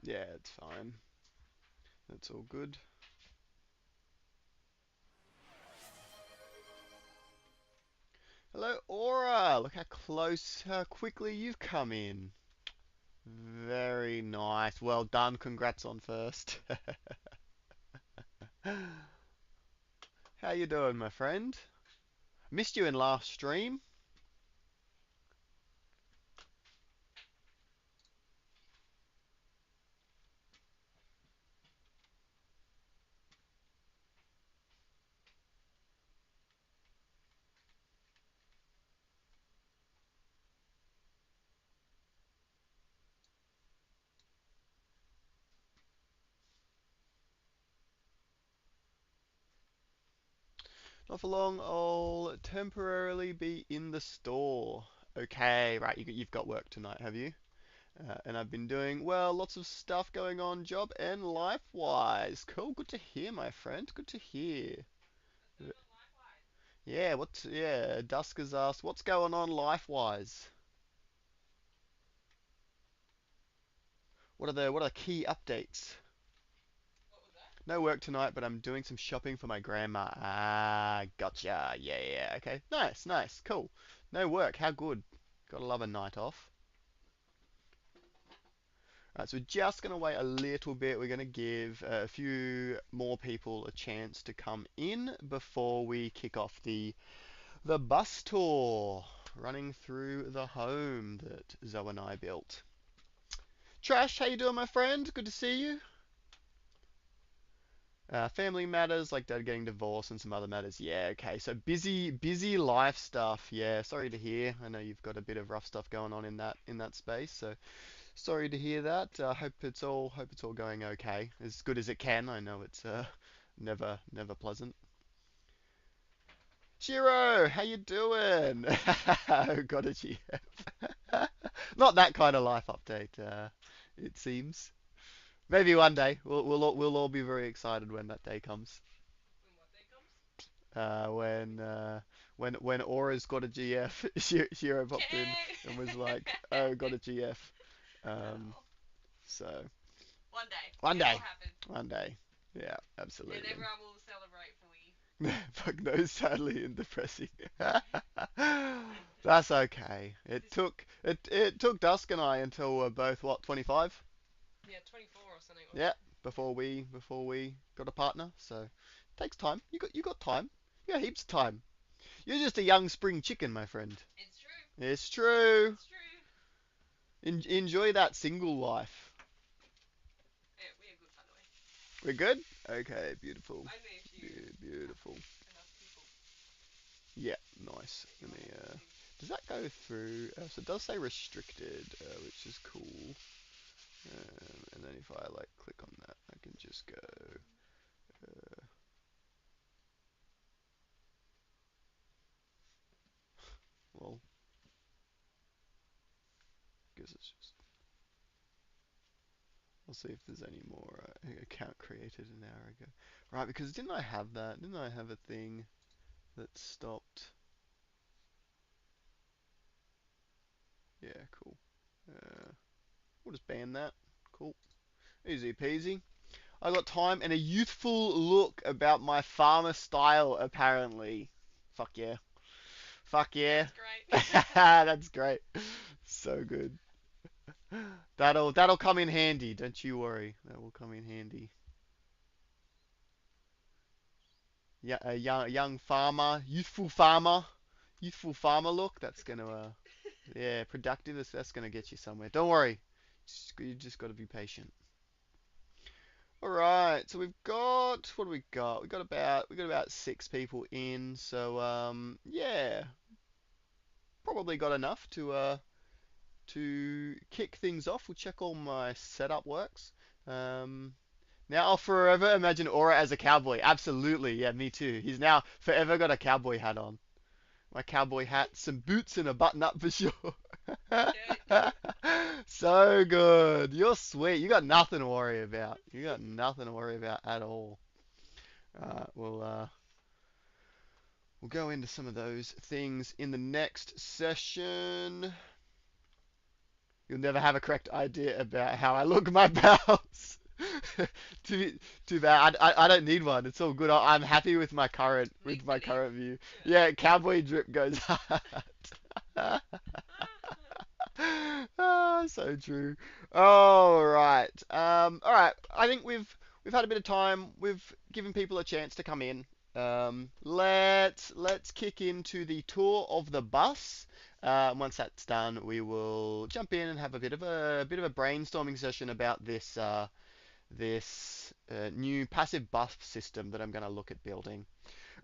Yeah, it's fine. That's all good. Hello, Aura! Look how close, how quickly you've come in. Very nice. Well done. Congrats on first. How you doing, my friend? Missed you in last stream. Not for long. I'll temporarily be in the store. Okay, right. You've got work tonight, have you? And I've been doing, well, lots of stuff going on, job and life-wise. Cool. Good to hear, my friend. Good to hear. Yeah, Dusk has asked, what's going on life-wise? What are the key updates? No work tonight, but I'm doing some shopping for my grandma. Ah, gotcha. Yeah. Okay. Nice. Cool. No work. How good. Gotta love a night off. Right, so we're just gonna wait a little bit. We're gonna give a few more people a chance to come in before we kick off the bus tour, running through the home that Zoe and I built. Trash, how you doing, my friend? Good to see you. Family matters like dad getting divorced and some other matters. Yeah, okay. So busy life stuff. Yeah, sorry to hear. I know you've got a bit of rough stuff going on in that space. So sorry to hear that. Hope it's all going okay, as good as it can. I know it's never pleasant. Shiro, how you doing? Got a GF. Not that kind of life update. It seems. Maybe one day we'll all be very excited when that day comes. Uh, when uh, when Aura's got a GF, Shiro popped in Yay! and was like, "Oh, got a GF." Um, Oh, so one day one it will day, happen, one day, yeah, and absolutely. everyone will celebrate fully. Fuck no, sadly and depressing. That's okay. It took Dusk and I until we're both what 25? Yeah, 24 or something, wasn't Yeah, it? before we got a partner. So it takes time. You got time. You got heaps of time. You're just a young spring chicken, my friend. It's true. It's true. It's true. Enjoy that single life. Yeah, we are good, by the way. We're good? Okay, beautiful. Only if you have Beautiful. enough people. Yeah, nice. If you Let want me, to continue. does that go through? So it does say restricted, which is cool. And then if I like click on that, I can just go, uh, well, I guess it's just, I'll see if there's any more account created an hour ago. Right, because didn't I have that? Didn't I have a thing that stopped? Yeah, cool. Uh, we'll just ban that. Cool. Easy peasy. I got time and a youthful look about my farmer style, apparently. Fuck yeah. Fuck yeah. That's great. That's great. So good. That'll come in handy, don't you worry. That will come in handy. Yeah, a young farmer, youthful farmer look. That's gonna Productive. yeah, productive. That's gonna get you somewhere. Don't worry. You just got to be patient. All right, so we've got what do we got? We got about 6 people in. So yeah, probably got enough to kick things off. We'll check all my setup works. Um, Now I'll forever imagine Aura as a cowboy. Absolutely, yeah, me too. He's now forever got a cowboy hat on. My cowboy hat, some boots, and a button up for sure. Okay. So good. You're sweet. You got nothing to worry about. You got nothing to worry about at all. We'll go into some of those things in the next session. You'll never have a correct idea about how I look my bowels. too, too bad. I don't need one. It's all good. I'm happy with my current Mix it in. view. Yeah. Yeah, cowboy drip goes hard. Ah, so true. All right. All right. I think we've had a bit of time. We've given people a chance to come in. Let's kick into the tour of the bus. Once that's done, we will jump in and have a bit of a brainstorming session about this new passive bus system that I'm going to look at building.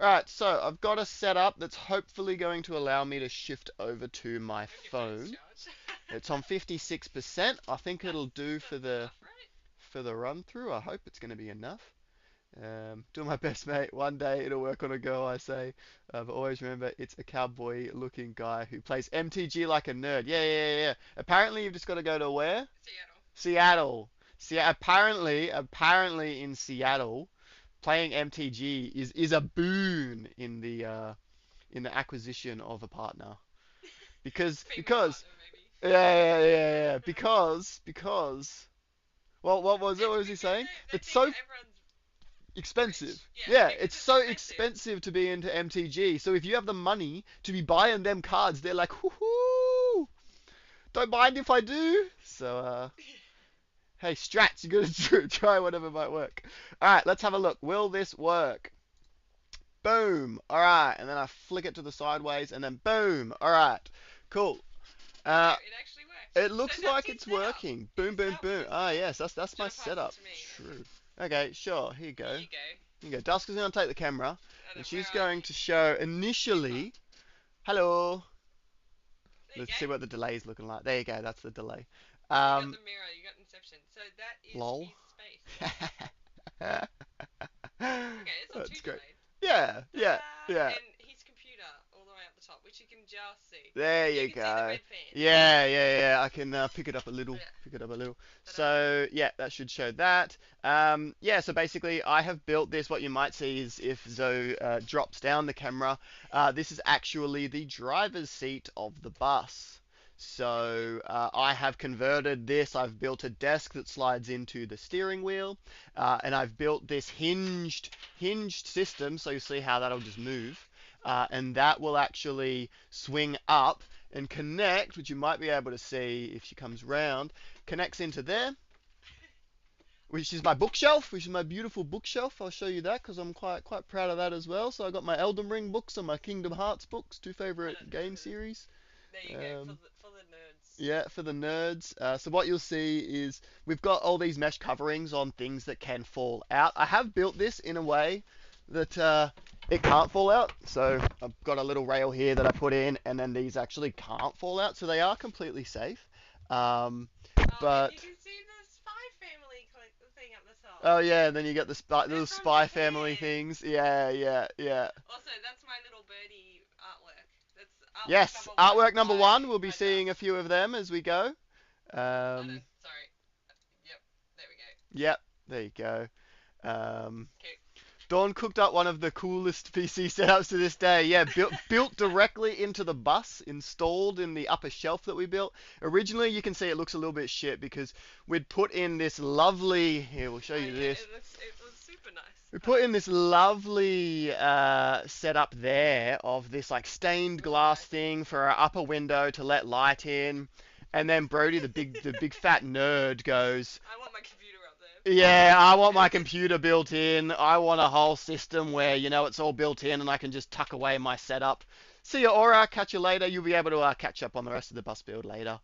All right, so I've got a setup that's hopefully going to allow me to shift over to my When your phone's phone. charged. It's on 56%. I think it'll do That's for the enough, right? run through. I hope it's going to be enough. Doing my best, mate. One day it'll work on a go, I say. But always remember, it's a cowboy-looking guy who plays MTG like a nerd. Yeah, yeah, yeah, yeah. Apparently, you've just got to go to where? Seattle. Seattle. See, apparently in Seattle, playing MTG is a boon in the acquisition of a partner. Because Female because partner, maybe. yeah, yeah, yeah, yeah, because well, what was it? What was he saying? They It's think so everyone's expensive. rich. Yeah, Yeah, because it's it's so expensive. expensive to be into MTG. So if you have the money to be buying them cards, they're like, whoo, don't mind if I do. So hey, strats, you gotta try whatever might work. All right, let's have a look. Will this work? Boom. All right, and then I flick it to the sideways, and then boom. All right, cool. Oh, Uh, it actually worked. it So looks that's like his it's setup. working. Boom, boom, That was boom. his Ah, setup. yes, that's Do you my want to pass it setup. to me? True. Okay, sure. Here you Here go. you go. Here you go. Duska's gonna take the camera, And and then where she's are going you? to show Super. initially. Hello. There you Let's go. see what the delay's looking like. There you go. That's the delay. You got Um, the mirror. You got Inception. So that is lol. his space. That's Okay, it's not too great. delayed. Yeah, yeah, Ta-da! yeah. And his computer all the way up the top, which you can just see. There You you can see the go. red fan. Yeah, yeah, yeah. I can pick it up a little. Yeah. Pick it up a little. Ta-da! So yeah, that should show that. Yeah. So basically, I have built this. What you might see is if Zoe drops down the camera, this is actually the driver's seat of the bus. So I have converted this. I've built a desk that slides into the steering wheel, and I've built this hinged system. So you see how that'll just move, and that will actually swing up and connect, which you might be able to see if she comes round, connects into there, which is my bookshelf, which is my beautiful bookshelf. I'll show you that because I'm quite proud of that as well. So I got my Elden Ring books and my Kingdom Hearts books, two I favorite don't know what game it is. series. There you go, Um, for the nerds. yeah, for the nerds. So what you'll see is we've got all these mesh coverings on things that can fall out. I have built this in a way that it can't fall out. So I've got a little rail here that I put in, and then these actually can't fall out, so they are completely safe. Um, Oh, and but you can see the Spy Family thing up the top. oh yeah, and then you get the They're little from spy family Japan. things. Yeah, yeah, yeah. Also, that's my little birdie artwork. That's artwork Yes, number one artwork number one. We'll be by seeing a Dust. few of them as we go. Oh no, Um, sorry. Yep, there we go. yep, there you go. Um, Okay. Dawn cooked up one of the coolest PC setups to this day. Yeah, built directly into the bus, installed in the upper shelf that we built. Originally, you can see it looks a little bit shit because we'd put in this lovely. Here, we'll show Oh you yeah, this. it was super nice. We put in this lovely setup there of this like stained glass thing for our upper window to let light in, and then Brody, the big fat nerd, goes, I want my computer up there. yeah, I want my computer built in. I want a whole system where, it's all built in and I can just tuck away my setup. See you, Aura. Catch you later. You'll be able to catch up on the rest of the bus build later.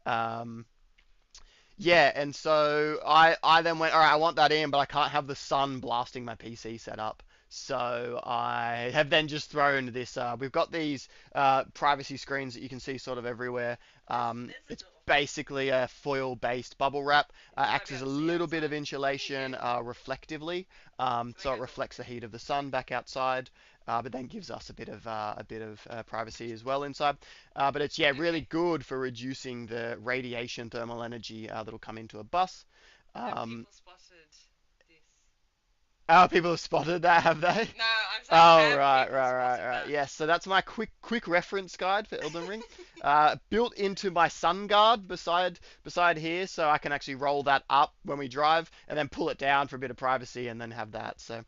Um, yeah, and so I then went, all right, I want that in, but I can't have the sun blasting my PC setup. So I have then just thrown this. We've got these privacy screens that you can see sort of everywhere. There's It's a door. basically a foil-based bubble wrap. You might Acts be as a able to see little bit of outside. insulation reflectively, So so that it goes all. reflects the heat of the sun back outside. But then gives us a bit of privacy as well inside. But it's really Okay. good for reducing the radiation thermal energy that'll come into a bus. Have Um, people spotted this? Oh, people have spotted that, have they? No, I'm saying Oh, have right, people right, right, spotted right. that? Yes, so that's my quick reference guide for Elden Ring. Built into my sun guard beside here, so I can actually roll that up when we drive, and then pull it down for a bit of privacy, and then have that. So,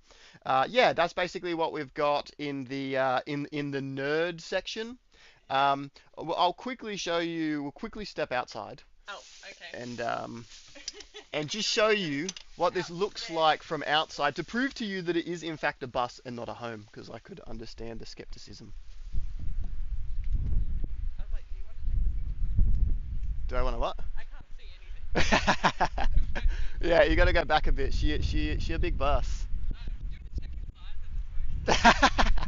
yeah, that's basically what we've got in the in the nerd section. I'll quickly show you. We'll quickly step outside Oh, okay. and and Hang just on, show let's you what go this looks upstairs. like from outside to prove to you that it is in fact a bus and not a home, because I could understand the skepticism. I was like, do you want to take this? Do I want to what? I can't see anything. Focus. Yeah, you got to go back a bit. She a big bus. Do you want to check inside that it's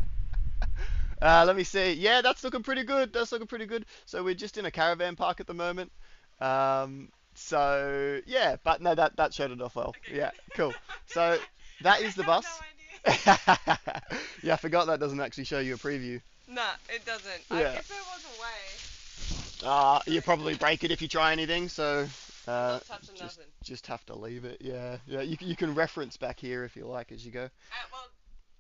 working? Let me see. Yeah, that's looking pretty good. That's looking pretty good. So we're just in a caravan park at the moment. So yeah, but no, that showed it off well. Okay, Yeah, good. cool. So that I is the have no bus. idea. Yeah, I forgot that doesn't actually show you a preview. Nah, it doesn't. Yeah. If there was a way, You probably break it if you try anything, so I'm not touching just nothing. just have to leave it. Yeah, yeah. You can reference back here if you like as you go. Well,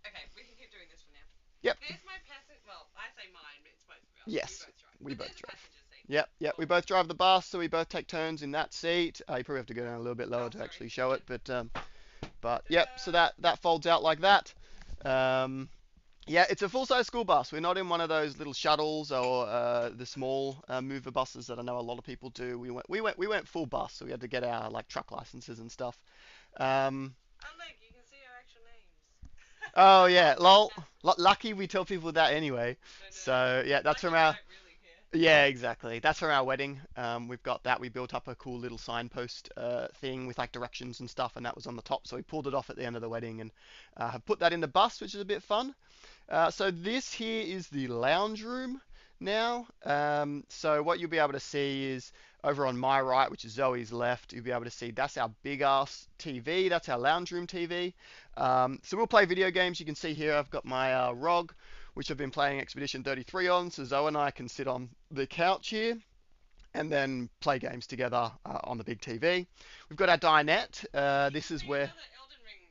okay, we can keep doing this for now. Yep. There's my passenger. Well, I say mine, but it's both of ours. Yes, we We both both drive. But drive. there's a passenger seat. Yep, yep. We Cool. both drive the bus, so we both take turns in that seat. You probably have to go down a little bit lower Oh, to sorry. actually show it, but yep. So Ta-da! that folds out like that. Um, Yeah, it's a full-size school bus. We're not in one of those little shuttles or the small mover buses that I know a lot of people do. We went full bus, so we had to get our like truck licenses and stuff. Um, Oh, look, you can see our actual names. oh yeah, lol. Lucky we tell people that anyway. I know. So yeah, that's Lucky from they our don't really care. yeah, exactly. That's from our wedding. We've got that. We built up a cool little signpost thing with like directions and stuff, and that was on the top. So we pulled it off at the end of the wedding and have put that in the bus, which is a bit fun. So this here is the lounge room now. So what you'll be able to see is over on my right, which is Zoe's left, you'll be able to see that's our big ass TV. That's our lounge room TV. So we'll play video games. You can see here I've got my ROG, which I've been playing Expedition 33 on. So Zoe and I can sit on the couch here and then play games together on the big TV. We've got our dinette. This is where. Another Elden Ring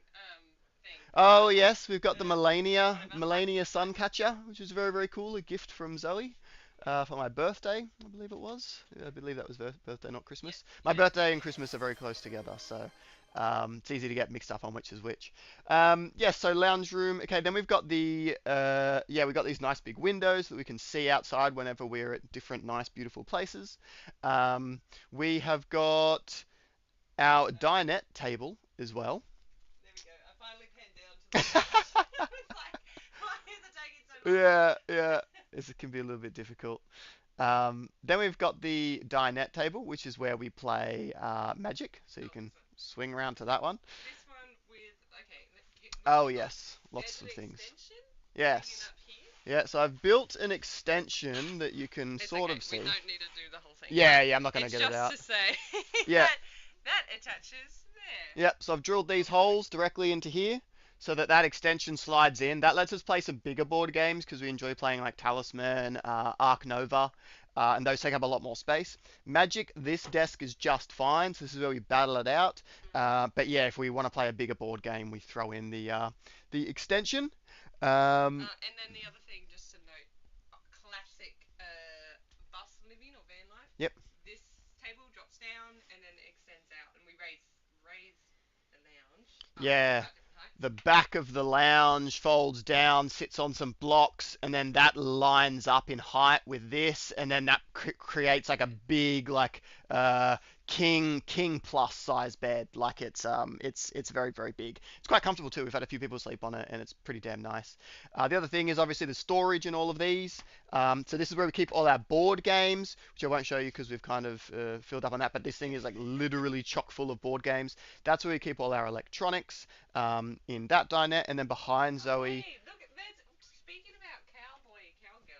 thing. Oh yes, we've got the Whatever. Melania Suncatcher, which is very very cool. A gift from Zoe for my birthday, I believe it was. I believe that was birthday, not Christmas. My birthday and Christmas are very close together, so it's easy to get mixed up on which is which. Yeah, so lounge room. Okay, then we've got the yeah, we've got these nice big windows that we can see outside whenever we're at different nice beautiful places. We have got our dinette table as well. There we go. I finally pinned down to the couch. It's like, why is it taking so long? Yeah, yeah. It can be a little bit difficult. Then we've got the dinette table, which is where we play Magic, so you Oh, can so swing around to that one. this one with okay. Oh We've got yes, there's lots an of things. extension hanging Yes. up here. Yeah, so I've built an extension that you can It's sort okay. of We see. don't need to do the whole thing. Yeah, But yeah, I'm not gonna it's get it just out. to say Yeah, that that attaches there. yep, so I've drilled these holes directly into here so that that extension slides in. That lets us play some bigger board games because we enjoy playing like Talisman, Arc Nova, and those take up a lot more space. Magic, this desk is just fine, so this is where we battle it out. But yeah, if we want to play a bigger board game, we throw in the extension. Um, And then the other thing, just to note, classic bus living or van life. yep. This table drops down and then it extends out, and we raise the lounge up Yeah. about different heights. The back of the lounge folds down, sits on some blocks, and then that lines up in height with this, and then that creates like a big like uh, king plus size bed. Like it's very very big. It's quite comfortable too. We've had a few people sleep on it, and it's pretty damn nice. The other thing is obviously the storage in all of these. So this is where we keep all our board games, which I won't show you because we've kind of filled up on that. But this thing is like literally chock full of board games. That's where we keep all our electronics in that dinette, and then behind Zoe. Hey, look, there's speaking about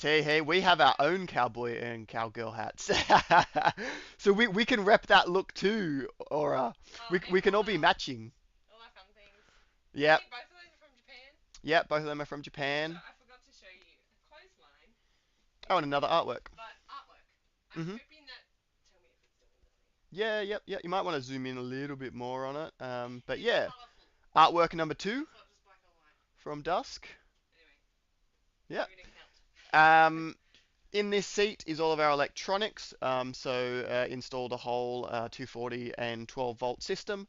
cowgirl. Hey, we have our own cowboy and cowgirl hats, so we can rep that look too, or we And can all be matching. all our fun things. Yep, Hey, both of those are from Japan. yep, both of them are from So Japan. I forgot to show you a clothesline, Oh, and another artwork. but artwork. I'm Mhm. hoping that. Tell me if it's doing nothing. Yeah, yep, yeah. You might want to zoom in a little bit more on it. But It's yeah. colourful. Artwork number 2 It's not just black or white. from Dusk. Anyway, Yeah. give me an account. Um, in this seat is all of our electronics. Installed a whole 240 and 12 volt system.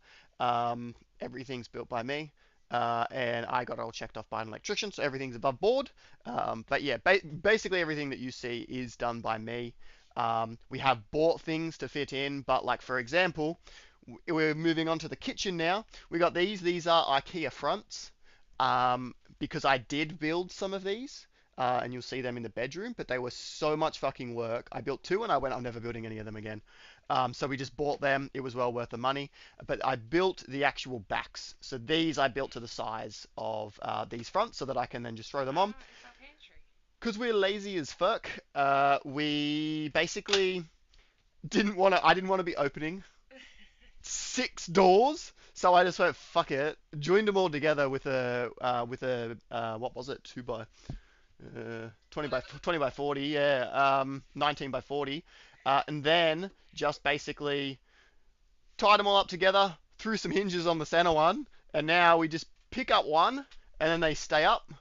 Everything's built by me. And I got it all checked off by an electrician, so everything's above board. But yeah, basically everything that you see is done by me. We have bought things to fit in, but like for example, we're moving on to the kitchen now. We got these. These are IKEA fronts. Because I did build some of these, and you'll see them in the bedroom, but they were so much fucking work. I built two and I went, I'm never building any of them again. So we just bought them. It was well worth the money. But I built the actual backs. So these I built to the size of these fronts so that I can then just throw them on. It's our pantry. Because we're lazy as fuck, we basically I didn't want to be opening 6 doors. So I just went, fuck it, joined them all together with a what was it, 20 by 20 by 40, yeah, 19 by 40, and then just basically tied them all up together, threw some hinges on the center one, and now we just pick up one, and then they stay up,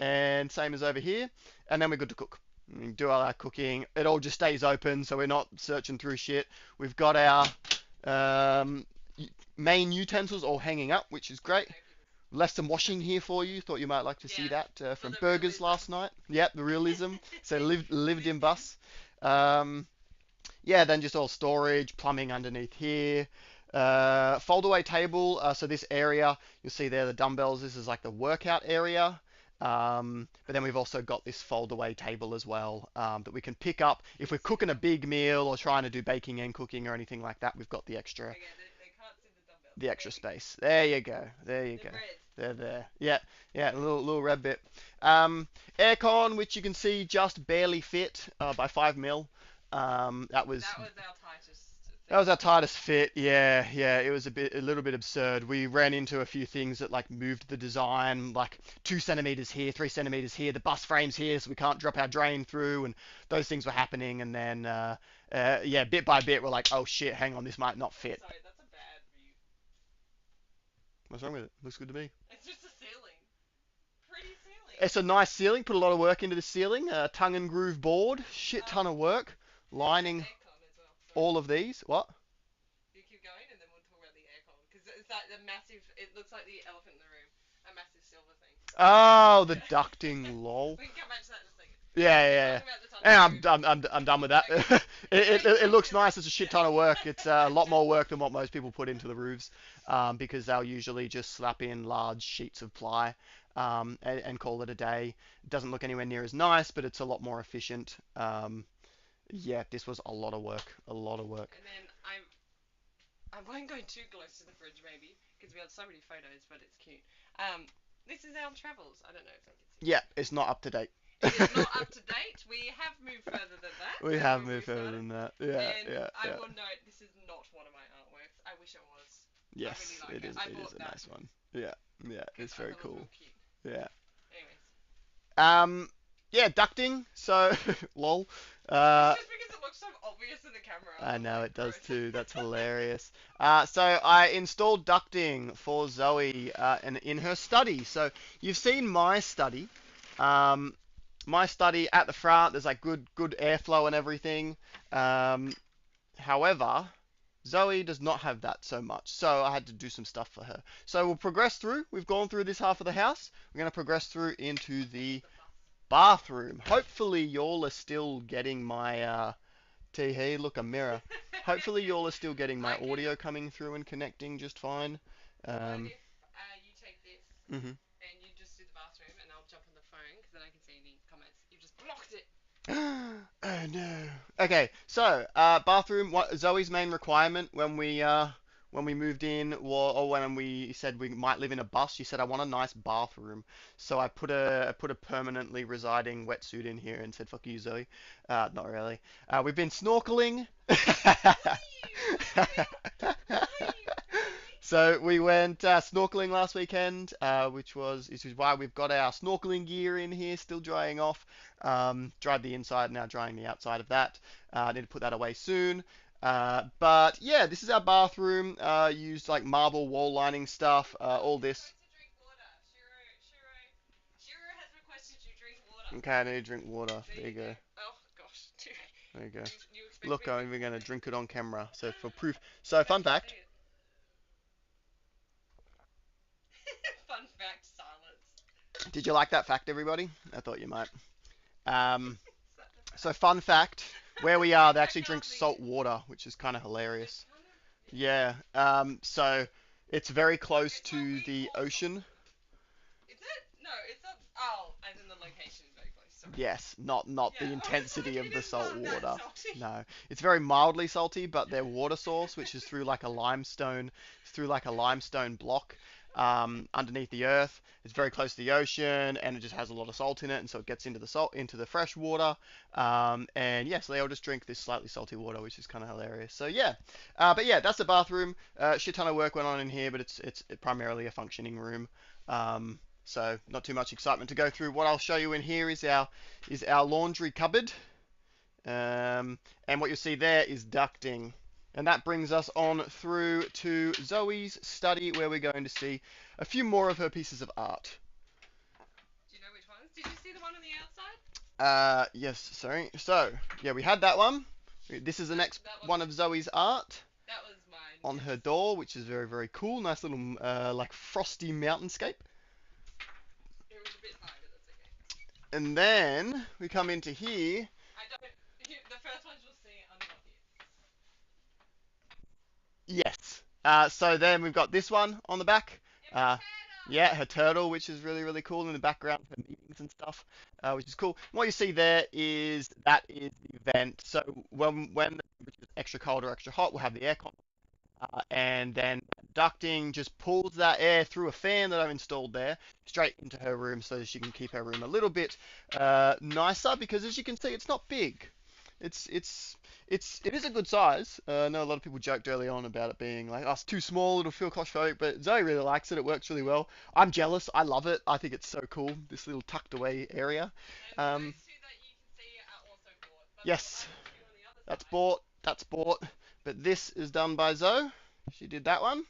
and same as over here, and then we're good to cook. We do all our cooking. It all just stays open, so we're not searching through shit. We've got our um, main utensils all hanging up, which is great. Left some washing here for you. Thought you might like to see Yeah, that for from the Burgers realism. last night. Yep, the realism. So lived in bus. Um, yeah, then just all storage, plumbing underneath here. Fold-away table. So this area, you'll see there the dumbbells. This is like the workout area. But then we've also got this fold-away table as well that we can pick up if we're cooking a big meal or trying to do baking and cooking or anything like that. We've got the extra Okay, they can't see the dumbbells. the There extra we go. space. There you go. There you They're go. red. They're there. Yeah, yeah, a little red bit. Aircon, which you can see just barely fit by 5 mil. That was That was our tightest that thing. was our tightest fit. Yeah, yeah, it was a little bit absurd. We ran into a few things that like moved the design, like 2 centimeters here, 3 centimeters here. The bus frames here, so we can't drop our drain through, and those things were happening. And then, yeah, bit by bit, we're like, oh shit, hang on, this might not fit. Sorry, that's a bad view. What's wrong with it? Looks good to me. It's just a ceiling. Pretty ceiling. It's a nice ceiling. Put a lot of work into the ceiling. Tongue and groove board. Shit ton of work. Lining Aircon as well. Sorry. all of these. What? You keep going, and then we'll talk about the aircon because it's like the massive. It looks like the elephant in the room, a massive silver thing. Oh, the ducting, lol. We can come back to that in a second. Yeah, Keep yeah, yeah. talking about the tongue And and groove. I'm done with that. It looks nice. It's a shit ton of work. It's a lot more work than what most people put into the roofs, because they'll usually just slap in large sheets of ply, and call it a day. It doesn't look anywhere near as nice, but it's a lot more efficient. Yeah, this was a lot of work. A lot of work. And then I won't go too close to the fridge maybe because we have so many photos, but it's cute. This is our travels. I don't know if they can see. Yeah, it's not up to date. It is not up to date. We have moved further than that. We than have when moved further started. than that. Yeah, And yeah, I yeah. will note this is not one of my artworks. I wish it was. I Yes, really like it is. I It is bought a that nice one. Yeah, yeah, because it's I very thought it was cool. real cute. Yeah. Anyways, Yeah, ducting. So, lol. it's just because it looks so obvious in the camera. I I'm know like, it does gross. too. That's hilarious. So I installed ducting for Zoe, and in her study. So you've seen my study. Um, my study at the front. There's like good airflow and everything. Um, However, Zoe does not have that so much, so I had to do some stuff for her. So we'll progress through. We've gone through this half of the house. We're going to progress through into the The bus. bathroom. Hopefully, y'all are still getting my hey, look, a mirror. Hopefully, y'all are still getting my I can. audio coming through and connecting just fine. What Um, if you take this mhm. and you just do the bathroom and I'll jump on the phone because then I can see any comments. You just blocked it. Oh no. Okay, so bathroom. What Zoe's main requirement when we moved in, or when we said we might live in a bus, she said I want a nice bathroom. So I put a permanently residing wetsuit in here and said fuck you, Zoe. Not really. We've been snorkeling. So we went snorkeling last weekend, which is why we've got our snorkeling gear in here, still drying off. Dried the inside, now drying the outside of that. I need to put that away soon. But yeah, this is our bathroom. Used like marble wall lining stuff. All You're this. supposed to drink water. Shiro has requested you drink water. Okay, I need to drink water. There There you you go. go. Oh gosh. There you go. You expect Look, me to I'm drink even water? gonna drink it on camera. So for proof. So Let fun me fact. see it. Fun fact, silence. Did you like that fact, everybody? I thought you might. Um, Such a so fact. fun fact. Where we are, they I actually drink can't be. salt water, which is kind of It's hilarious. kind of Yeah. So it's very close it's like to we the pour salt. ocean. Is it? No, it's not. Oh, as in the location is very close. Sorry. Yes, not Yeah, the I was like, intensity of it the is salt not that water. salty. No, it's very mildly salty, but their water source, which is through like a limestone block underneath the earth, it's very close to the ocean, and it just has a lot of salt in it, and so it gets into the fresh water. And yes, they all just drink this slightly salty water, which is kind of hilarious. So yeah, but yeah, that's the bathroom. Shit ton of work went on in here, but it's primarily a functioning room. Um, so not too much excitement to go through. What I'll show you in here is our laundry cupboard. And what you'll see there is ducting. And that brings us on through to Zoe's study, where we're going to see a few more of her pieces of art. Do you know which ones? Did you see the one on the outside? Yes, sorry. So, yeah, we had that one. This is the next That one wasn't. of Zoe's art That was mine. on her Yes. door, which is very, very cool. Nice little, like, frosty mountainscape. It was a bit high, but that's okay. And then we come into here. I don't. The first ones you'll see are not his. Yes. So then we've got this one on the back. It was Uh, Hannah. yeah, her turtle, which is really, really cool in the background for meetings and stuff, which is cool. What you see there is that is the event. So when the temperature's extra cold or extra hot, we'll have the aircon, and then ducting just pulls that air through a fan that I've installed there straight into her room so that she can keep her room a little bit nicer because as you can see, it's not big. It's it's it is a good size. I know a lot of people joked early on about it being like, oh, it's too small, it'll feel claustrophobic, but Zoe really likes it. It works really well. I'm jealous. I love it. I think it's so cool. This little tucked away area. And Um, those two that you can see are also bought. But the yes, other two on the other that's side. bought. That's bought. But this is done by Zoe. She did that one,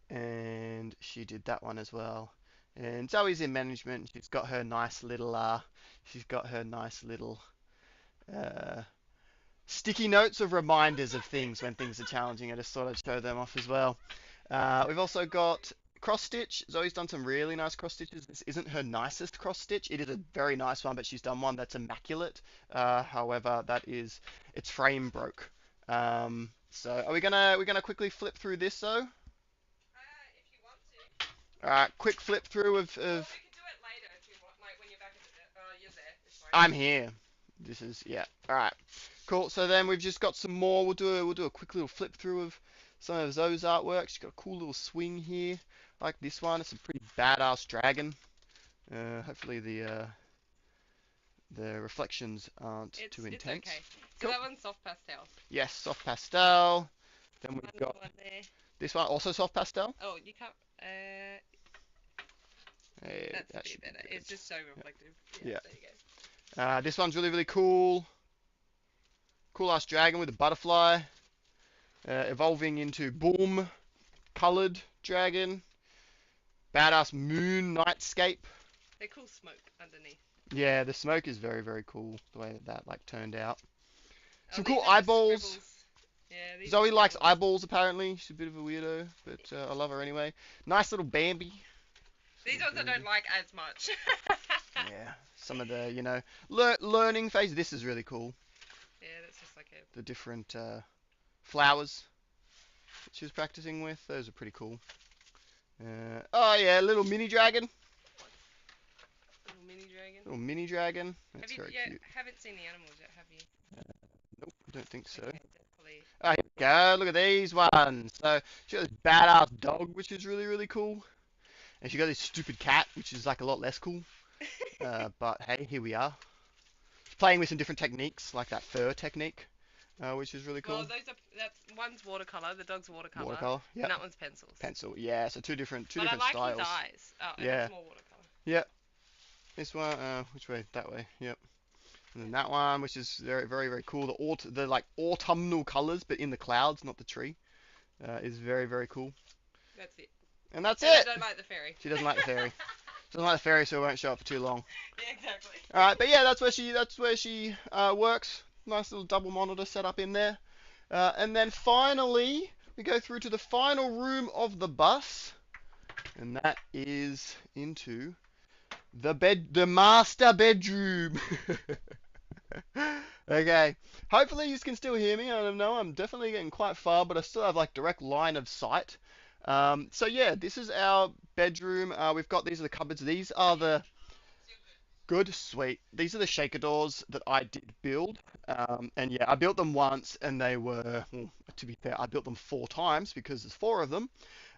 and she did that one as well. And Zoe's in management. She's got her nice little uh, sticky notes of reminders of things when things are challenging. I just thought I'd show them off as well. We've also got cross stitch. Zoe's done some really nice cross stitches. This isn't her nicest cross stitch. It is a very nice one, but she's done one that's immaculate. However, its frame broke. So are we gonna quickly flip through this though? If you want to. All right, quick flip through Or of we could do it later if you want, like when you're back at the. You're there. It's fine. I'm here. This is yeah. All right, cool. So then we've just got some more. We'll do a quick little flip through of some of Zoe's artwork. She's got a cool little swing here, like this one. It's a pretty badass dragon. Hopefully the reflections aren't too It's intense. okay. So Cool. that one's soft pastel. Yes, soft pastel. Then we've Another got one there. this one, also soft pastel. Oh, you can't. That's a That bit should be better. good. It's just so reflective. Yeah. There you go. This one's really, really cool. Cool ass dragon with a butterfly. Evolving into boom, colored dragon. Badass moon nightscape. They're cool smoke underneath. Yeah, the smoke is very, very cool. The way that like turned out. Oh, Some these cool are just eyeballs. scribbles. Yeah, these Zoe are likes scribbles. eyeballs apparently. She's a bit of a weirdo, but I love her anyway. Nice little Bambi. These ones I don't like as much. Yeah, some of the learning phase. This is really cool. Yeah, that's just like a. The different flowers that she was practicing with. Those are pretty cool. Oh yeah, little mini dragon. Little mini dragon. Little mini dragon. That's Have you very yet? cute. Haven't seen the animals yet, have you? Nope, I don't think so. Okay, definitely. Oh, here we go. Look at these ones. So she got this badass dog, which is really, really cool. And she got this stupid cat, which is like a lot less cool. But hey, here we are. She's playing with some different techniques, like that fur technique, which is really cool. Well, that's one's watercolor. The dog's watercolor. Watercolor, yeah. And that one's pencils. Pencil, yeah. So two different But I like styles. his eyes. Oh, and Yeah. it's more watercolor. Yep. This one, which way? That way. Yep. And then Yeah. that one, which is very, very, very cool. The like autumnal colors, but in the clouds, not the tree, is very, very cool. That's it. And that's And I it. don't like the fairy. She doesn't like the fairy. She doesn't like the fairy, so it won't show up for too long. Yeah, exactly. All right, but yeah, that's where she works. Nice little double monitor setup in there. And then finally, we go through to the final room of the bus, and that is into the master bedroom. Okay. Hopefully you can still hear me. I don't know. I'm definitely getting quite far, but I still have like direct line of sight. So yeah, this is our bedroom. We've got these are the cupboards. These are the good, sweet. These are the shaker doors that I did build. And yeah, I built them once, and they were, well, to be fair, I built them 4 times because there's 4 of them.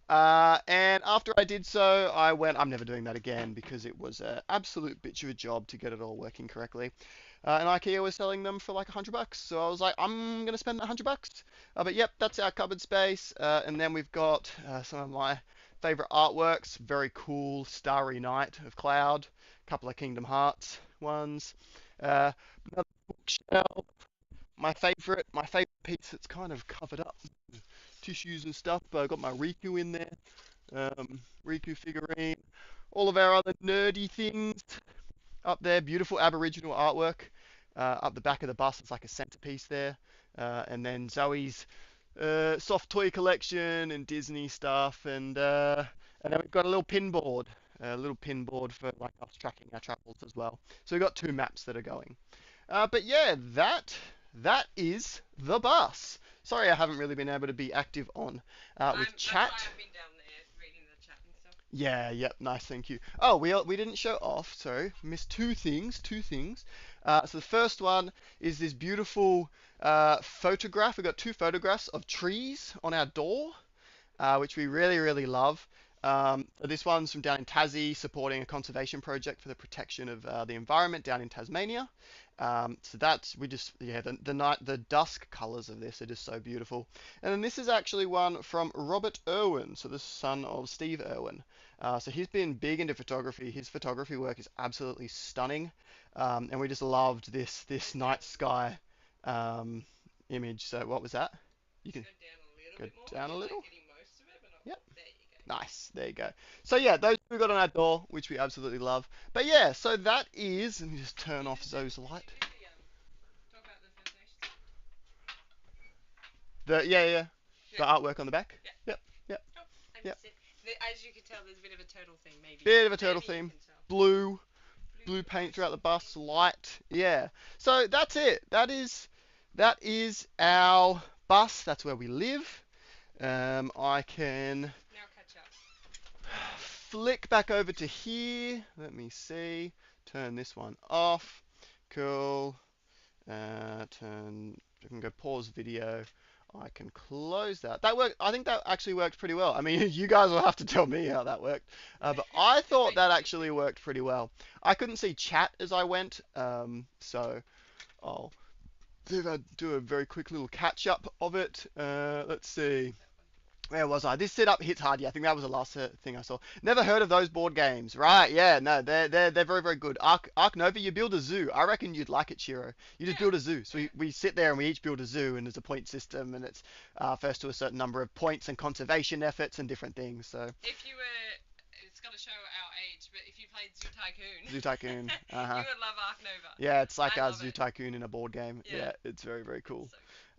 And after I did so, I went, I'm never doing that again because it was an absolute bitch of a job to get it all working correctly. And IKEA was selling them for like $100, so I was like, I'm gonna spend that $100. But yep, that's our cupboard space. And then we've got some of my favorite artworks. Very cool Starry Night of Cloud, a couple of Kingdom Hearts ones. Uh, Another bookshelf. My favorite piece that's kind of covered up, tissues and stuff. But I got my Riku in there, Riku figurine. All of our other nerdy things up there. Beautiful Aboriginal artwork. Up the back of the bus, it's like a centerpiece there. And then Zoe's soft toy collection and Disney stuff, and then we've got a little pin board for like us tracking our travels as well. So we've got 2 maps that are going. But yeah, that is the bus. Sorry, I haven't really been able to be active on with That's why chat. I've been down there reading the chat and stuff. Yeah, yep, nice, thank you. Oh, we didn't show off, sorry, missed 2 things, 2 things. So the first one is this beautiful photograph. We got 2 photographs of trees on our door, which we really, really love. So this one's from down in Tassie, supporting a conservation project for the protection of the environment down in Tasmania. So that's we just yeah the dusk colors of this are just so beautiful. And then this is actually one from Robert Irwin, so the son of Steve Irwin. So he's been big into photography. His photography work is absolutely stunning, and we just loved this night sky um, image. So what was that? You Just can go down a little go bit more. down a You're little. like getting most of it, but not Yep. all. There you go. Nice. There you go. So yeah, those we got on our door, which we absolutely love. But yeah, so that is. Let me just turn off Zoe's Did light. you do the talk about the First Nations? Yeah, the Yeah. artwork on the back. Yeah. Yep, yep, Oh, I yep. missed it. As you can tell, there's a bit of a turtle theme, maybe. Bit of a turtle Maybe you theme. can tell. Blue, Blue blue paint throughout the ocean bus. theme. Light. Yeah. So that's it. That is our bus. That's where we live. I can Now catch up. flick back over to here. Let me see. Turn this one off. Cool. Turn. I can go pause video. I can close that. That worked. I think that actually worked pretty well. I mean, you guys will have to tell me how that worked. But I Just thought wait that till you actually worked pretty well. I couldn't see chat as I went, so I'll do a very quick little catch up of it. Let's see. that one. Where was I? This setup hits hard. Yeah, I think that was the last thing I saw. Never heard of those board games. Right? Yeah, no, they're very very good. Ark Nova, you build a zoo. I reckon you'd like it, Shiro. You just Yeah. build a zoo. So Yeah. we sit there and we each build a zoo, and there's a point system, and it's first to a certain number of points and conservation efforts and different things. So If you were, it's gonna show our age, but if you played Zoo Tycoon, Zoo Tycoon. you would love Ark Nova. Yeah, it's like I a love Zoo it. Tycoon in a board game. Yeah. Yeah, it's very very cool. It's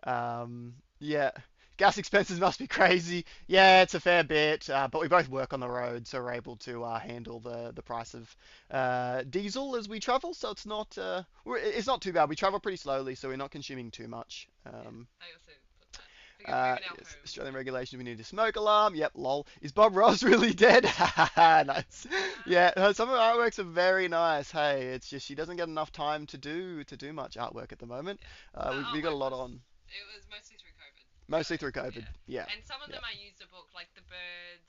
so good. Yeah. Gas expenses must be crazy. Yeah, it's a fair bit, but we both work on the road, so we're able to handle the price of diesel as we travel. So it's not too bad. We travel pretty slowly, so we're not consuming too much. Yeah. I also put that because we're in our Yes, home. Australian regulations. We need a smoke alarm. Yep, lol. Is Bob Ross really dead? Nice. Yeah, some of her artworks are very nice. Hey, it's just she doesn't get enough time to do much artwork at the moment. Yeah. The We got a artwork lot was on. it was mostly through COVID. Mostly So through COVID. yeah. Yeah. And some of Yeah. them I used a book, like the birds.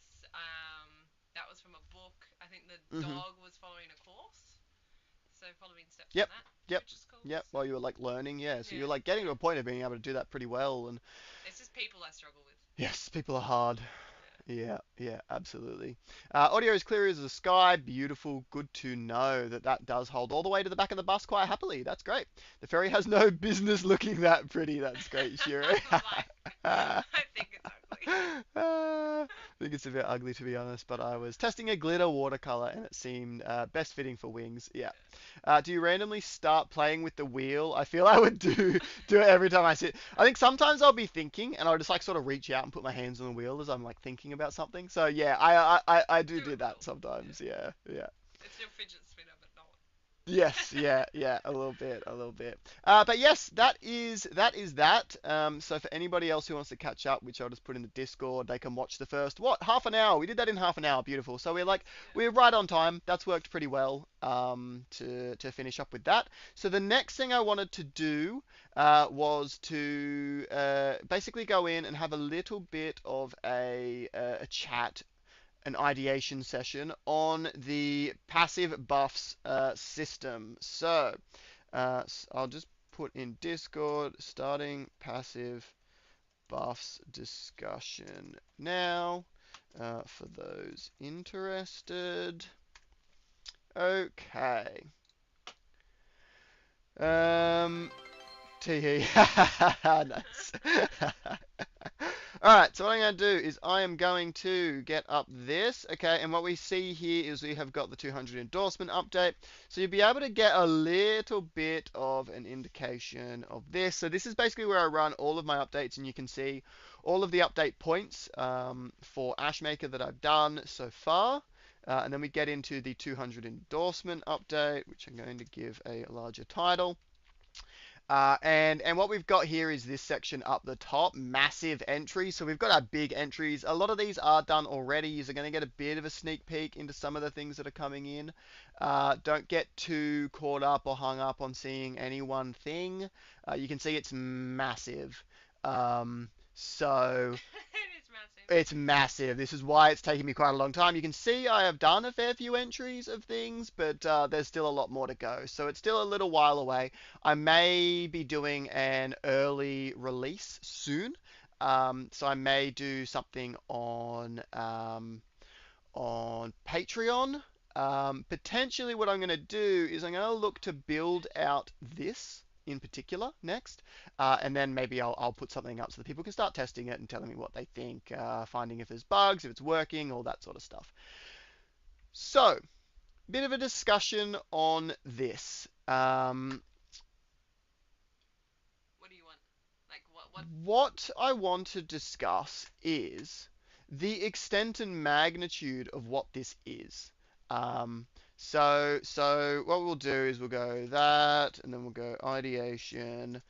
That was from a book. I think the Mhm. dog was following a course, so following steps on Yep. that, Yep. which is cool. Yep. So, While you were like learning, yeah. So yeah, you're like getting to a point of being able to do that pretty well. And it's just people I struggle with. yes, people are hard. Yeah. Yeah, yeah, absolutely. Audio is clear as the sky. Beautiful. Good to know that that does hold all the way to the back of the bus quite happily. That's great. The ferry has no business looking that pretty. That's great, Shiro. Like, I think it's ugly. I think it's a bit ugly to be honest, but I was testing a glitter watercolor and it seemed best fitting for wings. Yeah. Do you randomly start playing with the wheel? I feel I would do it every time I sit. I think sometimes I'll be thinking and I'll just like sort of reach out and put my hands on the wheel as I'm like thinking about something. So yeah, I do Do do it that well. sometimes. Yeah. Yeah, yeah. It's your fidget spinner, but not. Yes, yeah, yeah, a little bit, a little bit. But yes, that is that. So for anybody else who wants to catch up, which I'll just put in the Discord, they can watch the first half an hour. We did that in half an hour. Beautiful. So Yeah. we're right on time. That's worked pretty well. To finish up with that. So the next thing I wanted to do was to basically go in and have a little bit of a chat, an ideation session on the passive buffs system. So I'll just put in Discord starting passive buffs discussion now for those interested. Okay. Um, Tee. Nice. All right, so what I'm going to do is I am going to get up this, okay, and what we see here is we have got the 200 endorsement update, so you'll be able to get a little bit of an indication of this. So this is basically where I run all of my updates, and you can see all of the update points for Ashmaker that I've done so far. And then we get into the 200 endorsement update, which I'm going to give a larger title. And what we've got here is this section up the top, massive entries. So we've got our big entries. A lot of these are done already. You're going to get a bit of a sneak peek into some of the things that are coming in. Don't get too caught up or hung up on seeing any one thing. You can see it's massive. So It is massive. it's massive. This is why it's taken me quite a long time. You can see I have done a fair few entries of things, but there's still a lot more to go. So it's still a little while away. I may be doing an early release soon. So I may do something on Patreon. Potentially, what I'm going to do is I'm going to look to build out this in particular next, and then maybe I'll put something up so that people can start testing it and telling me what they think, finding if there's bugs, if it's working, all that sort of stuff. So, bit of a discussion on this. What do you want? Like, what? What I want to discuss is the extent and magnitude of what this is. Um, so what we'll do is we'll go that, and then we'll go ideation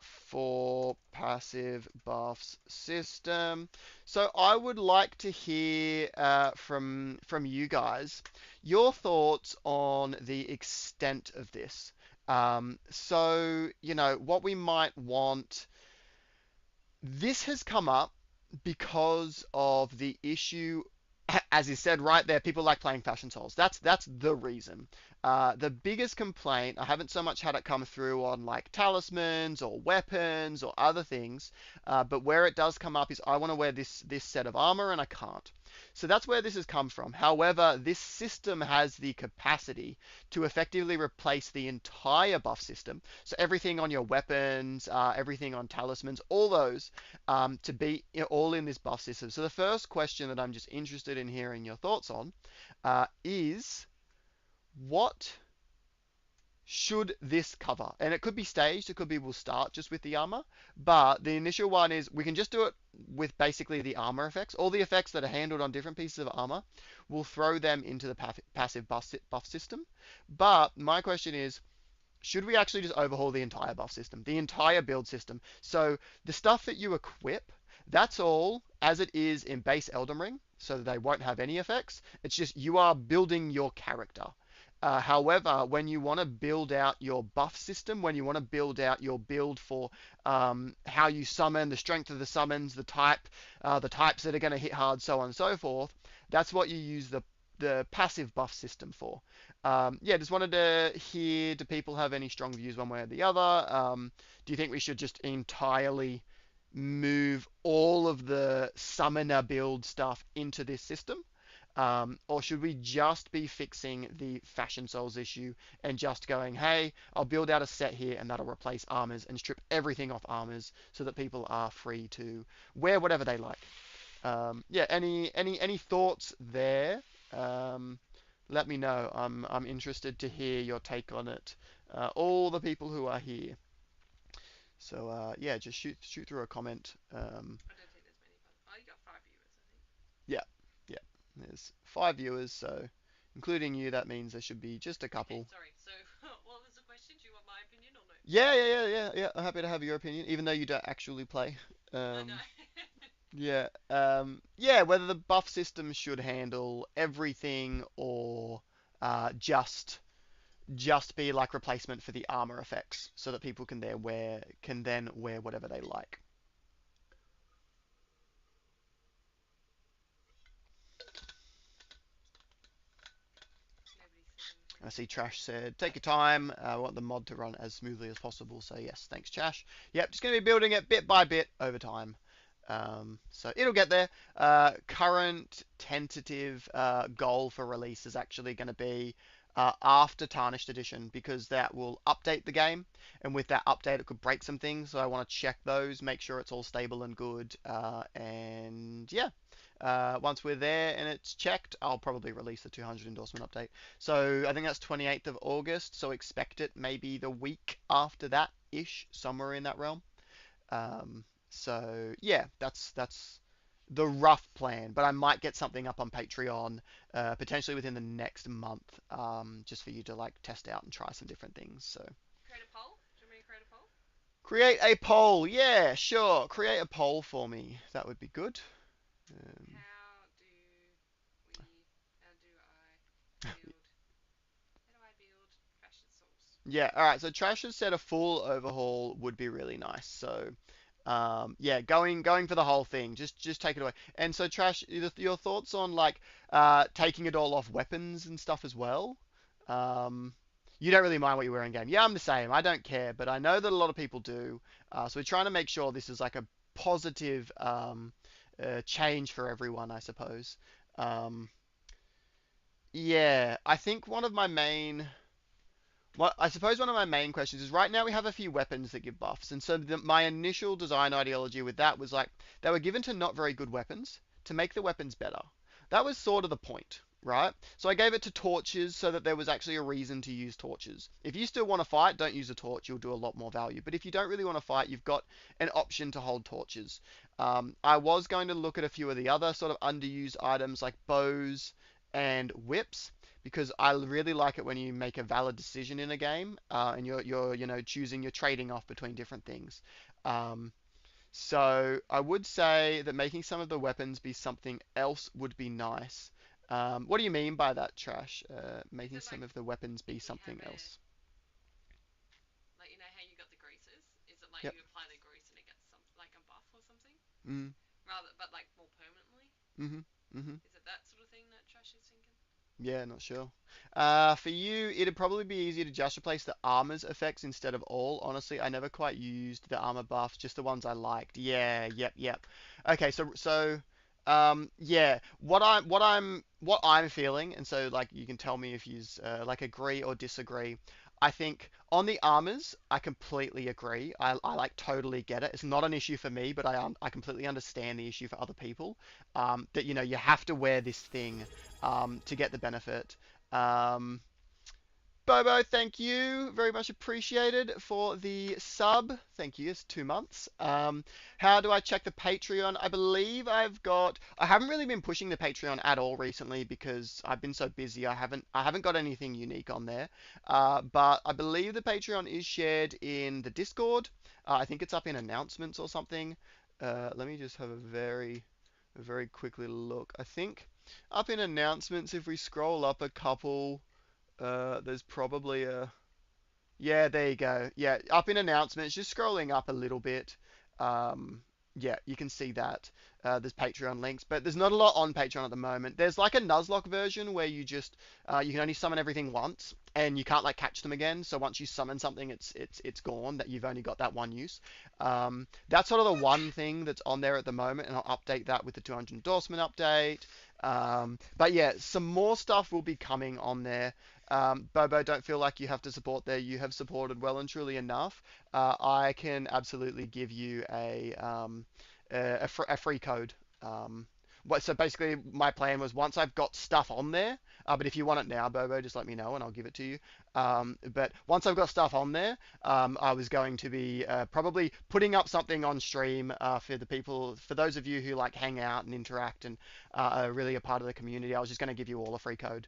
for passive buffs system. So I would like to hear from you guys your thoughts on the extent of this. So what we might want. This has come up because of the issue, as is said right there. People like playing Fashion Souls. That's the reason. The biggest complaint, I haven't so much had it come through on like talismans or weapons or other things, but where it does come up is I want to wear this set of armor and I can't. So that's where this has come from. However, this system has the capacity to effectively replace the entire buff system. So everything on your weapons, everything on talismans, all those to be all in this buff system. So the first question that I'm just interested in hearing your thoughts on is what should this cover? And it could be staged, it could be we'll start just with the armor, but the initial one is we can just do it with basically the armor effects. All the effects that are handled on different pieces of armor, we'll throw them into the passive buff system. But my question is, should we actually just overhaul the entire buff system, the entire build system? So the stuff that you equip, that's all as it is in base Elden Ring, so they won't have any effects. It's just you are building your character. However, when you want to build out your buff system, when you want to build out your build for how you summon, the strength of the summons, the types that are going to hit hard, so on and so forth, that's what you use the passive buff system for. Yeah, just wanted to hear, do people have any strong views one way or the other? Do you think we should just entirely move all of the summoner build stuff into this system? Or should we just be fixing the fashion souls issue and just going, hey, I'll build out a set here and that'll replace armors and strip everything off armors so that people are free to wear whatever they like? Yeah, any thoughts there? Um, Let me know. I'm interested to hear your take on it. All the people who are here. So yeah, just shoot through a comment. I don't think there's many, but oh, you got 5 viewers, I think. Yeah, yeah. There's 5 viewers, so including you, that means there should be just a Okay, couple. sorry. So, what was the question? Do you want my opinion or no? Yeah. I'm happy to have your opinion, even though you don't actually play. I know. Yeah. Yeah. Whether the buff system should handle everything or just be like replacement for the armor effects, so that people can then wear whatever they like. Nobody said I anything. see Trash said, take your time. I want the mod to run as smoothly as possible. So yes, thanks, Trash. Yep, just going to be building it bit by bit over time. So it'll get there. Current tentative goal for release is actually going to be after Tarnished Edition, because that will update the game, and with that update, it could break some things. So I want to check those, make sure it's all stable and good, and yeah. Once we're there and it's checked, I'll probably release the 200 endorsement update. So I think that's 28th of August. So expect it maybe the week after that ish, somewhere in that realm. So yeah, that's the rough plan. But I might get something up on Patreon, potentially within the next month, just for you to like test out and try some different things. So Create a poll? Do you want me to create a poll? create a poll. Yeah, sure. Create a poll for me. That would be good. Um, How do we. How do I build. How do I build fashion sauce? Yeah, all right. So Trash has said a full overhaul would be really nice. So, yeah, going for the whole thing. Just take it away. And so Trash, your thoughts on like taking it all off weapons and stuff as well? Um, you don't really mind what you wear in game. Yeah, I'm the same. I don't care, but I know that a lot of people do. So we're trying to make sure this is like a positive change for everyone, I suppose. Um, yeah, I think one of my main well, I suppose one of my main questions is right now we have a few weapons that give buffs, and so my initial design ideology with that was like they were given to not very good weapons to make the weapons better. That was sort of the point, right? So I gave it to torches so that there was actually a reason to use torches. If you still want to fight, don't use a torch, you'll do a lot more value. But if you don't really want to fight, you've got an option to hold torches. I was going to look at a few of the other sort of underused items like bows and whips, because I really like it when you make a valid decision in a game, and you're choosing, you're trading off between different things. Um, so I would say that making some of the weapons be something else would be nice. What do you mean by that, Trash? Is Making it some like of the weapons be if you have something a. else. Like, you know how you got the greases? Is it like Yep. you apply the grease and it gets some. Like a buff or something? Mm, Rather. But like more permanently? mhm. Mhm. Is it that sort of thing that Trash is thinking? Yeah, not sure. For you, it'd probably be easier to just replace the armor's effects instead of all. Honestly, I never quite used the armor buffs, just the ones I liked. Yeah, yep. Okay, yeah, what I'm feeling, and so like you can tell me if you like agree or disagree. I think on the armors, I completely agree. I like totally get it. It's not an issue for me, but I completely understand the issue for other people. That you have to wear this thing to get the benefit. Um, Bobo, thank you. Very much appreciated for the sub. Thank you. It's 2 months. How do I check the Patreon? I believe I haven't really been pushing the Patreon at all recently because I've been so busy. I haven't got anything unique on there. But I believe the Patreon is shared in the Discord. I think it's up in announcements or something. Let me just have a very quick little look. I think up in announcements, if we scroll up a couple, there's probably a yeah, there you go. Yeah, up in announcements, just scrolling up a little bit. Um, Yeah, you can see that. There's Patreon links, but there's not a lot on Patreon at the moment. There's like a Nuzlocke version where you can only summon everything once, and you can't like catch them again. So once you summon something, it's gone. That you've only got that one use. That's sort of the one thing that's on there at the moment, and I'll update that with the 200 endorsement update. But yeah, some more stuff will be coming on there. Bobo, don't feel like you have to support there. You have supported well and truly enough. I can absolutely give you a free code. So basically, my plan was once I've got stuff on there, but if you want it now, Bobo, just let me know and I'll give it to you. But once I've got stuff on there, I was going to be probably putting up something on stream for the people, for those of you who like hang out and interact and are really a part of the community. I was just going to give you all a free code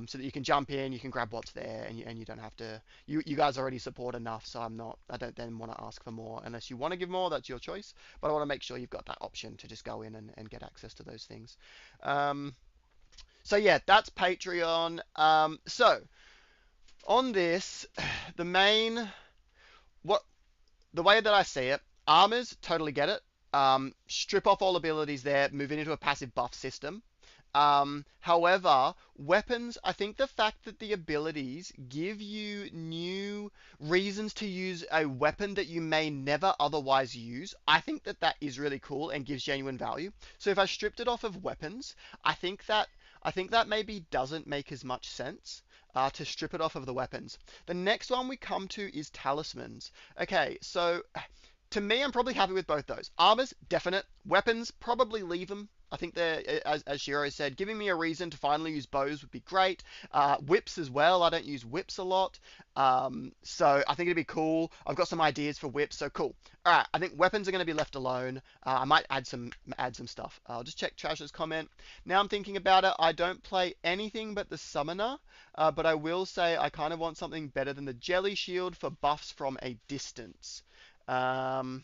so that you can jump in, you can grab what's there, and you don't have to. You guys already support enough, so I don't then want to ask for more unless you want to give more. That's your choice. But I want to make sure you've got that option to just go in and get access to those things. Um, so yeah, that's Patreon. So on this, the main what the way that I see it, armors totally get it. Strip off all abilities there, move it into a passive buff system. However, weapons, I think the fact that the abilities give you new reasons to use a weapon that you may never otherwise use, I think that that is really cool and gives genuine value. So if I stripped it off of weapons, I think that I think that maybe doesn't make as much sense. To strip it off of the weapons. The next one we come to is talismans. Okay, so to me, I'm probably happy with both those. Armors, definite. Weapons, probably leave them. I think they're, as Shiro said, giving me a reason to finally use bows would be great. Whips as well. I don't use whips a lot. So I think it'd be cool. I've got some ideas for whips, so cool. All right, I think weapons are going to be left alone. I might add some stuff. I'll just check Trash's comment. Now I'm thinking about it. I don't play anything but the summoner, but I will say I kind of want something better than the jelly shield for buffs from a distance. Um,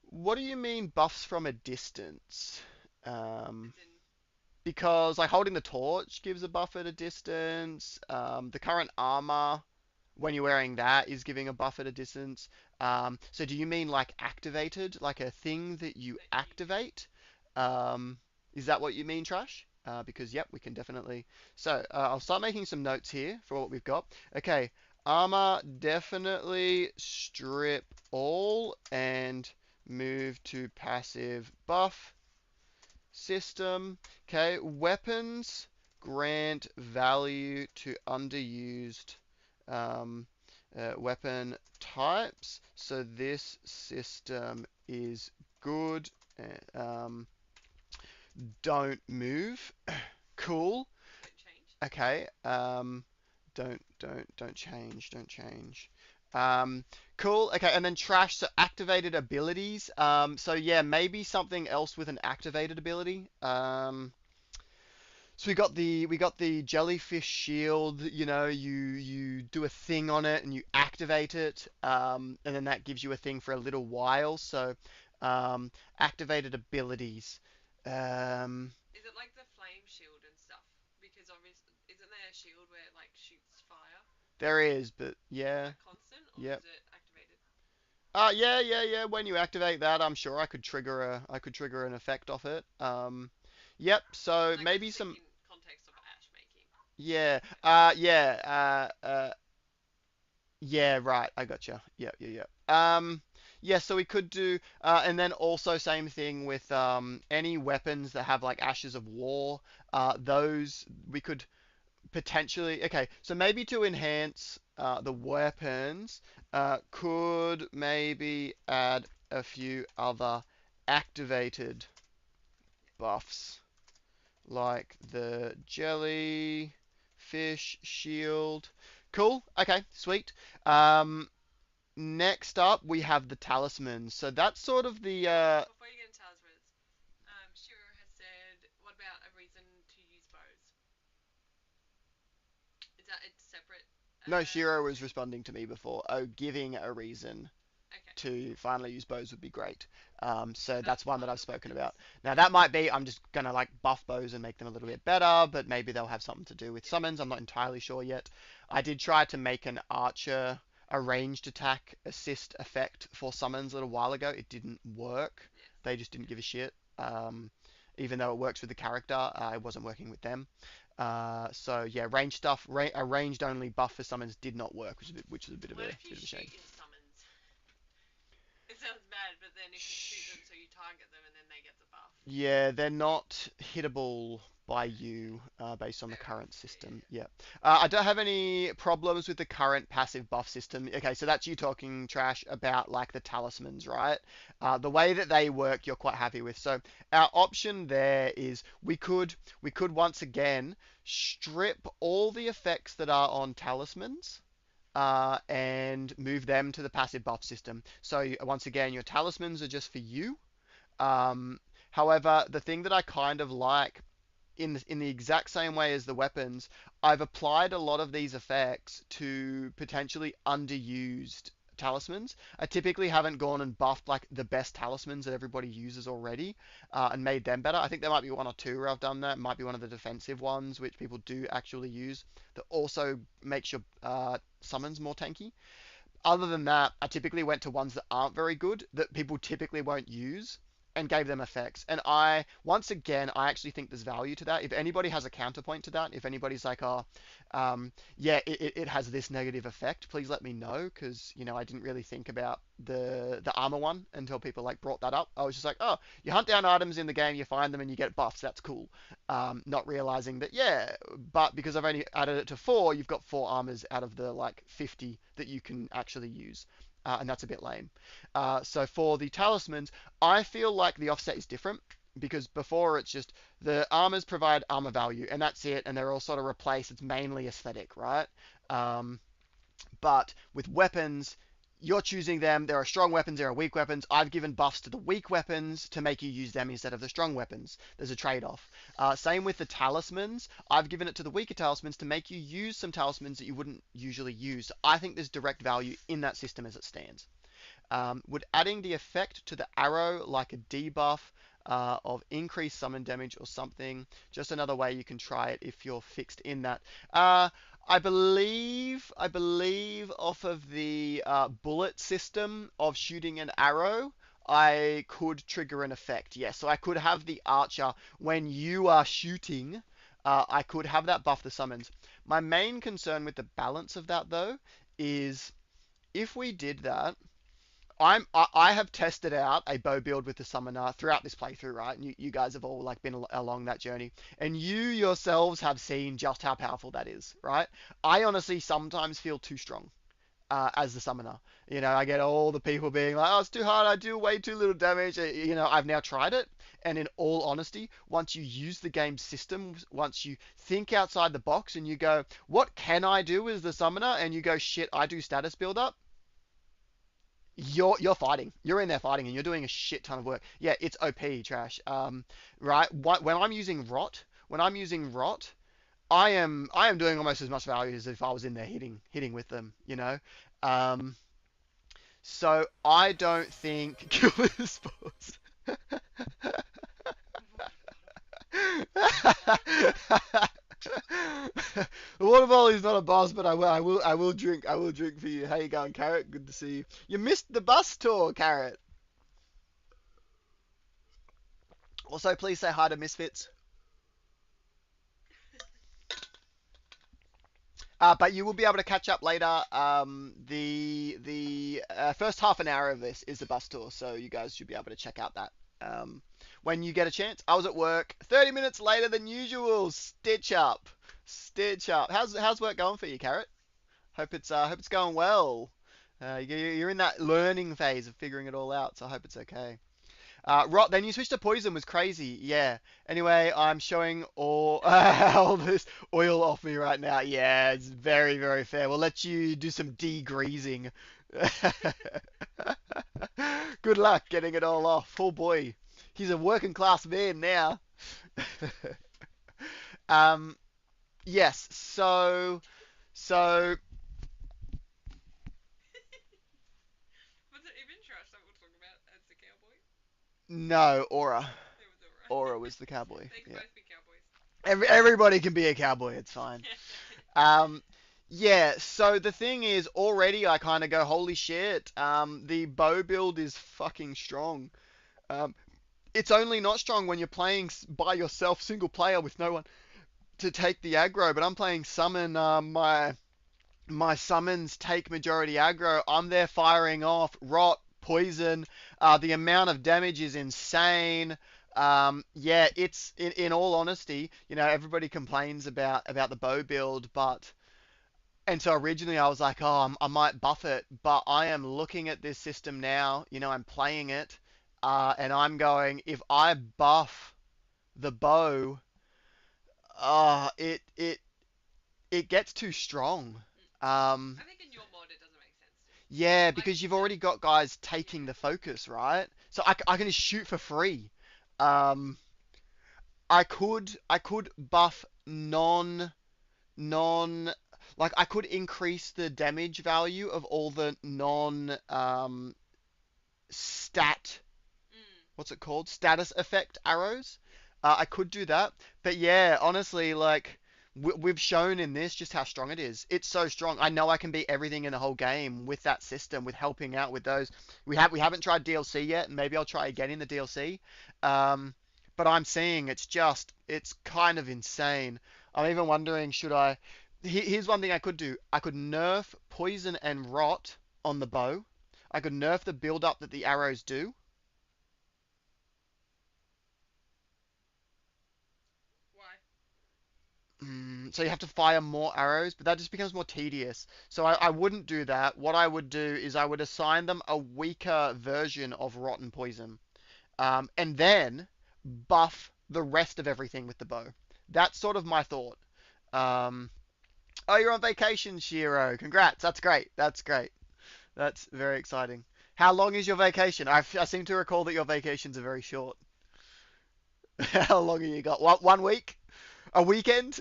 what do you mean buffs from a distance? Um, As in, because like holding the torch gives a buff at a distance. The current armor, when you're wearing that, is giving a buff at a distance. So do you mean like activated, like a thing that you that you. activate? Um, is that what you mean, Trash? Because yep, we can definitely. So I'll start making some notes here for what we've got. Okay, armor definitely strip all and move to passive buff system. Okay, weapons grant value to underused um, weapon types. So this system is good. Don't move. Cool. Don't change. Okay. Don't change. Don't change. Um, cool. Okay, and then trash. So activated abilities. So yeah, maybe something else with an activated ability. So we got the jellyfish shield. You do a thing on it and you activate it. And then that gives you a thing for a little while. So, activated abilities. Um, Is it like the flame shield and stuff? Because obviously, isn't there a shield where it like shoots fire? there is, but Is yeah, that constant or yep. is it activated? Yeah. When you activate that, I'm sure I could trigger an effect off it. Yep. So Like I maybe just think some. in context of ash making. Yeah. Okay. Yeah. Yeah. Right. I gotcha. Yeah. Yeah. So we could do, and then also same thing with any weapons that have like ashes of war. Those we could potentially. Okay. So maybe to enhance the weapons, could maybe add a few other activated buffs like the jelly fish shield. Cool. Okay, sweet. Next up we have the talismans. So that's sort of the Before you get into talismans, Shiro has said, what about a reason to use bows? Is that it's separate? no, Shiro was Thing? responding to me before. Oh, giving a reason Okay. to finally use bows would be great. So So that's that's one that part I've of the spoken weapons. about. Now that might be I'm just gonna like buff bows and make them a little Yeah. bit better, but maybe they'll have something to do with Yeah. summons. I'm not entirely sure yet. I did try to make an archer a ranged attack assist effect for summons a little while ago. It didn't work. Yes. They just didn't give a shit. Even though it works with the character, it wasn't working with them. So yeah, range stuff, a ranged only buff for summons did not work, which is a bit of What a if you bit of a shame. shoot your summons? It sounds bad, but then if you shoot them so you target them and then they get the buff. Yeah, they're not hittable by you based on the Fair enough. current Yeah, yeah, system. yeah. Yeah. I don't have any problems with the current passive buff system. Okay, so that's you talking trash about like the talismans, right? The way that they work, you're quite happy with. So our option there is we could once again strip all the effects that are on talismans. And move them to the passive buff system. So once again, your talismans are just for you. Um, However, the thing that I kind of like in the exact same way as the weapons, I've applied a lot of these effects to potentially underused talismans. I typically haven't gone and buffed like the best talismans that everybody uses already and made them better. I think there might be one or two where I've done that. It might be one of the defensive ones which people do actually use that also makes your summons more tanky. Other than that, I typically went to ones that aren't very good, that people typically won't use, and gave them effects. And once again, I actually think there's value to that. If anybody has a counterpoint to that, if anybody's like, oh, yeah, it has this negative effect, please let me know, because, I didn't really think about the armor one until people like brought that up. I was just like, oh, you hunt down items in the game, you find them, and you get buffs. That's cool. Not realizing that, yeah, but because I've only added it to four, you've got four armors out of the like 50 that you can actually use. And that's a bit lame. So for the talismans, I feel like the offset is different because before it's just the armors provide armor value and that's it, and they're all sort of replaced. It's mainly aesthetic, right? Um, but with weapons, you're choosing them. There are strong weapons, there are weak weapons. I've given buffs to the weak weapons to make you use them instead of the strong weapons. There's a trade off. Same with the talismans. I've given it to the weaker talismans to make you use some talismans that you wouldn't usually use. I think there's direct value in that system as it stands. Would adding the effect to the arrow like a debuff of increased summon damage or something? Just another way you can try it if you're fixed in that. I believe off of the bullet system of shooting an arrow, I could trigger an effect. Yes, so I could have the archer when you are shooting. I could have that buff the summons. My main concern with the balance of that though is if we did that, I have tested out a bow build with the summoner throughout this playthrough, right? And you guys have all like been along that journey, and you yourselves have seen just how powerful that is, right? I honestly sometimes feel too strong as the summoner. I get all the people being like, "Oh, it's too hard. I do way too little damage." I've now tried it, and in all honesty, once you use the game system, once you think outside the box and you go, "What can I do as the summoner?" and you go, "Shit, I do status build up." You're fighting. You're in there fighting, and you're doing a shit ton of work. Yeah, it's OP trash. Right. When I'm using rot, I am doing almost as much value as if I was in there hitting with them. Um. So I don't think killer sports. The water bottle is not a boss, but I will drink. I will drink for you. How you going, Carrot? Good to see you. You missed the bus tour, Carrot. Also, please say hi to Misfits. But you will be able to catch up later. The first half an hour of this is the bus tour, so you guys should be able to check out that when you get a chance. I was at work 30 minutes later than usual. Stitch up, stitch up. How's work going for you, Carrot? Hope it's going well. You're in that learning phase of figuring it all out, so I hope it's okay. Rot, then you switched to poison was crazy. Yeah. Anyway, I'm showing all this oil off me right now. Yeah, it's very, very fair. We'll let you do some degreasing. Good luck getting it all off. Oh boy. He's a working class man now. um, yes, so Was it even trash that we'll talk about as the cowboy? no, Aura. It was alright. Aura was the cowboy. They can Yeah. both be cowboys. Everybody can be a cowboy, it's fine. Um, Yeah, so the thing is, already I kind of go, holy shit, the bow build is fucking strong. Um, it's only not strong when you're playing by yourself, single player, with no one to take the aggro. But I'm playing summon. My summons take majority aggro. I'm there firing off rot, poison. The amount of damage is insane. Yeah, it's in all honesty, everybody complains about the bow build, but and so originally I was like, oh, I might buff it, but I am looking at this system now. I'm playing it, and I'm going, if I buff the bow, it gets too strong. Um, I think in your mod it doesn't make sense to. yeah, Like because you've already got guys taking the focus, right? So I can just shoot for free. Um, I could buff non like I could increase the damage value of all the non stat mm, what's it called? Status effect arrows. I could do that, but yeah, honestly, like we've shown in this just how strong it is. It's so strong. I know I can beat everything in the whole game with that system, with helping out with those. We haven't tried DLC yet, and maybe I'll try again in the DLC. Um, but I'm seeing it's kind of insane. I'm even wondering, should I? Here's one thing I could do. I could nerf poison and rot on the bow. I could nerf the build up that the arrows do. why? So you have to fire more arrows, but that just becomes more tedious. So I wouldn't do that. What I would do is I would assign them a weaker version of Rotten Poison, and then buff the rest of everything with the bow. That's sort of my thought. Um, oh, you're on vacation, Shiro. Congrats. That's great. That's great. That's very exciting. How long is your vacation? I seem to recall that your vacations are very short. How long have you got? One week? A weekend?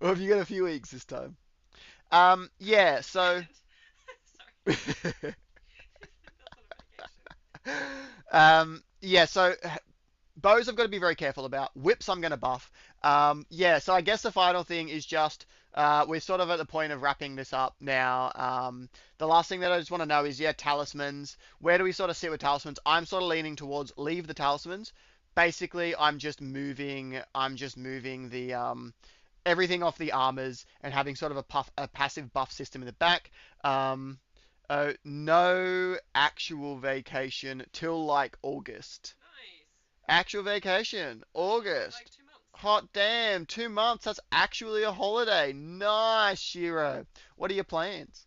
Or have you got a few weeks this time? Yeah, so Weekend. Sorry, that's not a vacation. yeah, so bows I've got to be very careful about. Whips I'm going to buff. Yeah, so I guess the final thing is just we're sort of at the point of wrapping this up now. The last thing that I just want to know is, yeah, talismans. Where do we sort of sit with talismans? I'm sort of leaning towards leave the talismans. Basically, I'm just moving the everything off the armors and having sort of a passive buff system in the back. Um, no actual vacation till like August. Nice. Actual vacation, Like August. 2 months. Hot damn, 2 months. That's actually a holiday. Nice, Shiro. What are your plans?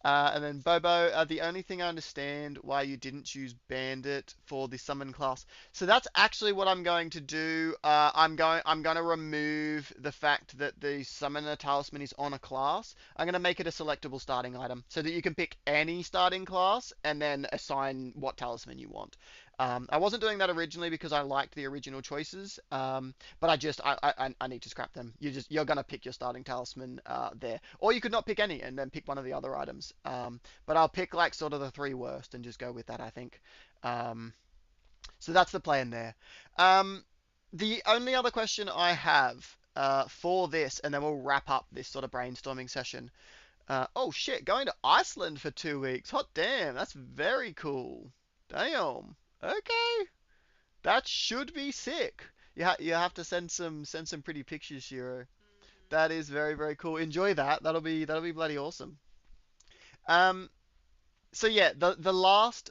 And then Bobo, the only thing I understand why you didn't choose Bandit for the summon class. So that's actually what I'm going to do. I'm going to remove the fact that the summoner talisman is on a class. I'm going to make it a selectable starting item so that you can pick any starting class and then assign what talisman you want. I wasn't doing that originally because I liked the original choices, but I need to scrap them. You're gonna pick your starting talisman there, or you could not pick any and then pick one of the other items. But I'll pick like sort of the three worst and just go with that, I think. Um, so that's the plan there. Um, the only other question I have for this, and then we'll wrap up this sort of brainstorming session. Oh shit, going to Iceland for 2 weeks. Hot damn, that's very cool. Damn. Okay, that should be sick. You have to send some pretty pictures, Shiro. Mm-hmm. That is very very cool. Enjoy that. That'll be bloody awesome. Um, so yeah, the last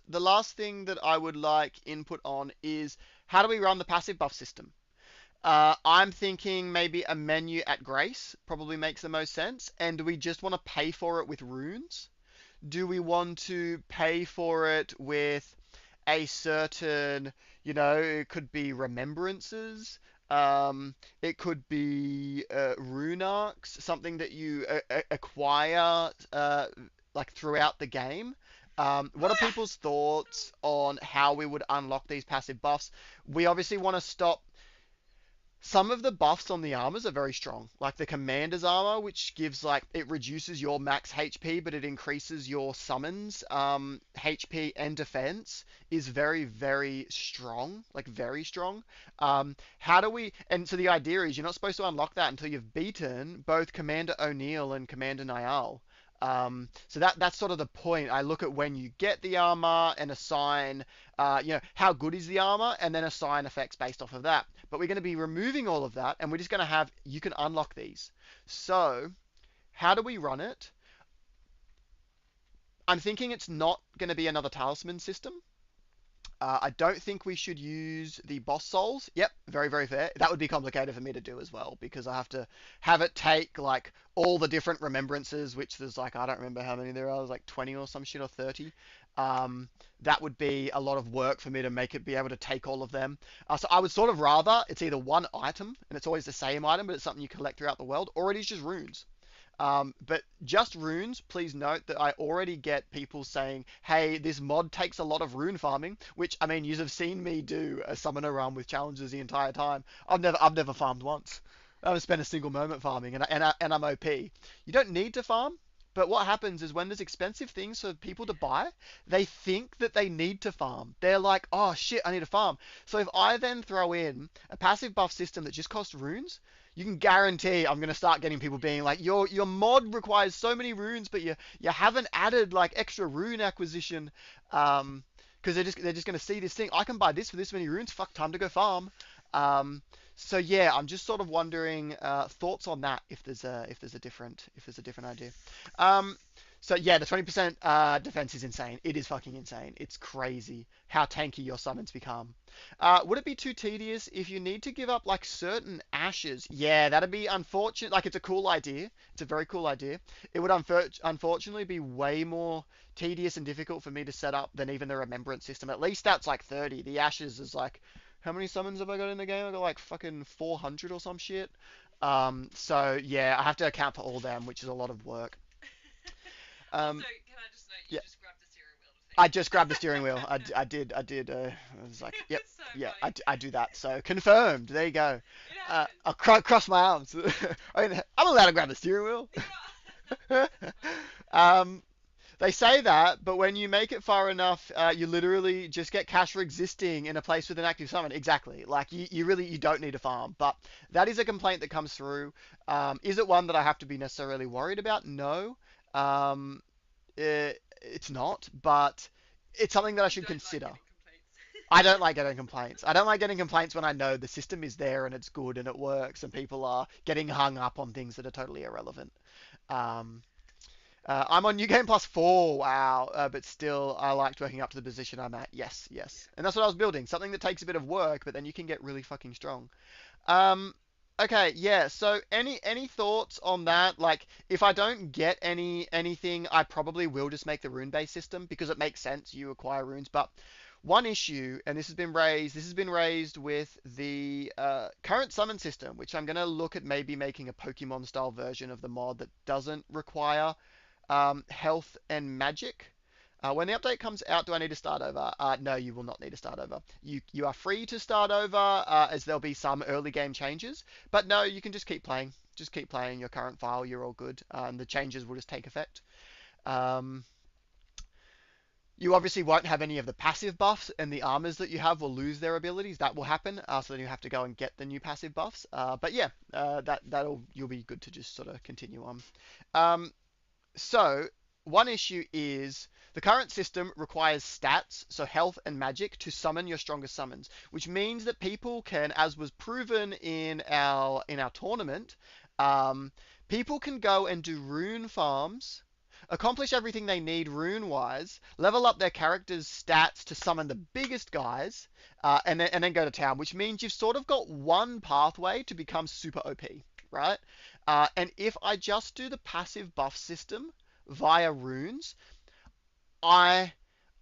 thing that I would like input on is how do we run the passive buff system? I'm thinking maybe a menu at Grace probably makes the most sense. And do we just want to pay for it with runes? Do we want to pay for it with a certain, it could be remembrances, it could be rune arcs, something that you acquire like throughout the game. What are people's thoughts on how we would unlock these passive buffs? We obviously want to stop. Some of the buffs on the armors are very strong, like the commander's armor, which gives like it reduces your max HP, but it increases your summons HP and defense is very, very strong, like very strong. How do we? And so the idea is you're not supposed to unlock that until you've beaten both Commander O'Neill and Commander Niall. So that's sort of the point. I look at when you get the armor and assign, how good is the armor, and then assign effects based off of that. But we're going to be removing all of that, and we're just going to have you can unlock these. So how do we run it? I'm thinking it's not going to be another talisman system. I don't think we should use the boss souls. Yep, very, very fair. That would be complicated for me to do as well because I have to have it take like all the different remembrances, which there's like, I don't remember how many there are, there's like 20 or some shit or 30. That would be a lot of work for me to make it be able to take all of them. So I would sort of rather it's either one item and it's always the same item, but it's something you collect throughout the world, or it is just runes. But just runes, please note that I already get people saying, hey, this mod takes a lot of rune farming, which, I mean, you have seen me do a summoner run with challenges the entire time. I've never farmed once. I haven't spent a single moment farming, and I'm OP. You don't need to farm, but what happens is when there's expensive things for people to buy, they think that they need to farm. They're like, oh shit, I need to farm. So if I then throw in a passive buff system that just costs runes, you can guarantee I'm gonna start getting people being like, your mod requires so many runes, but you haven't added like extra rune acquisition, because they're just gonna see this thing. I can buy this for this many runes. Fuck, time to go farm. Um, so yeah, I'm just sort of wondering thoughts on that if there's a different idea. Um, so yeah, the 20% defense is insane. It is fucking insane. It's crazy how tanky your summons become. Would it be too tedious if you need to give up like certain ashes? Yeah, that'd be unfortunate. Like it's a cool idea. It's a very cool idea. It would unfortunately be way more tedious and difficult for me to set up than even the remembrance system. At least that's like 30. The ashes is like how many summons have I got in the game? I got like fucking 400 or some shit. So yeah, I have to account for all them, which is a lot of work. Also, Um, can I just note you yeah, just grabbed the steering wheel to I think? just grabbed the steering wheel. I did. I was like, yep, It's so yeah, funny. I do that. So confirmed. There you go. It happens. I'll cross my arms. I mean, I'm allowed to grab the steering wheel. Yeah. um, they say that, but when you make it far enough, you literally just get cash for existing in a place with an active summon. Exactly. Like you really you don't need a farm. But that is a complaint that comes through. Is it one that I have to be necessarily worried about? No. Um, it's not, but it's something that I You should don't like consider. getting complaints. I don't like getting complaints. I don't like getting complaints when I know the system is there and it's good and it works and people are getting hung up on things that are totally irrelevant. Um, I'm on New Game Plus 4, wow, but still, I liked working up to the position I'm at. Yes, yes. Yeah. And that's what I was building. Something that takes a bit of work, but then you can get really fucking strong. Um, okay, yeah. So any thoughts on that? Like, if I don't get anything, I probably will just make the rune-based system because it makes sense. You acquire runes, but one issue, and this has been raised with the current summon system, which I'm gonna look at maybe making a Pokemon-style version of the mod that doesn't require health and magic. When the update comes out, do I need to start over? No, you will not need to start over. You are free to start over, as there'll be some early game changes. But no, you can just keep playing. Just keep playing your current file. You're all good, and the changes will just take effect. Um, you obviously won't have any of the passive buffs, and the armors that you have will lose their abilities. That will happen. So then you have to go and get the new passive buffs. But yeah, that'll you'll be good to just sort of continue on. Um, so, one issue is the current system requires stats, so health and magic, to summon your strongest summons, which means that people can, as was proven in our tournament, um, people can go and do rune farms, accomplish everything they need rune-wise, level up their character's stats to summon the biggest guys, and then go to town, which means you've sort of got one pathway to become super OP, right? And if I just do the passive buff system via runes, I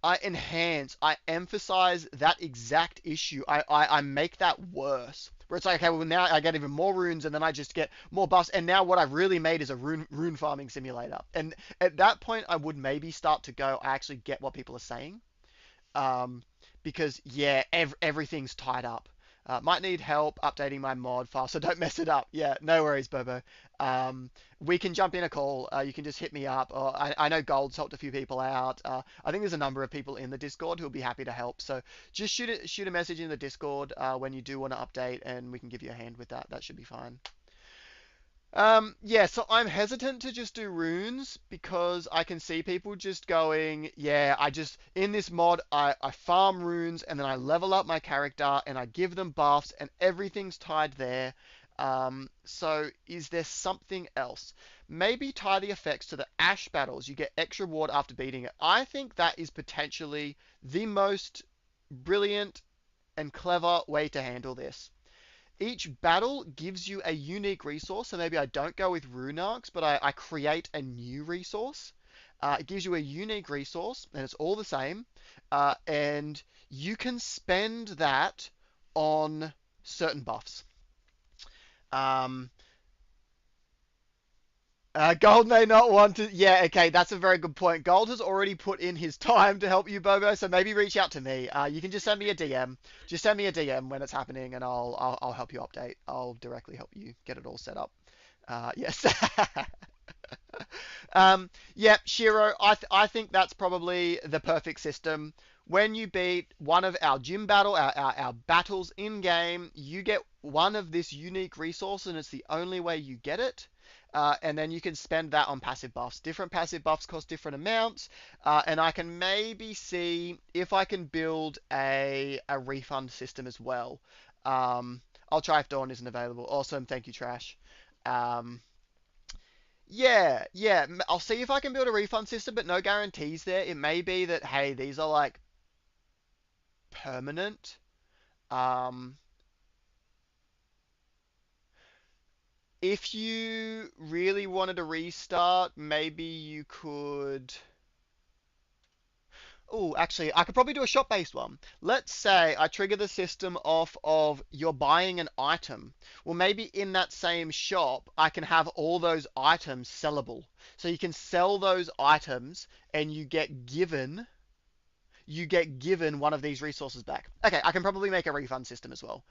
I emphasize that exact issue. I make that worse. Where it's like, okay, well now I get even more runes and then I just get more buffs. And now what I've really made is a rune farming simulator. And at that point, I would maybe start to go, I actually get what people are saying. Um, because yeah, everything's tied up. Might need help updating my mod file, so don't mess it up. Yeah, no worries, Bobo. Um, we can jump in a call. You can just hit me up. Or I know Gold's helped a few people out. I think there's a number of people in the Discord who'll be happy to help. So just shoot a message in the Discord when you do want to update, and we can give you a hand with that. That should be fine. Yeah, so I'm hesitant to just do runes because I can see people just going, yeah, in this mod, I farm runes and then I level up my character and I give them buffs and everything's tied there. So is there something else? Maybe tie the effects to the Ash battles. You get extra reward after beating it. I think that is potentially the most brilliant and clever way to handle this. Each battle gives you a unique resource, so maybe I don't go with rune arcs, but I create a new resource. It gives you a unique resource, and it's all the same, and you can spend that on certain buffs. Um, Gold may not want to. Yeah, okay, that's a very good point. Gold has already put in his time to help you, Bobo. So maybe reach out to me. You can just send me a DM. Just send me a DM when it's happening, and I'll help you update. I'll directly help you get it all set up. Yes. Yeah, Shiro. I think that's probably the perfect system. When you beat one of our gym battle, our battles in game, you get one of this unique resource, and it's the only way you get it. And then you can spend that on passive buffs. Different passive buffs cost different amounts, and I can maybe see if I can build a refund system as well. I'll try if Dawn isn't available. Awesome, thank you, Trash. Um, yeah. I'll see if I can build a refund system, but no guarantees there. It may be that hey, these are like permanent. Um, if you really wanted to restart, maybe you could. Oh, actually, I could probably do a shop-based one. Let's say I trigger the system off of you're buying an item. Well, maybe in that same shop, I can have all those items sellable. So you can sell those items and you get given one of these resources back. Okay, I can probably make a refund system as well.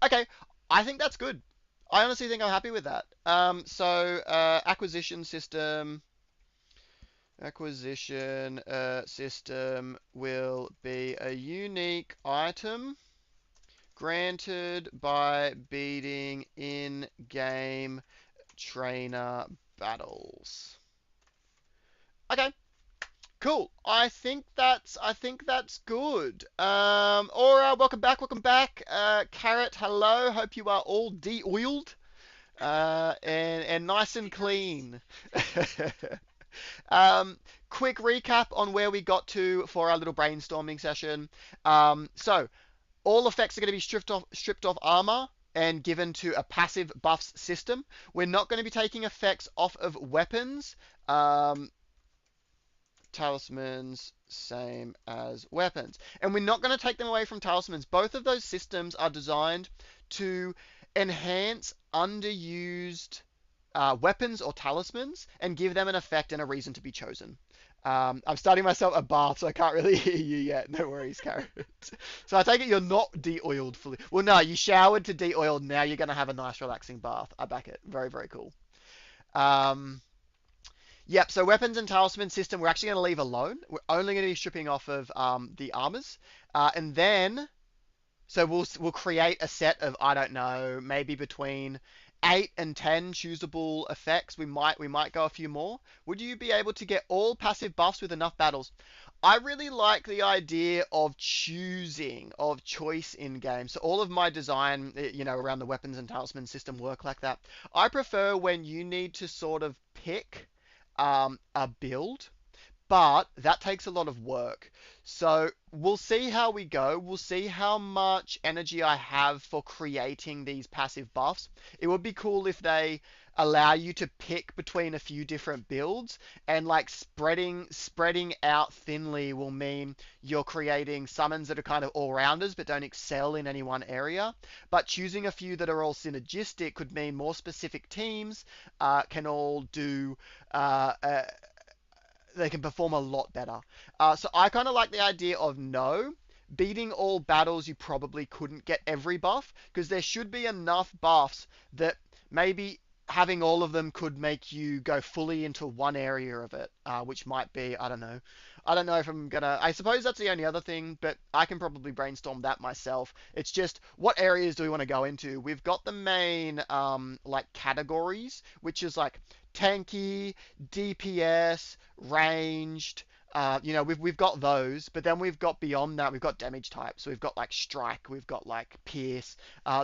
Okay, I think that's good. I honestly think I'm happy with that. Acquisition system. Acquisition system will be a unique item granted by beating in-game trainer battles. Okay, cool. I think that's good. Aura, welcome back. Carrot, hello. Hope you are all de-oiled and nice and clean. Um, Quick recap on where we got to for our little brainstorming session. So all effects are going to be stripped off armor and given to a passive buffs system. We're not going to be taking effects off of weapons. Um, Talismans, same as weapons. And we're not going to take them away from talismans. Both of those systems are designed to enhance underused weapons or talismans and give them an effect and a reason to be chosen. I'm starting myself a bath, so I can't really hear you yet. No worries, Carrot. So I take it you're not de-oiled fully. Well, no, you showered to de-oiled. Now you're going to have a nice, relaxing bath. I back it. Very, very cool. Um, Yep, so weapons and talisman system we're actually going to leave alone. We're only going to be stripping off of the armors. And then, so we'll create a set of, I don't know, maybe between 8 and 10 choosable effects. We might go a few more. Would you be able to get all passive buffs with enough battles? I really like the idea of choice in game. So all of my design, around the weapons and talisman system work like that. I prefer when you need to sort of pick a build, but that takes a lot of work. So we'll see how we go. We'll see how much energy I have for creating these passive buffs. It would be cool if they allow you to pick between a few different builds, and like spreading out thinly will mean you're creating summons that are kind of all-rounders but don't excel in any one area. But choosing a few that are all synergistic could mean more specific teams can all do they can perform a lot better. So I kind of like the idea of no, beating all battles, you probably couldn't get every buff because there should be enough buffs that maybe having all of them could make you go fully into one area of it, which might be, I don't know. I don't know if I'm gonna. I suppose that's the only other thing, but I can probably brainstorm that myself. It's just what areas do we want to go into? We've got the main like categories, which is like tanky, DPS, ranged. We've got those, but then we've got beyond that, we've got damage types. So we've got like strike, we've got like pierce,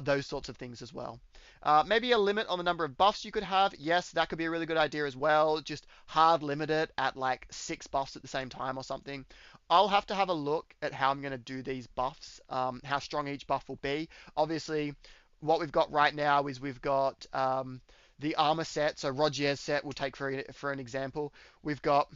those sorts of things as well. Maybe a limit on the number of buffs you could have. Yes, that could be a really good idea as well. Just hard limit it at like 6 buffs at the same time or something. I'll have to have a look at how I'm going to do these buffs, how strong each buff will be. Obviously, what we've got right now is we've got the armor set. So Rogier's set, we'll take for an example. We've got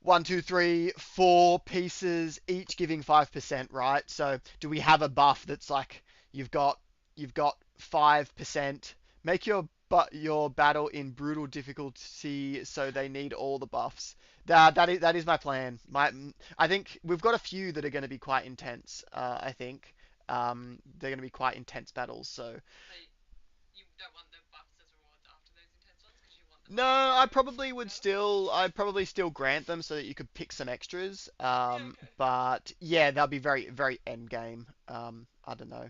one, two, three, four pieces, each giving 5%, right? So do we have a buff that's like you've got you've got 5%? Make your battle in brutal difficulty so they need all the buffs. That is my plan. I think we've got a few that are going to be quite intense. I think they're going to be quite intense battles. So So you don't want the buffs as rewards after those intense ones because you want them no, to be I very probably intense would battles. still, I'd probably still grant them so that you could pick some extras. Yeah, okay. But yeah, they'll be very, very end game. I don't know.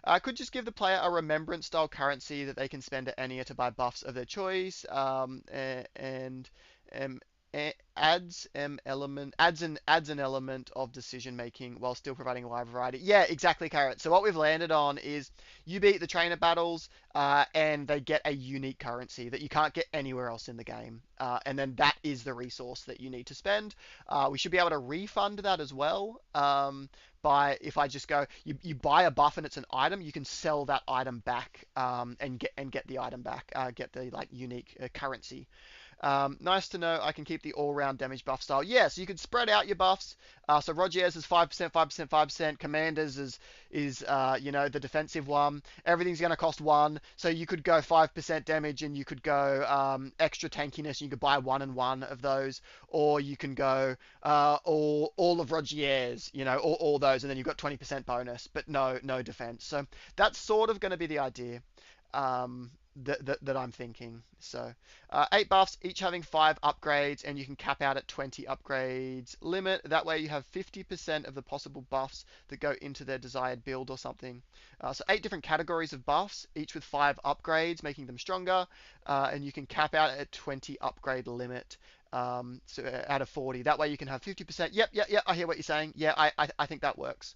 I could just give the player a remembrance style currency that they can spend at any to buy buffs of their choice. And um, adds an element of decision making while still providing a wide variety. Yeah, exactly, Carrot. So what we've landed on is you beat the trainer battles, and they get a unique currency that you can't get anywhere else in the game. And then that is the resource that you need to spend. We should be able to refund that as well. By if I just go, you buy a buff and it's an item, you can sell that item back, and get the item back, get the like unique currency. Nice to know I can keep the all-round damage buff style. Yeah, so you can spread out your buffs. So Rogier's is 5%, 5%, 5%. Commander's is the defensive one. Everything's going to cost 1. So you could go 5% damage and you could go extra tankiness. You could buy 1 and 1 of those. Or you can go all of Rogier's, all those. And then you've got 20% bonus, but no defense. So that's sort of going to be the idea. That I'm thinking. So 8 buffs, each having 5 upgrades, and you can cap out at 20 upgrades limit. That way you have 50% of the possible buffs that go into their desired build or something. So 8 different categories of buffs, each with 5 upgrades, making them stronger, and you can cap out at 20 upgrade limit. So out of 40. That way you can have 50%. Yep, yep, yep. I hear what you're saying. Yeah, I think that works.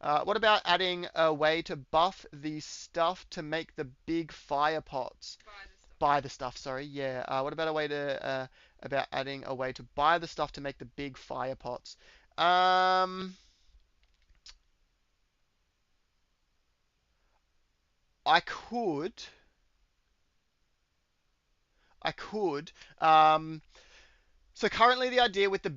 What about adding a way to buff the stuff to make the big fire pots? Buy the stuff. Buy the stuff, sorry. Yeah. What about a way to about adding a way to buy the stuff to make the big fire pots? Um, I could. I could. So currently the idea with the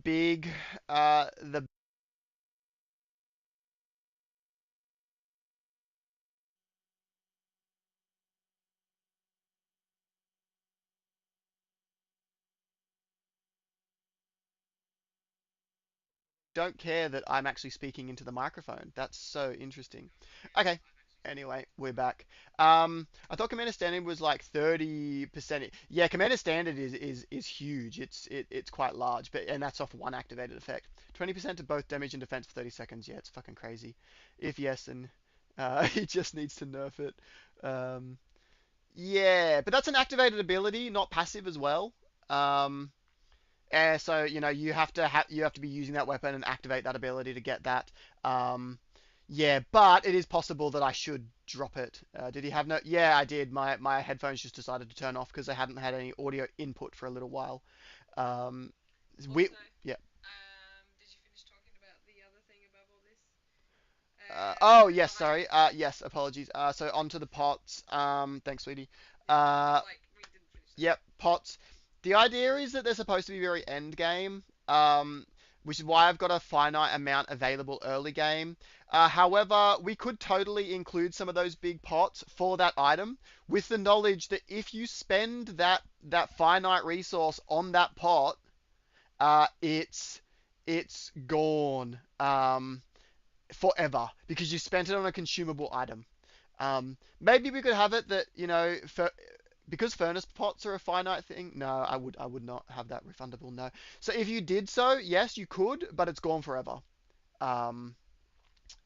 don't care that I'm actually speaking into the microphone. That's so interesting. Okay. Anyway, we're back. I thought Commander Standard was like 30%. Yeah, Commander Standard is huge. It's quite large, but and that's off one activated effect. 20% to both damage and defense for 30 seconds. Yeah, it's fucking crazy. If yes, then he just needs to nerf it. Um, yeah, but that's an activated ability, not passive as well. Um, so you have to be using that weapon and activate that ability to get that. Um, yeah, but it is possible that I should drop it. Did he have no? Yeah, I did. My headphones just decided to turn off because I hadn't had any audio input for a little while. Um, we Also, yeah. did you finish talking about the other thing above all this? Oh yes, The items. sorry. Yes, apologies. So onto the pots. Thanks, sweetie. Yeah, Uh, like we didn't finish that. Yep, pots. The idea is that they're supposed to be very end game, which is why I've got a finite amount available early game. However, we could totally include some of those big pots for that item, with the knowledge that if you spend that finite resource on that pot, it's gone. forever because you spent it on a consumable item. Maybe we could have it that, because furnace pots are a finite thing. No, I would not have that refundable. No. So if you did so, yes, you could, but it's gone forever. Um,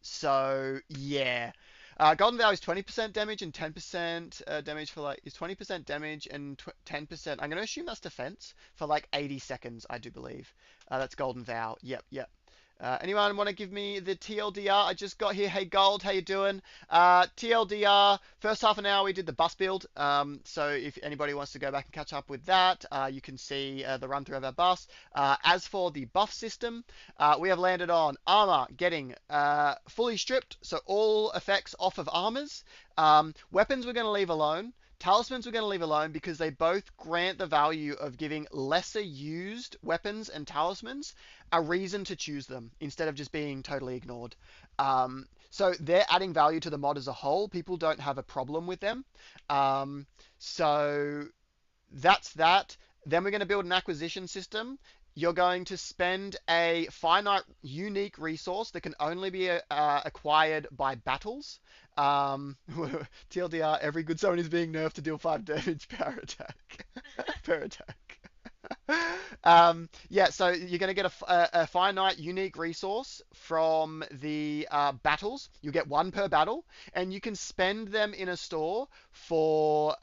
so yeah. Golden Vow is 20% damage and 10% damage for like is 20% damage and 10%. I'm gonna assume that's defense for like 80 seconds, I do believe. That's Golden Vow. Yep, yep. Anyone want to give me the TLDR? I just got here. Hey Gold, how you doing? TLDR. First half an hour we did the bus build. So if anybody wants to go back and catch up with that, you can see the run through of our bus. As for the buff system, we have landed on armor getting fully stripped, so all effects off of armors. Weapons we're going to leave alone. Talismans we're going to leave alone because they both grant the value of giving lesser used weapons and talismans a reason to choose them instead of just being totally ignored. So they're adding value to the mod as a whole. People don't have a problem with them. So that's that. Then we're going to build an acquisition system. You're going to spend a finite unique resource that can only be acquired by battles. TLDR, every good summon is being nerfed to deal 5 damage per attack. Per attack. Yeah, so you're going to get a finite unique resource from the battles. You get one per battle, and you can spend them in a store for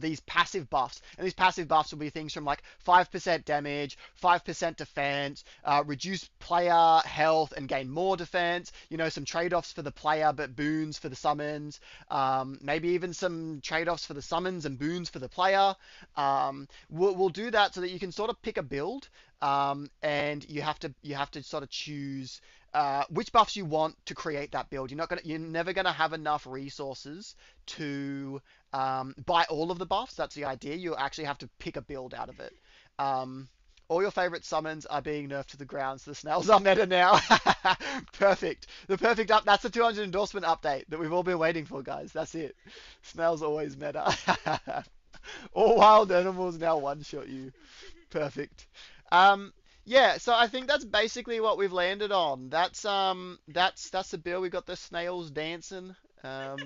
these passive buffs. And these passive buffs will be things from like 5% damage, 5% defense, reduce player health and gain more defense, some trade-offs for the player but boons for the summons, maybe even some trade-offs for the summons and boons for the player. We'll do that so that you can sort of pick a build, and you have to sort of choose which buffs you want to create that build. You're never gonna have enough resources to buy all of the buffs. That's the idea. You actually have to pick a build out of it. All your favorite summons are being nerfed to the ground, so the snails are meta now. Perfect. The perfect up. That's the 200 endorsement update that we've all been waiting for, guys. That's it. Snails always meta. All wild animals now one-shot you. Perfect. Yeah, so I think that's basically what we've landed on. That's the bill. We got the snails dancing. How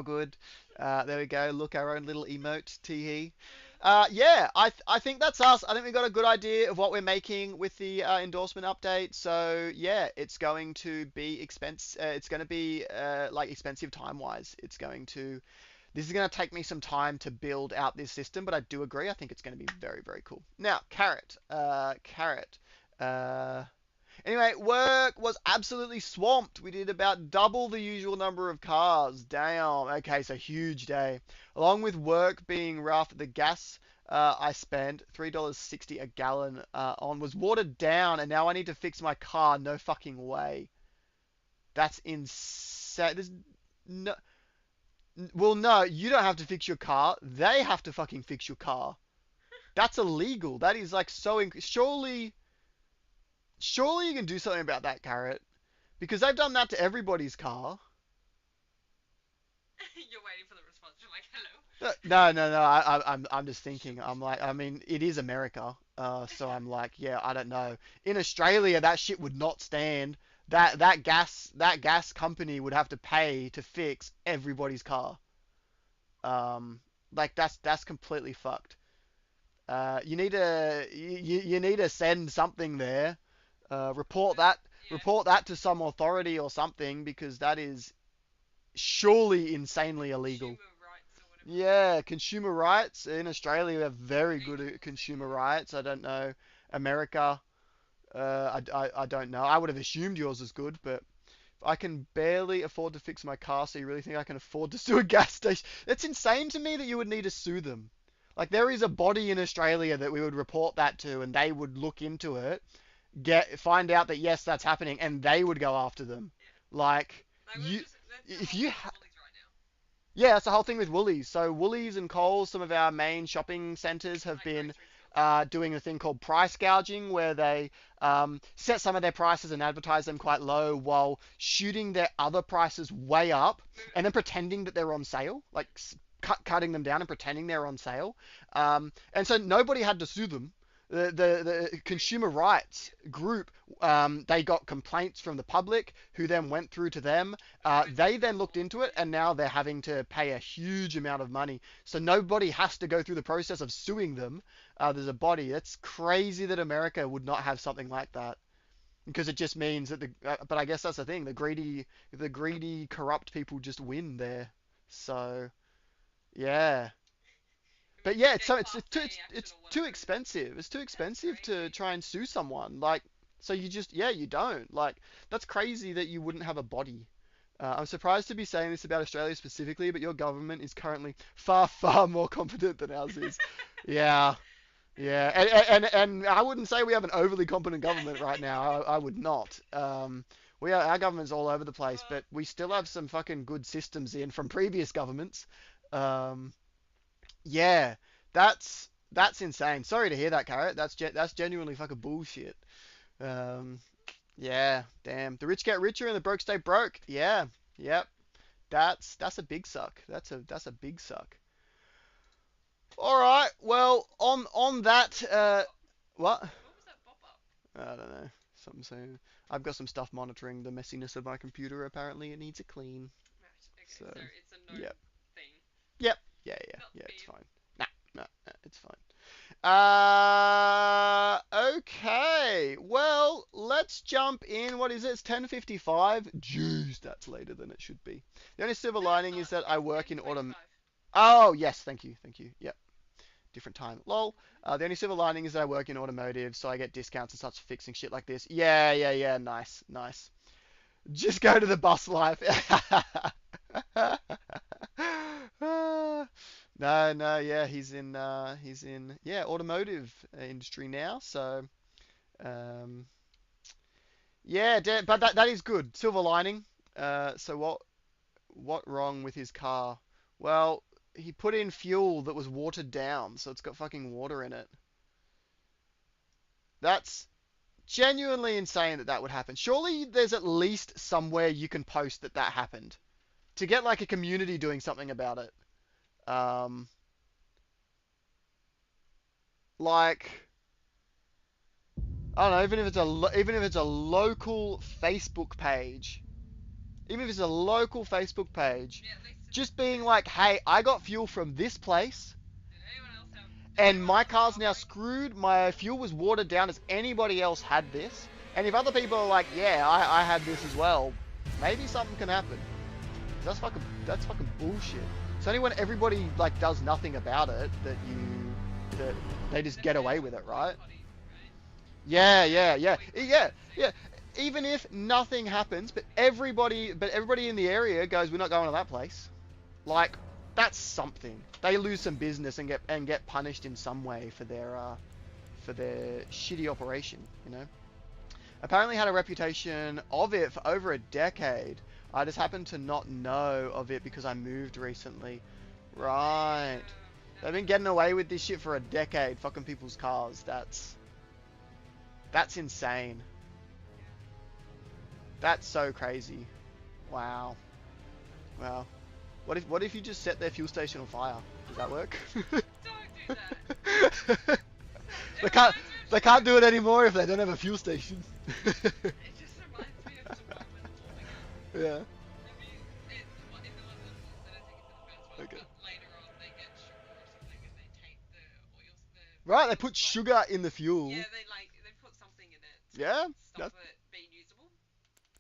good. There we go. Look, our own little emote, teehee. Yeah, I think that's us. I think we got a good idea of what we're making with the endorsement update. So yeah, it's going to be It's going to be like expensive time-wise. This is going to take me some time to build out this system, but I do agree. I think it's going to be very, very cool. Now, carrot. Anyway, work was absolutely swamped. We did about double the usual number of cars. Damn. Okay, so huge day. Along with work being rough, the gas I spent $3.60 a gallon on was watered down, and now I need to fix my car. No fucking way. That's insane. There's no. Well, no, you don't have to fix your car. They have to fucking fix your car. That's illegal. That is like so. Surely you can do something about that, Carrot, because they've done that to everybody's car. You're waiting for the response. You're like, hello. No. I'm just thinking. I'm like, I mean, it is America. So I'm like, yeah, I don't know. In Australia, that shit would not stand. That gas company would have to pay to fix everybody's car. Like that's completely fucked. You need to send something there. Report But that yeah, report that to some authority or something because that is surely insanely illegal. consumer rights or whatever. Yeah, consumer rights in Australia we have very good at Equals consumer thing. rights. I don't know America. I don't know. I would have assumed yours is good, but I can barely afford to fix my car, so you really think I can afford to sue a gas station? It's insane to me that you would need to sue them. Like there is a body in Australia that we would report that to, and they would look into it, find out that yes, that's happening, and they would go after them. Yeah. Like Like you, that's the if whole you, thing with Woolies right now. yeah, that's the whole thing with Woolies. So Woolies and Coles, some of our main shopping centres have Like been grocery stores. doing a thing called price gouging, where they set some of their prices and advertise them quite low while shooting their other prices way up, and then pretending that they're on sale, like cutting them down and pretending they're on sale. And so nobody had to sue them. The consumer rights group, they got complaints from the public, who then went through to them. They then looked into it, and now they're having to pay a huge amount of money. So nobody has to go through the process of suing them. There's a body. It's crazy that America would not have something like that, because it just means that but I guess that's the thing. The greedy, corrupt people just win there. So yeah. But yeah, Get it's action or too whatever. expensive. It's too That's expensive to crazy. try and sue someone. Like, so you just, yeah, you don't. Like, that's crazy that you wouldn't have a body. I'm surprised to be saying this about Australia specifically, but your government is currently far, far more competent than ours is. Yeah, yeah, and I wouldn't say we have an overly competent government right now. I would not. Our government's all over the place, Well, but we still yeah. have some fucking good systems in from previous governments. Um, yeah, that's insane. Sorry to hear that, Carrot. That's genuinely fucking bullshit. Um, yeah, damn. The rich get richer and the broke stay broke. Yeah, yep. That's a big suck. That's a big suck. All right. Well, on that, what? What was that pop up? I don't know. Something saying I've got some stuff monitoring the messiness of my computer. Apparently, it needs a clean. Right. Okay. So, So it's a known yep, thing. yep, yeah, yeah, Not yeah. It's beef. fine. Nah, nah, nah, it's fine. Okay. Well, let's jump in. What is it? It's 10:55. Jeez, that's later than it should be. The only silver No, it's lining not. is that I It's work in autumn. 10:25. Oh, yes, thank you, thank you. Yep, different time. Lol. The only silver lining is that I work in automotive, so I get discounts and such for fixing shit like this. Yeah, yeah, yeah. Nice, nice. Just go to the bus life. No, no, yeah, he's in yeah, automotive industry now. So um, yeah, but that is good. Silver lining. So what wrong with his car? Well, he put in fuel that was watered down, so it's got fucking water in it. That's genuinely insane that that would happen. Surely there's at least somewhere you can post that that happened to get like a community doing something about it. Um, like I don't know, even if it's a local Facebook page, even if it's a local Facebook page, Yeah. At least just it's being there. like, hey, I got fuel from this place, Did anyone else have? Did and anyone my else car's now halfway? screwed. My fuel was watered down. Has anybody else had this? And if other people are like, yeah, I had this as well, maybe something can happen. 'Cause that's fucking bullshit. It's only when everybody like does nothing about it that they just That's get why away it's with it, right? boycotting, right? Yeah, yeah, yeah, yeah, Boycotting the yeah. thing. Even if nothing happens, but everybody in the area goes, we're not going to that place. Like, that's something. They lose some business and get punished in some way for their shitty operation, you know. Apparently had a reputation of it for over a decade. I just happen to not know of it because I moved recently. Right. Damn. They've That's been so getting away sad. with this shit for a decade, fucking people's cars. That's insane. Yeah. That's so crazy. Wow. Wow. What if you just set their fuel station on fire? Does that work? Don't do that. It They can't reminds me of they some. can't do it anymore if they don't have a fuel station. It just reminds me of some Mormons warming up. Yeah. Have you? In the one, I don't think it's in the first one, Okay. but later on they get sugar or something and they take the oils, Right, the they put sugar in the yeah, fuel. they put something in it to Yeah. stop That's it being usable,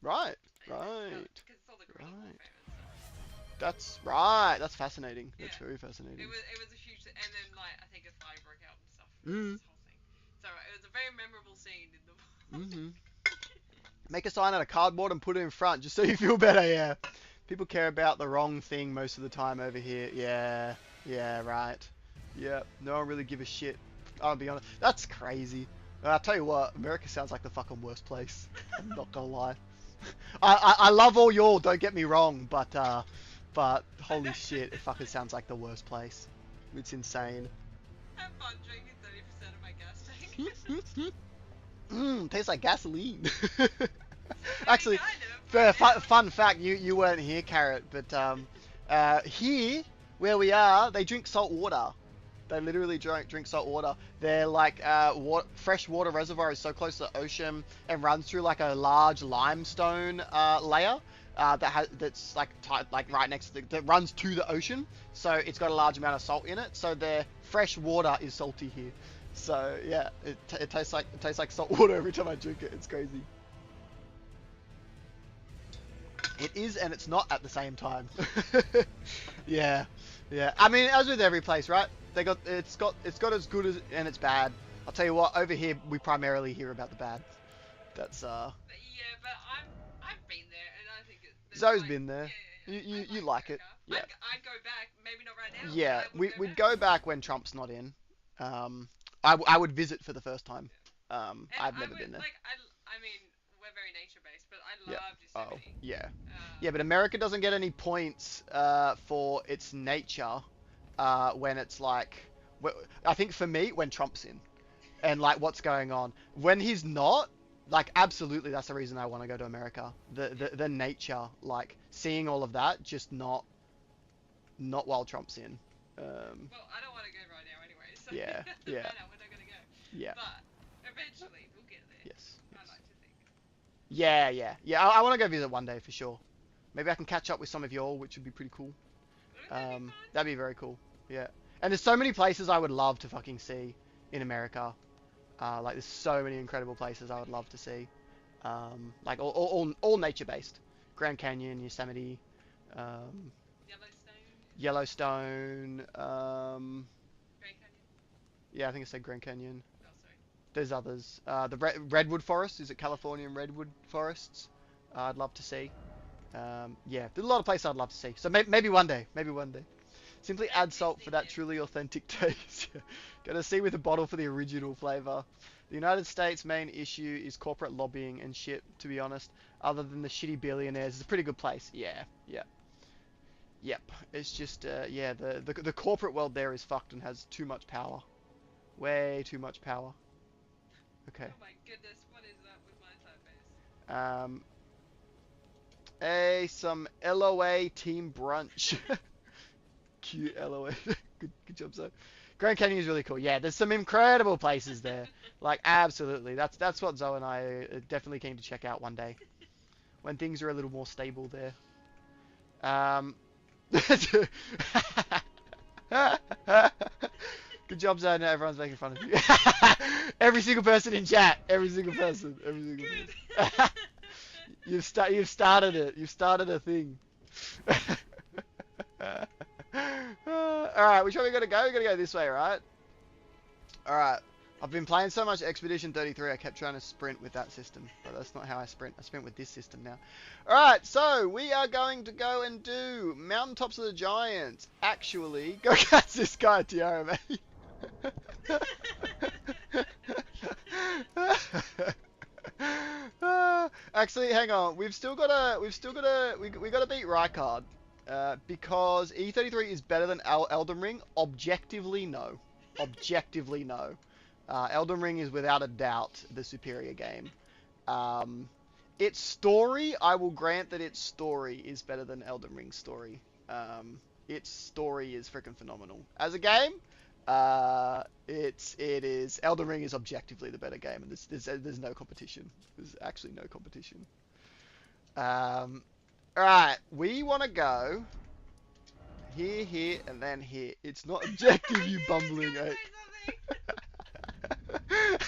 right. and that's how, Right. because it's all the guerrilla Right. warfare and stuff. That's right. That's fascinating. That's Yeah, very fascinating. it was a huge, and then like I think a fire broke out and stuff. It was Mm. this whole thing. So it was a very memorable scene in the movie. Mhm. Make a sign out of cardboard and put it in front just so you feel better. Yeah. People care about the wrong thing most of the time over here. Yeah. Yeah. Right. Yeah. No one really give a shit. I'll be honest. That's crazy. I'll tell you what. America sounds like the fucking worst place. I'm not gonna lie. I love all y'all. Don't get me wrong. But holy shit, it fucking sounds like the worst place. It's insane. Have fun drinking 30% of my gas tank. Tastes like gasoline. I mean, Actually, kind of, right now. fun fact, you weren't here, Carrot, but here where we are, they drink salt water. They literally drink salt water. They're like fresh water reservoir is so close to the ocean and runs through like a large limestone layer that's like like right next to that runs to the ocean. So it's got a large amount of salt in it. So their fresh water is salty here. So yeah, it tastes like salt water every time I drink it. It's crazy. It is and it's not at the same time. Yeah, yeah. I mean, as with every place, right? It's got as good as and it's bad. I'll tell you what. Over here, we primarily hear about the bad. That's Yeah, but I've been there, and I think there's Zoe's like been there. yeah, yeah, You yeah. I you, you like like it. America. Yeah, I'd go back. Maybe not right now, but yeah. I would go We'd back. go back when Trump's not in. Um, I would visit for the first time. And I've I never would been there. like I mean we're very nature based, but I Yeah. love Oh, Yosemite. yeah. Um, Yeah, but America doesn't get any points for its nature when it's like, I think for me, when Trump's in and like what's going on. When he's not, like absolutely, that's the reason I want to go to America. The nature, like seeing all of that, just not while Trump's in. Um, well, I don't want to go right now anyway, so yeah, it doesn't yeah, matter. We're not gonna go, yeah, but eventually we'll get there. yes, I yes. like to think. Yeah, yeah, yeah. I want to go visit one day for sure. Maybe I can catch up with some of y'all, which would be pretty cool. Wouldn't that be fun? That'd be very cool. Yeah. And there's so many places I would love to fucking see in America. Like there's so many incredible places I would love to see. Like all nature based. Grand Canyon, Yosemite, um, Yellowstone, Yellowstone. Grand Canyon. Yeah, I think I said Grand Canyon. Oh, sorry. There's others. The redwood forest. Is it Californian redwood forests? I'd love to see. Yeah, there's a lot of places I'd love to see. So maybe one day. Maybe one day. Simply And add salt for Disney that then. truly authentic taste. Gotta see with a bottle for the original flavor. The United States' main issue is corporate lobbying and shit, to be honest. Other than the shitty billionaires, it's a pretty good place. Yeah, yeah, yep. It's just, yeah, the corporate world there is fucked and has too much power. Way too much power. Okay. Oh my goodness, what is that with my typeface? Um, some LOA team brunch. Cute LOA. Good job, so. Grand Canyon is really cool. Yeah, there's some incredible places there. Like absolutely. That's what Zoe and I are definitely keen to check out one day when things are a little more stable there. Um Good job, Zoe. Now everyone's making fun of you. Every single person in chat. Every single person. Every single Good. person. You've started it. You've started a thing. Alright, which way we gotta go? We gotta go this way, right? Alright. I've been playing so much Expedition 33, I kept trying to sprint with that system. But that's not how I sprint. I sprint with this system now. Alright, so we are going to go and do Mountaintops of the Giants. Actually, go catch this guy, Tiara, mate. Actually, hang on. We gotta beat Rykard. Because E33 is better than Elden Ring? Objectively, no. Objectively, no. Elden Ring is without a doubt the superior game. Its story, I will grant that its story is better than Elden Ring's story. Its story is freaking phenomenal. As a game, it is Elden Ring is objectively the better game, and there's no competition. There's actually no competition. Alright, we want to go here, here, and then here. It's not objective, you bumbling, Gonna eh? say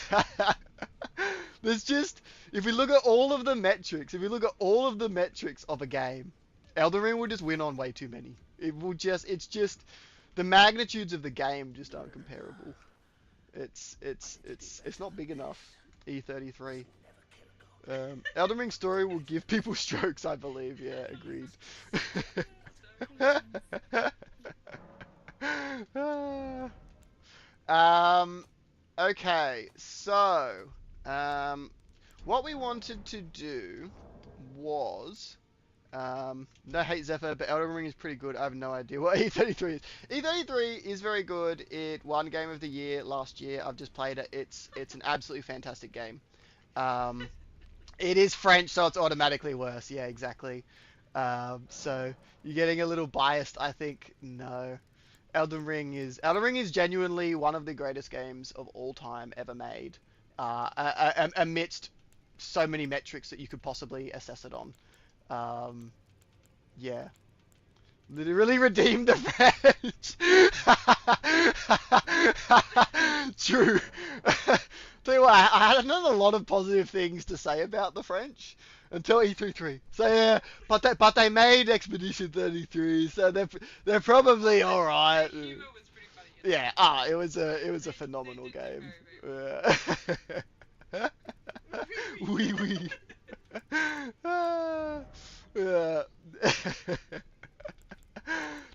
something. There's just, if we look at all of the metrics, if we look at all of the metrics of a game, Elden Ring will just win on way too many. It's just, the magnitudes of the game just aren't comparable. It's not big enough. E33. Elden Ring story will give people strokes, I believe. Yeah, agreed. um, okay, so, what we wanted to do was, no hate Zephyr, but Elden Ring is pretty good. I have no idea what E33 is. E33 is very good. It won Game of the Year last year. I've just played it. It's an absolutely fantastic game. Um, it is French, so it's automatically worse. Yeah, exactly. So you're getting a little biased, I think. No. Elden Ring is genuinely one of the greatest games of all time ever made. Amidst so many metrics that you could possibly assess it on. Um, yeah. Literally redeemed the French. True. Tell you what, I had not a lot of positive things to say about the French until E33. So yeah, but they made Expedition 33, so they're probably all right. Their humour was pretty funny. Yeah, it was a phenomenal They did game. very, Yeah. very Wee wee. Yeah.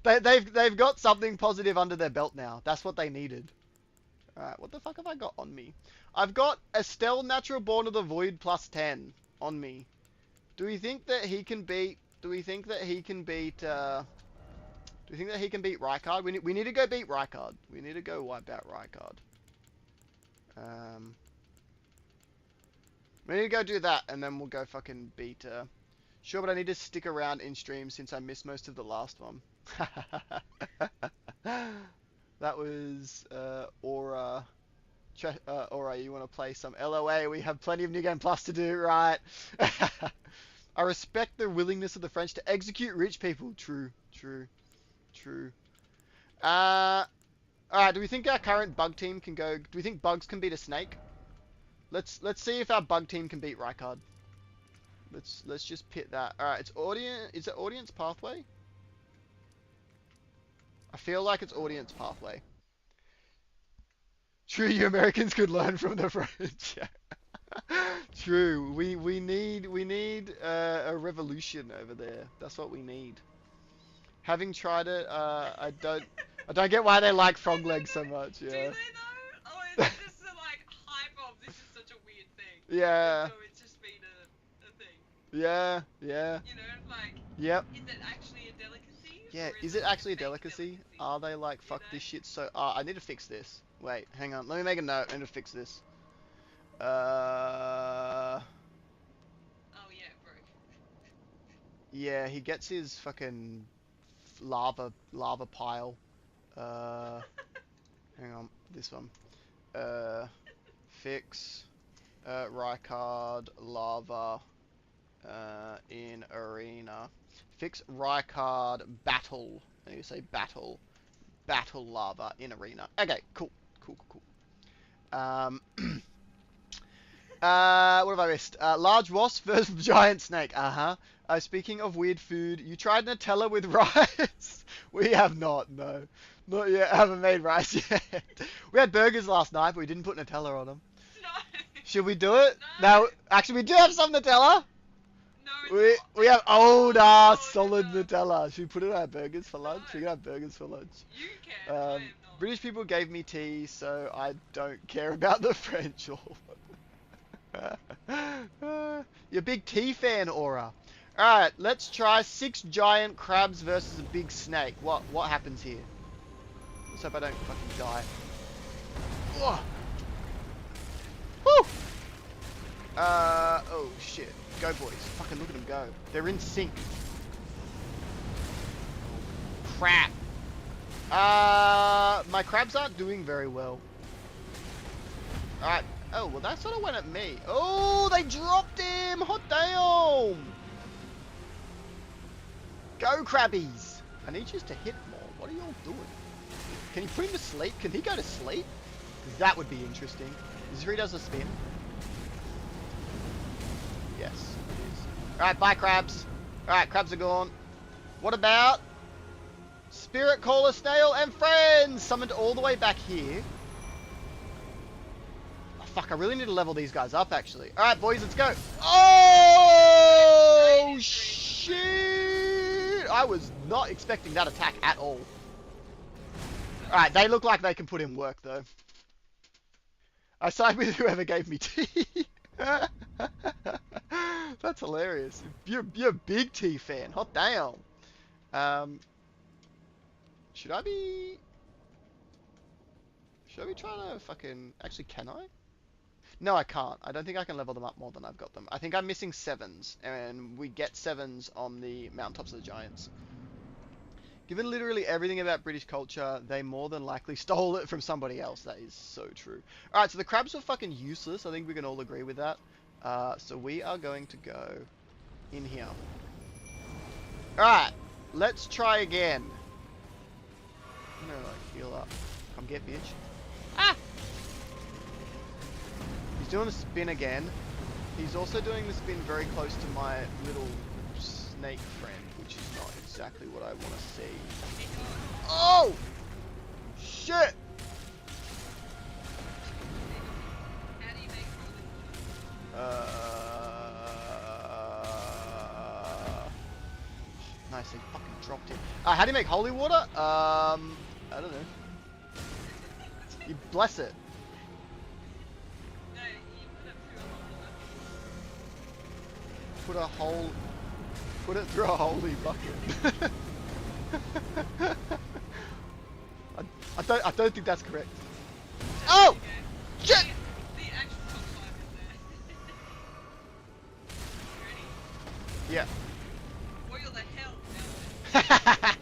They've got something positive under their belt now. That's what they needed. Alright, what the fuck have I got on me? I've got Estelle Natural Born of the Void plus 10 on me. Do we think that he can beat do we think that he can beat do we think that he can beat Rykard? We need to go beat Rykard. We need to go wipe out Rykard. We need to go do that and then we'll go fucking beat Sure, but I need to stick around in stream since I missed most of the last one. That was Aura. Aura, you want to play some LOA? We have plenty of New Game Plus to do, right? I respect the willingness of the French to execute rich people. True, true, true. Alright, do we think our current bug team can go... Do we think bugs can beat a snake? Let's see if our bug team can beat Rykard. Let's just pit that. Alright, it's audience... Is it audience pathway? I feel like it's audience pathway. True, you Americans could learn from the French. True. We need a revolution over there. That's what we need. Having tried it, I don't get why they like frog legs so much. Yeah. Do they though? Or is it just a like hype of this is such a weird thing? Yeah. So it's just been a thing. Yeah. Yeah. You know, like. Yep. Is it actually a delicacy? Yeah. Or Is it actually a fake delicacy? Are they like fuck this shit? So I need to fix this. Wait, hang on. Let me make a note. I need to fix this. Oh yeah, it broke. Yeah, he gets his fucking lava pile. Hang on, this one. Fix Rykard lava in arena. Fix Rykard battle. And you say battle lava in arena. Okay, cool. What have I missed? Large wasp versus giant snake. Speaking of weird food, you tried Nutella with rice? We have not, no. Not yet. I haven't made rice yet. We had burgers last night, but we didn't put Nutella on them. No. Should we do it? No. Actually, we do have some Nutella. No. We have old ass Oh, solid no. Nutella. Should we put it on our burgers for lunch? No. We can have burgers for lunch. You can. I am not. British people gave me tea, so I don't care about the French. You're a big tea fan, Aura. Alright, let's try 6 giant crabs versus a big snake. What happens here? Let's hope I don't fucking die. Ugh. Woo! Oh shit. Go boys. Fucking look at them go. They're in sync. Crap. My crabs aren't doing very well. Alright. Oh, well that sort of went at me. Oh, they dropped him! Hot damn! Go crabbies! I need you to hit more. What are y'all doing? Can you put him to sleep? Can he go to sleep? That would be interesting. Is this where he does a spin? Yes, it is. Alright, bye crabs. Alright, crabs are gone. What about Spirit Caller Snail and friends? Summoned all the way back here. Oh, fuck, I really need to level these guys up actually. Alright boys, let's go. Oh shit! I was not expecting that attack at all. Alright, they look like they can put in work though. I side with whoever gave me tea. That's hilarious. You're a big tea fan. Hot damn. Should I be trying to fucking... Actually, can I? No, I can't. I don't think I can level them up more than I've got them. I think I'm missing 7s, and we get 7s on the mountaintops of the giants. Given literally everything about British culture, they more than likely stole it from somebody else. That is so true. Alright, so the crabs were fucking useless. I think we can all agree with that. So we are going to go in here. Alright, let's try again. I'm gonna like heal up. Come get, bitch. Ah! He's doing the spin again. He's also doing the spin very close to my little snake friend, which is not exactly what I want to see. Oh! Shit! How do you make Nice, they fucking dropped it. How do you make holy water? I don't know. You bless it. No, you put it through a hole. Put it through a holy bucket. I don't think that's correct. Oh! Shit! The actual top 5 is there. You ready? Yeah. Boil the hell out.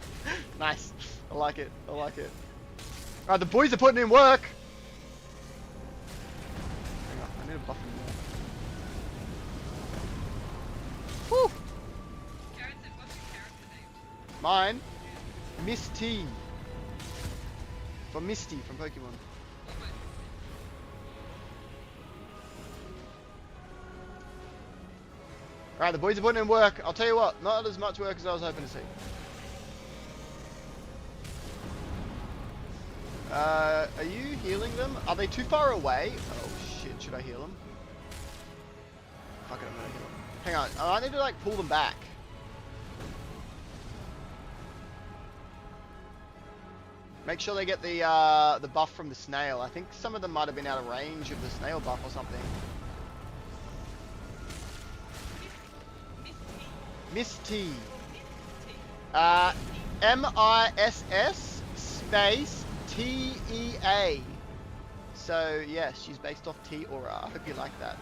Nice. I like it. I like it. Alright, the boys are putting in work. Hang on, I need to buff him more. Woo! Karen said, what's your character name? Mine, Miss T. From Misty from Pokemon. What was Alright, the boys are putting in work. I'll tell you what, not as much work as I was hoping to see. Are you healing them? Are they too far away? Oh shit, should I heal them? Fuck it, I'm gonna heal them. Hang on, I need to like pull them back. Make sure they get the buff from the snail. I think some of them might have been out of range of the snail buff or something. Miss T. MISS space TEA. So yeah, she's based off T Aura. I hope you like that.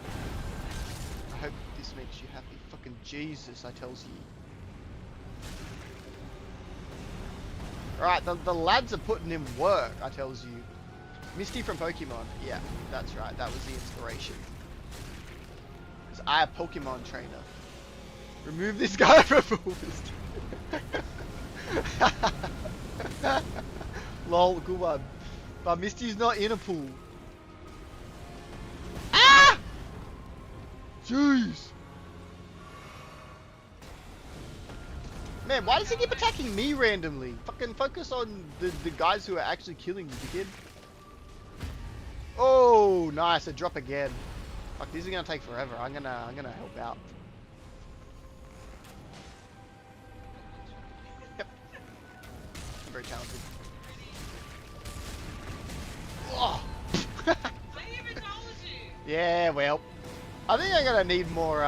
I hope this makes you happy. Fucking Jesus, I tells you. Alright, the lads are putting in work, I tells you. Misty from Pokemon. Yeah, that's right. That was the inspiration. Because I a Pokemon trainer. Remove this guy from Lol, good one. But Misty's not in a pool. Ah! Jeez. Man, why does he keep attacking me randomly? Fucking focus on the guys who are actually killing you, kid. Oh, nice, a drop again. Fuck, this is gonna take forever. I'm gonna help out. Yep. I'm very talented. Oh. I even told you. Yeah, well, I think I'm gonna need more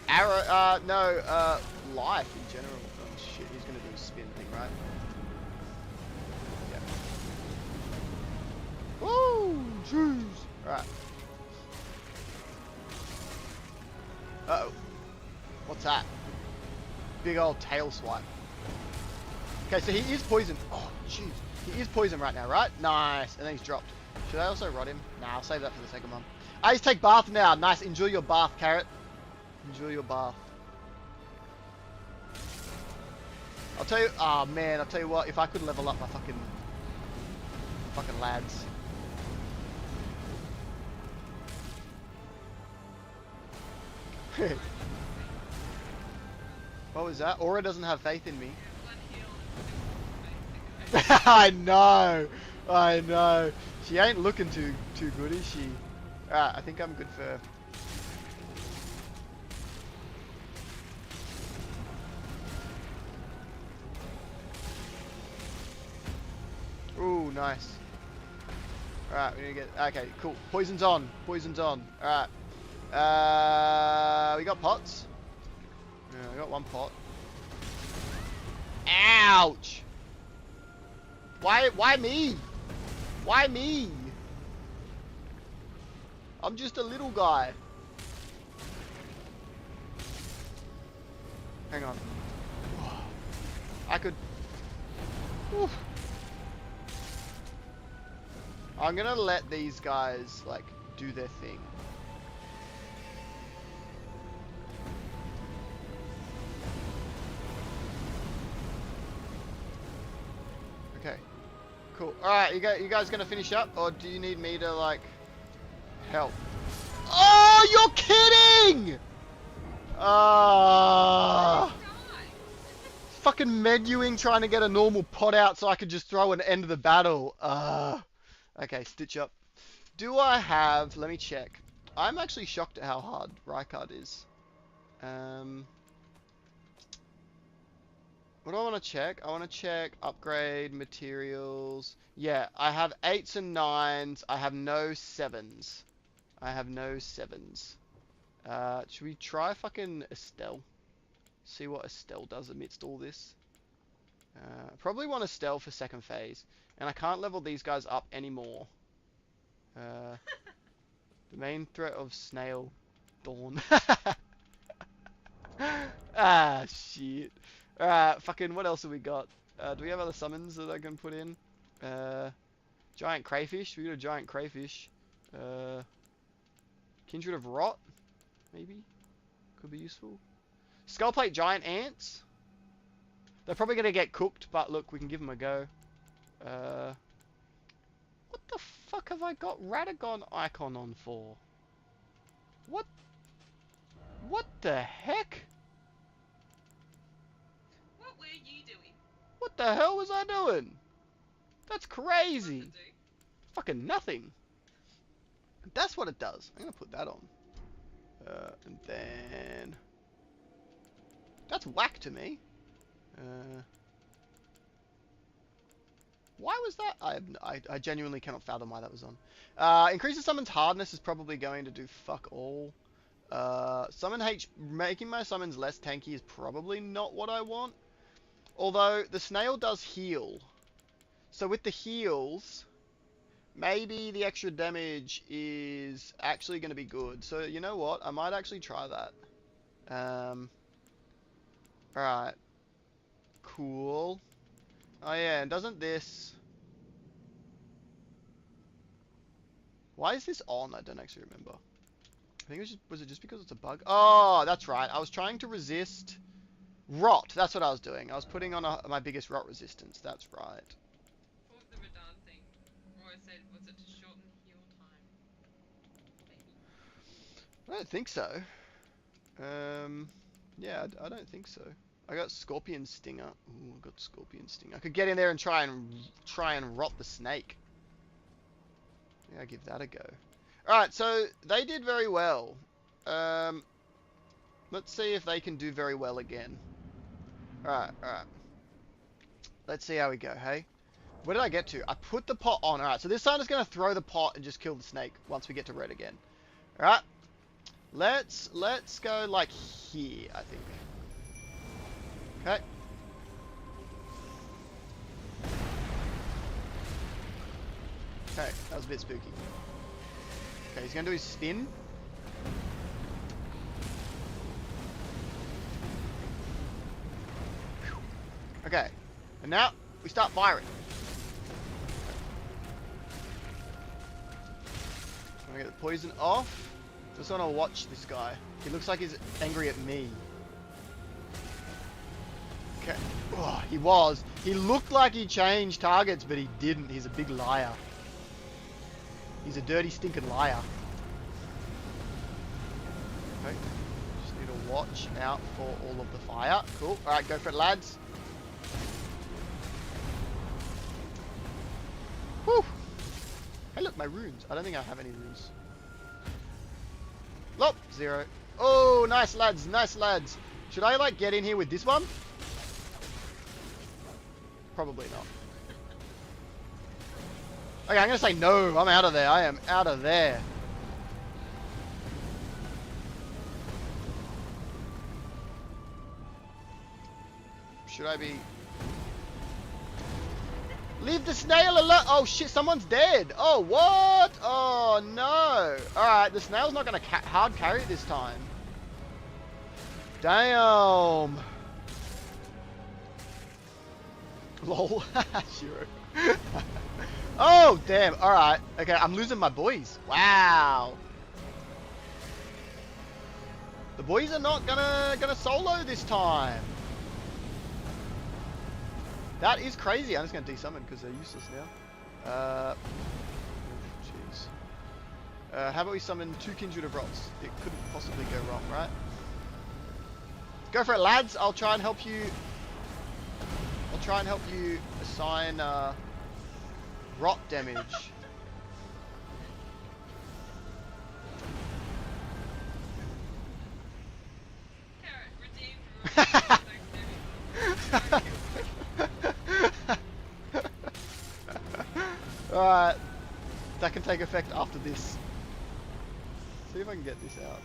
arrow, no, life in general. Oh shit, he's gonna do a spin thing, right? Yeah. Woo! Jeez! Alright. Uh-oh. What's that? Big old tail swipe. Okay, so he is poisoned. Oh, jeez. He is poisoned right now, right? Nice. And then he's dropped. Should I also rod him? Nah, I'll save that for the second one. I just take bath now. Nice. Enjoy your bath, Carrot. Enjoy your bath. I'll tell you, oh man, I'll tell you what, if I could level up my fucking lads. What was that? Aura doesn't have faith in me. I know, I know. She ain't looking too good, is she? Alright, I think I'm good for... Ooh, nice. Alright, we're gonna get... Okay, cool. Poison's on. Poison's on. Alright. We got pots. Yeah, we got one pot. Ouch! Why me? Why me? I'm just a little guy. Hang on. I could... Whew. I'm gonna let these guys, like, do their thing. Okay. Cool. Alright, you guys gonna finish up? Or do you need me to, like, help? Oh, you're kidding! Fucking menuing trying to get a normal pot out so I could just throw an end of the battle. Okay, stitch up. Do I have... Let me check. I'm actually shocked at how hard Rykard is. What do I want to check? I want to check upgrade, materials. Yeah, I have 8s and 9s. I have no 7s. Should we try fucking Estelle? See what Estelle does amidst all this. Probably want Estelle for second phase. And I can't level these guys up anymore. The main threat of Snail Dawn. Ah, shit. Alright, fucking what else have we got? Do we have other summons that I can put in? Giant crayfish. We got a giant crayfish. Kindred of Rot. Maybe. Could be useful. Skullplate giant ants. They're probably going to get cooked, but look, we can give them a go. What the fuck have I got Radagon icon on for? What? What the heck? What were you doing? What the hell was I doing? That's crazy. Fucking nothing. That's what it does. I'm going to put that on. And then... That's whack to me. Why was that? I genuinely cannot fathom why that was on. Increase the summon's hardness is probably going to do fuck all. Making my summons less tanky is probably not what I want. Although, the snail does heal. So with the heals, maybe the extra damage is actually going to be good. So, you know what? I might actually try that. Alright. Cool. Oh yeah, and doesn't this... Why is this on? I don't actually remember. I think it was just... Was it just because it's a bug? Oh, that's right. I was trying to resist... Rot. That's what I was doing. I was putting on my biggest rot resistance. That's right. What was the Radon thing? Or I said, was it to shorten heal time? Maybe. I don't think so. Yeah, I don't think so. I got Scorpion Stinger. Ooh, I got Scorpion Stinger. I could get in there and try and rot the snake. Yeah, I'll give that a go. Alright, so they did very well. Let's see if they can do very well again. Alright. Let's see how we go, hey? Where did I get to? I put the pot on. Alright, so this time it's going to throw the pot and just kill the snake once we get to red again. Alright. Let's go like here, I think. Okay. Okay, that was a bit spooky. Okay, he's gonna do his spin. Okay, and now we start firing. I'm gonna get the poison off. Just wanna watch this guy. He looks like he's angry at me. Okay. Oh, he was. He looked like he changed targets, but he didn't. He's a big liar. He's a dirty, stinking liar. Okay. Just need to watch out for all of the fire. Cool. Alright, go for it, lads. Whew. Hey, look, my runes. I don't think I have any runes. Nope, 0. Oh, nice, lads. Nice, lads. Should I, like, get in here with this one? Probably not. Okay, I'm gonna say no. I'm out of there. I am out of there. Should I be... Leave the snail alone. Oh shit, someone's dead. Oh, what? Oh no. Alright, the snail's not gonna hard carry it this time. Damn. Lol. Shiro. Oh, damn. Alright. Okay, I'm losing my boys. Wow. The boys are not gonna solo this time. That is crazy. I'm just gonna desummon because they're useless now. Jeez. How about we summon 2 Kindred of Rots? It couldn't possibly go wrong, right? Go for it, lads. I'll try and help you. I'll try and help you assign rot damage. Alright. That can take effect after this. See if I can get this out.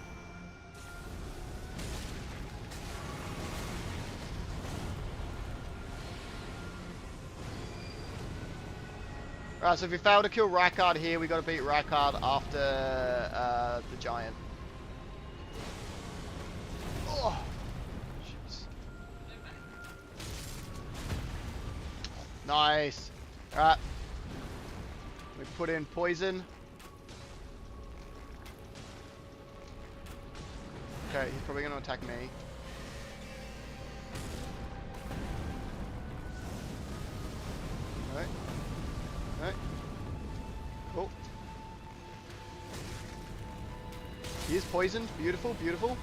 Alright, so if we fail to kill Rykard here, we got to beat Rykard after the giant. Oh. Jeez. Nice. Alright. We put in poison. Okay, he's probably going to attack me. Alright. Alright. Cool. He is poisoned. Beautiful, beautiful.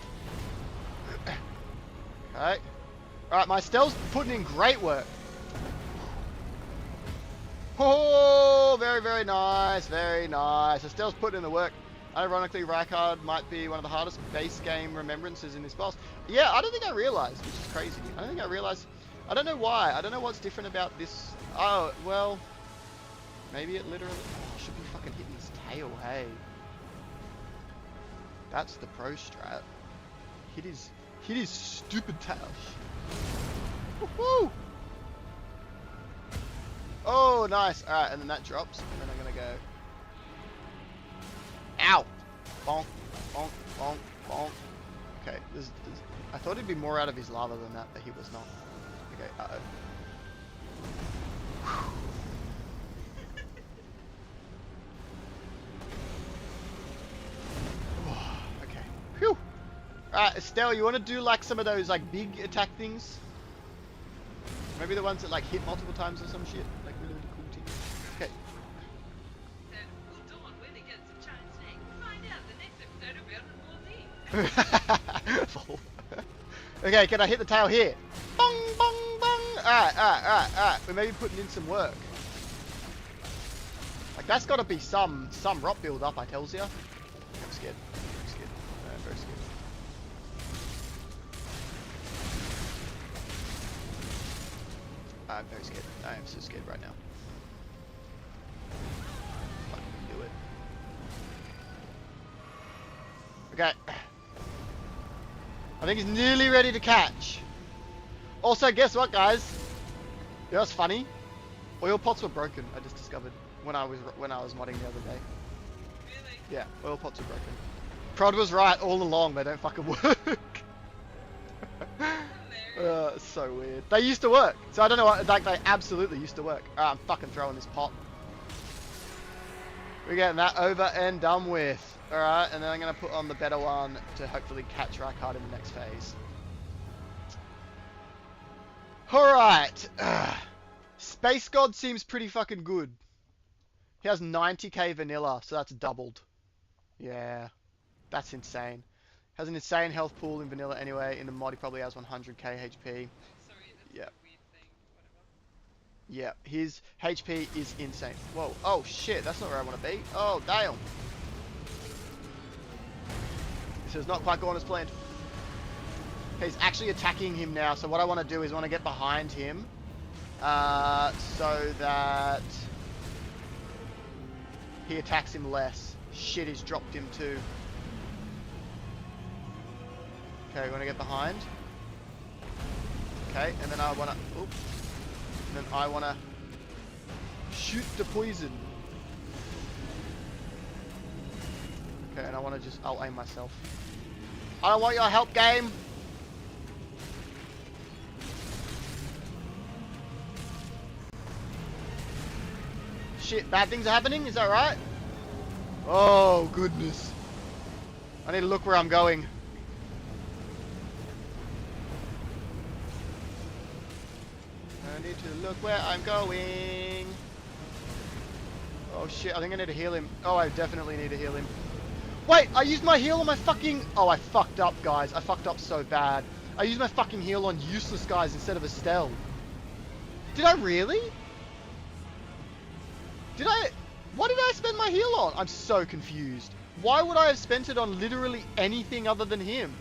Okay. Alright, my stealth's putting in great work. Oh, very, very nice. Very nice. The stealth's putting in the work. Ironically, Rykard might be one of the hardest base game remembrances in this boss. Yeah, I don't think I realized, which is crazy. I don't think I realized. I don't know why. I don't know what's different about this. Oh, well. Maybe it literally should be fucking hitting his tail, hey. That's the pro strat. Hit his stupid tail. Woohoo! Oh, nice. Alright, and then that drops. And then I'm gonna go. Ow! Bonk, bonk, bonk, bonk. Okay, I thought he'd be more out of his lava than that, but he was not. Okay, uh-oh. Okay. Phew! Alright, Estelle, you want to do like some of those like big attack things? Maybe the ones that like hit multiple times or some shit? Like really, really cool teams. Okay. Okay, can I hit the tail here? Bong, bong, bong. Alright, alright, alright, alright. We're maybe putting in some work. Like, that's gotta be some rot build up, I tells ya. I'm scared. I'm scared. I'm very scared. I'm very scared. I am so scared right now. Fucking do it. Okay. I think he's nearly ready to catch. Also, guess what, guys? You know what's funny? Oil pots were broken. I just discovered when I was modding the other day. Really? Yeah, oil pots were broken. Prod was right all along. They don't fucking work. It's so weird. They used to work, so I don't know what. Like they absolutely used to work. Alright, I'm fucking throwing this pot. We're getting that over and done with. Alright, and then I'm going to put on the better one to hopefully catch Rykard in the next phase. Alright. Space God seems pretty fucking good. He has 90k vanilla, so that's doubled. Yeah. That's insane. Has an insane health pool in vanilla anyway. In the mod he probably has 100k HP. Sorry, that's Yeah. a weird thing. Whatever. Yeah, his HP is insane. Whoa. Oh shit, that's not where I want to be. Oh, damn. This is not quite going as planned. He's actually attacking him now, so what I want to do is I want to get behind him. So that he attacks him less. Shit, he's dropped him too. Okay, we want to get behind. Okay, and then I want to... Oops. And then I want to shoot the poison. Okay, and I want to just... I'll aim myself. I don't want your help, game! shit, bad things are happening, is that right? Oh, goodness. I need to look where I'm going. I need to look where I'm going. Oh shit, I think I need to heal him. Oh, I definitely need to heal him. Wait, I used my heal on my fucking... Oh, I fucked up, guys. I fucked up so bad. I used my fucking heal on useless guys instead of Estelle. Did I really? Did I... What did I spend my heal on? I'm so confused. Why would I have spent it on literally anything other than him?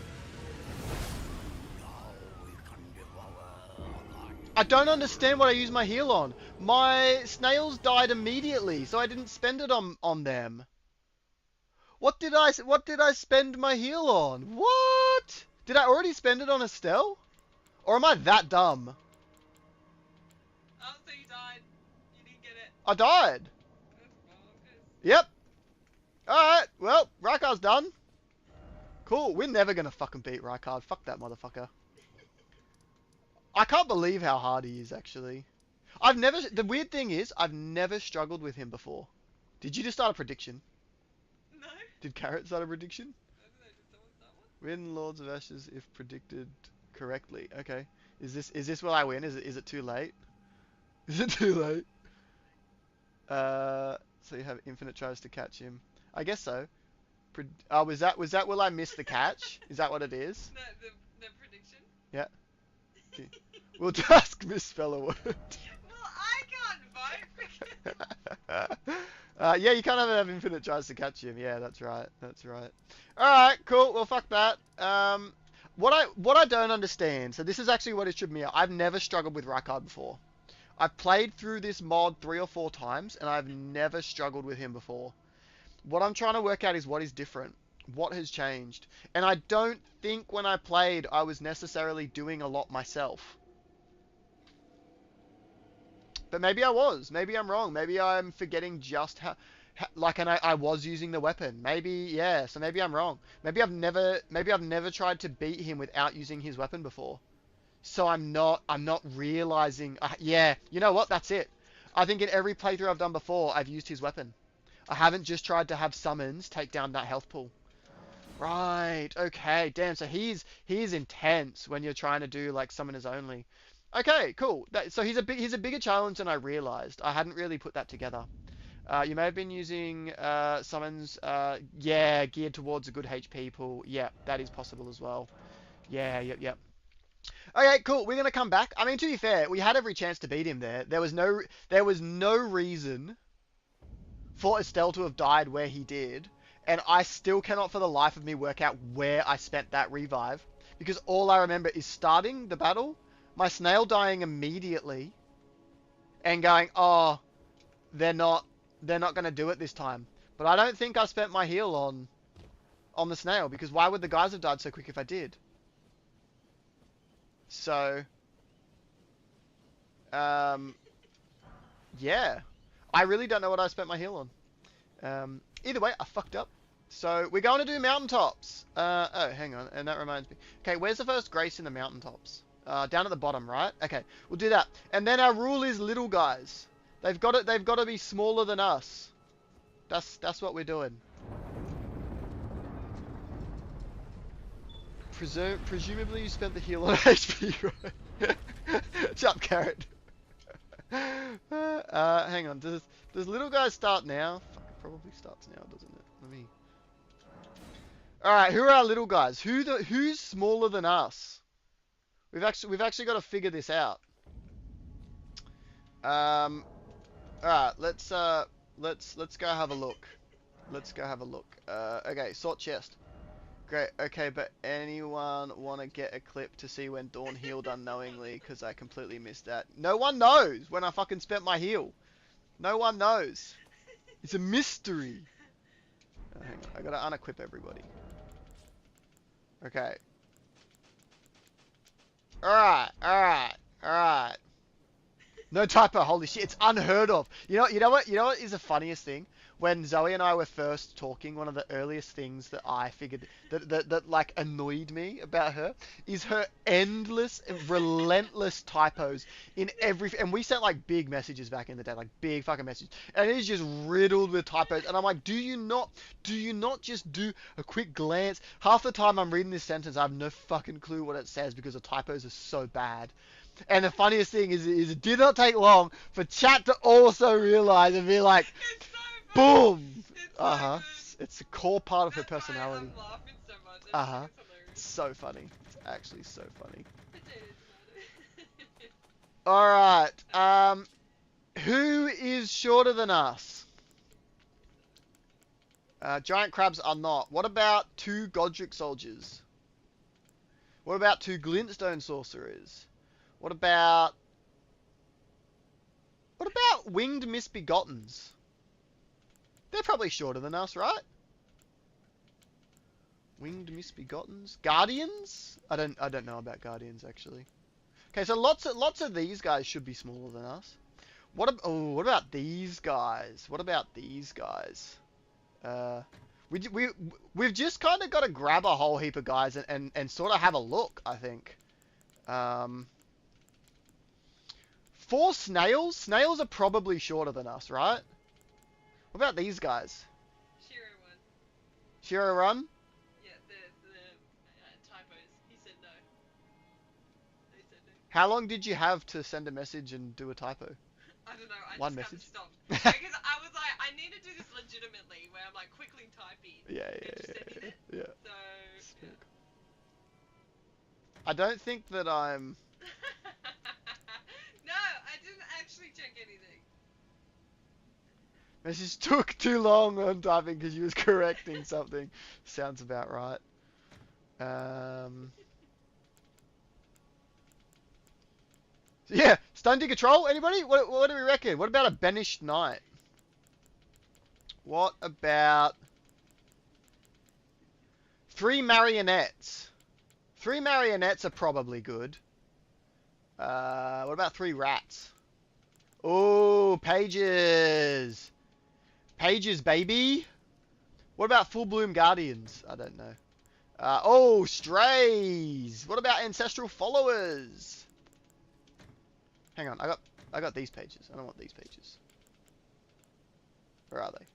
I don't understand what I used my heal on. My snails died immediately, so I didn't spend it on them. What did I spend my heal on? What? Did I already spend it on Estelle? Or am I that dumb? Oh, so you died. You didn't get it. I died. Yep. Alright, well, Rykard's done. Cool, we're never gonna fucking beat Rykard. Fuck that motherfucker. I can't believe how hard he is, actually. The weird thing is, I've never struggled with him before. Did you just start a prediction? No. Did Carrot start a prediction? I don't know. Did someone start one? Win Lords of Ashes if predicted correctly. Okay. Is this will I win? Is it too late? Is it too late? So you have infinite tries to catch him. I guess so. Oh, was that will I miss the catch? Is that what it is? No, the prediction. Yeah. Okay. We'll task misspell a word. Well, I can't vote. Yeah, you can't have infinite tries to catch him. Yeah, that's right. That's right. All right, cool. Well, fuck that. What I don't understand. So this is actually what it should be. I've never struggled with Rykard before. I've played through this mod 3 or 4 times, and I've never struggled with him before. What I'm trying to work out is what is different. What has changed? And I don't think when I played, I was necessarily doing a lot myself. But maybe I was. Maybe I'm wrong. Maybe I'm forgetting just how and I was using the weapon. Maybe, yeah. So maybe I'm wrong. Maybe I've never tried to beat him without using his weapon before. So I'm not realizing. Yeah, you know what? That's it. I think in every playthrough I've done before, I've used his weapon. I haven't just tried to have summons take down that health pool. Right. Okay. Damn. So he's intense when you're trying to do like summoners only. Okay. Cool. So he's a bigger challenge than I realized. I hadn't really put that together. You may have been using summons. Yeah, geared towards a good HP pool. Yeah, that is possible as well. Yeah. Yep. Okay, cool. We're gonna come back. I mean, to be fair, we had every chance to beat him there. There was no reason for Estelle to have died where he did, and I still cannot for the life of me work out where I spent that revive, because all I remember is starting the battle, my snail dying immediately, and going, oh, they're not gonna do it this time. But I don't think I spent my heal on the snail, because why would the guys have died so quick if I did? So, yeah. I really don't know what I spent my heal on. Either way, I fucked up. So, we're going to do mountaintops. Oh, hang on. And that reminds me. Okay, where's the first grace in the mountaintops? Down at the bottom, right? Okay, we'll do that. And then our rule is little guys. They've got to be smaller than us. That's what we're doing. Presumably you spent the heal on HP, right? Shut up, Carrot. Hang on. Does little guy start now? Fuck, it probably starts now, doesn't it? Let me. All right, who are our little guys? Who's smaller than us? We've actually got to figure this out. All right, let's go have a look. Let's go have a look. Okay, sort chest. Great. Okay, but anyone want to get a clip to see when Dawn healed unknowingly? Because I completely missed that. No one knows when I fucking spent my heal. No one knows. It's a mystery. Oh, hang on. I gotta unequip everybody. Okay. Alright. No typo. Holy shit! It's unheard of. You know what is the funniest thing? When Zoe and I were first talking, one of the earliest things that I figured that like annoyed me about her is her endless, relentless typos in every. And we sent like big messages back in the day, like big fucking messages, and it is just riddled with typos. And I'm like, do you not just do a quick glance? Half the time I'm reading this sentence, I have no fucking clue what it says because the typos are so bad. And the funniest thing is it did not take long for chat to also realize and be like, It's so funny. boom. It's so Uh-huh. good. It's a core part of her That's why personality. I'm laughing so much. I just Uh-huh. think it's hilarious. It's so funny. It's actually so funny. Potatoes, tomatoes. All right. Who is shorter than us? Giant crabs are not. What about two Godric soldiers? What about two glintstone sorcerers? What about winged misbegottens? They're probably shorter than us, right? Winged misbegottens? Guardians? I don't know about guardians actually. Okay, so lots of these guys should be smaller than us. What about these guys? What about these guys? Uh, we've just kind of got to grab a whole heap of guys and sort of have a look, I think. Um, four snails? Snails are probably shorter than us, right? What about these guys? Shiro one. Shiro Run? Yeah, the typos. He said no. They said no. How long did you have to send a message and do a typo? I don't know. I One just kind of message? stopped because I was like, I need to do this legitimately, where I'm like quickly typing Yeah, and just sending it. yeah. So yeah. I don't think that I'm... No, I didn't actually check anything. Message took too long on typing because you was correcting something. Sounds about right. Yeah, Stone Digger Troll, anybody? What do we reckon? What about a Banished Knight? What about three marionettes? Three marionettes are probably good. What about three rats? Oh, pages. Pages, baby. What about Full Bloom Guardians? I don't know. Oh, strays. What about ancestral followers? Hang on, I got these pages. I don't want these pages. Where are they?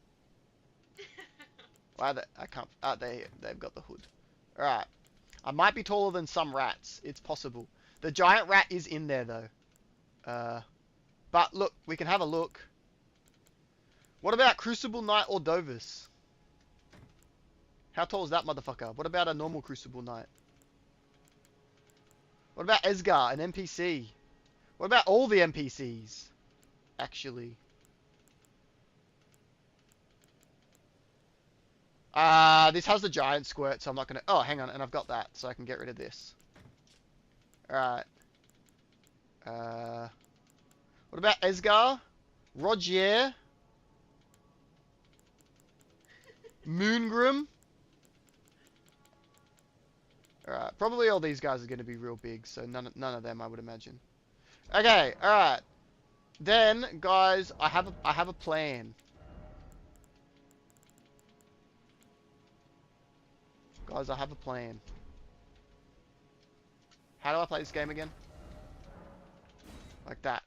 Why are they? I can't. They've got the hood. All right. I might be taller than some rats. It's possible. The giant rat is in there though. But look, we can have a look. What about Crucible Knight or Dovus? How tall is that motherfucker? What about a normal Crucible Knight? What about Esgar, an NPC? What about all the NPCs? Actually. This has the giant squirt, so I'm not gonna... Oh, hang on, and I've got that, so I can get rid of this. Alright. What about Esgar? Rogier? Moongroom? Alright, probably all these guys are going to be real big, so none of them I would imagine. Okay, alright. Then, guys, I have a plan. Guys, I have a plan. How do I play this game again? Like that.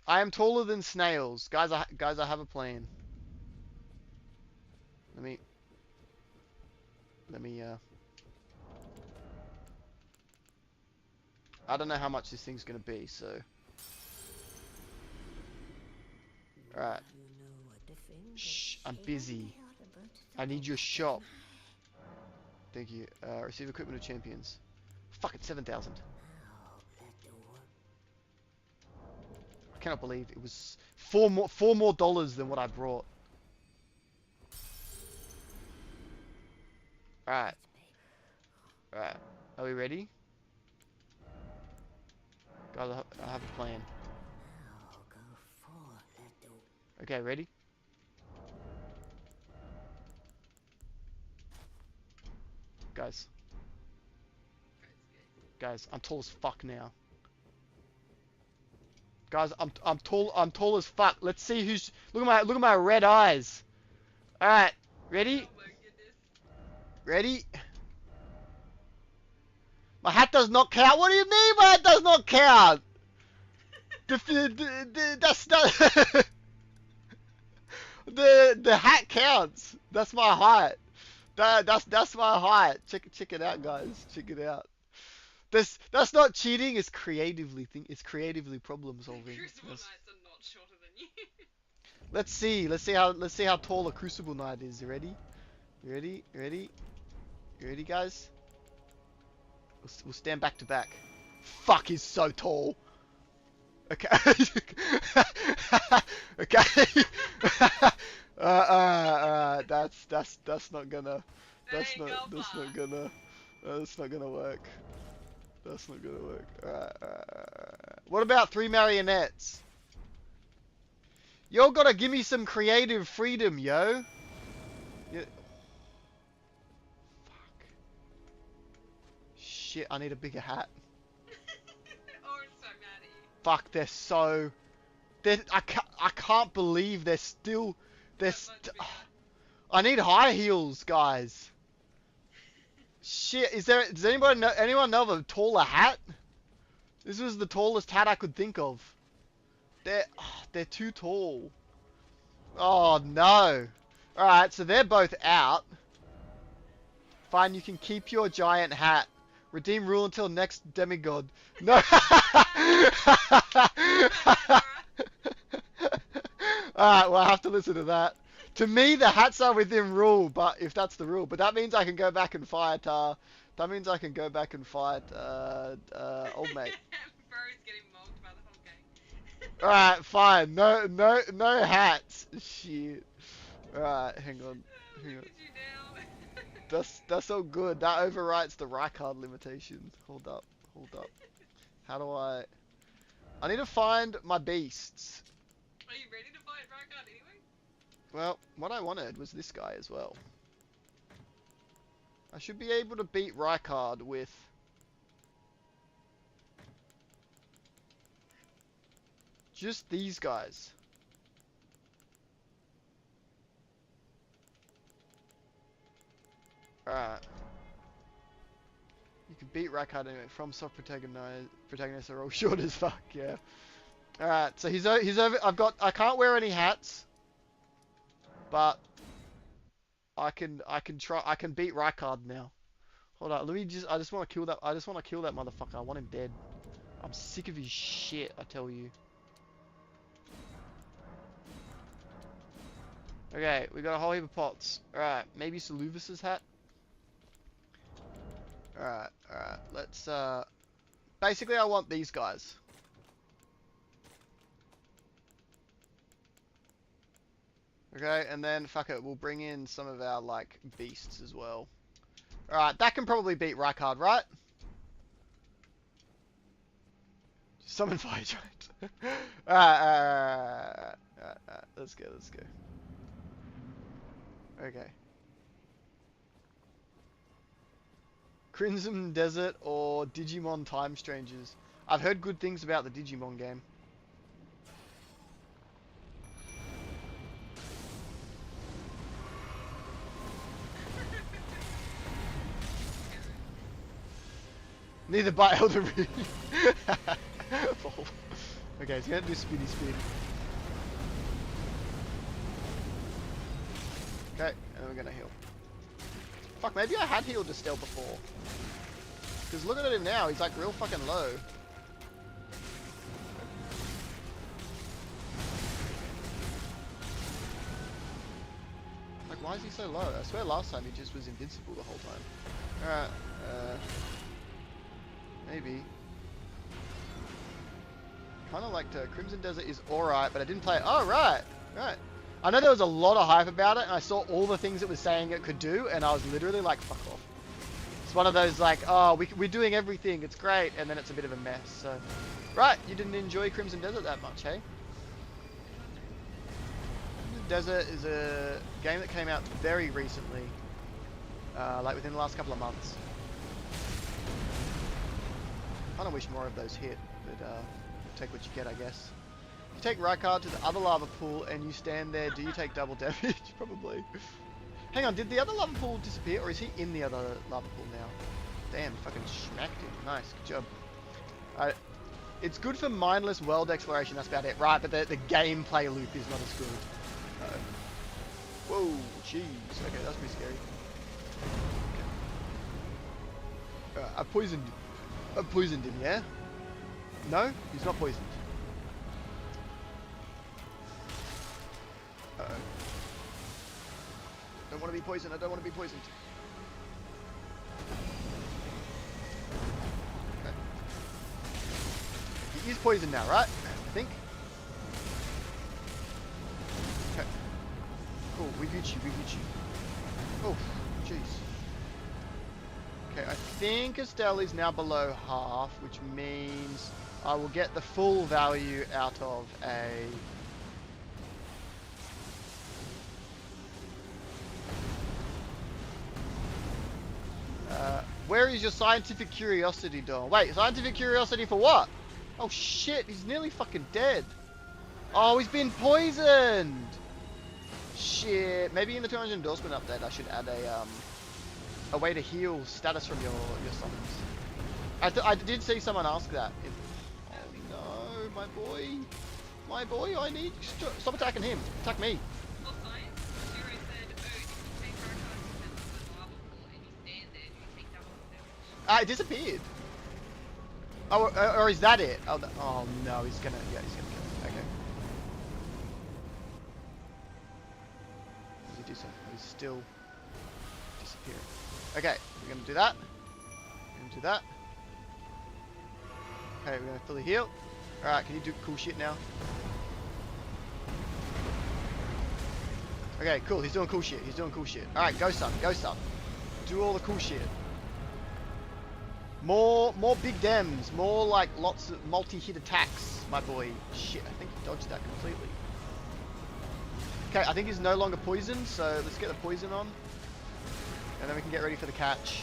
I am taller than snails. Guys, I have a plan. Let me, I don't know how much this thing's gonna be, so. Alright. Shh, I'm busy. I need your shop. Thank you. Receive equipment of champions. Fucking 7,000. I cannot believe it was four more dollars than what I brought. Alright. Alright. Are we ready? Guys, I have a plan. Okay, ready? Guys. Guys, I'm tall as fuck now. Guys, I'm tall as fuck. Let's see who's. Look at my red eyes. All right, ready? Oh my goodness. Ready? My hat does not count. What do you mean my hat does not count? That's not. The hat counts. That's my height. That's my height. Check it out, guys. Check it out. That's not cheating. It's creatively problem solving. Crucible Knights are not shorter than you. Let's see how tall a Crucible Knight is. You ready? You ready, guys? We'll stand back to back. Fuck, he's so tall. Okay. Okay. That's not gonna. That's not gonna. That's not gonna work. That's not gonna work. Alright. What about 3 marionettes? Y'all gotta give me some creative freedom, yo. Yeah. Fuck. Shit, I need a bigger hat. Oh, I'm so mad at you. Fuck, they're so... I can't believe they're still... I need high heels, guys. Shit, does anyone know of a taller hat? This was the tallest hat I could think of. They're too tall. Oh no. Alright, so they're both out. Fine, you can keep your giant hat. Redeem rule until next demigod. No. Alright, well I have to listen to that. To me, the hats are within rule, but if that's the rule. But that means I can go back and fight, that means I can go back and fight, old mate. Bro's getting mocked by the whole gang. Alright, fine. No hats. Shit. Alright, hang on. Look at you now. That's all good. That overwrites the Rykard limitation. Hold up. How do I need to find my beasts. Are you ready to fight Rykard anyway? Well, what I wanted was this guy as well. I should be able to beat Rykard with... just these guys. Alright. You can beat Rykard anyway. From soft protagonists are all short as fuck, yeah. Alright, so he's over... I can't wear any hats. But I can beat Rykard now. Hold on, I just want to kill that motherfucker. I want him dead. I'm sick of his shit, I tell you. Okay, we got a whole heap of pots. Alright, maybe Saluvis's hat. Alright, let's basically I want these guys. Okay, and then, fuck it, we'll bring in some of our, like, beasts as well. Alright, that can probably beat Rykard, right? Summon Fire Giant. Alright, let's go. Okay. Crimson Desert or Digimon Time Strangers. I've heard good things about the Digimon game. Neither by Elden Ring. Okay, so gonna do speedy speed. Okay, and then we're gonna heal. Fuck, maybe I had healed Estelle before. Because looking at him now, he's like real fucking low. Like, why is he so low? I swear last time he just was invincible the whole time. Alright, maybe. Kind of like Crimson Desert is alright, but I didn't play it. Oh, right. I know there was a lot of hype about it, and I saw all the things it was saying it could do, and I was literally like, fuck off. It's one of those like, oh, we're doing everything, it's great, and then it's a bit of a mess, so. Right, you didn't enjoy Crimson Desert that much, hey? Crimson Desert is a game that came out very recently, like within the last couple of months. I kind of wish more of those hit, but take what you get, I guess. you take right card to the other lava pool and you stand there, do you take double damage? Probably. Hang on, did the other lava pool disappear, or is he in the other lava pool now? Damn, fucking smacked him. Nice, good job. Alright, it's good for mindless world exploration, that's about it. Right, but the gameplay loop is not as good. Whoa, jeez. Okay, that's pretty scary. Okay. I poisoned him, yeah? No? He's not poisoned. Uh-oh. Don't want to be poisoned, I don't want to be poisoned. Okay. He is poisoned now, right? I think. Okay. Cool, we get you, we get you. Oh, jeez. Okay, I think Estelle is now below half, which means I will get the full value out of a... where is your scientific curiosity, Dawn? Wait, scientific curiosity for what? Oh shit, he's nearly fucking dead. Oh, he's been poisoned! Shit, maybe in the 200 endorsement update I should add a way to heal status from your summons. I did see someone ask that. Oh no, my boy. My boy, I need... Stop attacking him. Attack me. Ah, it disappeared. Oh, or is that it? Oh, oh no, he's gonna... Yeah, he's gonna kill him. Okay. What does he do something? He's still disappearing. Okay, we're gonna do that. We're gonna do that. Okay, we're gonna fully heal. Alright, can you do cool shit now? Okay, cool, he's doing cool shit. He's doing cool shit. Alright, go son, go son. Do all the cool shit. More big dems, more like lots of multi-hit attacks, my boy. Shit, I think he dodged that completely. Okay, I think he's no longer poisoned, so let's get the poison on. And then we can get ready for the catch.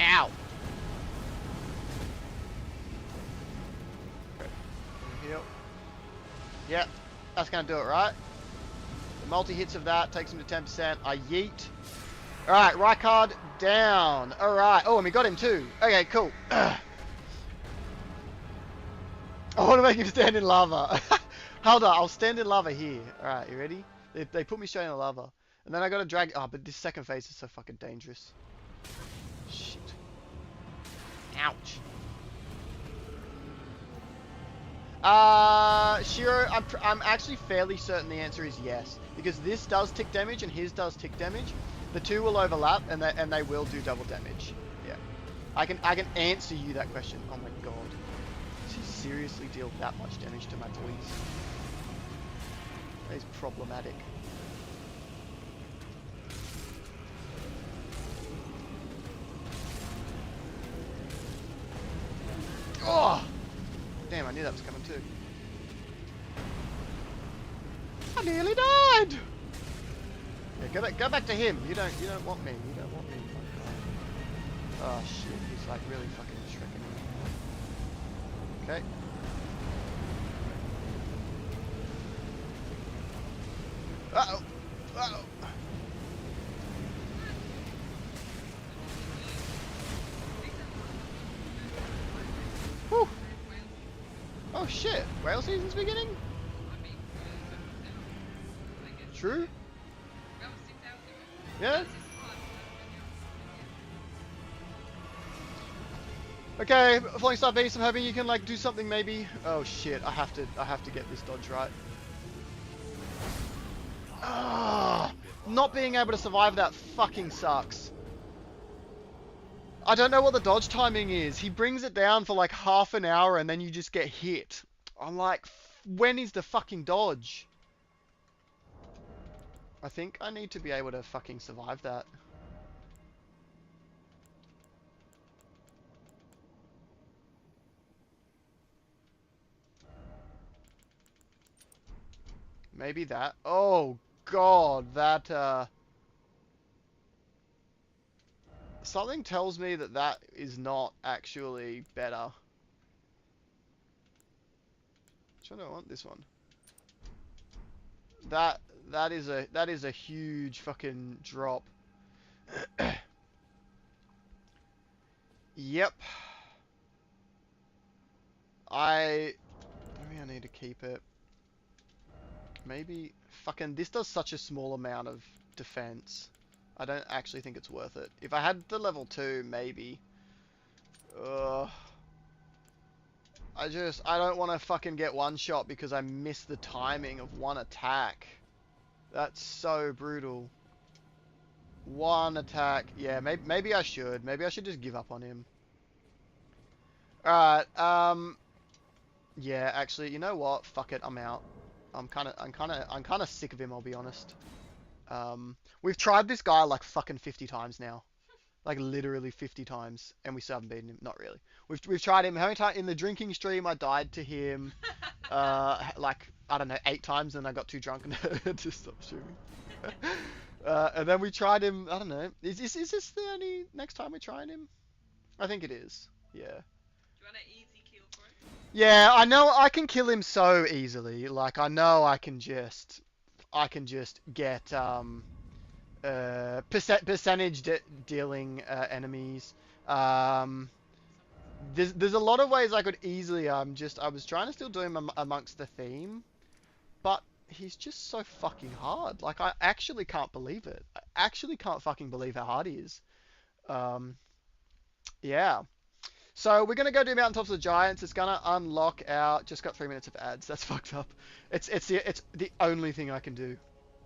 Ow! Okay, heal. Yeah, that's gonna do it, right? The multi-hits of that takes him to 10%. I yeet. Alright, Rykard down. Alright. Oh, and we got him too. Okay, cool. I want to make him stand in lava. Hold on, I'll stand in lava here. Alright, you ready? They put me straight in the lava. And then I gotta drag... Oh, but this second phase is so fucking dangerous. Shit. Ouch. Shiro, I'm actually fairly certain the answer is yes. Because this does tick damage and his does tick damage. The two will overlap and they will do double damage. Yeah. I can answer you that question. Oh my god. Does he seriously deal that much damage to my boys? That is problematic. Oh! Damn, I knew that was coming too. I nearly died! Yeah, go back to him. You don't want me. You don't want me. Oh shit, he's like really fucking shrinking me. Okay. Uh-oh. Uh-oh. Whew. Oh shit, whale season's beginning? True? Yeah? Okay, Flying Star Beast, I'm hoping you can like do something maybe. Oh shit, I have to get this dodge right. Ah, not being able to survive that fucking sucks. I don't know what the dodge timing is. He brings it down for like half an hour and then you just get hit. I'm like, when is the fucking dodge? I think I need to be able to fucking survive that. Maybe that. Oh god, that something tells me that that is not actually better. Which one do I want? This one. That is a huge fucking drop. Yep. Maybe I need to keep it. Maybe fucking this does such a small amount of defense. I don't actually think it's worth it. If I had the level 2, maybe. Ugh. I don't want to fucking get one shot because I missed the timing of one attack. That's so brutal. One attack. Yeah, maybe I should. Maybe I should just give up on him. Alright, yeah, actually, you know what? Fuck it, I'm out. I'm kind of sick of him, I'll be honest. We've tried this guy like fucking 50 times now. Like literally 50 times, and we still haven't beaten him. Not really. We've tried him. How many times in the drinking stream? I died to him, like I don't know, 8 times, and I got too drunk and had to stop streaming. And then we tried him. I don't know. Is this the only next time we're trying him? I think it is. Yeah. Do you want an easy kill for him? Yeah, I know I can kill him so easily. Like I know I can just get percentage dealing enemies. There's a lot of ways I could easily. I was trying to still do him amongst the theme, but he's just so fucking hard. Like I actually can't believe it. I actually can't fucking believe how hard he is. Yeah. So we're gonna go do Mountaintops of the Giants. It's gonna unlock our. Just got 3 minutes of ads. That's fucked up. It's the only thing I can do,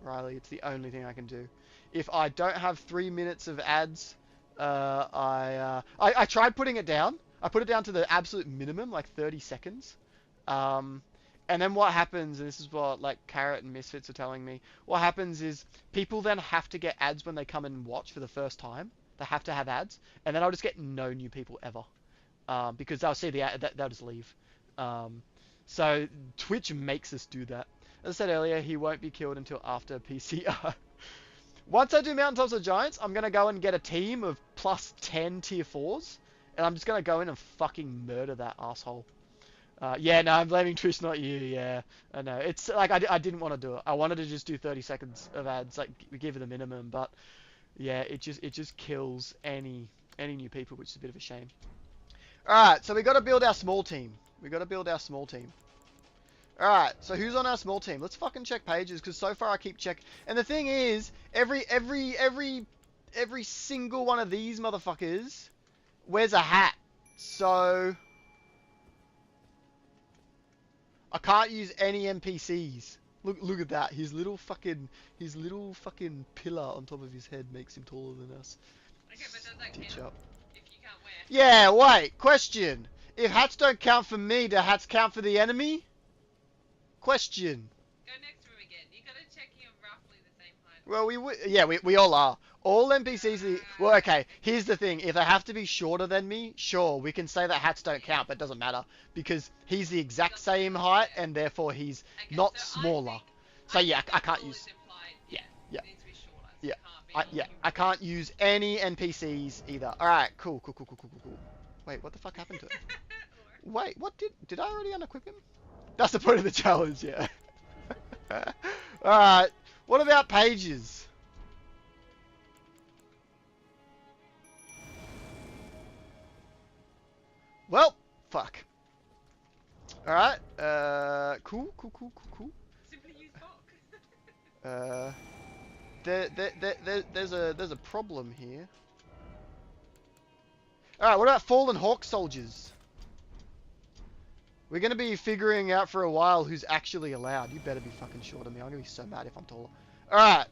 Riley. It's the only thing I can do. If I don't have 3 minutes of ads, I tried putting it down. I put it down to the absolute minimum, like 30 seconds. And then what happens, and this is what like Carrot and Misfits are telling me, what happens is people then have to get ads when they come and watch for the first time. They have to have ads, and then I'll just get no new people ever. Because they'll see the ad, they'll just leave. So Twitch makes us do that. As I said earlier, he won't be killed until after PCR. Once I do Mountaintops of Giants, I'm going to go and get a team of plus 10 tier 4s. And I'm just going to go in and fucking murder that asshole. Yeah, no, I'm blaming Trish, not you. Yeah, I know. It's like I didn't want to do it. I wanted to just do 30 seconds of ads, like we give it the minimum. But yeah, it just kills any new people, which is a bit of a shame. Alright, so we got to build our small team. Alright, so who's on our small team? Let's fucking check pages, because so far I keep checking. And the thing is, every single one of these motherfuckers wears a hat. So I can't use any NPCs. Look at that. His little fucking pillar on top of his head makes him taller than us. Okay, but does that count? Up. If you can't wear. Yeah, wait. Question. If hats don't count for me, do hats count for the enemy? Question. Go next to him again. You gotta check you're roughly the same height. Well, we all are. All NPCs well, okay, here's the thing. If they have to be shorter than me, sure, we can say that hats don't count, but it doesn't matter. Because he's the exact same height, and therefore he's not smaller. So yeah, I can't use... Yeah. I can't use any NPCs either. Alright, cool. Wait, what the fuck happened to him? Wait, what did I already unequip him? That's the point of the challenge, yeah. Alright, what about pages? Well, fuck. Alright, cool. Simply use Bok. There's a problem here. Alright, what about Fallen Hawk Soldiers? We're going to be figuring out for a while who's actually allowed. You better be fucking shorter than me. I'm going to be so mad if I'm taller. Alright,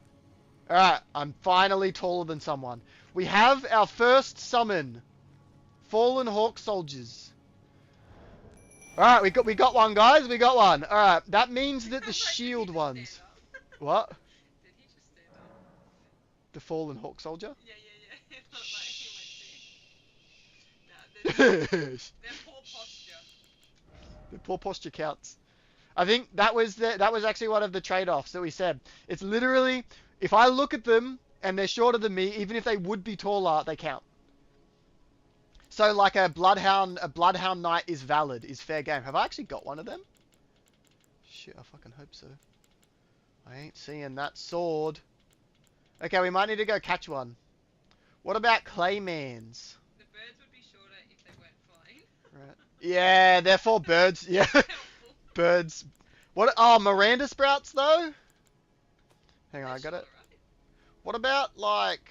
I'm finally taller than someone. We have our first summon. Fallen Hawk Soldiers. Alright, we got one, guys. We got one. Alright, that means that the shield ones... What? Did he just stand up? The Fallen Hawk Soldier? Yeah. It looked like he went to. No, their poor posture. The poor posture counts. I think that was actually one of the trade-offs that we said. It's literally, if I look at them and they're shorter than me, even if they would be taller, they count. So like a bloodhound knight is valid, is fair game. Have I actually got one of them? shit, I fucking hope so. I ain't seeing that sword. Okay, we might need to go catch one. What about Claymans? The birds would be shorter if they weren't flying. Right. Yeah, therefore birds. Yeah, Helpful. birds. What? Oh, Miranda sprouts though. Hang on, They're I got it. shorter, right? What about like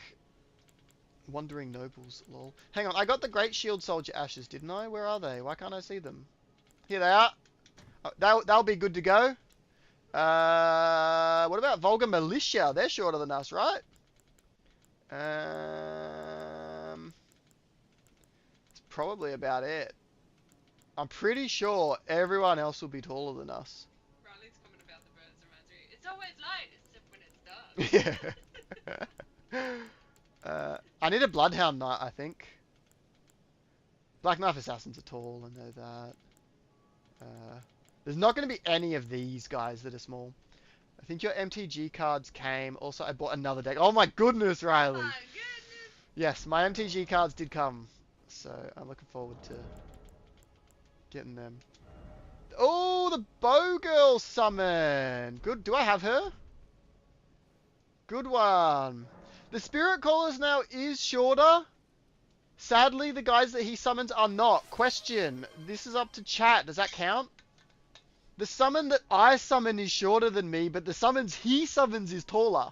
wandering nobles? Lol. Hang on, I got the Great Shield Soldier ashes, didn't I? Where are they? Why can't I see them? Here they are. Oh, they'll be good to go. What about Vulgar Militia? They're shorter than us, right? It's probably about it. I'm pretty sure everyone else will be taller than us. Riley's comment about the birds reminds me. It's always light, except when it's dark. Yeah. I need a Bloodhound Knight, I think. Black Knife Assassins are tall, I know that. There's not going to be any of these guys that are small. I think your MTG cards came. Also, I bought another deck. Oh my goodness, Riley! Oh my goodness! Yes, my MTG cards did come. So, I'm looking forward to getting them. Oh, the Bow Girl summon! Good. Do I have her? Good one. The Spirit Callers now is shorter. Sadly, the guys that he summons are not. Question. This is up to chat. Does that count? The summon that I summon is shorter than me, but the summons he summons is taller.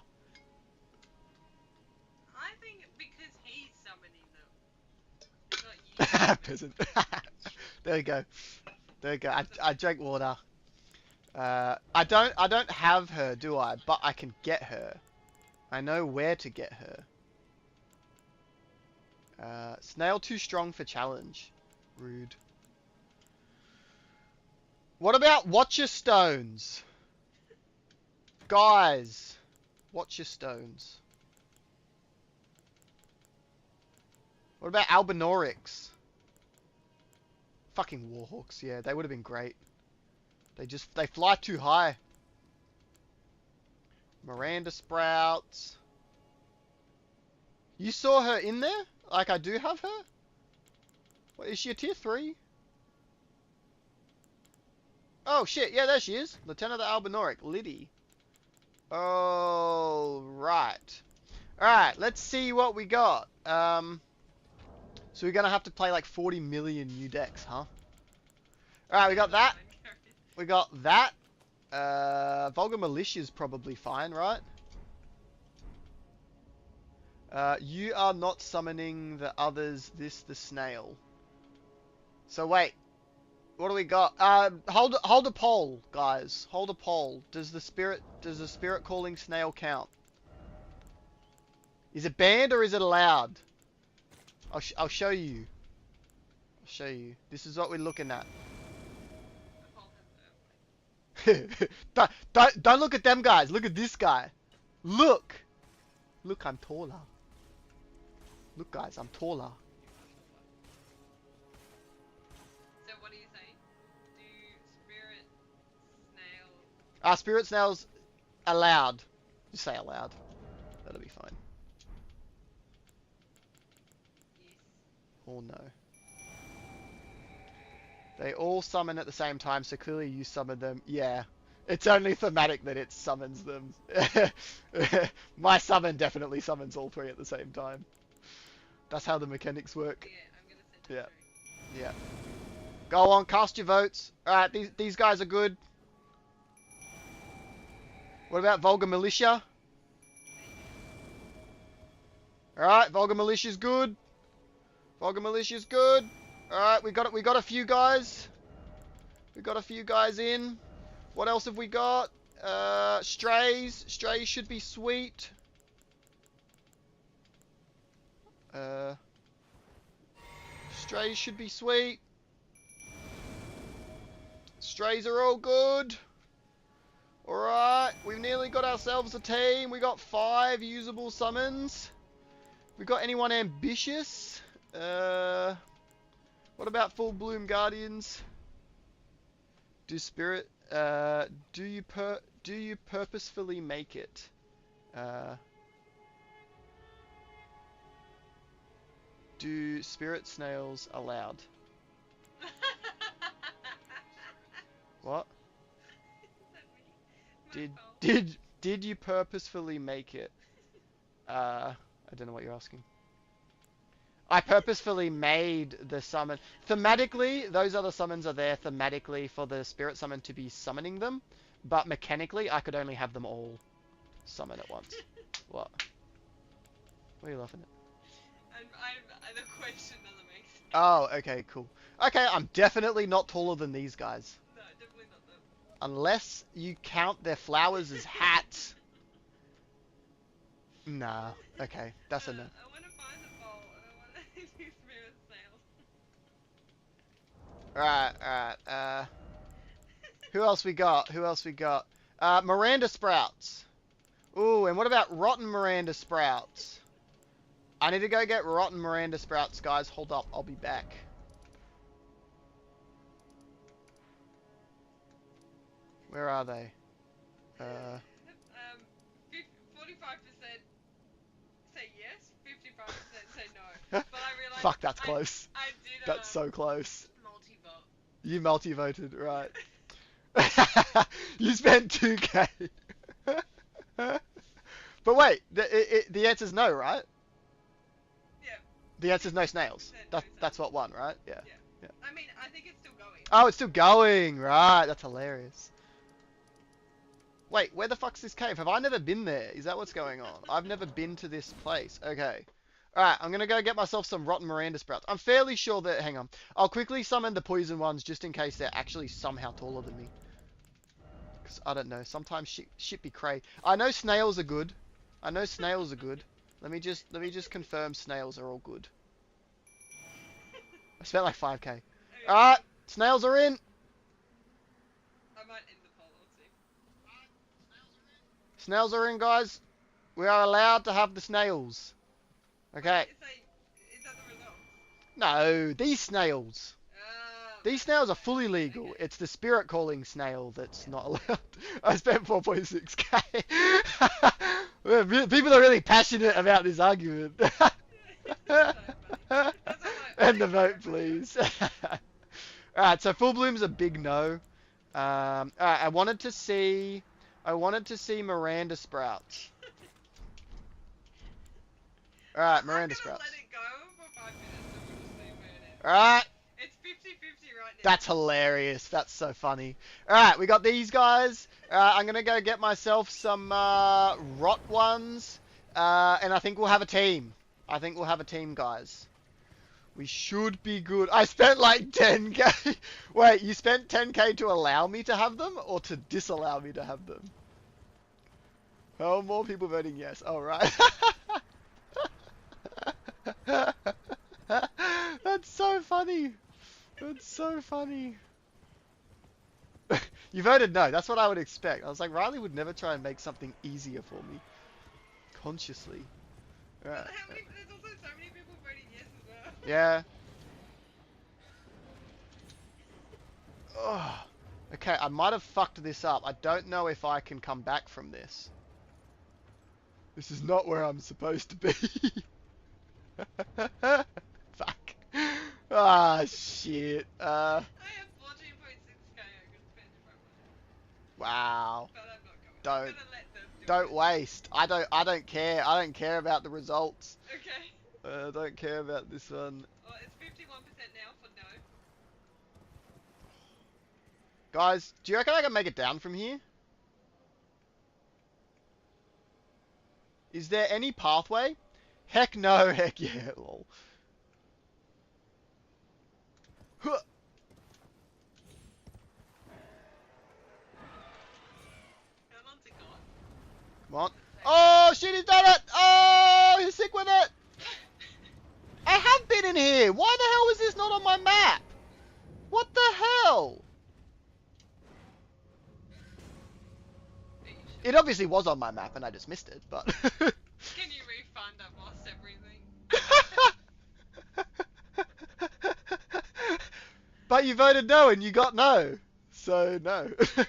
I think because he's summoning them, not you. Peasant. There we go. There we go. I drank water. I don't have her, do I? But I can get her. I know where to get her. Snail too strong for challenge. Rude. What about Watcher Stones? Guys, Watcher Stones. What about Albinaurics? Fucking Warhawks, yeah, they would have been great. They fly too high. Miranda Sprouts. You saw her in there? Like, I do have her? What, is she a tier 3? Oh, shit, yeah, there she is. Lieutenant of the Albinauric, Liddy. Oh, right. Alright, let's see what we got. So we're gonna have to play like 40 million new decks, huh? Alright, we got that. We got that. Vulgar Militia's probably fine, right? You are not summoning the others, the snail. So wait. What do we got? Hold a poll, guys. Hold a poll. Does the spirit calling snail count? Is it banned or is it allowed? I'll show you. I'll show you. This is what we're looking at. don't look at them guys. Look at this guy. Look. Look, I'm taller. Look, guys, I'm taller. So what are you saying? Do spirit snails? Spirit snails allowed. Just say allowed. That'll be fine. Yes. Oh no. They all summon at the same time, so clearly you summon them. Yeah. It's only thematic that it summons them. My summon definitely summons all three at the same time. That's how the mechanics work. Yeah, I'm gonna send it through. Yeah. Go on, cast your votes. Alright, these guys are good. What about Vulgar Militia? Alright, Vulgar Militia's good. Vulgar Militia's good. Alright, we got a few guys. We got a few guys in. What else have we got? Strays. Strays should be sweet. Strays should be sweet. Strays are all good. Alright, we've nearly got ourselves a team. We got 5 usable summons. We got anyone ambitious? What about Full Bloom Guardians? Do you purposefully make it? Do spirit snails allowed? What? my Did fault. did you purposefully make it? I don't know what you're asking. I purposefully made the summon. Thematically, those other summons are there thematically for the spirit summon to be summoning them, but mechanically, I could only have them all summon at once. What? What are you laughing at? The question doesn't make sense. Oh, okay, cool. Okay, I'm definitely not taller than these guys. No, definitely not them. Unless you count their flowers as hats. Nah, okay, that's a no. I want to find the bowl and I want to use mirror snails. Alright, alright, who else we got? Who else we got? Miranda Sprouts. Ooh, and what about rotten Miranda Sprouts? I need to go get rotten Miranda Sprouts, guys. Hold up, I'll be back. Where are they? 45% say yes, 55% say no. But I realized Fuck, that's close. I did That's so close. multi-vote. You multi-voted, right. You spent 2k. But wait, the answer's no, right? Yeah. The answer's no snails. No That's what won, right? Yeah. Yeah. I mean, I think it's still going. Oh, it's still going, right? That's hilarious. Wait, where the fuck's this cave? Have I never been there? Is that what's going on? I've never been to this place. Okay. Alright, I'm gonna go get myself some rotten Miranda Sprouts. I'm fairly sure that... Hang on. I'll quickly summon the poison ones just in case they're actually somehow taller than me. Because, I don't know, sometimes shit be cray. I know snails are good. I know snails are good. Let me just confirm snails are all good. I spent like 5k. Okay. Alright, snails are in. I might end the poll, we'll see. Snails are in, guys. We are allowed to have the snails. Okay. Is that the result? No, these snails. These snails are fully legal. Okay. It's the spirit calling snail that's not allowed. I spent 4.6k. People are really passionate about this argument. And the vote, please. Alright, so full bloom's a big no. Alright, I wanted to see Miranda Sprouts. Alright, Miranda Sprouts. Let it go for 5 minutes and we'll just see where it is. Alright. It's 50-50 right now. That's hilarious. That's so funny. Alright, we got these guys. I'm gonna go get myself some rot ones. And I think we'll have a team. I think we'll have a team, guys. We should be good. I spent like 10k. Wait, you spent 10k to allow me to have them or to disallow me to have them? Oh, more people voting yes. All right. That's so funny. That's so funny. You voted no. That's what I would expect. I was like, Riley would never try and make something easier for me. Consciously. Right. There's also so many people voting yes as well. Yeah. Oh. Okay, I might have fucked this up. I don't know if I can come back from this. This is not where I'm supposed to be. Fuck. Ah, shit. I have 14.6k I could spend if I wanted. Wow. But I'm not going. Don't. I'm gonna let them do Don't it. waste. I don't care. I don't care about the results. Okay. I don't care about this one. Well, it's 51% now for no. Guys, do you reckon I can make it down from here? Is there any pathway? Heck no, heck yeah, lol. Huh. How long's it got? Come on. Oh, shit, he's done it! Oh, he's sick with it! I have been in here! Why the hell is this not on my map? What the hell? It obviously was on my map and I just missed it, but... Can you refund? I've lost everything. But you voted no and you got no. So, no. You won.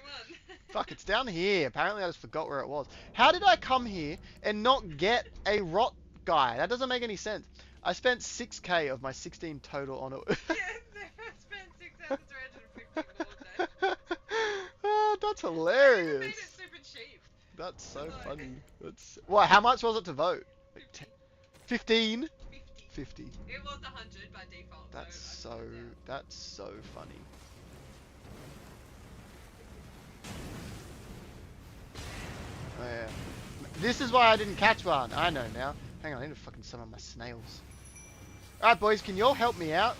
Fuck, it's down here. Apparently I just forgot where it was. How did I come here and not get a rot guy? That doesn't make any sense. I spent 6k of my 16 total on it. Yes, I spent 6,350 all day. Oh, that's I even hilarious. made it super cheap That's so No. funny. That's what? How much was it to vote? Like 50. 15? 50. 50. It was 100 by default, so That's I so. put it down. That's so funny. Oh yeah. This is why I didn't catch one. I know now. Hang on, I need to fucking summon my snails. Alright, boys, can you all help me out?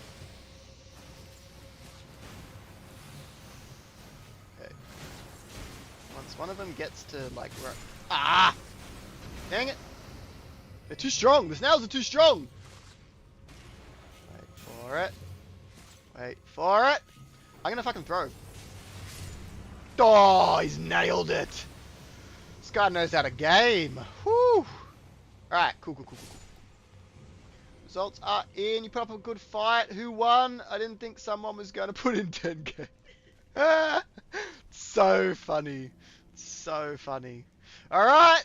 Okay. Once one of them gets to, like, where... Ah! Dang it! They're too strong! The snails are too strong! Wait for it. Wait for it! I'm gonna fucking throw. Oh, he's nailed it! This guy knows how to game. Whew! Alright, cool. Results are in. You put up a good fight. Who won? I didn't think someone was going to put in 10k. So funny. So funny. Alright.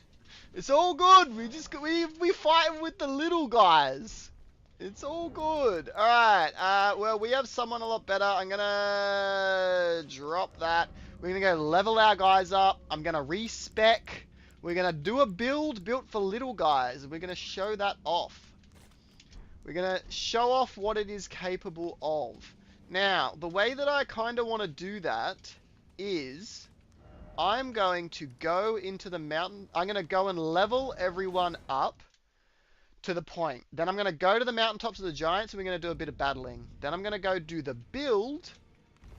It's all good. We fight with the little guys. It's all good. Alright. Well, we have someone a lot better. I'm going to drop that. We're going to go level our guys up. I'm going to respec. We're going to do a build built for little guys. We're going to show that off. We're going to show off what it is capable of. Now, the way that I kind of want to do that is I'm going to go into the mountain. I'm going to go and level everyone up to the point. Then I'm going to go to the mountaintops of the giants and we're going to do a bit of battling. Then I'm going to go do the build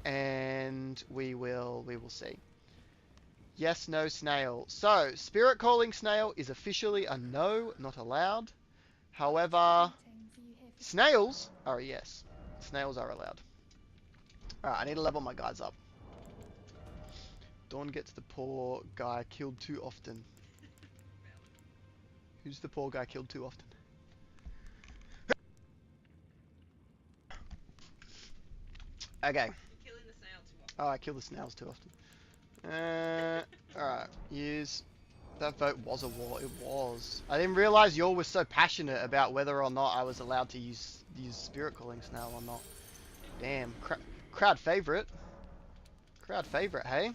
and we will see. Yes, no, snail. So, spirit calling snail is officially a no, not allowed. However, snails are a yes. Snails are allowed. Alright, I need to level my guys up. Dawn gets the poor guy killed too often. Who's the poor guy killed too often? Okay. You're killing the snail too often. Oh, I kill the snails too often. Alright, use... That vote was a war. It was. I didn't realize y'all were so passionate about whether or not I was allowed to use spirit calling snail or not. Damn. Crowd favorite. Crowd favorite, hey?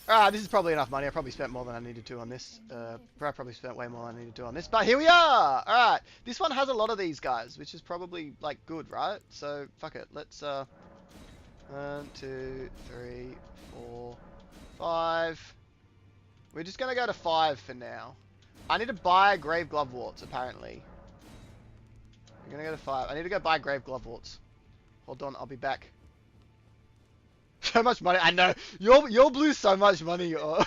Alright, this is probably enough money. I probably spent more than I needed to on this. I probably spent way more than I needed to on this. But here we are! Alright. This one has a lot of these guys, which is probably, like, good, right? So, fuck it. Let's, 1, 2, 3, 4, 5... We're just going to go to 5 for now. I need to buy grave gloveworts, apparently. We're going to go to 5. I need to go buy grave gloveworts. Hold on, I'll be back. So much money. I know. You'll blew so much money on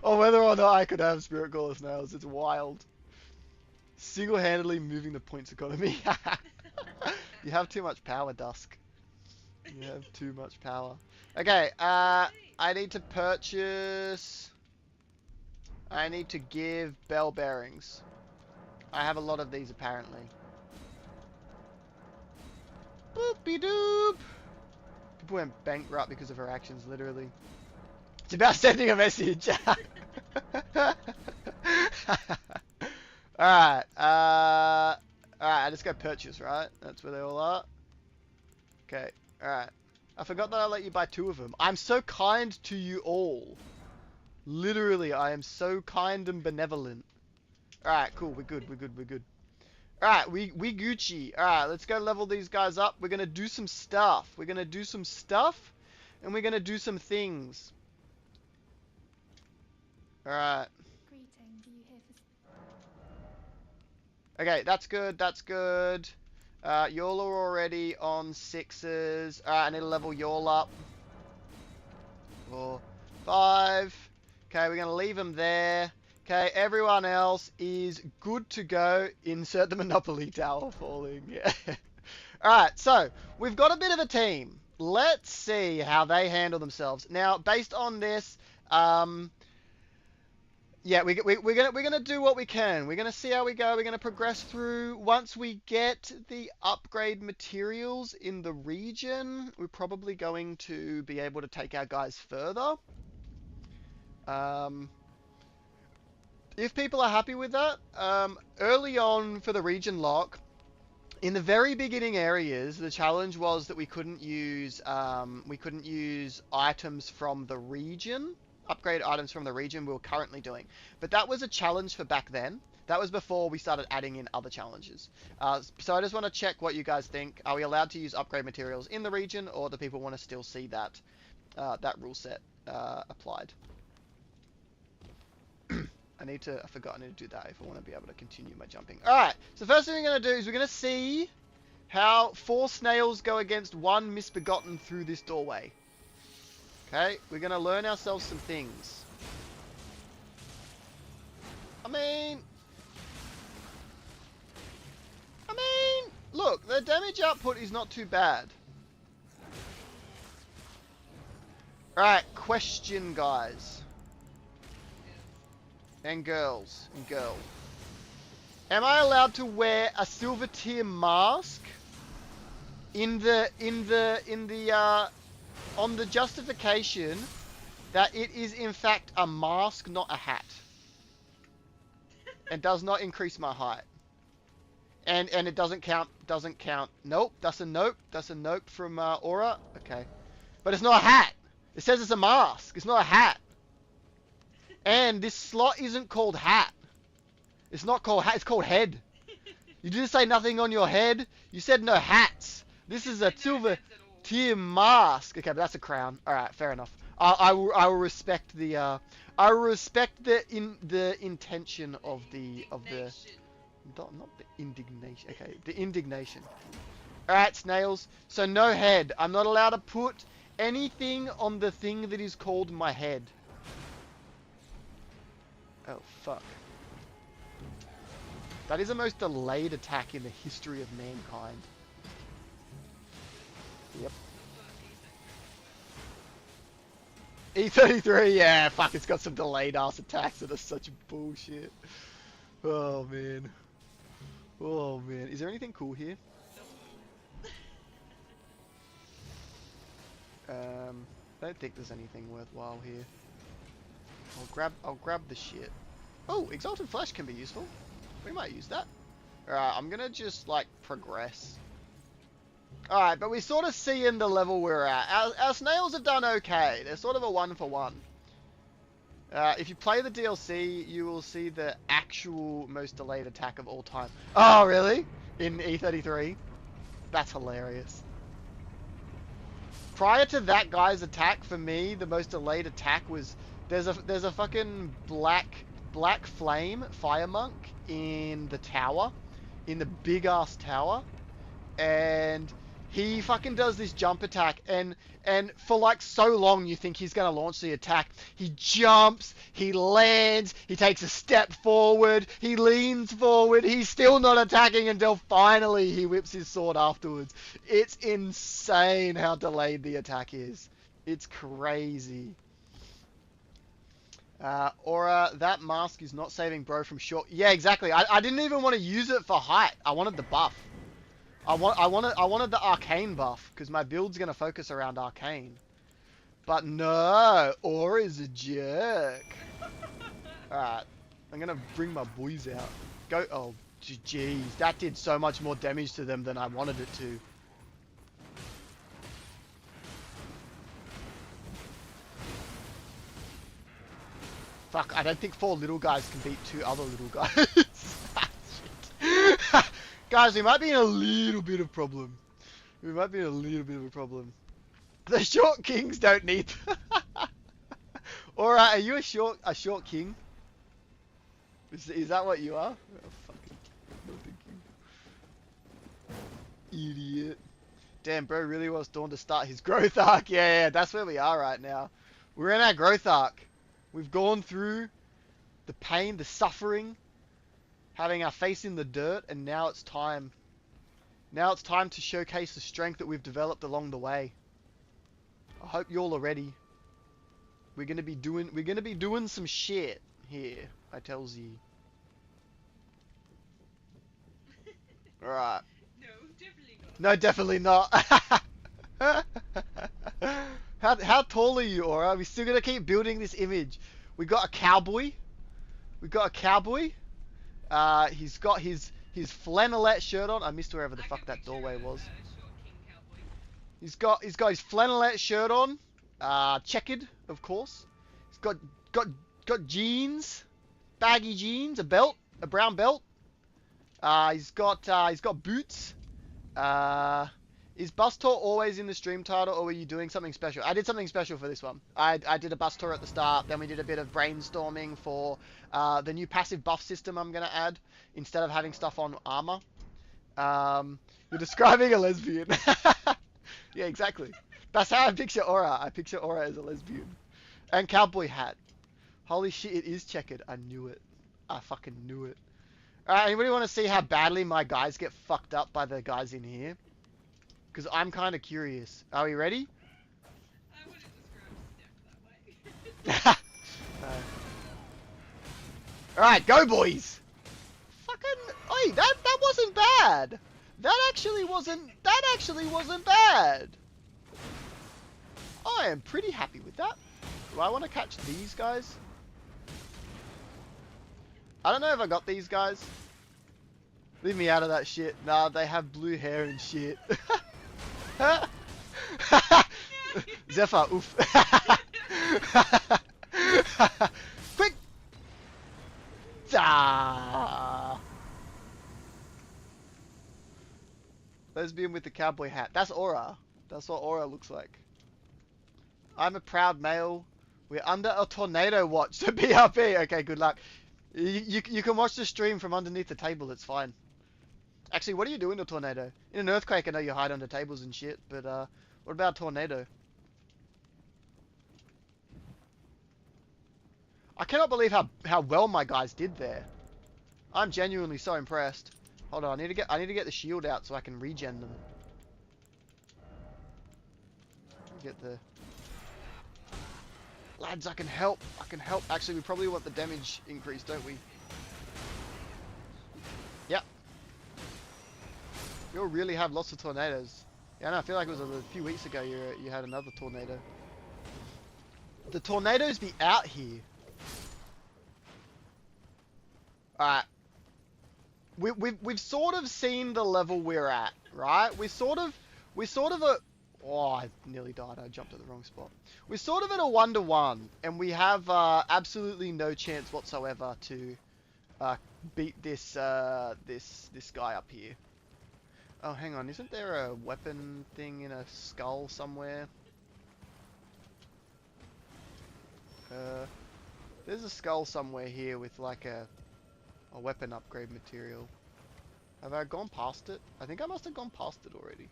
whether or not I could have spirit caller snails. It's wild. Single-handedly moving the points economy. You have too much power, Dusk. You have too much power. Okay, I need to purchase... I need to give bell bearings. I have a lot of these apparently. Boop-de-doop. People went bankrupt because of her actions, literally. It's about sending a message. Alright, alright, I just go purchase, right? That's where they all are. Okay, alright. I forgot that I let you buy 2 of them. I'm so kind to you all. Literally, I am so kind and benevolent. Alright, cool. We're good. Alright, we Gucci. Alright, let's go level these guys up. We're going to do some stuff. And we're going to do some things. Alright. Okay, that's good. Y'all are already on 6s. Alright, I need to level y'all up. 4, 5... Okay, we're going to leave them there. Okay, everyone else is good to go. Insert the Monopoly Tower falling. Yeah. Alright, so we've got a bit of a team. Let's see how they handle themselves. Now, based on this, yeah, we're gonna do what we can. We're gonna see how we go. We're gonna progress through. Once we get the upgrade materials in the region, we're probably going to be able to take our guys further. If people are happy with that, early on for the region lock, in the very beginning areas, the challenge was that we couldn't use items from the region. upgrade items from the region we were currently doing. But that was a challenge for back then. That was before we started adding in other challenges. So I just want to check what you guys think. Are we allowed to use upgrade materials in the region, or do people want to still see that that rule set applied? I forgot I need to do that if I want to be able to continue my jumping. Alright, so first thing we're going to do is we're going to see how 4 snails go against 1 misbegotten through this doorway. Okay, we're going to learn ourselves some things. I mean, look, the damage output is not too bad. Alright, question, guys. And girls. And girl. Am I allowed to wear a silver tier mask on the justification that it is in fact a mask, not a hat, and does not increase my height, and it doesn't count. Nope, that's a nope. That's a nope from Aura. Okay, but it's not a hat. It says it's a mask. It's not a hat. And this slot isn't called hat. It's not called hat. It's called head. You didn't say nothing on your head. You said no hats. This is a silver tier mask. Okay, but that's a crown. All right, fair enough. I will respect the intention of the not the indignation. Okay, the indignation. All right, snails. So no head. I'm not allowed to put anything on the thing that is called my head. Oh fuck. That is the most delayed attack in the history of mankind. Yep. E33, yeah, fuck, it's got some delayed ass attacks that are such bullshit. Oh man. Oh man. Is there anything cool here? I don't think there's anything worthwhile here. I'll grab the shit. Oh, Exalted Flesh can be useful. We might use that. Alright, I'm gonna just like progress. Alright, but we sort of see in the level we're at. Our snails have done okay. They're sort of a 1-for-1. If you play the DLC, you will see the actual most delayed attack of all time. Oh, really? In E33? That's hilarious. Prior to that guy's attack, for me, the most delayed attack was there's a fucking black flame fire monk in the tower, in the big ass tower, and he fucking does this jump attack, and for like so long you think he's gonna launch the attack. He jumps, he lands, he takes a step forward, he leans forward, he's still not attacking until finally he whips his sword afterwards. It's insane how delayed the attack is. It's crazy. Aura, that mask is not saving bro from short. Yeah, exactly. I didn't even want to use it for height. I wanted the buff. I wanted the arcane buff because my build's gonna focus around arcane. But no, Aura is a jerk. All right, I'm gonna bring my boys out. Go. Oh, jeez, that did so much more damage to them than I wanted it to. Fuck, I don't think 4 little guys can beat 2 other little guys. Guys, we might be in a little bit of problem. We might be in a little bit of a problem. The short kings don't need... Alright, are you a short king? Is that what you are? Oh, fucking... No, thank you. Idiot. Damn, bro really wants Dawn to start his growth arc. Yeah, that's where we are right now. We're in our growth arc. We've gone through the pain, the suffering, having our face in the dirt, and now it's time. Now it's time to showcase the strength that we've developed along the way. I hope you all are ready. We're gonna be doing some shit here, I tells you. Alright. No, definitely not. How tall are you, Aura? We still gotta keep building this image. We got a cowboy. We got a cowboy. He's got his flannelette shirt on. I missed wherever the fuck that doorway was. He's got his flannelette shirt on. Checkered, of course. He's got got got jeans, baggy jeans, a belt, a brown belt. He's got boots. Is bus tour always in the stream title, or were you doing something special? I did something special for this one. I did a bus tour at the start, then we did a bit of brainstorming for the new passive buff system I'm going to add, instead of having stuff on armor. You're describing a lesbian. Yeah, exactly. That's how I picture Aura. I picture Aura as a lesbian. And cowboy hat. Holy shit, it is checkered. I knew it. I fucking knew it. Alright, anybody want to see how badly my guys get fucked up by the guys in here? Because I'm kind of curious. Are we ready? I wouldn't describe Steph that way. Alright, go boys! Fucking... Oi, that wasn't bad! That actually wasn't bad! I am pretty happy with that. Do I want to catch these guys? I don't know if I got these guys. Leave me out of that shit. Nah, they have blue hair and shit. Zephyr, oof. Quick! Ah. Lesbian with the cowboy hat. That's Aura. That's what Aura looks like. I'm a proud male. We're under a tornado watch to BRB. Okay, good luck. You can watch the stream from underneath the table. It's fine. Actually, what do you do in a tornado? In an earthquake, I know you hide under tables and shit. But what about a tornado? I cannot believe how well my guys did there. I'm genuinely so impressed. Hold on, I need to get the shield out so I can regen them. Get the lads. I can help. Actually, we probably want the damage increase, don't we? Yep. You'll really have lots of tornadoes. Yeah, no, I feel like it was a few weeks ago you had another tornado. The tornadoes be out here. Alright. We've sort of seen the level we're at, right? We're sort of at... Oh, I nearly died. I jumped at the wrong spot. We're sort of at a 1-to-1, and we have absolutely no chance whatsoever to beat this this guy up here. Oh, hang on. Isn't there a weapon thing in a skull somewhere? There's a skull somewhere here with like a weapon upgrade material. Have I gone past it? I think I must have gone past it already.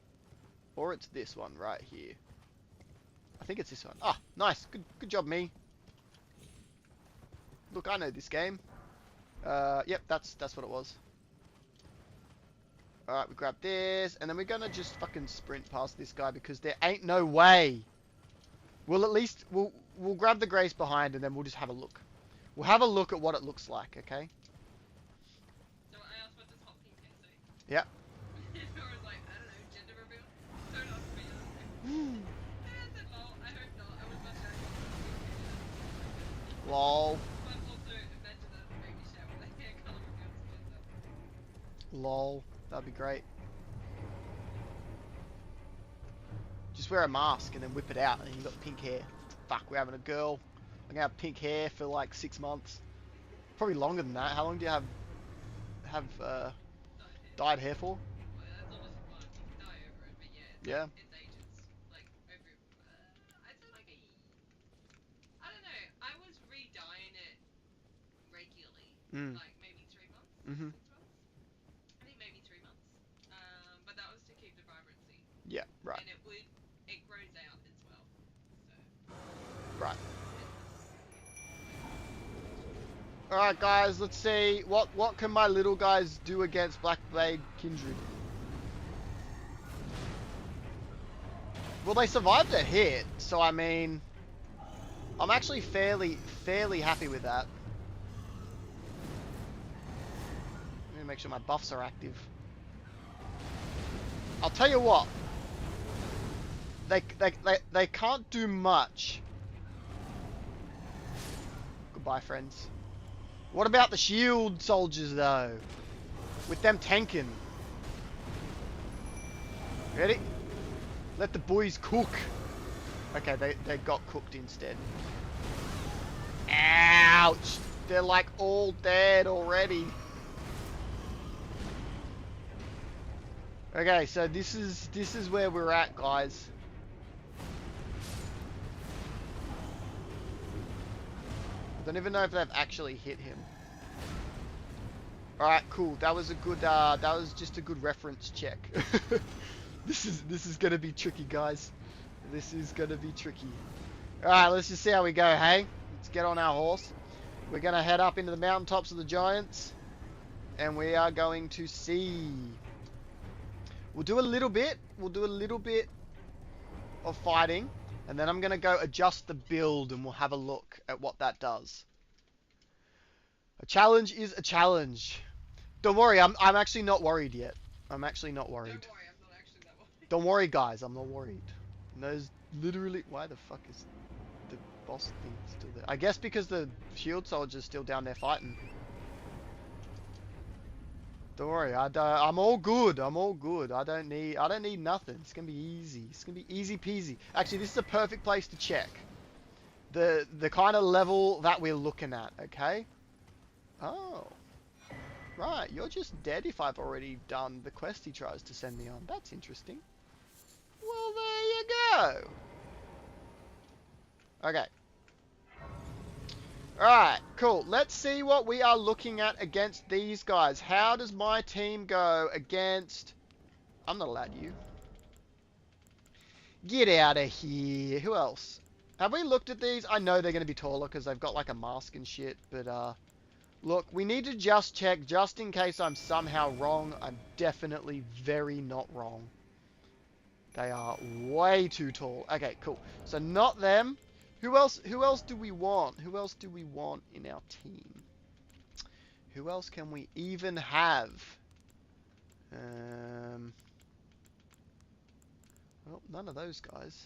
Or it's this one right here. I think it's this one. Ah, nice. Good job, me. Look, I know this game. Yep, that's what it was. Alright, we grab this, and then we're gonna just fucking sprint past this guy because there ain't no way. We'll at least we'll grab the grace behind, and then we'll just have a look. We'll have a look at what it looks like, okay? So I asked what does hot pink hair say? Yep. I was like, I don't know, gender reveal? Don't ask me. And I said, lol, I hope not. I was much younger. Lol. But also, imagine that as a baby shower, the hair colour reveals myself. Lol. That'd be great. Just wear a mask and then whip it out, and you got pink hair. Fuck, we're having a girl. I'm gonna have pink hair for like 6 months. Probably longer than that. How long do you have dyed hair for? Well, that's obviously fine. You can dye over it, but yeah, Yeah. it's ages. Like, over, I'd say like I don't know, I was re-dyeing it regularly. Mm. Like, maybe 3 months? Mhm. 6 months? I think maybe 3 months. But that was to keep the vibrancy. Yeah. Right. And it grows out as well. So. Right. Alright guys, let's see what can my little guys do against Black Blade Kindred. Well, they survived a hit, so I mean, I'm actually fairly happy with that. Let me make sure my buffs are active. I'll tell you what, they can't do much. Goodbye, friends. What about the shield soldiers, though? With them tanking. Ready? Let the boys cook. Okay, they got cooked instead. Ouch! They're like all dead already. Okay, so this is where we're at, guys. I don't even know if they've actually hit him. All right, cool. That was a good. That was just a good reference check. This is gonna be tricky, guys. This is gonna be tricky. All right, let's just see how we go. Hey, let's get on our horse. We're gonna head up into the mountaintops of the giants, and we are going to see. We'll do a little bit. We'll do a little bit of fighting, and then I'm gonna go adjust the build, and we'll have a look at what that does. A challenge is a challenge. Don't worry, I'm actually not worried yet. I'm actually not worried. Don't worry, I'm not actually that worried. Don't worry, guys, I'm not worried. There's literally... Why the fuck is the boss thing still there? I guess because the shield soldier's still down there fighting. Don't worry, I'm all good. I'm all good. I don't need nothing. It's gonna be easy. It's gonna be easy peasy. Actually, this is a perfect place to check the kind of level that we're looking at. Okay. Oh. Right, you're just dead if I've already done the quest he tries to send me on. That's interesting. Well, there you go. Okay. Alright, cool. Let's see what we are looking at against these guys. How does my team go against... I'm not allowed you. Get out of here. Who else? Have we looked at these? I know they're going to be taller because they've got like a mask and shit, but look, we need to just check, just in case I'm somehow wrong. I'm definitely very not wrong. They are way too tall. Okay, cool. So not them. Who else do we want? Who else do we want in our team? Who else can we even have? Well, none of those guys.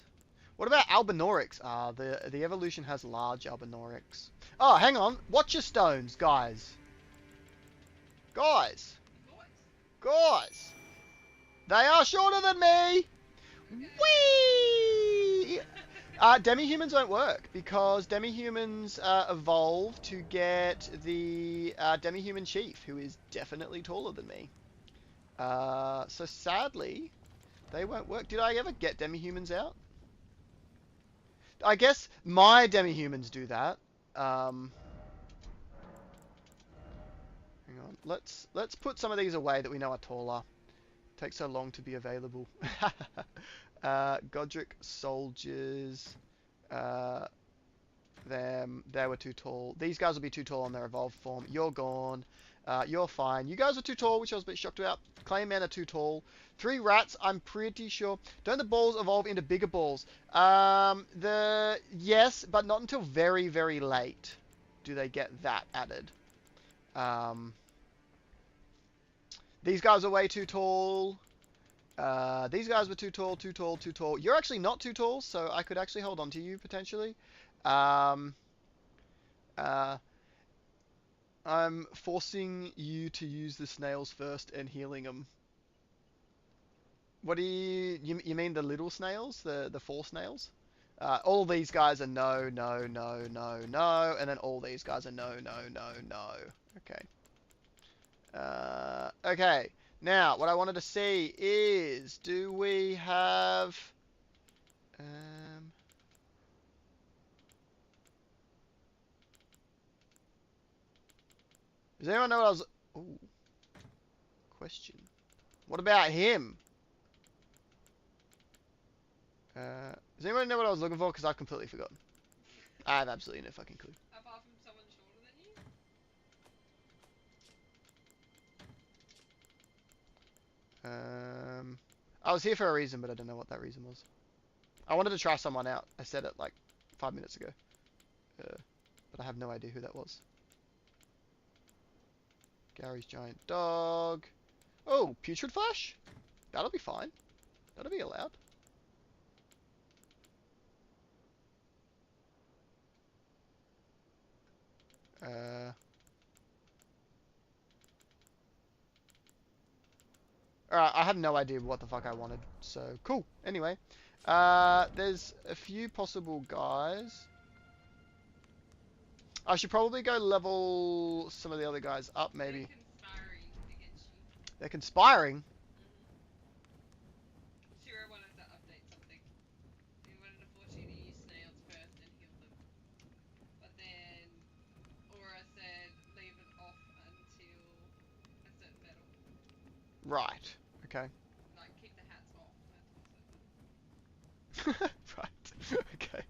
What about Albinorix? The evolution has large Albinorix. Oh, hang on. Watch your stones, guys. Guys. They are shorter than me. Whee! Demi-humans won't work because demi-humans evolve to get the demi-human chief, who is definitely taller than me. So sadly, they won't work. Did I ever get demi-humans out? I guess my demi-humans do that. Hang on. Let's put some of these away that we know are taller. Takes so long to be available. Godric soldiers. They were too tall. These guys will be too tall on their evolved form. You're gone. You're fine. You guys are too tall, which I was a bit shocked about. Claymen are too tall. 3 rats, I'm pretty sure. Don't the balls evolve into bigger balls? Yes, but not until very, very late do they get that added. These guys are way too tall. These guys were too tall, too tall, too tall. You're actually not too tall, so I could actually hold on to you, potentially. I'm forcing you to use the snails first and healing them. What do you mean the little snails? The 4 snails? All these guys are no, no, no, no, no. And then all these guys are no, no, no, no. Okay. Okay. Now, what I wanted to see is, do we have... Does anyone know what I was... Ooh. Question. What about him? Does anyone know what I was looking for? Because I've completely forgotten. I have absolutely no fucking clue. Apart from someone shorter than you? I was here for a reason, but I don't know what that reason was. I wanted to try someone out. I said it like 5 minutes ago. But I have no idea who that was. Gary's giant dog. Oh, putrid flesh? That'll be fine. That'll be allowed. Alright, I have no idea what the fuck I wanted. So, cool. Anyway. There's a few possible guys. I should probably go level some of the other guys up, maybe. They're conspiring against you. They're conspiring. Shiro wanted to update something. He wanted to force you to use snails first and heal them. But then Aura said leave it off until a certain battle. Right. Okay. Like keep the hats off until a certain battle. Right. Okay.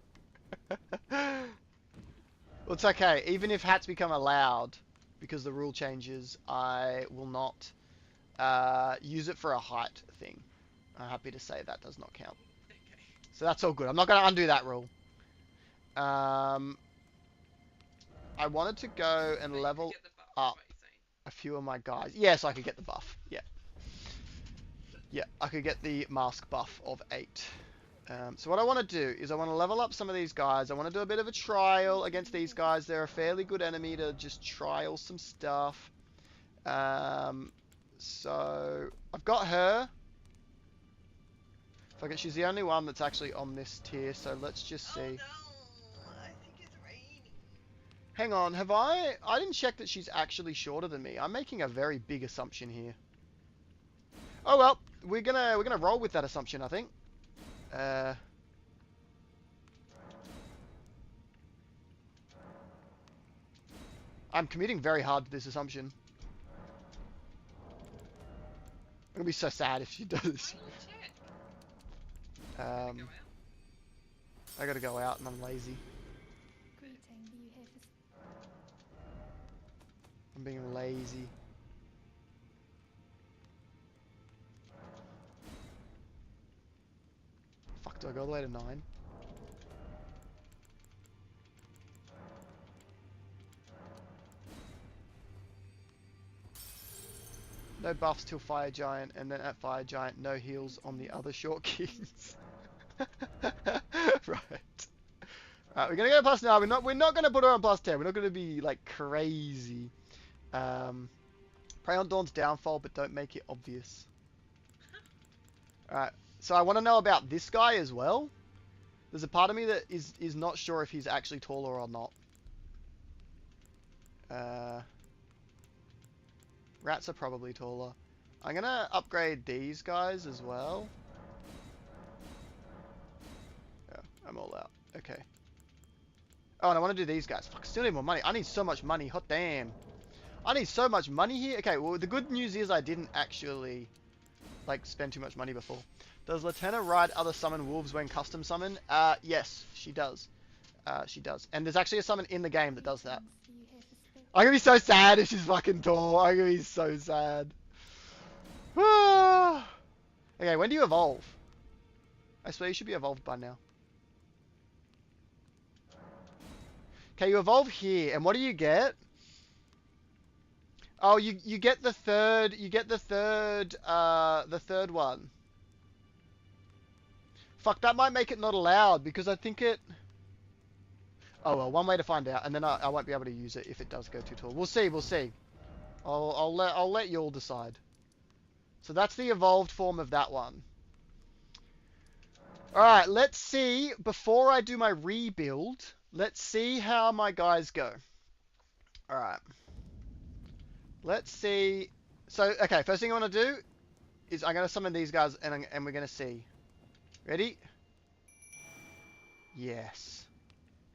Well, it's okay. Even if hats become allowed, because the rule changes, I will not use it for a height thing. I'm happy to say that does not count. Okay. So that's all good. I'm not going to undo that rule. I wanted to go and So you level could get the buff, is up what you're saying. a few of my guys. Yes, I could get the buff. Yeah. Yeah, I could get the mask buff of 8. So what I want to do is I want to level up some of these guys. I want to do a bit of a trial against these guys. They're a fairly good enemy to just trial some stuff. So I've got her. Fuck, she's the only one that's actually on this tier, so let's just see. Oh no, I think it's raining. Hang on, have I didn't check that she's actually shorter than me. I'm making a very big assumption here. Oh well, we're gonna roll with that assumption, I think. I'm committing very hard to this assumption. I'm gonna be so sad if she does. Why not check? Um, Go out. I gotta go out and I'm lazy. Greeting, do you hear this? I'm being lazy. Fuck, do I go all the way to 9? No buffs till Fire Giant, and then at Fire Giant, no heals on the other short keys. Right. Alright, we're gonna go plus now. We're not gonna put her on plus 10. We're not gonna be like crazy. Prey on Dawn's downfall, but don't make it obvious. Alright, so I want to know about this guy as well. There's a part of me that is not sure if he's actually taller or not. Rats are probably taller. I'm gonna upgrade these guys as well. Yeah, I'm all out. Okay. Oh, and I want to do these guys. Fuck, still need more money. I need so much money. Hot damn. I need so much money here. Okay, well, the good news is I didn't actually, like, spend too much money before. Does Latenna ride other summon wolves when custom summon? Yes, she does. She does. And there's actually a summon in the game that does that. Do you hear the spill? I'm gonna be so sad if she's fucking tall. I'm gonna be so sad. Okay, when do you evolve? I swear you should be evolved by now. Okay, you evolve here, and what do you get? Oh, you get the third. You get the third one. Fuck, that might make it not allowed because I think it. Oh well, one way to find out, and then I won't be able to use it if it does go too tall. We'll see. We'll see. I'll let you all decide. So that's the evolved form of that one. All right, let's see. Before I do my rebuild, let's see how my guys go. All right. Let's see. So, okay, first thing I want to do is I'm going to summon these guys, and we're going to see. Ready? Yes.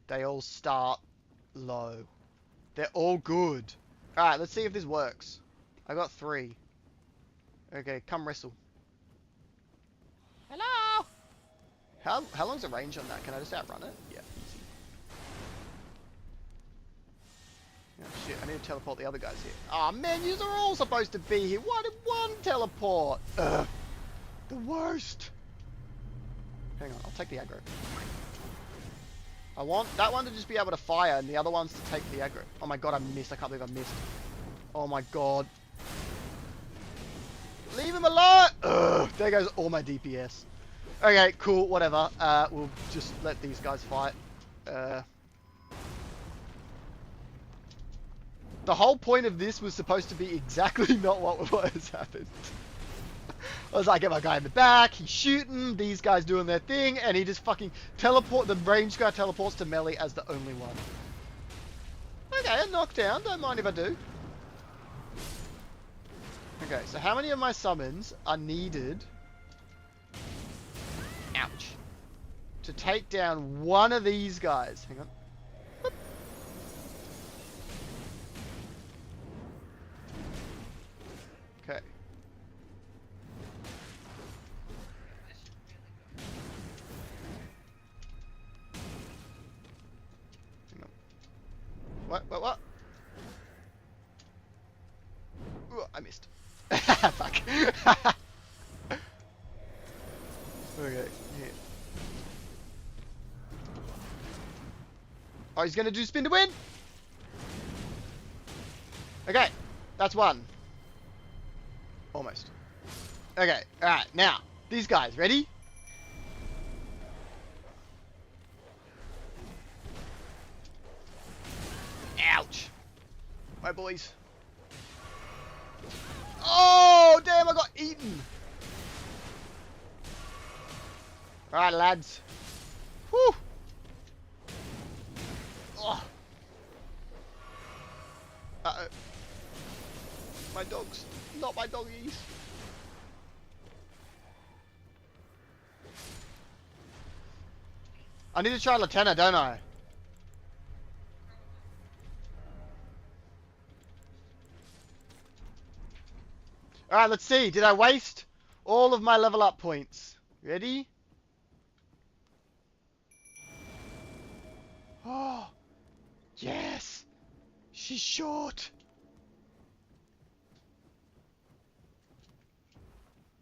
They all start low. They're all good. All right, let's see if this works. I got 3. Okay, come wrestle. Hello. How long's the range on that? Can I just outrun it? Yeah. Easy. Oh shit! I need to teleport the other guys here. Oh man, yous are all supposed to be here. Why did one teleport? Ugh. The worst. Hang on, I'll take the aggro. I want that one to just be able to fire and the other ones to take the aggro. Oh my god, I missed. I can't believe I missed. Oh my god. Leave him alone! Ugh, there goes all my DPS. Okay, cool, whatever. We'll just let these guys fight. The whole point of this was supposed to be exactly not what has happened. I was like, get my guy in the back, he's shooting, these guys doing their thing, and he just fucking the range guy teleports to melee as the only one. Okay, a knockdown. Don't mind if I do. Okay, so how many of my summons are needed? Ouch. To take down one of these guys. Hang on. Whoop. Okay. I should really go. Hang on. What? Ooh, I missed. Fuck. Okay, yeah. Oh, he's gonna do spin to win? Okay, that's one. Almost. Okay, alright, now, these guys, ready? Ouch. My boys. Oh, damn, I got eaten. Alright, lads. Whew. Oh. Uh-oh. My dogs. Not my doggies. I need to try Latenna, don't I? Alright, let's see. Did I waste all of my level up points? Ready? Oh, yes. She's short.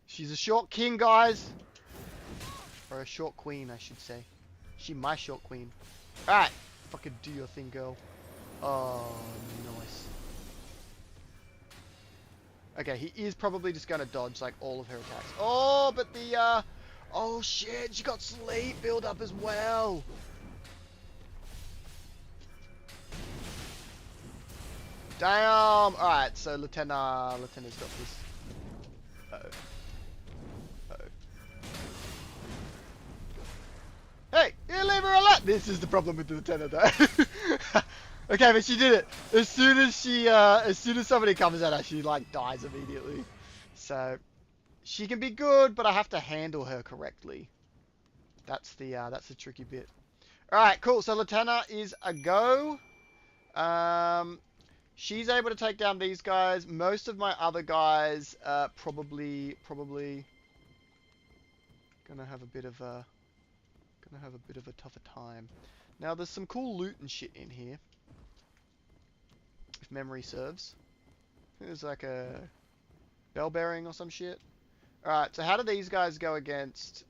She's a short king, guys. Or a short queen, I should say. She my short queen. Alright. Fucking do your thing, girl. Oh, nice. Okay, he is probably just gonna dodge, like, all of her attacks. Oh, but the, oh, shit. She got sleep build up as well. Damn! Alright, so Latenna's got this. Uh-oh. Hey, you leave her alone! This is the problem with the Latenna, though. Okay, but she did it. As soon as somebody comes at her, she, like, dies immediately. So, she can be good, but I have to handle her correctly. That's the tricky bit. Alright, cool. So Latenna is a go. She's able to take down these guys. Most of my other guys probably gonna have a bit of a tougher time. Now there's some cool loot and shit in here, if memory serves. There's like a bell bearing or some shit. Alright, so how do these guys go against...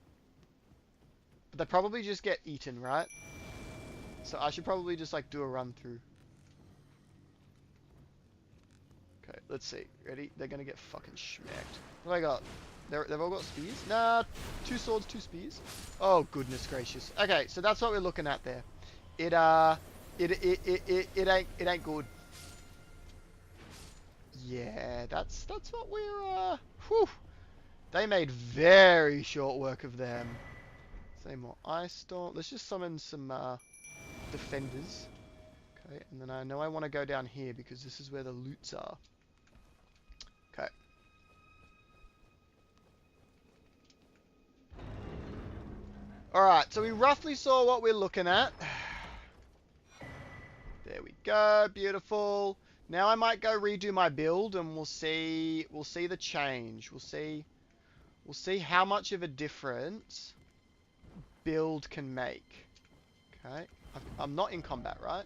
They probably just get eaten, right? So I should probably just like do a run through. Okay, let's see. Ready? They're gonna get fucking smacked. What do I got? They've all got spears? Nah, 2 swords, 2 spears. Oh, goodness gracious. Okay, so that's what we're looking at there. It ain't good. Yeah, that's what we're, whew. They made very short work of them. Say more ice storm. Let's just summon some, defenders. Okay, and then I know I want to go down here because this is where the loots are. Okay. Alright, so we roughly saw what we're looking at. There we go, beautiful. Now I might go redo my build and we'll see the change. We'll see how much of a difference build can make. Okay. I'm not in combat, right?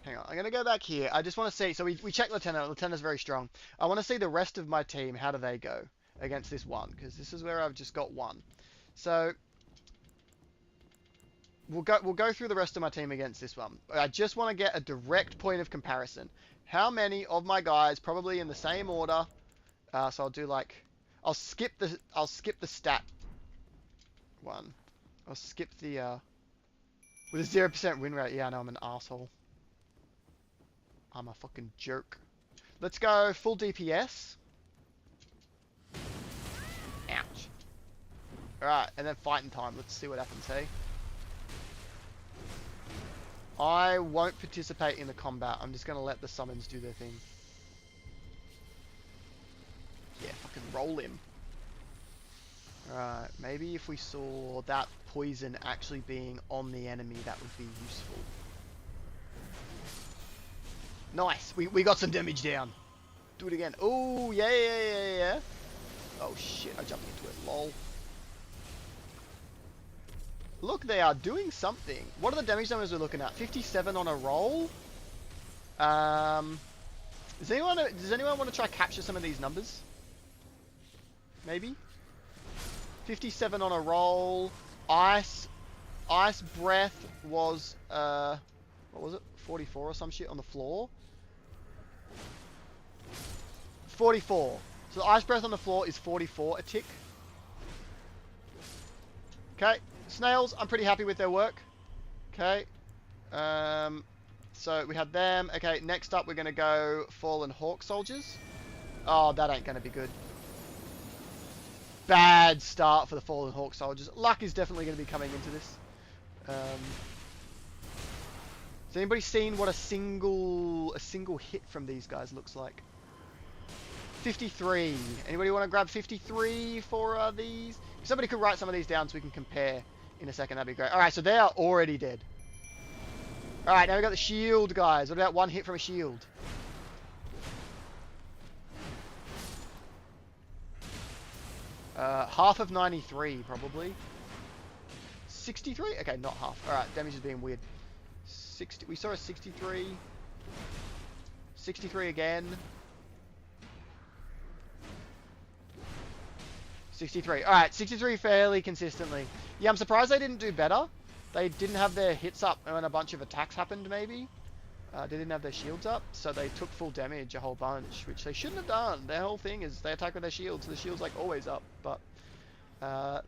Hang on, I'm going to go back here. I just want to see, so we checked Latenna. Latenna's very strong. I want to see the rest of my team. How do they go against this one? Because this is where I've just got one. So, we'll go through the rest of my team against this one. I just want to get a direct point of comparison. How many of my guys, probably in the same order, so I'll do like, I'll skip the stat one. I'll skip the, with a 0% win rate. Yeah, I know, I'm an asshole. I'm a fucking jerk. Let's go full DPS. Ouch. Alright, and then fighting time. Let's see what happens, hey? I won't participate in the combat. I'm just going to let the summons do their thing. Yeah, fucking roll him. Alright, maybe if we saw that poison actually being on the enemy, that would be useful. Nice! We got some damage down. Do it again. Oh, yeah. Oh shit, I jumped into it. Lol. Look, they are doing something. What are the damage numbers we're looking at? 57 on a roll? Does anyone want to try capture some of these numbers? Maybe? 57 on a roll. Ice breath was, what was it? 44 or some shit on the floor? 44. So the ice breath on the floor is 44 a tick. Okay. Snails, I'm pretty happy with their work. Okay. So we had them. Okay, next up we're going to go Fallen Hawk Soldiers. Oh, that ain't going to be good. Bad start for the Fallen Hawk Soldiers. Luck is definitely going to be coming into this. Has anybody seen what a single hit from these guys looks like? 53. Anybody want to grab 53 for these? If somebody could write some of these down so we can compare in a second, that'd be great. Alright, so they are already dead. Alright, now we've got the shield guys. What about one hit from a shield? Half of 93, probably. 63? Okay, not half. Alright, damage is being weird. 60. We saw a 63. 63 again. 63. Alright, 63 fairly consistently. Yeah, I'm surprised they didn't do better. They didn't have their hits up when a bunch of attacks happened, maybe. They didn't have their shields up, so they took full damage a whole bunch, which they shouldn't have done. Their whole thing is they attack with their shields, so the shield's like always up. But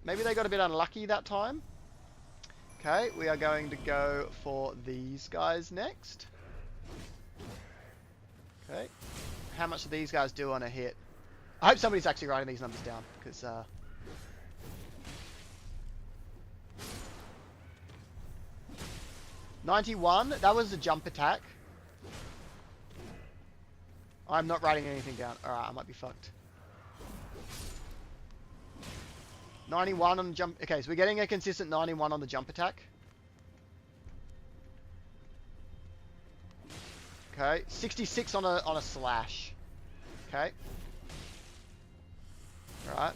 maybe they got a bit unlucky that time. Okay, we are going to go for these guys next. Okay. How much do these guys do on a hit? I hope somebody's actually writing these numbers down, because 91, that was a jump attack. I'm not writing anything down. Alright, I might be fucked. 91 on the jump. Okay, so we're getting a consistent 91 on the jump attack. Okay, 66 on a slash. Okay. Alright.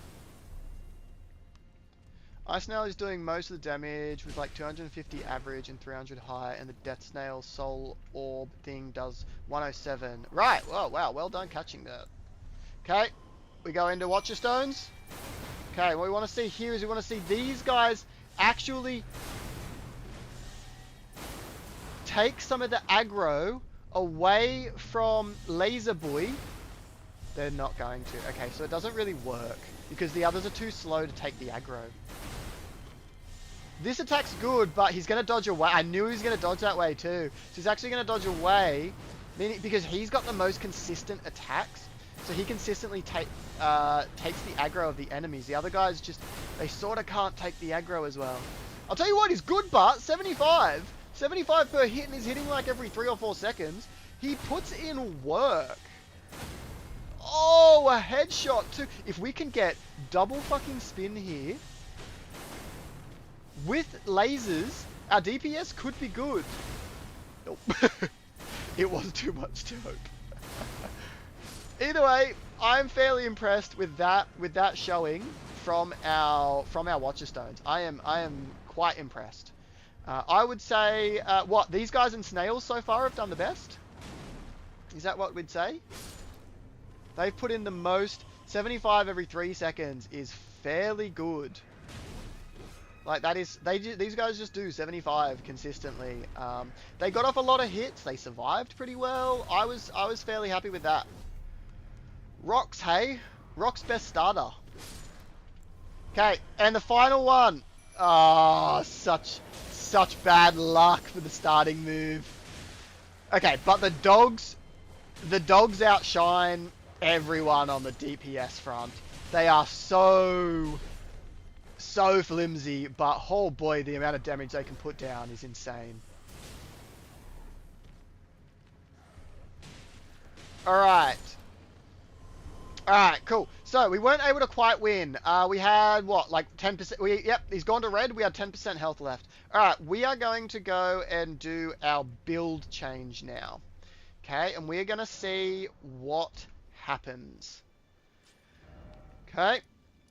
Ice Snail is doing most of the damage with like 250 average and 300 high, and the Death Snail Soul Orb thing does 107. Right, well, wow, well done catching that. Okay, we go into Watcher Stones. Okay, what we want to see here is we want to see these guys actually take some of the aggro away from Laser Boy. They're not going to. Okay, so it doesn't really work because the others are too slow to take the aggro. This attack's good, but he's going to dodge away. I knew he was going to dodge that way too. So he's actually going to dodge away, meaning because he's got the most consistent attacks. So he consistently takes the aggro of the enemies. The other guys just, they sort of can't take the aggro as well. I'll tell you what, he's good, but 75. 75 per hit, and he's hitting like every 3 or 4 seconds. He puts in work. Oh, a headshot too. If we can get double fucking spin here with lasers, our DPS could be good. Nope. It was too much to hope. Either way, I'm fairly impressed with that showing from our Watcher Stones. I am quite impressed. I would say what these guys and Snails so far have done the best. Is that what we'd say? They've put in the most. 75 every 3 seconds is fairly good. Like that is, these guys just do 75 consistently. They got off a lot of hits. They survived pretty well. I was fairly happy with that. Rox, hey, Rox best starter. Okay, and the final one. Oh, such bad luck for the starting move. Okay, but the dogs outshine everyone on the DPS front. They are so flimsy, but oh boy, the amount of damage they can put down is insane. Alright. Alright, cool. So, we weren't able to quite win. We had, what, like 10%? Yep, he's gone to red. We had 10% health left. Alright, we are going to go and do our build change now. Okay, and we're going to see what happens. Okay,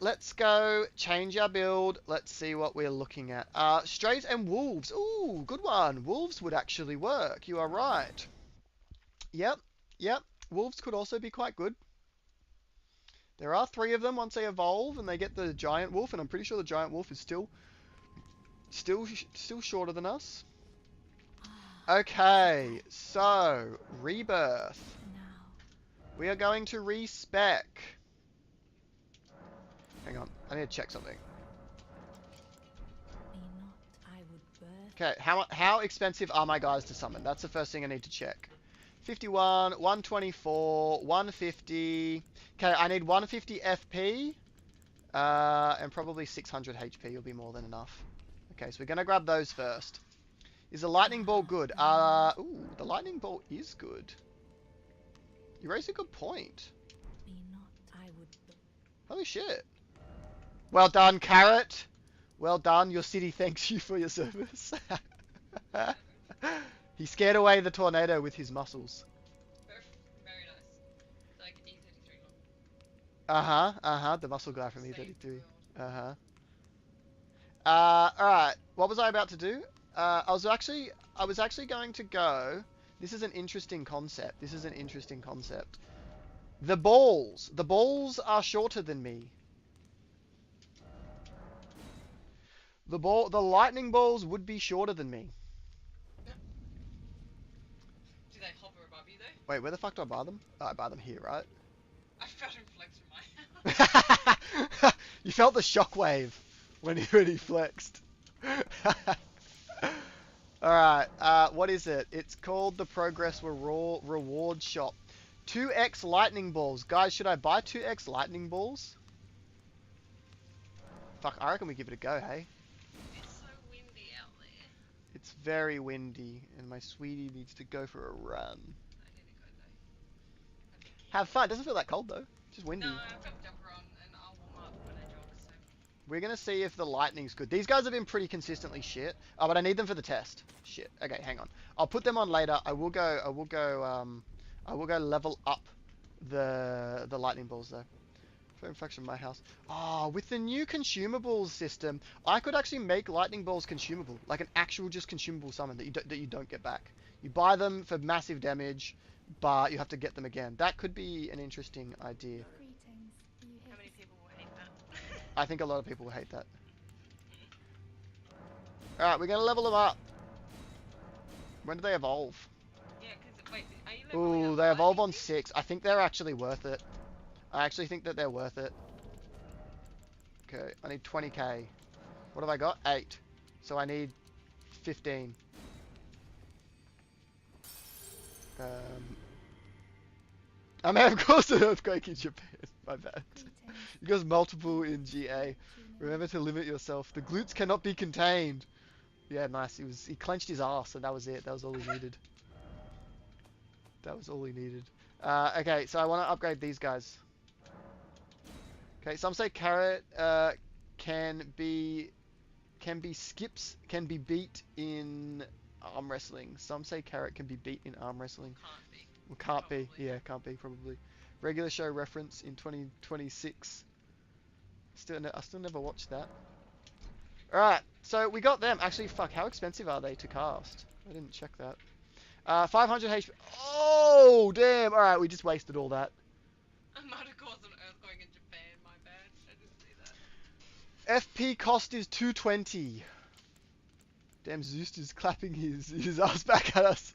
let's go change our build. Let's see what we're looking at. Strays and wolves. Ooh, good one. Wolves would actually work. You are right. Yep, yep. Wolves could also be quite good. There are 3 of them once they evolve and they get the giant wolf, and I'm pretty sure the giant wolf is still shorter than us. Okay, so rebirth. Now, We are going to respec. Hang on, I need to check something. me not, I would birth. Okay, how expensive are my guys to summon? That's the first thing I need to check. 51, 124, 150. Okay, I need 150 FP, and probably 600 HP will be more than enough. Okay, so we're gonna grab those first. Is the lightning ball good? Ooh, the lightning ball is good. You raise a good point. Me not, I would Holy shit. Well done, Carrot. Well done. Your city thanks you for your service. He scared away the tornado with his muscles. Very nice. It's like E33 long. The muscle guy from Saved the E33. world. Alright. What was I about to do? I was actually going to go. This is an interesting concept. The balls. The balls are shorter than me. The lightning balls would be shorter than me. Do they hover above you though? Wait, where the fuck do I buy them? Oh, I buy them here, right? I felt him flex from my house. You felt the shockwave when he flexed. Alright, what is it? It's called the Progress Reward Shop. 2x lightning balls. Guys, should I buy 2x lightning balls? Fuck, I reckon we give it a go, hey? It's so windy out there. It's very windy, and my sweetie needs to go for a run. I need to go though. Have fun. It doesn't feel that cold, though. It's just windy. No, I've got a jumper on and I'll warm up when I jog, so. We're gonna see if the lightning's good. These guys have been pretty consistently shit. Oh, but I need them for the test. Shit. Okay, hang on. I'll put them on later. I will go level up the lightning balls though. For infection in my house. Oh, with the new consumables system, I could actually make lightning balls consumable, like an actual just consumable summon that you don't get back. You buy them for massive damage, but you have to get them again. That could be an interesting idea. greetings. Do you How hear many the people will hate that? I think a lot of people will hate that. Alright, we're gonna level them up. When do they evolve? Yeah, because, wait, are you leveling Ooh, up they evolve lightning on things? 6. I think they're actually worth it. I actually think that they're worth it. Okay, I need 20k. What have I got? 8. So I need 15. I may have caused an earthquake in Japan. My bad. greetings? You guys multiple in GA. Tuning. Remember to limit yourself. The glutes cannot be contained. Yeah, nice. He clenched his ass and that was it. That was all he needed. That was all he needed. Okay, so I want to upgrade these guys. Okay, some say carrot can be beat in arm wrestling. Some say carrot can be beat in arm wrestling. Can't be. Well, can't be. Probably. Yeah, can't be probably. Regular show reference in 2026. I still never watched that. Alright, so we got them. Actually, fuck, how expensive are they to cast? I didn't check that. 500 HP. Oh, damn. Alright, we just wasted all that. I might have caused an earthquake in Japan, my bad. I didn't see that. FP cost is 220. Damn, Zeus is clapping his ass back at us.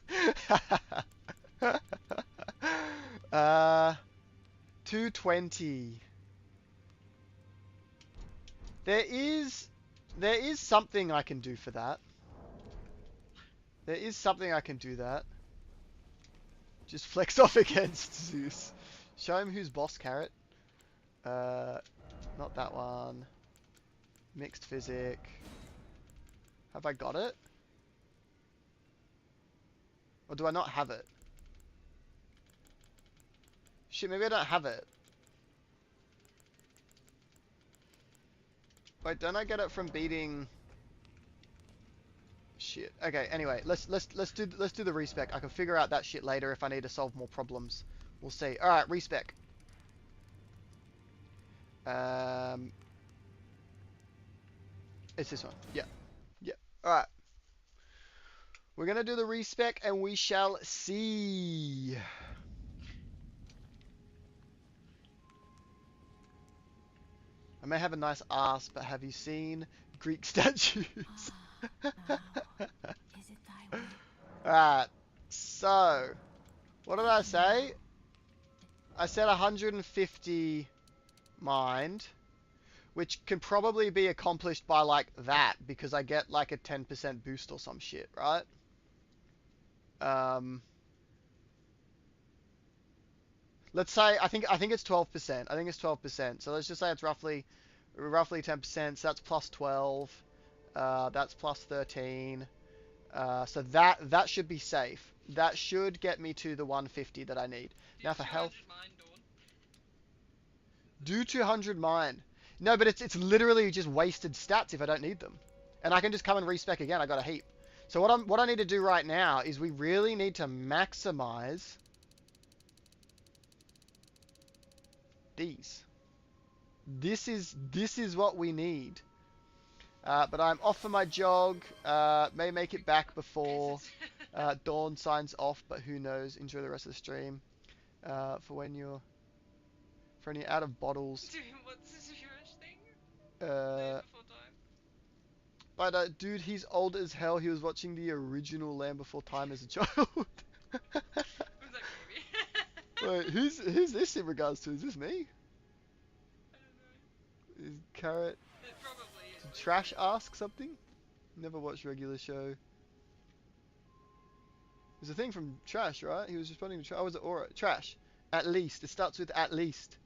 220. There is something I can do for that. There is something I can do that. Just flex off against Zeus. Show him who's boss, Carrot. Not that one. Mixed physic. Have I got it? Or do I not have it? Shit, maybe I don't have it. Wait, don't I get it from beating? Shit. Okay. Anyway, let's do the respec. I can figure out that shit later if I need to solve more problems. We'll see. All right, respec. It's this one. Yeah. Yeah. All right. We're gonna do the respec, and we shall see. I may have a nice ass, but have you seen Greek statues? Now, is it thy will? Alright, so, what did I say? I said 150 mind, which can probably be accomplished by like that, because I get like a 10% boost or some shit, right? Let's say, I think it's 12%. I think it's 12%. So let's just say it's roughly 10%. So that's plus 12. That's plus 13. So that should be safe. That should get me to the 150 that I need. Now for health, do 200 mine. No, but it's literally just wasted stats if I don't need them, and I can just come and respec again. I got a heap. So what I need to do right now is we really need to maximize these. This is what we need. But I'm off for my jog. May make it back before Dawn signs off, but who knows? Enjoy the rest of the stream. For when you're out of bottles. What's the Jewish thing? But dude, he's old as hell. He was watching the original Land Before Time as a child. Who's that baby? Wait, who's this in regards to? Is this me? I don't know. Is Carrot? It probably is. Did Trash ask something? Never watched regular show. There's a thing from Trash, right? He was responding to Trash. Oh, was it Aura? Trash. At least. It starts with at least.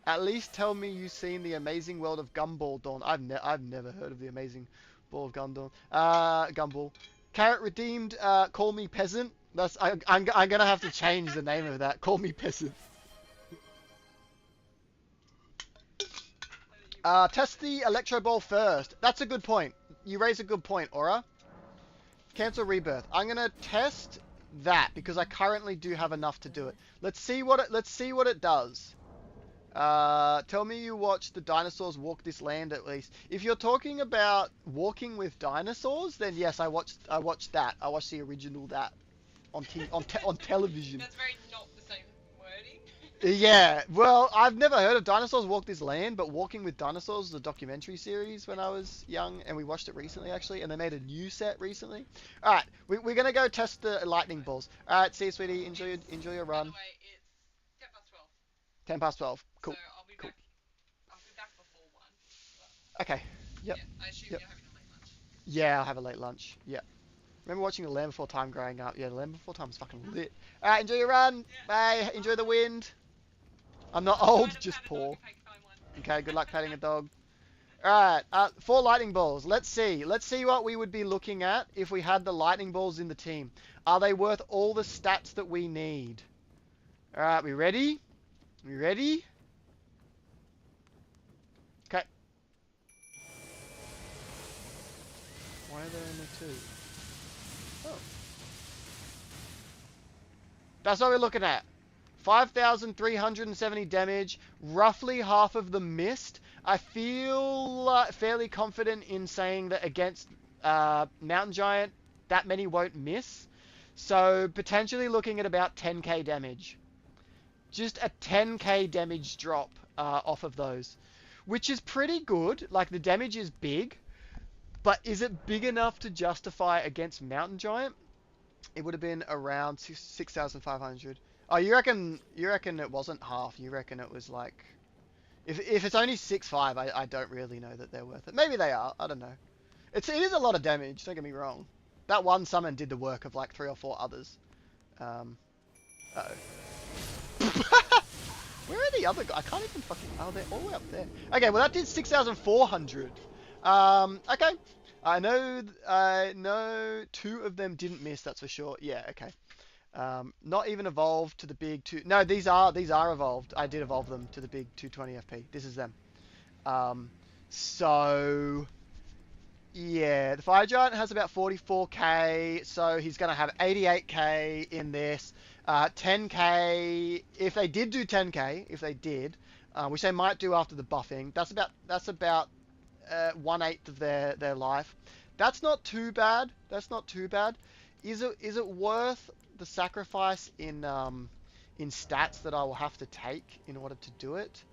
At least tell me you've seen The Amazing World of Gumball, Dawn. I've never heard of The Amazing Ball of Gumball. Gumball. Carrot redeemed. Call me peasant. I'm gonna have to change the name of that. Call me peasant. Test the Electro Ball first. That's a good point. You raise a good point, Aura. Cancel Rebirth. I'm gonna test that because I currently do have enough to do it. Let's see what it does. Tell me you watched the dinosaurs walk this land at least. If you're talking about walking with dinosaurs, then yes, I watched that. I watched the original that on television. That's very not the same wording. Yeah, well, I've never heard of Dinosaurs Walk This Land, but Walking with Dinosaurs is a documentary series when I was young, and we watched it recently actually, and they made a new set recently. All right, we're gonna go test the lightning balls. All right, see you, sweetie. Enjoy your By run. the way, it's 10 past 12. 10 past 12. Cool. So I'll be Cool. back before 1. But, Okay. Yep. yeah, I assume Yep. you're having a late lunch. Yeah, I'll have a late lunch. Yeah. Remember watching The Land Before Time growing up? Yeah, The Land Before Time was fucking lit. All right, enjoy your run. Bye. Enjoy the wind. I'm not old, just poor. Okay, good luck petting a dog. Alright, 4 lightning balls. Let's see what we would be looking at if we had the lightning balls in the team. Are they worth all the stats that we need? Alright, we ready? We ready? Okay. Why are there only 2? Oh. That's what we're looking at. 5,370 damage, roughly half of them missed. I feel fairly confident in saying that against Mountain Giant, that many won't miss. So potentially looking at about 10k damage. Just a 10k damage drop off of those, which is pretty good. Like, the damage is big, but is it big enough to justify against Mountain Giant? It would have been around 6,500. Oh, you reckon it wasn't half? You reckon it was like, if it's only 6.5, I don't really know that they're worth it. Maybe they are. I don't know. It is a lot of damage. Don't get me wrong. That one summon did the work of like 3 or 4 others. Uh-oh. Where are the other guys? I can't even fucking. Oh, they're all the way up there. Okay, well that did 6,400. Okay. I know 2 of them didn't miss. That's for sure. Yeah. Okay. Not even evolved to the big two. No, these are evolved. I did evolve them to the big 220 FP. This is them. Um, so yeah, the Fire Giant has about 44k, so he's going to have 88k in this. 10k, if they did do 10k, if they did, which they might do after the buffing, that's about 1/8 of their life. That's not too bad. That's not too bad. Is it worth the sacrifice in stats that I will have to take in order to do it?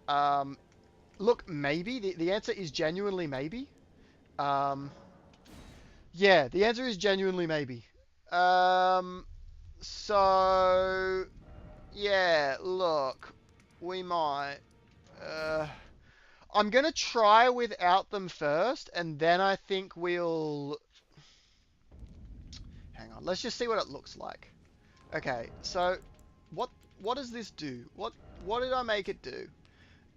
Um, Look, maybe the answer is genuinely maybe. Um, yeah, the answer is genuinely maybe. Um, so yeah, look, we might. Uh, I'm gonna try without them first, and then I think we'll. Hang on, let's just see what it looks like. Okay, so what what does this do? What did I make it do?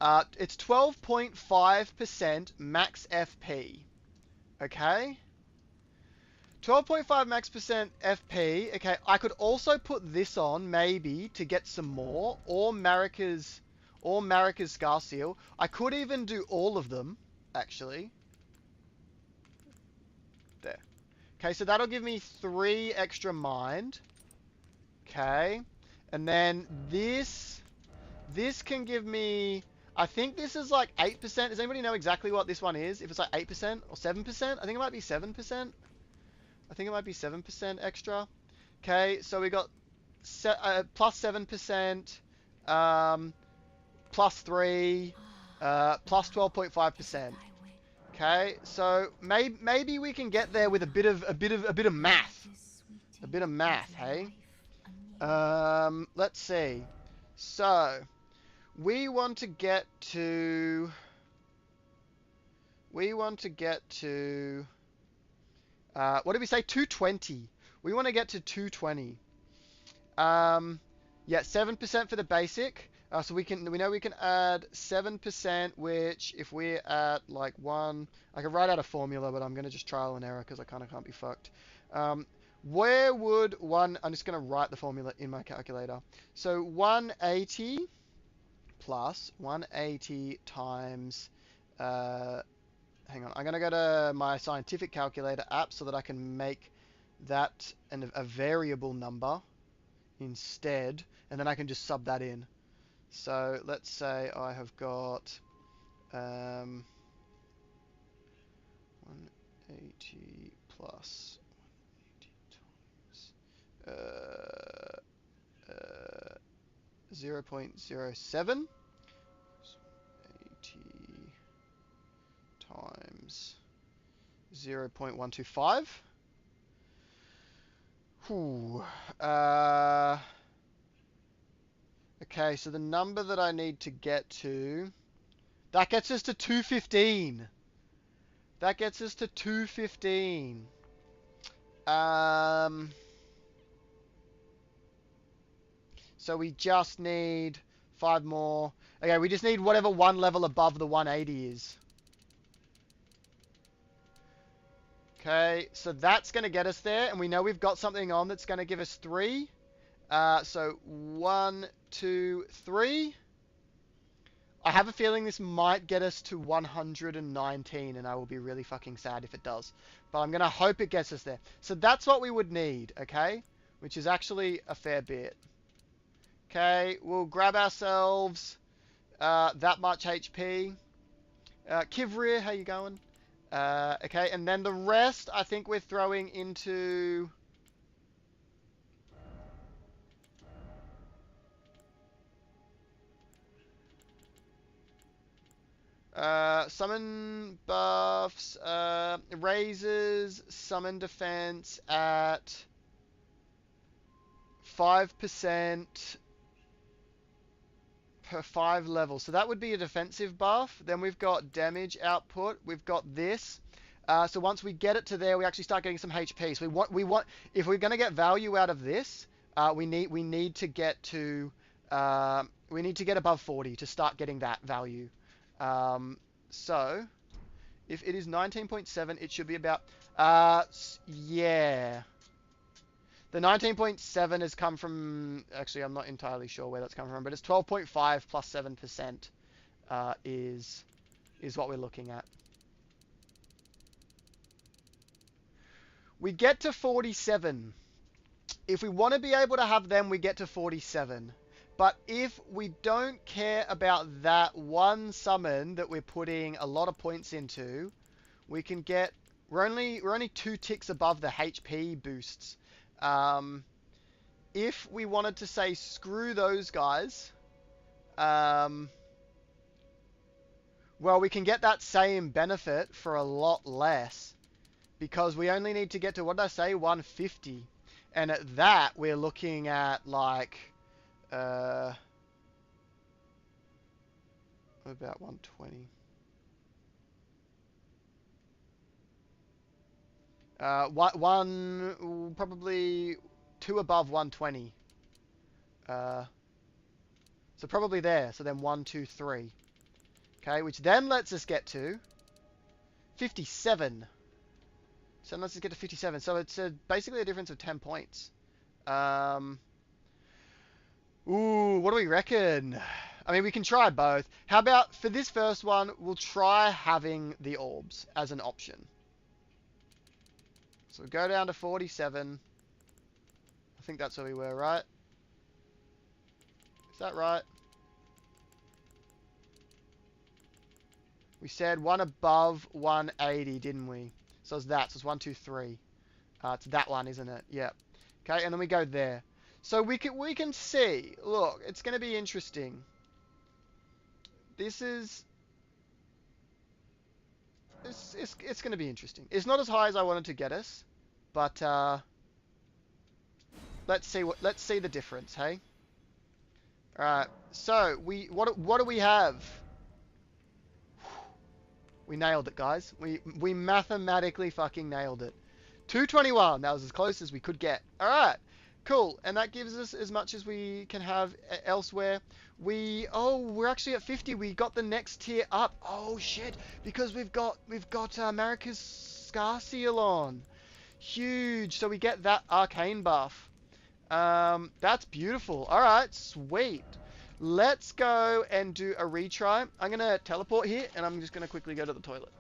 It's 12.5% max FP. Okay. 12.5 max percent FP. Okay, I could also put this on maybe to get some more, or Marika's Scar Seal. I could even do all of them, actually. There. Okay, so that'll give me 3 extra mind. Okay. And then this can give me, I think this is like 8%. Does anybody know exactly what this one is? If it's like 8% or 7%? I think it might be 7%. I think it might be 7% extra. Okay, so we got plus 7%, plus 3, plus 12.5%. Okay, so maybe we can get there with a bit of math. A bit of math, hey? Let's see. So, we want to get to what did we say? 220. We want to get to 220. Yeah, 7% for the basic. So we know we can add 7%, which if we're at like 1, I can write out a formula, but I'm going to just trial and error because I kind of can't be fucked. Where would I'm just going to write the formula in my calculator. So 180 plus 180 times, hang on, I'm going to go to my scientific calculator app so that I can make that a variable number instead, and then I can just sub that in. So let's say I have got 180 plus 180 times 0.07, 80 times 0.125. Whew. Okay, so the number that I need to get to, that gets us to 215. That gets us to 215. So we just need 5 more. Okay, we just need whatever one level above the 180 is. Okay, so that's going to get us there, and we know we've got something on that's going to give us 3. So 1, 2, 3. I have a feeling this might get us to 119, and I will be really fucking sad if it does. But I'm going to hope it gets us there. So that's what we would need, okay? Which is actually a fair bit. Okay, we'll grab ourselves that much HP. Kivrir, how you going? Okay, and then the rest, I think we're throwing into... summon buffs, raises summon defense at 5% per 5 levels. So that would be a defensive buff. Then we've got damage output. We've got this. So once we get it to there, we actually start getting some HP. So we want if we're going to get value out of this, we need to get to above 40 to start getting that value. So if it is 19.7, it should be about yeah. The 19.7 has come from, actually, I'm not entirely sure where that's come from, but it's 12.5 plus 7% is what we're looking at. We get to 47. If we want to be able to have them, we get to 47. But if we don't care about that one summon that we're putting a lot of points into, we can get, we're only 2 ticks above the HP boosts. If we wanted to say screw those guys, well, we can get that same benefit for a lot less, because we only need to get to, what did I say, 150. And at that, we're looking at like, about 120. Probably 2 above 120. So probably there. So then 1, 2, 3. Okay, which then lets us get to 57. So let's just get to 57. So it's basically a difference of 10 points. Ooh, what do we reckon? I mean, we can try both. How about, for this first one, we'll try having the orbs as an option. So we'll go down to 47. I think that's where we were, right? Is that right? We said one above 180, didn't we? So it's that. So it's 1, 2, 3. It's that one, isn't it? Yep. Okay, and then we go there. So we can see. Look, it's going to be interesting. This is. It's going to be interesting. It's not as high as I wanted to get us, but let's see the difference. Hey. All right. So what do we have? We nailed it, guys. We mathematically fucking nailed it. 221. That was as close as we could get. All right. Cool. And that gives us as much as we can have elsewhere. We're actually at 50. We got the next tier up. Oh shit! Because we've got America's Scar Seal on. Huge. So we get that arcane buff. That's beautiful. All right. Sweet. Let's go and do a retry. I'm going to teleport here, and I'm just going to quickly go to the toilet.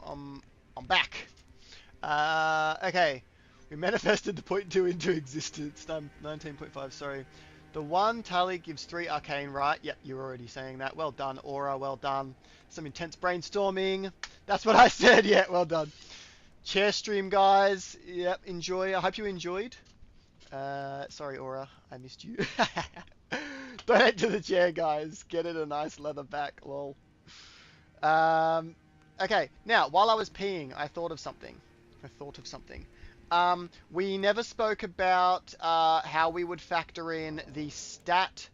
I'm back. Okay. We manifested the point 2 into existence. 19.5, sorry. The one tally gives 3 arcane, right? Yep, you're already saying that. Well done, Aura. Well done. Some intense brainstorming. That's what I said. Yeah, well done. Chair stream, guys. Yep, enjoy. I hope you enjoyed. Sorry, Aura. I missed you. Donate to the chair, guys. Get it a nice leather back. Lol. Okay, now, while I was peeing, I thought of something. We never spoke about how we would factor in the stat,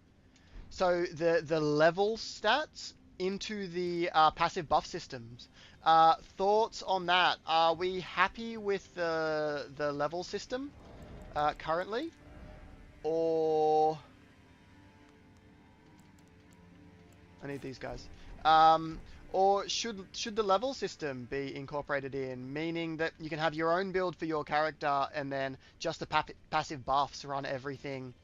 so the level stats into the passive buff systems. Thoughts on that? Are we happy with the level system currently? or I need these guys. Um, or should the level system be incorporated in, meaning that you can have your own build for your character and then just the passive buffs run everything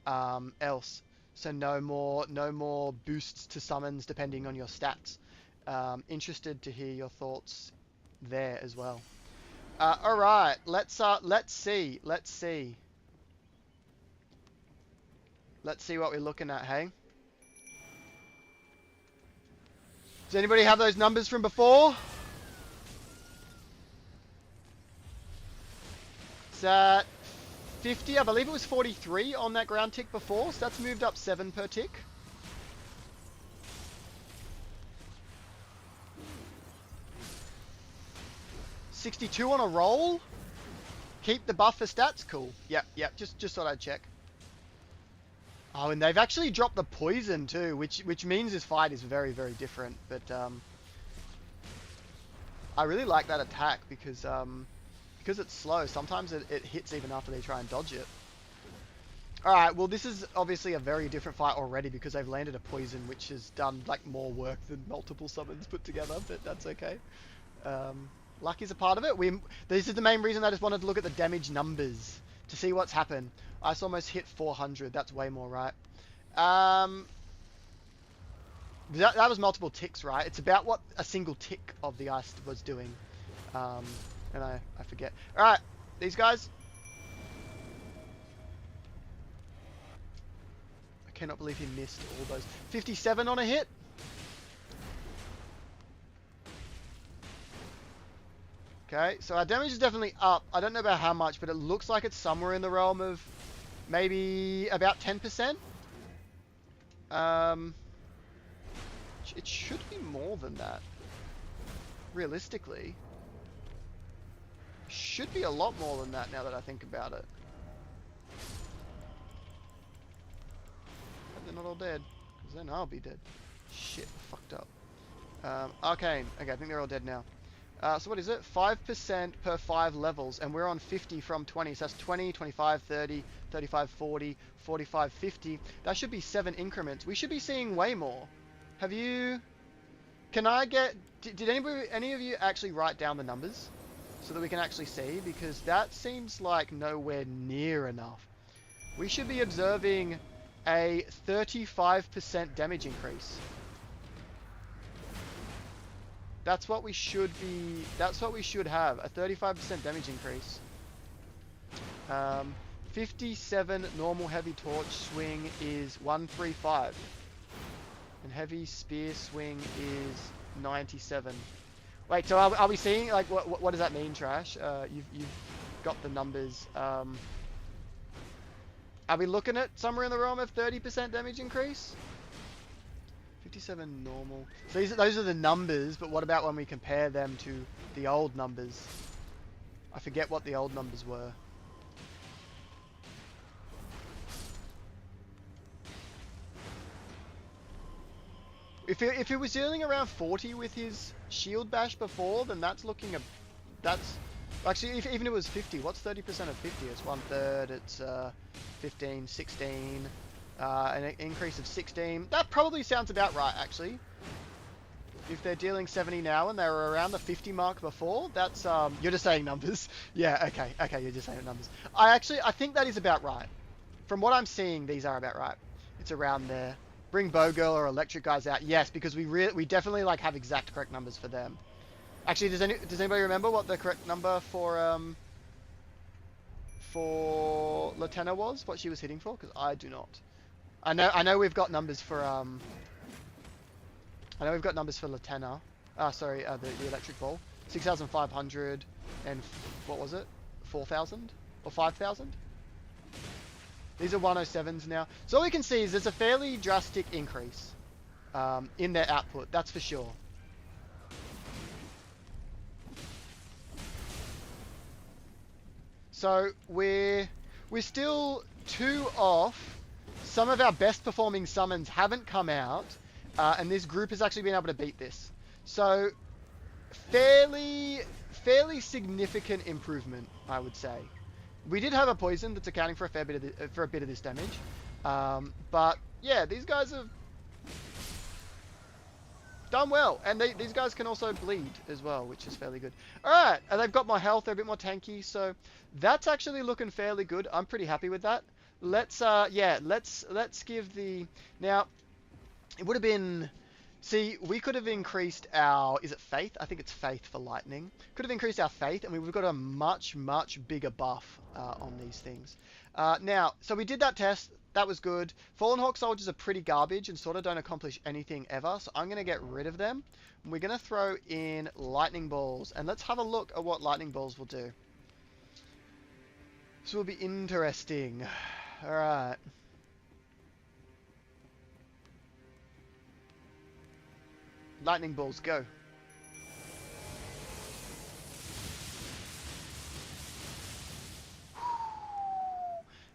else. So no more boosts to summons depending on your stats. Interested to hear your thoughts there as well. All right, let's see. Let's see what we're looking at. Hey, does anybody have those numbers from before? It's at 50. I believe it was 43 on that ground tick before, so that's moved up 7 per tick. $62 on a roll. Keep the buff for stats. Cool. Yep. Just thought I'd check. Oh, and they've actually dropped the poison too, which means this fight is very, very different. But I really like that attack because it's slow. Sometimes it hits even after they try and dodge it. Alright, well this is obviously a very different fight already because they've landed a poison which has done like more work than multiple summons put together, but that's okay. Luck is a part of it. This is the main reason I just wanted to look at the damage numbers to see what's happened. Ice almost hit 400. That's way more, right? That was multiple ticks, right? It's about what a single tick of the ice was doing. And I forget. Alright, these guys. I cannot believe he missed all those. 57 on a hit. Okay, so our damage is definitely up. I don't know about how much, but it looks like it's somewhere in the realm of maybe about 10%. It should be more than that. Realistically. Should be a lot more than that now that I think about it. But they're not all dead, because then I'll be dead. Shit, fucked up. Okay, I think they're all dead now. So what is it? 5% per 5 levels, and we're on 50 from 20. So that's 20, 25, 30, 35, 40, 45, 50. That should be 7 increments. We should be seeing way more. Have you... Can I get... Did any of you actually write down the numbers? So that we can actually see? Because that seems like nowhere near enough. We should be observing a 35% damage increase. That's what we should be... That's what we should have. A 35% damage increase. 57 normal heavy torch swing is 135. And heavy spear swing is 97. Wait, so are we seeing... Like, what does that mean, Trash? You've got the numbers. Are we looking at somewhere in the realm of 30% damage increase? 57 normal. So those are the numbers, but what about when we compare them to the old numbers? I forget what the old numbers were. If it was dealing around 40 with his shield bash before, then that's looking actually, even if it was 50, what's 30% of 50? It's 1/3, it's 15, 16. An increase of 16. That probably sounds about right, actually. If they're dealing 70 now and they were around the 50 mark before, that's you're just saying numbers. Yeah, okay, you're just saying numbers. I think that is about right. From what I'm seeing, these are about right. It's around there. Bring Bowgirl or Electric guys out, yes, because we definitely like have exact correct numbers for them. Actually, does anybody remember what the correct number for Latena was? What she was hitting for? Because I do not. I know we've got numbers for Latena. The electric ball. 6,500 and what was it? 4,000 or 5,000? These are 107s now. So all we can see is there's a fairly drastic increase in their output. That's for sure. So we're still 2 off. Some of our best performing summons haven't come out, and this group has actually been able to beat this. So, fairly significant improvement, I would say. We did have a poison that's accounting for a fair bit of for a bit of this damage. But yeah, these guys have done well, and these guys can also bleed as well, which is fairly good. All right, and they've got more health. They're a bit more tanky, so that's actually looking fairly good. I'm pretty happy with that. Let's let's give the now. It would have been. See, we could have increased our, is it faith? I think it's faith for lightning. Could have increased our faith, and we've got a much, much bigger buff on these things. Now, so we did that test. That was good. Fallen Hawk soldiers are pretty garbage and sort of don't accomplish anything ever, so I'm going to get rid of them. We're going to throw in lightning balls, and let's have a look at what lightning balls will do. This will be interesting. All right. Lightning balls, go.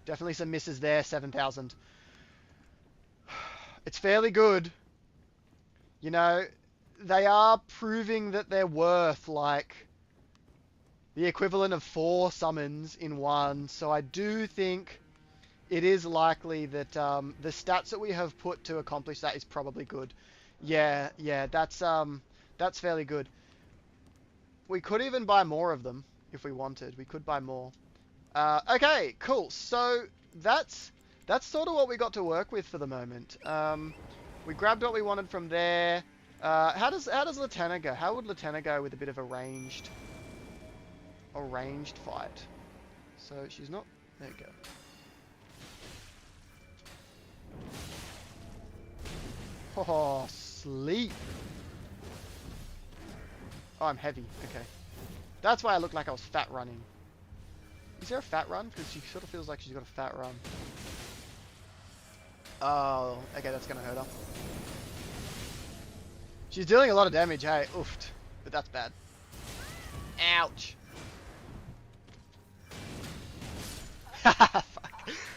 Definitely some misses there, 7,000. It's fairly good. You know, they are proving that they're worth, like, the equivalent of 4 summons in one. So I do think it is likely that the stats that we have put to accomplish that is probably good. Yeah, that's fairly good. We could even buy more of them if we wanted. We could buy more. Okay, cool. So that's sort of what we got to work with for the moment. We grabbed what we wanted from there. How does Latana go? How would Latana go with a bit of a ranged fight? So she's not. There you go. Oh, sleep. Oh, I'm heavy. Okay. That's why I look like I was fat running. Is there a fat run? Because she sort of feels like she's got a fat run. Oh, okay, that's gonna hurt her. She's dealing a lot of damage, hey? Oofed. But that's bad. Ouch. Fuck.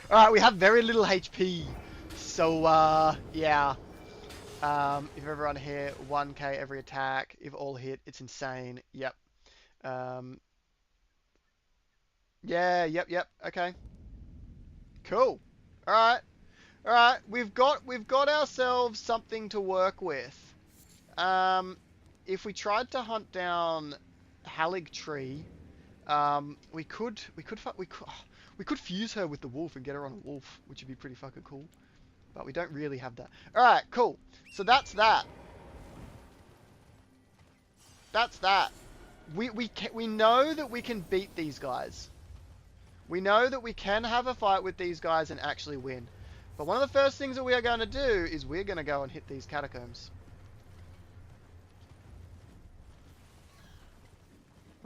Alright, we have very little HP. So, yeah. If everyone hit 1k every attack, if all hit, it's insane. Yep. Yeah, yep, okay. Cool. Alright. Alright, we've got ourselves something to work with. If we tried to hunt down Halig Tree, we could fuse her with the wolf and get her on a wolf, which would be pretty fucking cool. But we don't really have that. Alright, cool. So that's that. That's that. We know that we can beat these guys. We know that we can have a fight with these guys and actually win. But one of the first things that we are going to do is we're going to go and hit these catacombs.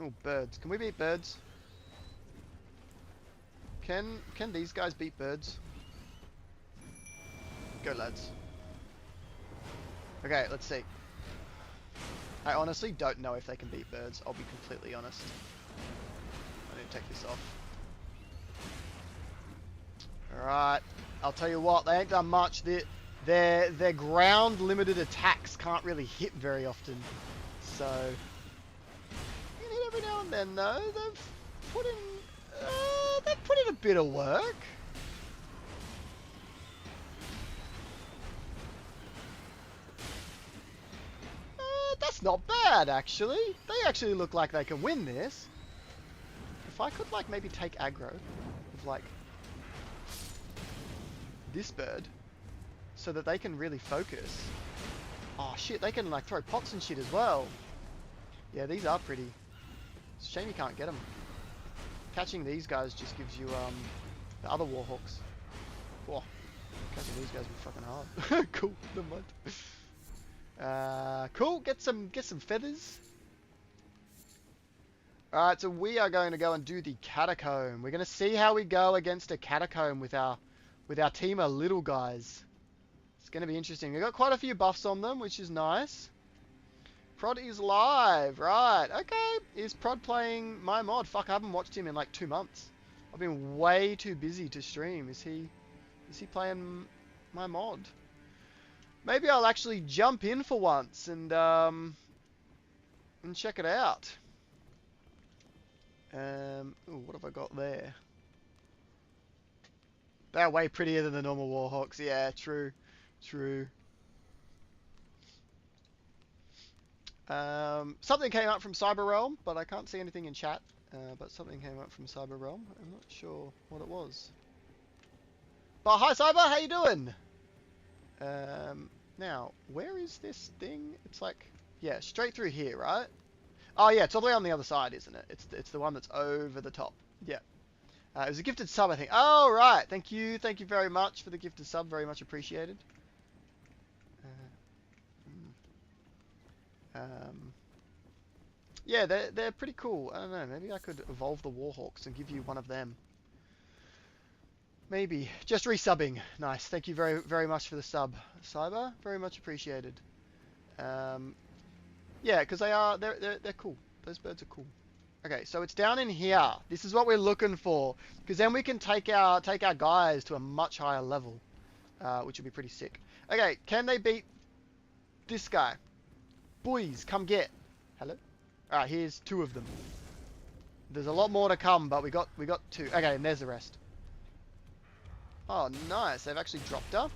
Oh, birds. Can we beat birds? Can these guys beat birds? Go, lads. Okay, let's see. I honestly don't know if they can beat birds. I'll be completely honest. I need to take this off. Alright. I'll tell you what, they ain't done much. Their ground limited attacks can't really hit very often. So you hit every now and then though. They've put in a bit of work. That's not bad, actually. They actually look like they can win this. If I could, like, maybe take aggro of, like, this bird so that they can really focus. Oh, shit, they can, like, throw pots and shit as well. Yeah, these are pretty. It's a shame you can't get them. Catching these guys just gives you, the other warhawks. Whoa. Catching these guys would be fucking hard. Cool, never mind. Cool. Get some feathers. Alright, so we are going to go and do the catacomb. We're going to see how we go against a catacomb with our team of little guys. It's going to be interesting. We've got quite a few buffs on them, which is nice. Prod is live. Right. Okay. Is Prod playing my mod? Fuck, I haven't watched him in like 2 months. I've been way too busy to stream. Is he playing my mod? Maybe I'll actually jump in for once and check it out. Ooh, what have I got there? They're way prettier than the normal Warhawks. Yeah, true. True. Something came up from Cyber Realm, but I can't see anything in chat. But something came up from Cyber Realm. I'm not sure what it was. But hi Cyber, how you doing? Now, where is this thing? It's like, yeah, straight through here, right? Oh yeah, it's all the way on the other side, isn't it? It's the one that's over the top. Yeah. It was a gifted sub, I think. Oh, right. Thank you very much for the gifted sub. Very much appreciated. Yeah, they're pretty cool. I don't know. Maybe I could evolve the Warhawks and give you one of them. Maybe. Just resubbing. Nice. Thank you very much for the sub, Cyber. Very much appreciated. Yeah, because they're cool. Those birds are cool. Okay, so it's down in here. This is what we're looking for, because then we can take our guys to a much higher level, which would be pretty sick. Okay, can they beat this guy? Boys, come get. Hello. All right, here's 2 of them. There's a lot more to come, but we got 2. Okay, and there's the rest. Oh, nice. They've actually dropped her.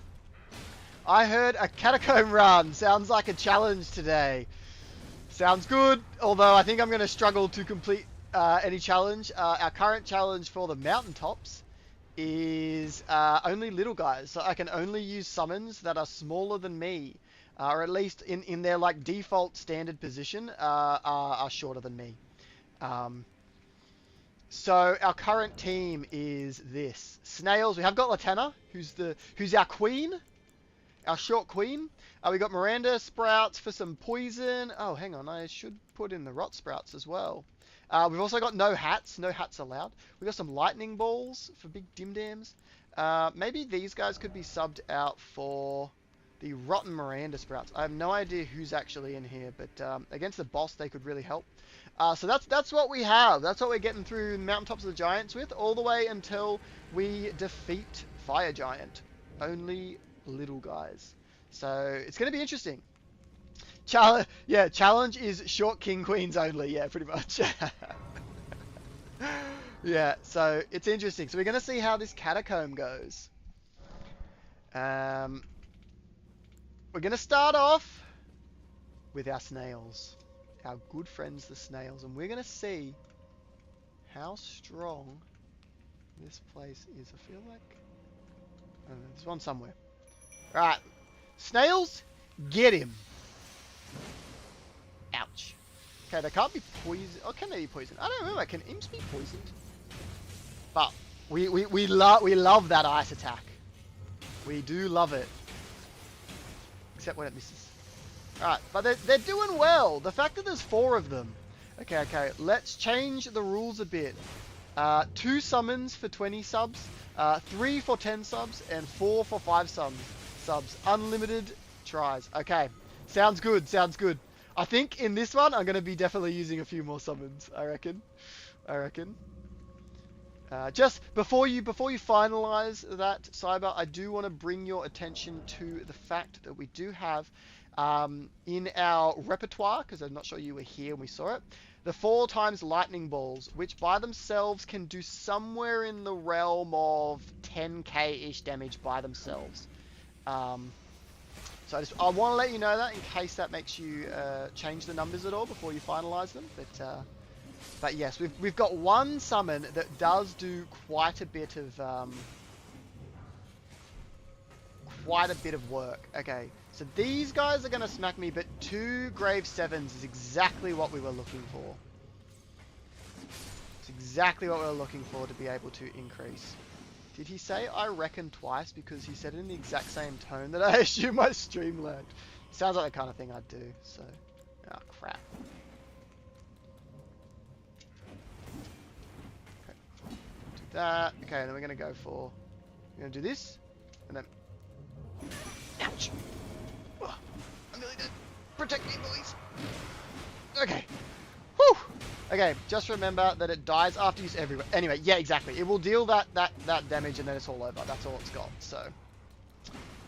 I heard a catacomb run. Sounds like a challenge today. Sounds good, although I think I'm going to struggle to complete any challenge. Our current challenge for the mountaintops is only little guys. So I can only use summons that are smaller than me, or at least in their like default standard position are shorter than me. So our current team is this. Snails, we have got Latana, who's our queen. Our short queen. We got Miranda Sprouts for some poison. Oh, hang on. I should put in the Rot Sprouts as well. We've also got no hats. No hats allowed. We got some lightning balls for big dim dams. Maybe these guys could be subbed out for the Rotten Miranda Sprouts. I have no idea who's actually in here, but against the boss, they could really help. So that's what we have. That's what we're getting through Mountaintops of the Giants with, all the way until we defeat Fire Giant. Only little guys. So it's going to be interesting. Challenge is short king queens only. Yeah, pretty much. Yeah, so it's interesting. So we're going to see how this catacomb goes. We're going to start off with our snails. Our good friends, the snails. And we're going to see how strong this place is. I feel like... I don't know, there's one somewhere. Right. Snails, get him. Ouch. Okay, they can't be poisoned. Oh, can they be poisoned? I don't remember. Can imps be poisoned? But we love that ice attack. We do love it. Except when it misses. Alright, but they're doing well. The fact that there's 4 of them. Okay. Let's change the rules a bit. 2 summons for 20 subs. 3 for 10 subs. And 4 for 5 subs. Unlimited tries. Okay. Sounds good. I think in this one, I'm going to be definitely using a few more summons. I reckon. Just before you finalize that, Cyber, I do want to bring your attention to the fact that we do have in our repertoire, because I'm not sure you were here when we saw it, the 4 times lightning balls, which by themselves can do somewhere in the realm of 10k-ish damage by themselves. So I want to let you know that in case that makes you change the numbers at all before you finalize them. But yes, we've got one summon that does do quite a bit of work. Okay, so these guys are going to smack me, but 2 Grave 7s is exactly what we were looking for. It's exactly what we were looking for to be able to increase. Did he say I reckon twice because he said it in the exact same tone that I assume my stream lagged? Sounds like the kind of thing I'd do, so... Oh, crap. Okay. Do that. Okay, then we're going to go for... We're going to do this, and then... Ouch! Oh, I'm nearly dead. Protect me, boys! Okay. Whew! Okay, just remember that it dies after use everywhere. Anyway, yeah, exactly. It will deal that damage and then it's all over. That's all it's got, so...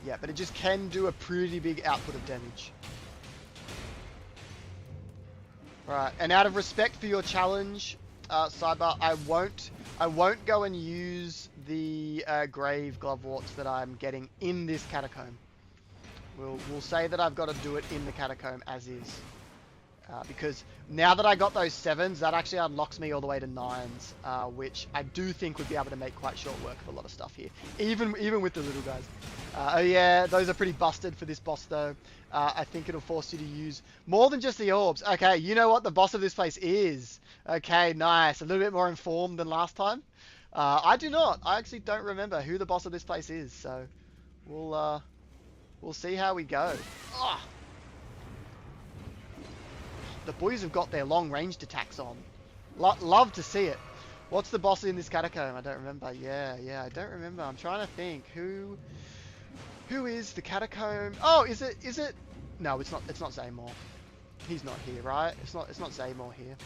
Yeah, but it just can do a pretty big output of damage. Right, and out of respect for your challenge, Cyber, I won't go and use the grave gloveworts that I'm getting in this catacomb. We'll say that I've got to do it in the catacomb as is. Because now that I got those 7s, that actually unlocks me all the way to 9s, which I do think would be able to make quite short work of a lot of stuff here, even with the little guys. Oh yeah, those are pretty busted for this boss though. I think it'll force you to use more than just the orbs. Okay, you know what the boss of this place is. Okay, nice. A little bit more informed than last time. I do not. I actually don't remember who the boss of this place is, so we'll see how we go. Ugh. The boys have got their long-ranged attacks on. Love to see it. What's the boss in this catacomb? I don't remember. Yeah, I don't remember. I'm trying to think. Who is the catacomb? Oh, is it? No, it's not. It's not Zaymor. He's not here, right? It's not Zaymor here.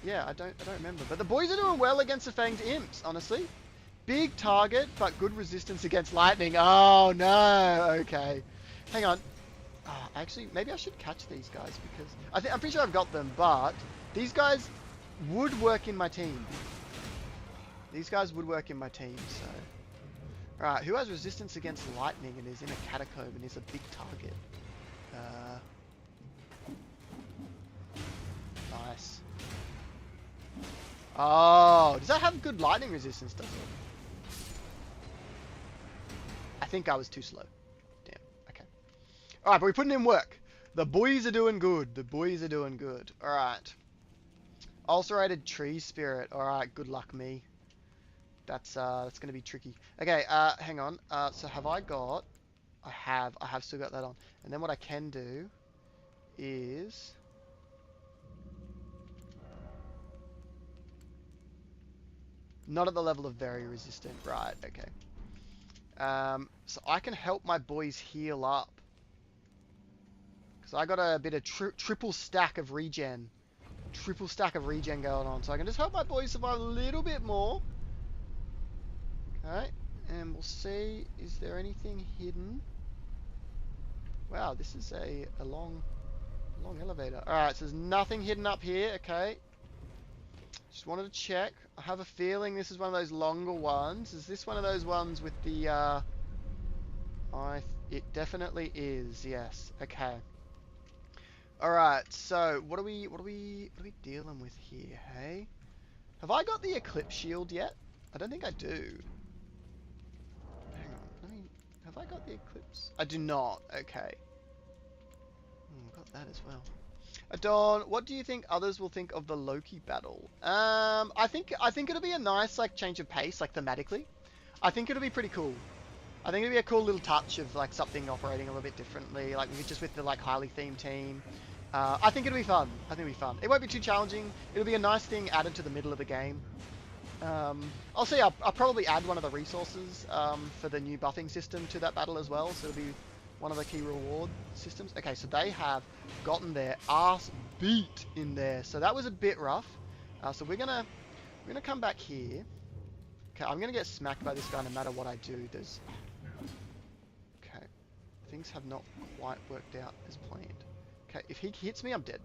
Yeah, I don't remember. But the boys are doing well against the Fanged Imps, honestly. Big target, but good resistance against lightning. Oh no. Okay. Hang on. Actually, maybe I should catch these guys because I'm pretty sure I've got them, but these guys would work in my team. These guys would work in my team, so. Alright, who has resistance against lightning and is in a catacomb and is a big target? Nice. Oh, does that have good lightning resistance, does it? I think I was too slow. Alright, but we're putting in work. The boys are doing good. The boys are doing good. Alright. Ulcerated tree spirit. Alright, good luck me. That's gonna be tricky. Okay, hang on. So have I got... I have still got that on. And then what I can do is... Not at the level of very resistant. Right, okay. So I can help my boys heal up. So I got a bit of triple stack of regen. Triple stack of regen going on. So I can just help my boys survive a little bit more. Okay. And we'll see. Is there anything hidden? Wow, this is a long elevator. Alright, so there's nothing hidden up here. Okay. Just wanted to check. I have a feeling this is one of those longer ones. Is this one of those ones with the... It definitely is. Yes. Okay. Alright, so what are we dealing with here, hey? Have I got the Eclipse Shield yet? I don't think I do. Hang on, have I got the Eclipse? I do not, okay. I've got that as well. Adorn, what do you think others will think of the Loki battle? I think it'll be a nice like change of pace, like thematically. I think it'll be pretty cool. I think it'll be a cool little touch of like something operating a little bit differently, like just with the like highly themed team. I think it'll be fun. It won't be too challenging. It'll be a nice thing added to the middle of the game. I'll see. I'll probably add one of the resources for the new buffing system to that battle as well. So it'll be one of the key reward systems. Okay, so they have gotten their ass beat in there. So that was a bit rough. So we're gonna come back here. Okay, I'm gonna get smacked by this guy no matter what I do. Okay, things have not quite worked out as planned. Okay, if he hits me, I'm dead.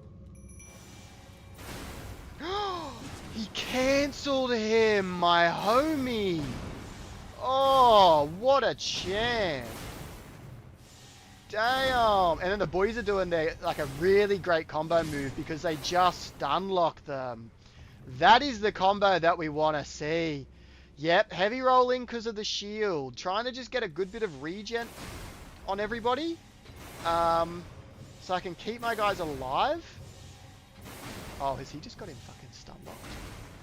He cancelled him, my homie. Oh, what a champ. Damn. And then the boys are doing their like a really great combo move because they just stun lock them. That is the combo that we want to see. Yep, heavy rolling because of the shield. Trying to just get a good bit of regen on everybody. So I can keep my guys alive. Oh, has he just got him fucking stun locked?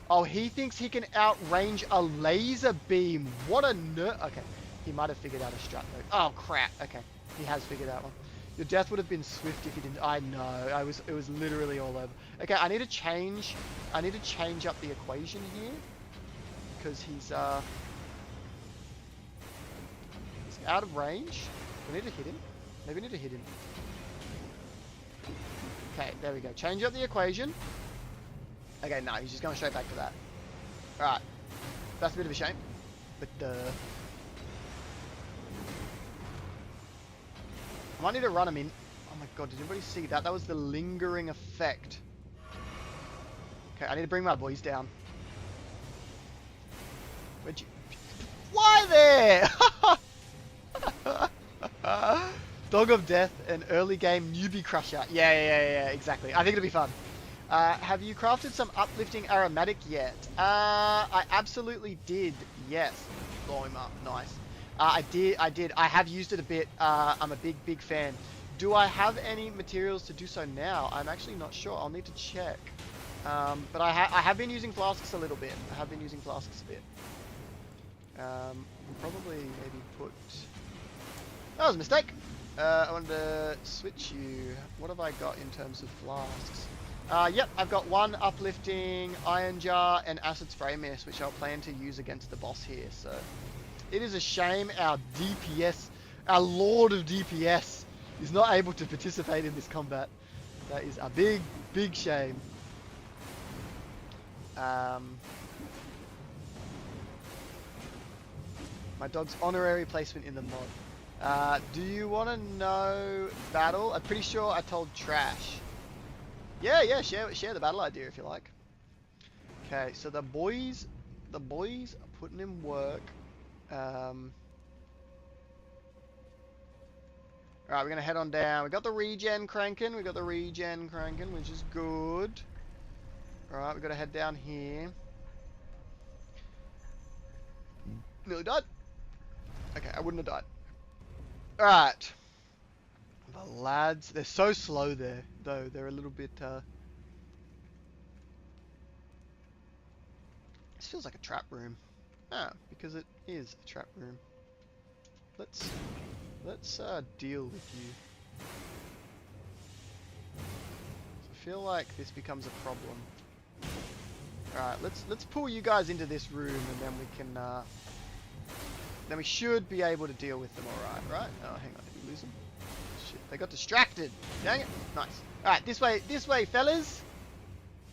Oh, he thinks he can outrange a laser beam. What a nerd. Okay, he might have figured out a strat though. Oh, crap. Okay, he has figured out one. Your death would have been swift if you didn't. I know. It was literally all over. Okay, I need to change up the equation here. Because he's out of range. We need to hit him. Maybe we need to hit him. Okay, there we go. Change up the equation. Okay, no, he's just going straight back to that. Alright. That's a bit of a shame. But, I might need to run him in. Oh my god, did anybody see that? That was the lingering effect. Okay, I need to bring my boys down. Where'd you... Why there? Dog of Death and early game newbie crusher. Yeah, exactly. I think it'll be fun. Have you crafted some uplifting aromatic yet? I absolutely did. Yes. Blow him up. Nice. I did. I have used it a bit. I'm a big fan. Do I have any materials to do so now? I'm actually not sure. I'll need to check. But I have been using flasks a little bit. Probably maybe put... That was a mistake. I wanted to switch you. What have I got in terms of flasks? Yep, I've got one uplifting iron jar and acid spray mist, which I'll plan to use against the boss here. So it is a shame our DPS, our Lord of DPS, is not able to participate in this combat. That is a big shame. My dog's honorary placement in the mod. Do you want to know battle? I'm pretty sure I told Trash. Yeah, share the battle idea if you like. Okay, so the boys are putting in work. Alright, we're gonna head on down. We got the regen cranking, which is good. Alright, we gotta head down here. Nearly died. Okay, I wouldn't have died. Alright. The lads, they're so slow there, though. They're a little bit, This feels like a trap room. Ah, because it is a trap room. Let's deal with you. I feel like this becomes a problem. Alright, let's pull you guys into this room and then we can, then we should be able to deal with them alright, right? Oh, hang on, did we lose them? Shit, they got distracted. Dang it. Nice. Alright, this way, fellas.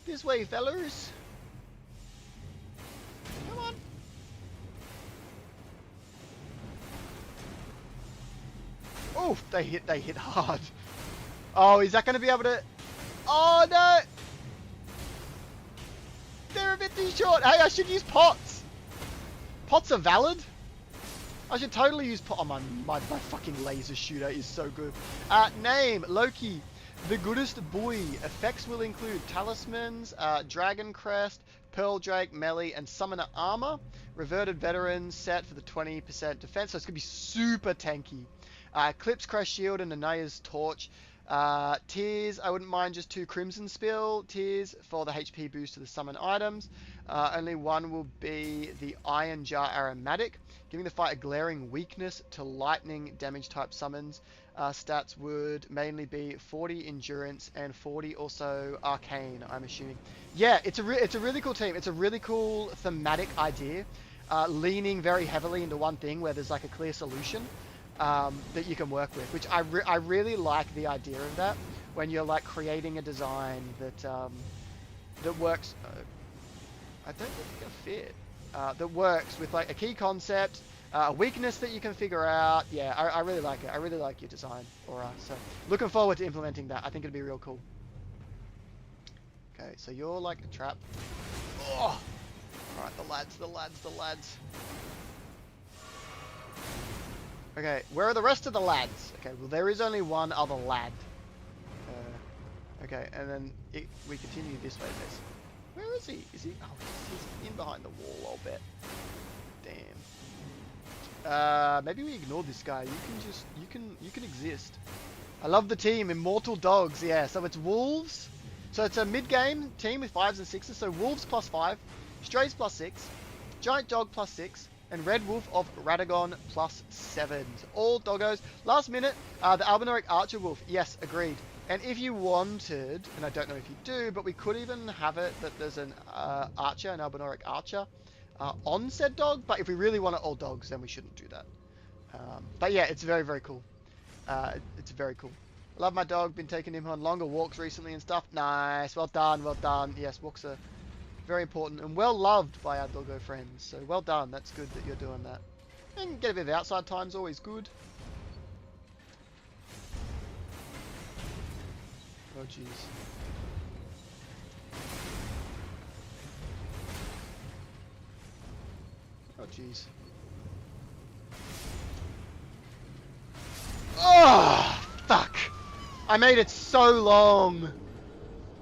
This way, fellers. Come on. Oh, they hit hard. Oh, is that going to be able to... Oh, no. They're a bit too short. Hey, I should use pots. Pots are valid. I should totally use pot. Oh, my fucking laser shooter is so good. Name, Loki. The goodest boy. Effects will include talismans, dragon crest, pearl drake, melee, and summoner armor. Reverted veterans set for the 20% defense, so it's gonna be super tanky. Eclipse crest shield and Anaya's torch. Tears, I wouldn't mind just 2 crimson spill tears for the HP boost to the summon items. Only one will be the iron jar aromatic, giving the fight a glaring weakness to lightning damage type summons. Stats would mainly be 40 endurance and 40 also arcane, I'm assuming. Yeah, it's a really cool team. It's a really cool thematic idea, leaning very heavily into one thing where there's like a clear solution. That you can work with, which I really like the idea of that, when you're like creating a design that that works. I don't think it can fit. That works with like a key concept, a weakness that you can figure out. Yeah, I really like it. I really like your design, Aura. So looking forward to implementing that. I think it'd be real cool. Okay, so you're like a trap. Oh, all right, the lads. Okay, where are the rest of the lads? Okay, well there is only one other lad. Okay, and then we continue this way, basically. Where is he? Is he? Oh, he's in behind the wall, I'll bet. Damn. Maybe we ignore this guy. You can exist. I love the team, Immortal Dogs. Yeah, so it's wolves. So it's a mid-game team with 5s and 6s. So wolves +5, strays +6, giant dog +6. And Red Wolf of Radagon +7. All doggos. Last minute, the Albinoric Archer Wolf. Yes, agreed. And if you wanted, and I don't know if you do, but we could even have it that there's an Archer, an Albinoric Archer, on said dog. But if we really want it all dogs, then we shouldn't do that. But yeah, it's very, very cool. It's very cool. I love my dog. Been taking him on longer walks recently and stuff. Nice. Well done. Well done. Yes, walks are very important and well loved by our doggo friends. So well done. That's good that you're doing that. And get a bit of outside time is always good. Oh jeez. Oh jeez. Oh, fuck! I made it so long!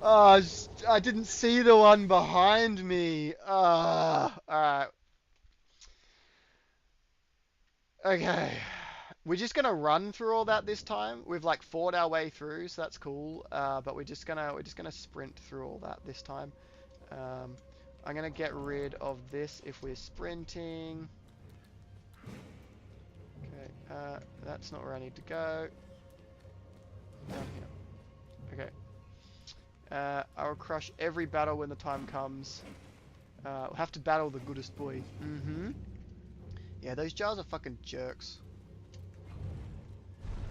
Oh, I didn't see the one behind me. Alright. Okay. We're just gonna run through all that this time. We've like fought our way through, so that's cool. But we're just gonna sprint through all that this time. I'm gonna get rid of this if we're sprinting. Okay, that's not where I need to go. Down here. Okay. I will crush every battle when the time comes. We'll have to battle the goodest boy. Mm-hmm. Yeah, those jars are fucking jerks.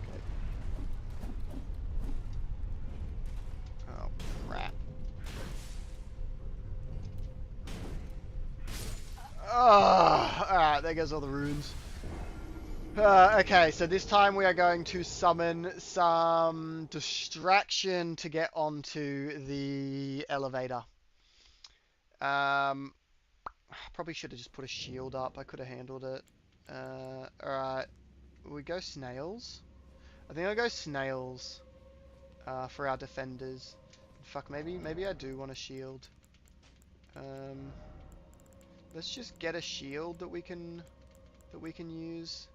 Okay. Oh, crap. Oh, alright, there goes all the runes. Okay, so this time we are going to summon some distraction to get onto the elevator. Probably should have just put a shield up. I could have handled it. Alright, we go snails. I think I'll go snails for our defenders. Fuck, maybe I do want a shield. Let's just get a shield that we can use.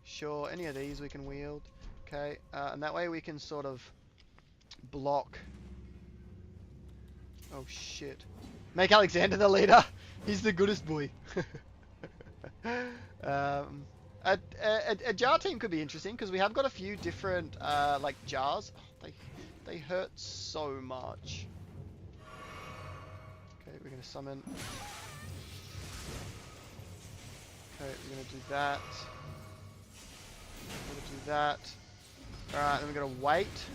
Sure, any of these we can wield. Okay, and that way we can sort of block. Oh shit. Make Alexander the leader. He's the goodest boy. A jar team could be interesting because we have got a few different like jars. Oh, they hurt so much. Okay, we're gonna summon. Okay, we're gonna do that. We're gonna do that. Alright, then we're gonna wait.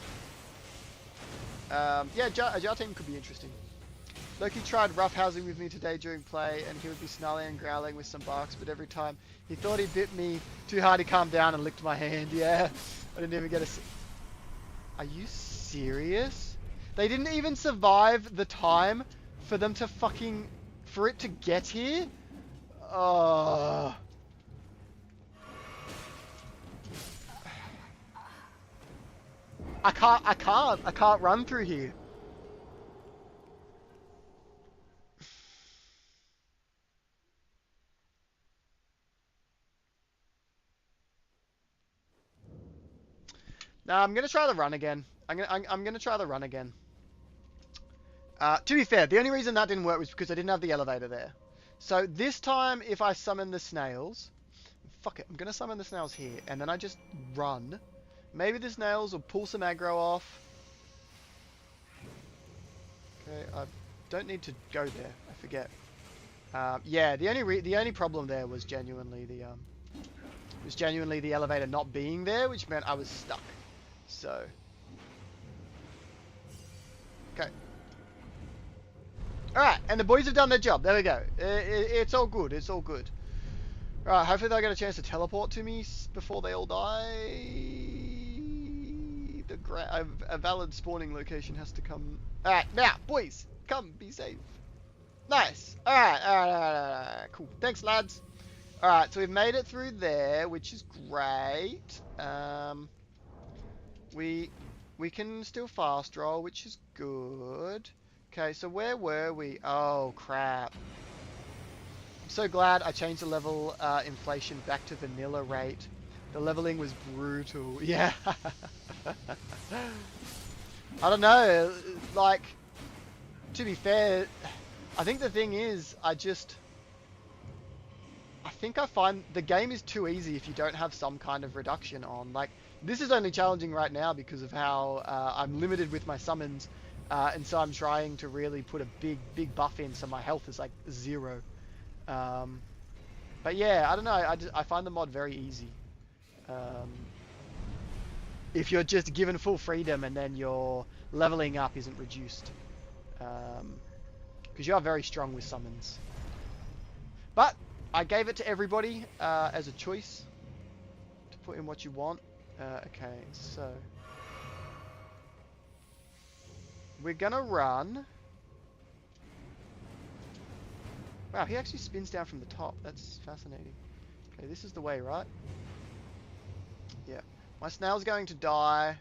Yeah, a jar team could be interesting. Loki tried roughhousing with me today during play, and he would be snarling and growling with some barks, but every time he thought he bit me too hard, he calmed down and licked my hand. Yeah, I didn't even get a... Are you serious? They didn't even survive the time for them to fucking... for it to get here? Oh... I can't run through here. Nah, I'm gonna try the run again. I'm gonna try the run again. To be fair, the only reason that didn't work was because I didn't have the elevator there. So this time, if I summon the snails, fuck it, I'm gonna summon the snails here, and then I just run. Maybe the snails will pull some aggro off. Okay, I don't need to go there. I forget. Yeah, the only problem there was genuinely the elevator not being there, which meant I was stuck. So, okay. Alright, and the boys have done their job. There we go. It's all good. It's all good. Alright, hopefully they'll get a chance to teleport to me before they all die. A valid spawning location has to come. Alright, now, boys, come, be safe. Nice. Alright. Cool. Thanks, lads. Alright, so we've made it through there, which is great. We can still fast roll, which is good. Okay, so where were we? Oh, crap. I'm so glad I changed the level inflation back to vanilla rate. The leveling was brutal. Yeah. I don't know. Like, to be fair, I think the thing is, I think I find the game is too easy if you don't have some kind of reduction on. Like, this is only challenging right now because of how I'm limited with my summons, and so I'm trying to really put a big buff in, so my health is like 0. But yeah, I don't know. I find the mod very easy. If you're just given full freedom and then your leveling up isn't reduced, because you are very strong with summons. But I gave it to everybody as a choice to put in what you want. Okay, so we're gonna run. Wow, he actually spins down from the top. That's fascinating. Okay, this is the way, right? Yeah. My snail's going to die,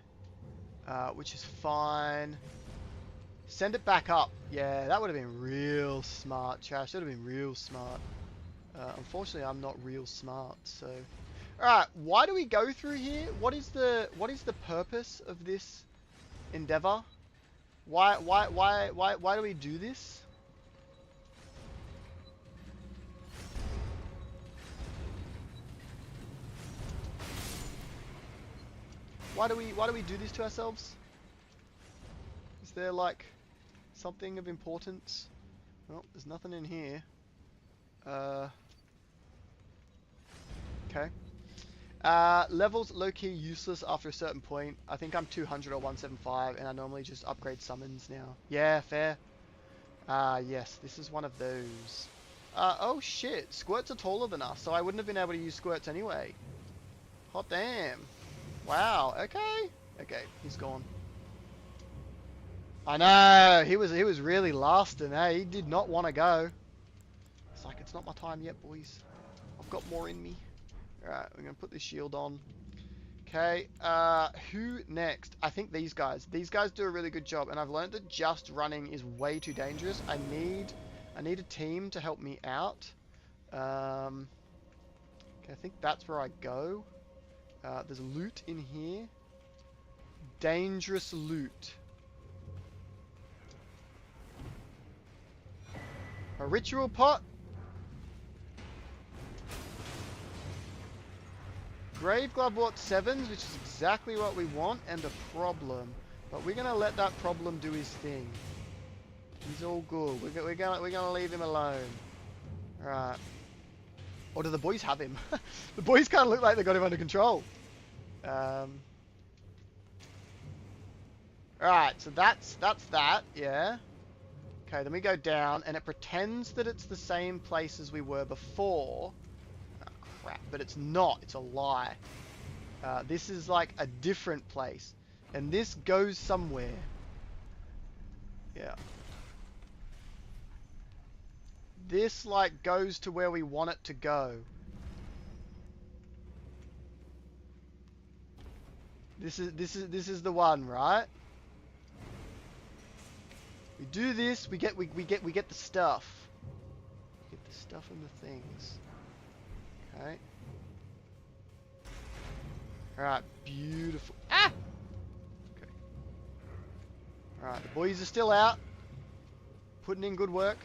which is fine. Send it back up. Yeah, that would have been real smart, Trash. That would have been real smart. Unfortunately, I'm not real smart, so... Alright, why do we go through here? What is the purpose of this endeavor? Why do we do this? Why do we do this to ourselves? Is there like something of importance? Well, there's nothing in here. Okay. Levels low-key useless after a certain point. I think I'm 200 or 175, and I normally just upgrade summons now. Yeah, fair. Yes, this is one of those. Oh shit, squirts are taller than us, so I wouldn't have been able to use squirts anyway. Hot damn. Wow, okay. Okay, he's gone. I know, he was really lasting, eh? He did not want to go. It's like, it's not my time yet, boys. I've got more in me. Alright, we're gonna put this shield on. Okay, who next? I think these guys. These guys do a really good job, and I've learned that just running is way too dangerous. I need a team to help me out. Okay, I think that's where I go. There's loot in here. Dangerous loot. A ritual pot. Grave Glovewort 7s, which is exactly what we want, and a problem. But we're gonna let that problem do his thing. He's all good. We're gonna leave him alone. Alright. Or do the boys have him? The boys kind of look like they got him under control. Alright, so that's that, yeah. Okay, then we go down, and it pretends that it's the same place as we were before. Oh, crap, but it's not. It's a lie. This is like a different place. And this goes somewhere. Yeah. This, like, goes to where we want it to go. This is the one, right? We do this, we get the stuff. We get the stuff and the things. Okay. Alright, beautiful. Ah! Okay. Alright, the boys are still out. Putting in good work.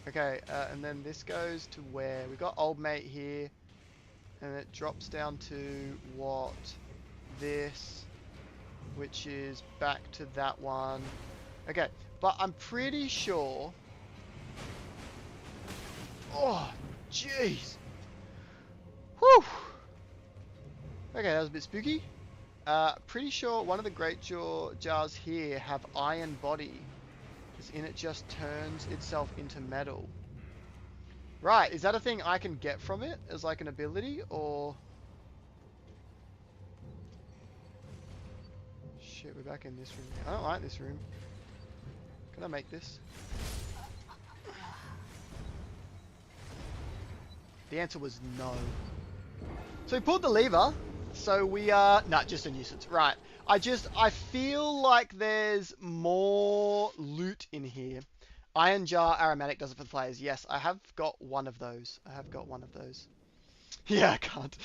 Okay, and then this goes to where? We got old mate here. And it drops down to what? This. Which is back to that one. Okay, but I'm pretty sure... Oh, jeez. Whew. Okay, that was a bit spooky. Pretty sure one of the great jars here have iron body. Because in it just turns itself into metal. Right, is that a thing I can get from it as like an ability, or... Shit, we're back in this room. I don't like this room. Can I make this? The answer was no. So we pulled the lever. So we are... Nah, just a nuisance. Right. I feel like there's more loot in here. Iron Jar Aromatic does it for the players. Yes, I have got one of those. Yeah, I can't.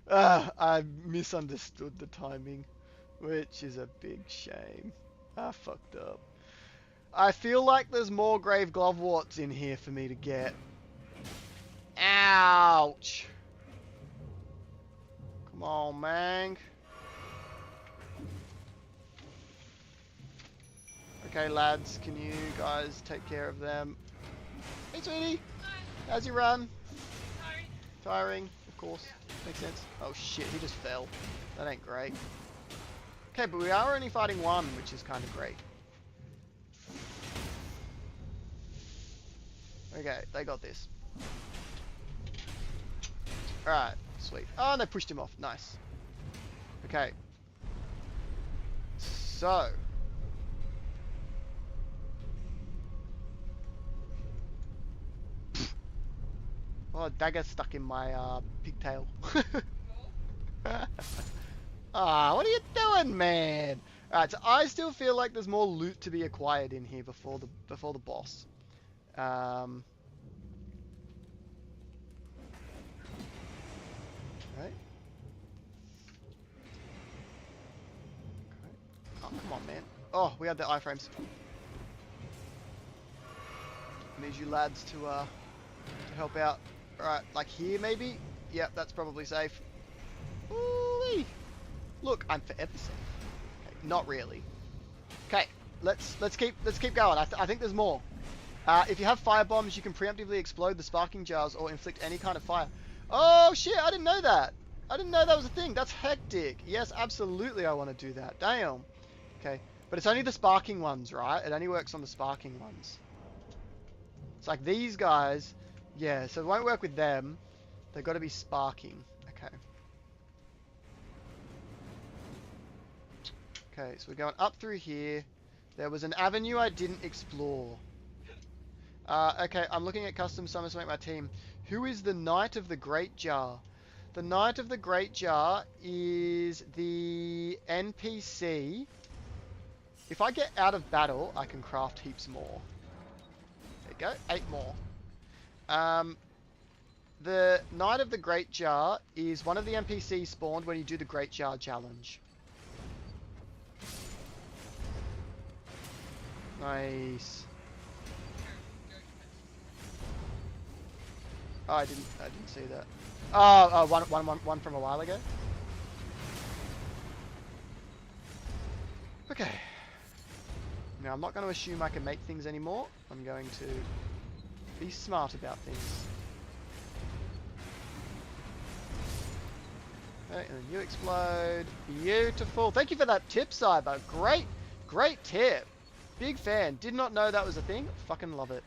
I misunderstood the timing, which is a big shame. I fucked up. I feel like there's more Grave Gloveworts in here for me to get. Ouch. Come on, man. Okay, lads, can you guys take care of them? Hey, sweetie. Hi. How's your run? Sorry. Tiring, of course. Yeah. Makes sense. Oh shit, he just fell. That ain't great. Okay, but we are only fighting one, which is kind of great. Okay, they got this. Alright, sweet. Oh, and they pushed him off. Nice. Okay. So. Oh, dagger stuck in my pigtail. Oh, Ah, what are you doing, man? Alright, so I still feel like there's more loot to be acquired in here before the boss. Um, okay. Oh, come on, man. Oh, we had the iframes. Need you lads to help out. Alright, like here maybe? Yep, that's probably safe. Ooh-wee. Look, I'm forever safe. Okay, not really. Okay, let's keep going. I think there's more. If you have fire bombs, you can preemptively explode the sparking jars or inflict any kind of fire. Oh shit! I didn't know that. I didn't know that was a thing. That's hectic. Yes, absolutely, I want to do that. Damn. Okay, but it's only the sparking ones, right? It only works on the sparking ones. It's like these guys. Yeah, so it won't work with them. They've got to be sparking. Okay. Okay, so we're going up through here. There was an avenue I didn't explore. Okay, I'm looking at custom summons to make my team. Who is the Knight of the Great Jar? The Knight of the Great Jar is the NPC. If I get out of battle, I can craft heaps more. There you go, 8 more. The Knight of the Great Jar is one of the NPCs spawned when you do the Great Jar challenge. Nice. Oh, I didn't see that. Oh, one from a while ago. Okay. Now I'm not going to assume I can make things anymore. I'm going to be smart about things. Okay, and then you explode. Beautiful. Thank you for that tip, Cyber. Great tip. Big fan. Did not know that was a thing. Fucking love it.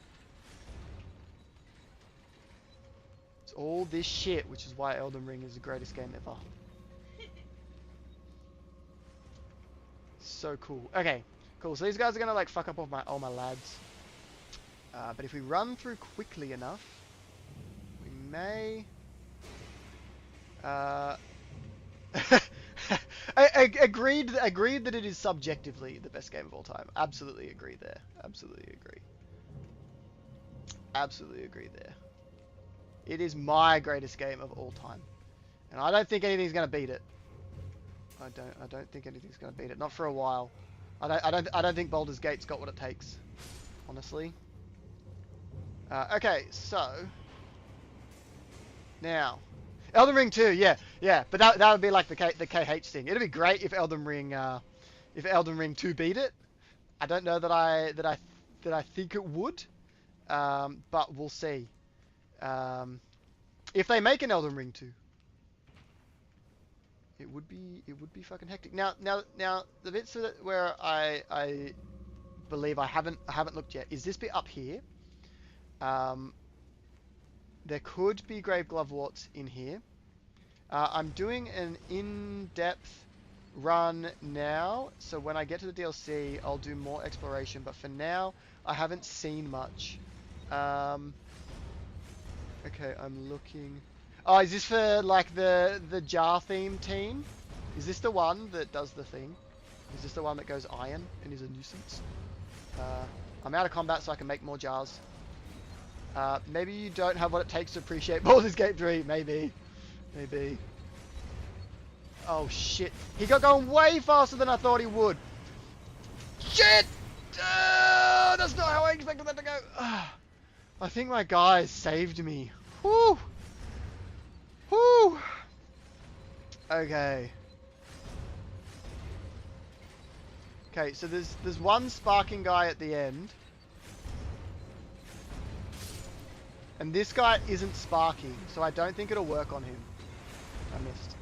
It's all this shit, which is why Elden Ring is the greatest game ever. So cool. Okay, cool. So these guys are gonna like fuck up all my lads. But if we run through quickly enough, we may. I agreed that it is subjectively the best game of all time. Absolutely agree there. Absolutely agree there. It is my greatest game of all time, and I don't think anything's gonna beat it. I don't think anything's gonna beat it. Not for a while. I don't think Baldur's Gate's got what it takes, honestly. Okay, so now Elden Ring 2, yeah, but that would be like the KH thing. It'd be great if Elden Ring 2 beat it. I don't know that I think it would, but we'll see. If they make an Elden Ring 2, it would be fucking hectic. Now the bits where I believe I haven't looked yet is this bit up here. There could be grave gloveworts in here. I'm doing an in-depth run now, so when I get to the DLC, I'll do more exploration. But for now, I haven't seen much. Okay, I'm looking. Oh, is this for like the jar theme team? Is this the one that does the thing? Is this the one that goes iron and is a nuisance? I'm out of combat, so I can make more jars. Maybe you don't have what it takes to appreciate Baldur's Gate 3. Maybe. Oh shit. He got going way faster than I thought he would. Shit! That's not how I expected that to go. I think my guys saved me. Whew. Okay. Okay, so there's one sparking guy at the end. And this guy isn't sparking, so I don't think it'll work on him. I missed.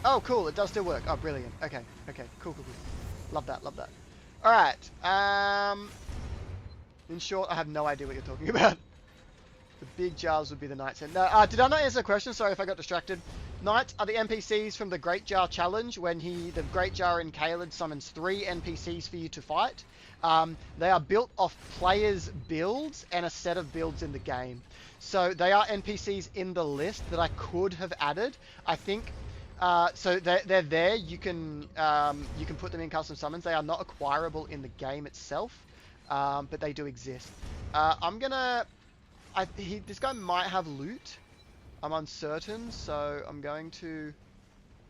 Oh, cool, it does still work. Oh, brilliant. Okay, cool. Love that. Alright, in short, I have no idea what you're talking about. The big jars would be the knights. No, did I not answer the question? Sorry if I got distracted. Knights are the NPCs from the Great Jar Challenge when the Great Jar in Caelid summons 3 NPCs for you to fight. They are built off players' builds and a set of builds in the game. So they are NPCs in the list that I could have added. I think so they're there. You can put them in custom summons. They are not acquirable in the game itself, but they do exist. This guy might have loot. I'm uncertain, so I'm going to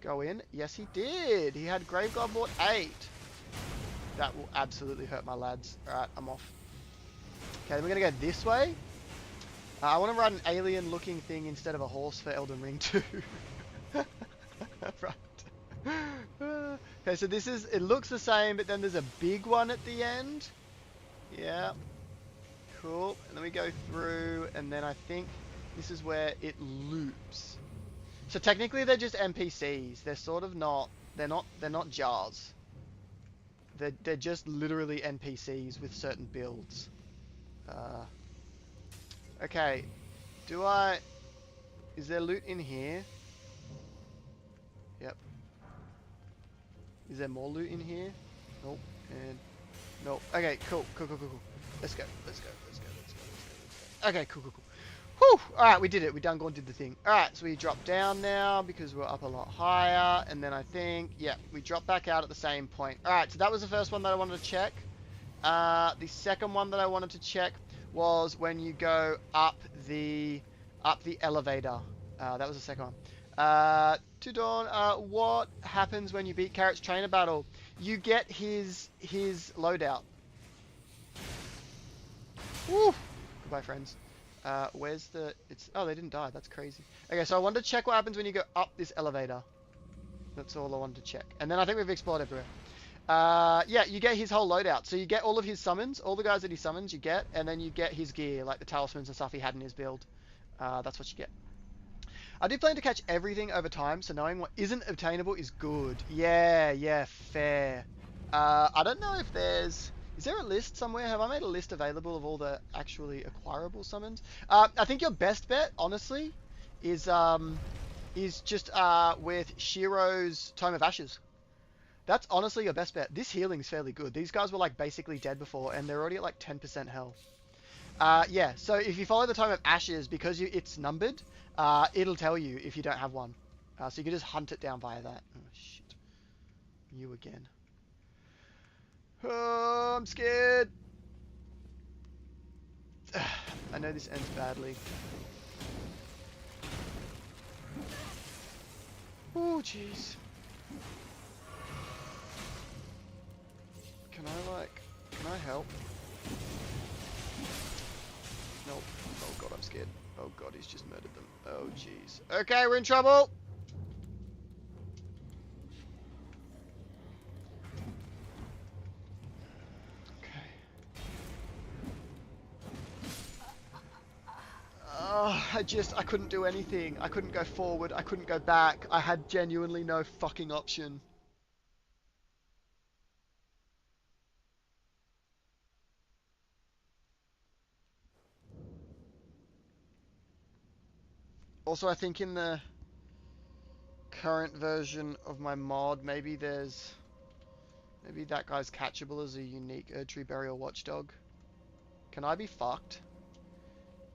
go in. Yes, he did. He had Grave God Vault 8. That will absolutely hurt my lads. Alright, I'm off. Okay, then we're going to go this way. I want to ride an alien-looking thing instead of a horse for Elden Ring 2. Right. Okay, so it looks the same, but then there's a big one at the end. Yeah. Cool. And then we go through, and then I think this is where it loops. So technically they're just NPCs. They're sort of not. They're not jars. They're just literally NPCs with certain builds. Okay. Is there loot in here? Yep. Is there more loot in here? Nope. And nope. Okay. Cool. Let's go. Okay. Cool. Whew! Alright, we did it. We done gone did the thing. Alright, so we drop down now because we're up a lot higher. And then I think, yeah, we drop back out at the same point. Alright, so that was the first one that I wanted to check. The second one that I wanted to check was when you go up the elevator. That was the second one. Tudorn, what happens when you beat Carrot's trainer battle? You get his loadout. Woo! Goodbye, friends. Where's the... Oh, they didn't die. That's crazy. Okay, so I wanted to check what happens when you go up this elevator. That's all I wanted to check. And then I think we've explored everywhere. Yeah, you get his whole loadout. So you get all of his summons, all the guys that he summons you get, and then you get his gear, like the talismans and stuff he had in his build. That's what you get. I do plan to catch everything over time, so knowing what isn't obtainable is good. Yeah, fair. I don't know if there's... Is there a list somewhere? Have I made a list available of all the actually acquirable summons? I think your best bet, honestly, is just with Shiro's Tome of Ashes. That's honestly your best bet. This healing's fairly good. These guys were like basically dead before, and they're already at like 10% health. Yeah, so if you follow the Tome of Ashes, because it's numbered, it'll tell you if you don't have one. So you can just hunt it down via that. Oh, shit. You again. Oh, I'm scared. I know this ends badly. Oh, jeez. Can I help? Nope. Oh god, I'm scared. Oh god, he's just murdered them. Oh jeez. Okay, we're in trouble! I couldn't do anything. I couldn't go forward. I couldn't go back. I had genuinely no fucking option. Also, I think in the current version of my mod, maybe that guy's catchable as a unique Erdtree Burial Watchdog. Can I be fucked?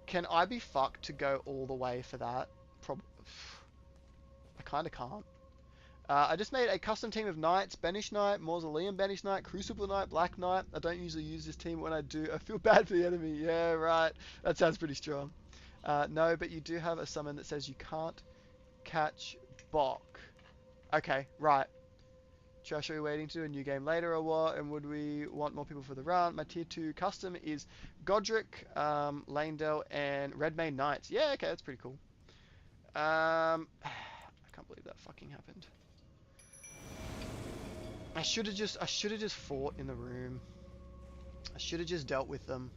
Can I be fucked to go all the way for that? I kind of can't. I just made a custom team of Knights: Banish Knight, Mausoleum Banish Knight, Crucible Knight, Black Knight. I don't usually use this team. When I do, I feel bad for the enemy. Yeah, right. That sounds pretty strong. No, but you do have a summon that says you can't catch Bok. Okay, right. Josh, are we waiting to do a new game later or what? And would we want more people for the round? My tier 2 custom is Godric, Lanedale, and Redmane Knights. Yeah, okay, that's pretty cool. I can't believe that fucking happened. I should have just fought in the room. I should have just dealt with them.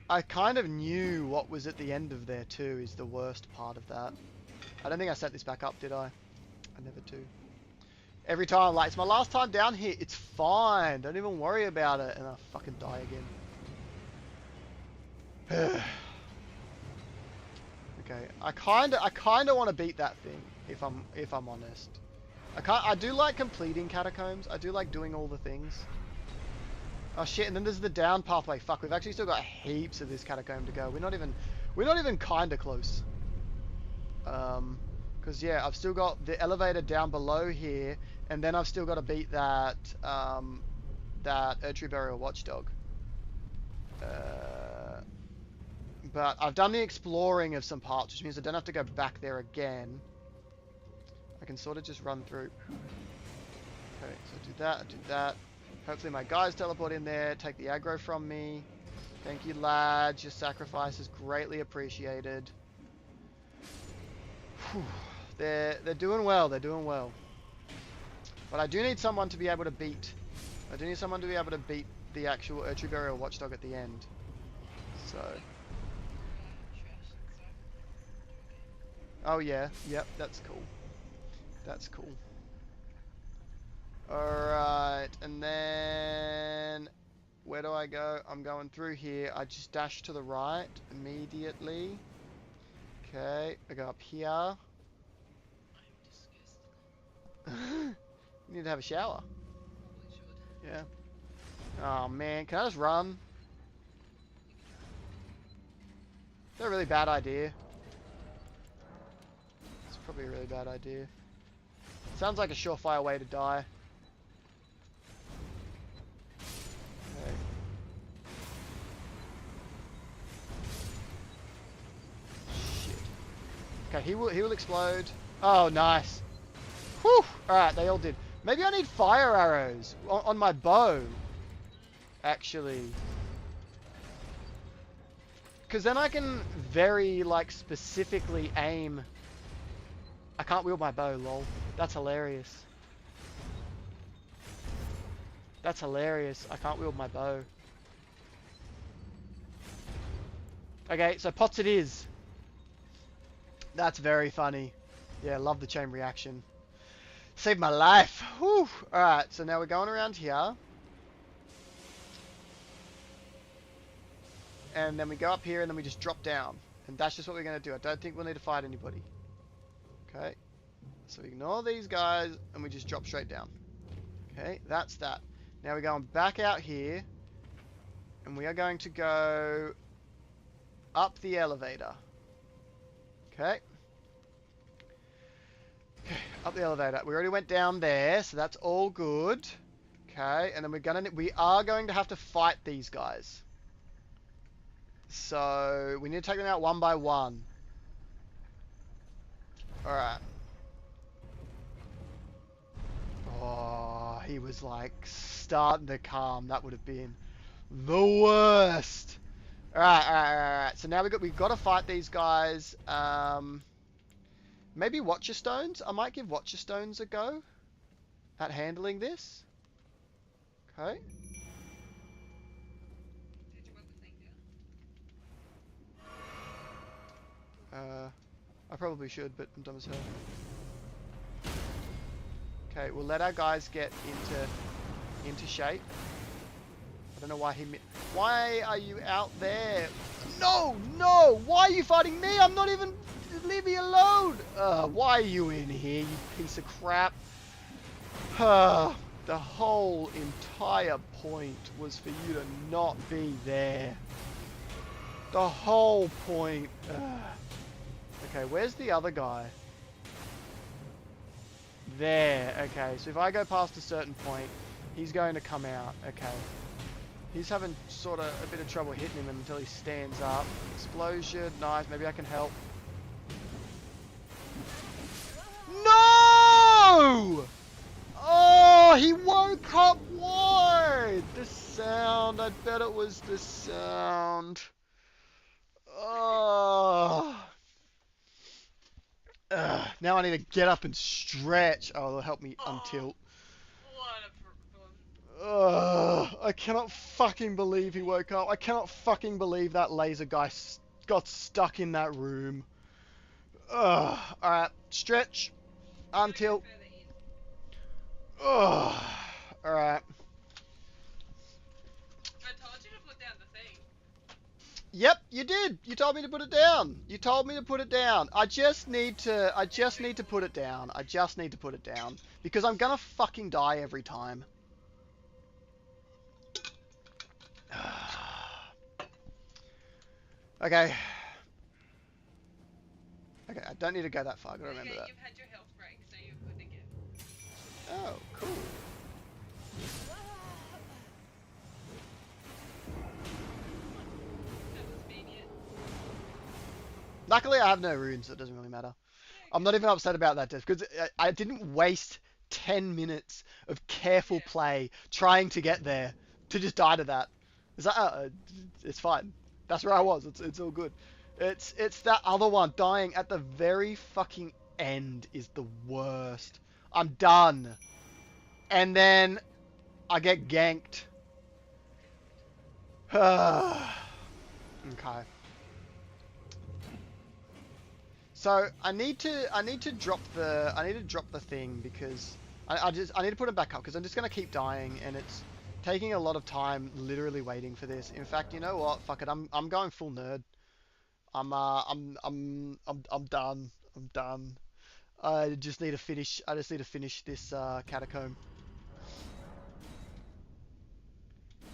I kind of knew what was at the end of there too, is the worst part of that. I don't think I set this back up, did I? I never do. Every time I'm like, it's my last time down here, it's fine, don't even worry about it, and I fucking die again. Okay, I kinda want to beat that thing if I'm honest. I do like completing catacombs. I do like doing all the things. Oh shit! And then there's the down pathway. Fuck, we've actually still got heaps of this catacomb to go. We're not even kinda close. Because yeah, I've still got the elevator down below here, and then I've still got to beat that Erdtree Burial Watchdog. But I've done the exploring of some parts, which means I don't have to go back there again. I can sort of just run through. Okay, so do that, do that. Hopefully my guys teleport in there, take the aggro from me. Thank you, lads. Your sacrifice is greatly appreciated. Whew. They're doing well. They're doing well. But I do need someone to be able to beat. I do need someone to be able to beat the actual Erdtree Burial Watchdog at the end. So. Oh yeah. Yep. That's cool. That's cool. Alright, and then where do I go? I'm going through here. I just dash to the right immediately. Okay, I go up here. I'm disgusted. You need to have a shower. Probably should. Yeah. Oh man, can I just run? Is that a really bad idea? It's probably a really bad idea. Sounds like a surefire way to die. Okay. Shit. Okay, he will explode. Oh, nice. Whew! Alright, they all did. Maybe I need fire arrows on my bow. Actually. Because then I can very, like, specifically aim. I can't wield my bow, lol. That's hilarious. That's hilarious. I can't wield my bow. Okay, so pots it is. That's very funny. Yeah, love the chain reaction. Saved my life. Whew. Alright, so now we're going around here. And then we go up here and then we just drop down. And that's just what we're going to do. I don't think we'll need to fight anybody. Okay. So we ignore these guys and we just drop straight down. Okay, that's that. Now we're going back out here. And we are going to go up the elevator. Okay. Okay, up the elevator. We already went down there, so that's all good. Okay, and then we are going to have to fight these guys. So we need to take them out one by one. Alright. Oh, he was like starting to calm. That would have been the worst. Alright. So now we've got to fight these guys. Maybe Watcher Stones. I might give Watcher Stones a go at handling this. Okay. Did you want the thing down? I probably should, but I'm dumb as hell. Okay, we'll let our guys get into shape. I don't know why why are you out there? No! Why are you fighting me? I'm not even... Leave me alone! Why are you in here, you piece of crap? The whole entire point was for you to not be there. The whole point. Okay, where's the other guy? There. Okay, so if I go past a certain point, he's going to come out. Okay. He's having sort of a bit of trouble hitting him until he stands up. Explosion. Nice. Maybe I can help. No! Oh, he woke up. Why? The sound. I bet it was the sound. Oh. Now I need to get up and stretch. Oh, it'll help me untilt. What a I cannot fucking believe he woke up. I cannot fucking believe that laser guy got stuck in that room. Alright, stretch, untilt. Alright. I told you to put down the thing. Yep, you You did. You told me to put it down. You told me to put it down. I just need to put it down. I just need to put it down because I'm gonna fucking die every time. Okay. Okay, I don't need to go that far. I gotta remember Okay, that. you've had your health break, so you're good again. Oh, cool. That was immediate. Luckily, I have no runes, so it doesn't really matter. Yeah, I'm not even upset about that death because I didn't waste 10 minutes of careful Yeah. play trying to get there to just die to that. Is that it's fine. That's where I was. It's all good. It's that other one dying at the very fucking end is the worst. I'm done. And then I get ganked. Okay. So I need to drop the thing because I need to put it back up because I'm just gonna keep dying and it's taking a lot of time literally waiting for this. In fact, you know what? Fuck it. I'm going full nerd. I'm done. I'm done. I just need to finish. I just need to finish this catacomb.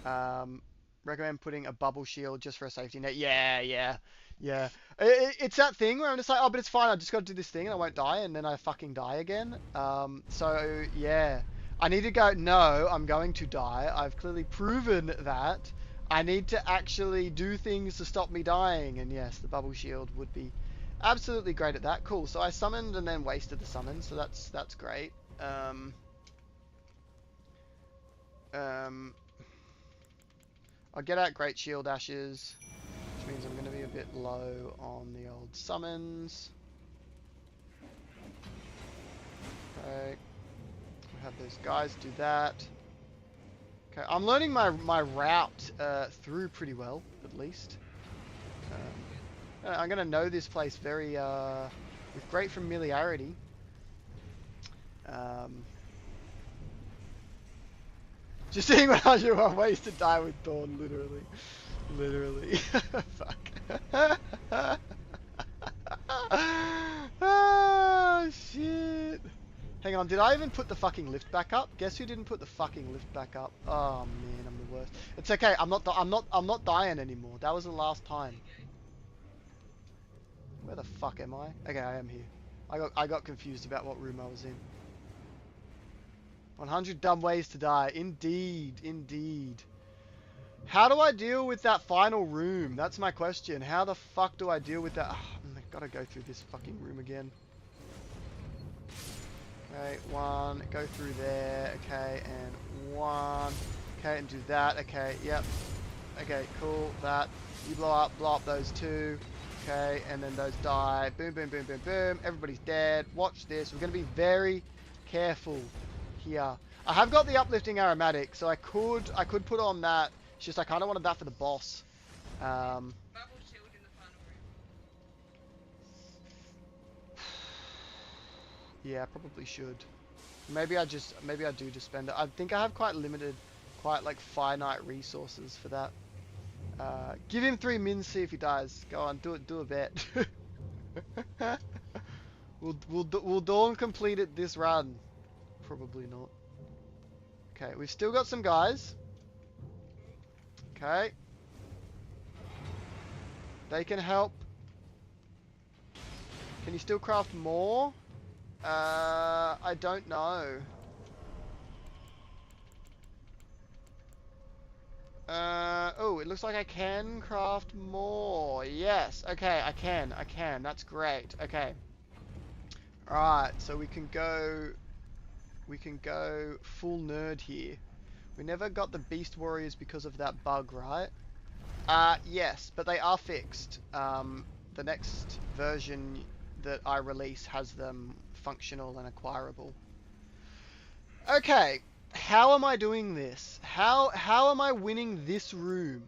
Um, recommend putting a bubble shield just for a safety net. Yeah, yeah, yeah. It's that thing where I'm just like, oh, but it's fine. I just got to do this thing and I won't die, and then I fucking die again. So yeah, I need to go. No, I'm going to die. I've clearly proven that. I need to actually do things to stop me dying, and yes, the bubble shield would be absolutely great at that. Cool. So I summoned and then wasted the summon, so that's great. Um, I'll get out Great Shield Ashes, which means I'm going to be a bit low on the old summons. Okay, we'll have those guys do that. Okay, I'm learning my route through pretty well, at least. I'm going to know this place very with great familiarity. Just seeing 101 ways to die with Dawn, literally. Literally. Fuck. Oh, shit. Hang on, did I even put the fucking lift back up? Guess who didn't put the fucking lift back up? Oh man, I'm the worst. It's okay. I'm not dying anymore. That was the last time. Where the fuck am I? Okay, I am here. I got confused about what room I was in. 100 dumb ways to die. Indeed, indeed. How do I deal with that final room? That's my question. How the fuck do I deal with that? I gotta go through this fucking room again. Okay, one. Go through there. Okay, and one. Okay, and do that. Okay, yep. Okay, cool. That. You blow up those two. Okay, and then those die. Boom, boom, boom, boom, boom. Everybody's dead. Watch this. We're gonna be very careful here. I have got the uplifting aromatic, so I could put on that. It's just I kind of wanted that for the boss. Bubble shield in the final room. Yeah, I probably should. Maybe I do just spend it. I think I have quite like finite resources for that. Give him 3 mins, see if he dies. Go on, do a bet. Will Dawn complete it this run? Probably not. Okay, we've still got some guys. Okay. They can help. Can you still craft more? I don't know. Oh, it looks like I can craft more. Yes, okay, I can. That's great. Okay. Alright, so we can go full nerd here. We never got the Beast Warriors because of that bug, right? Yes, but they are fixed. The next version that I release has them functional and acquirable. Okay, how am I doing this? How am I winning this room?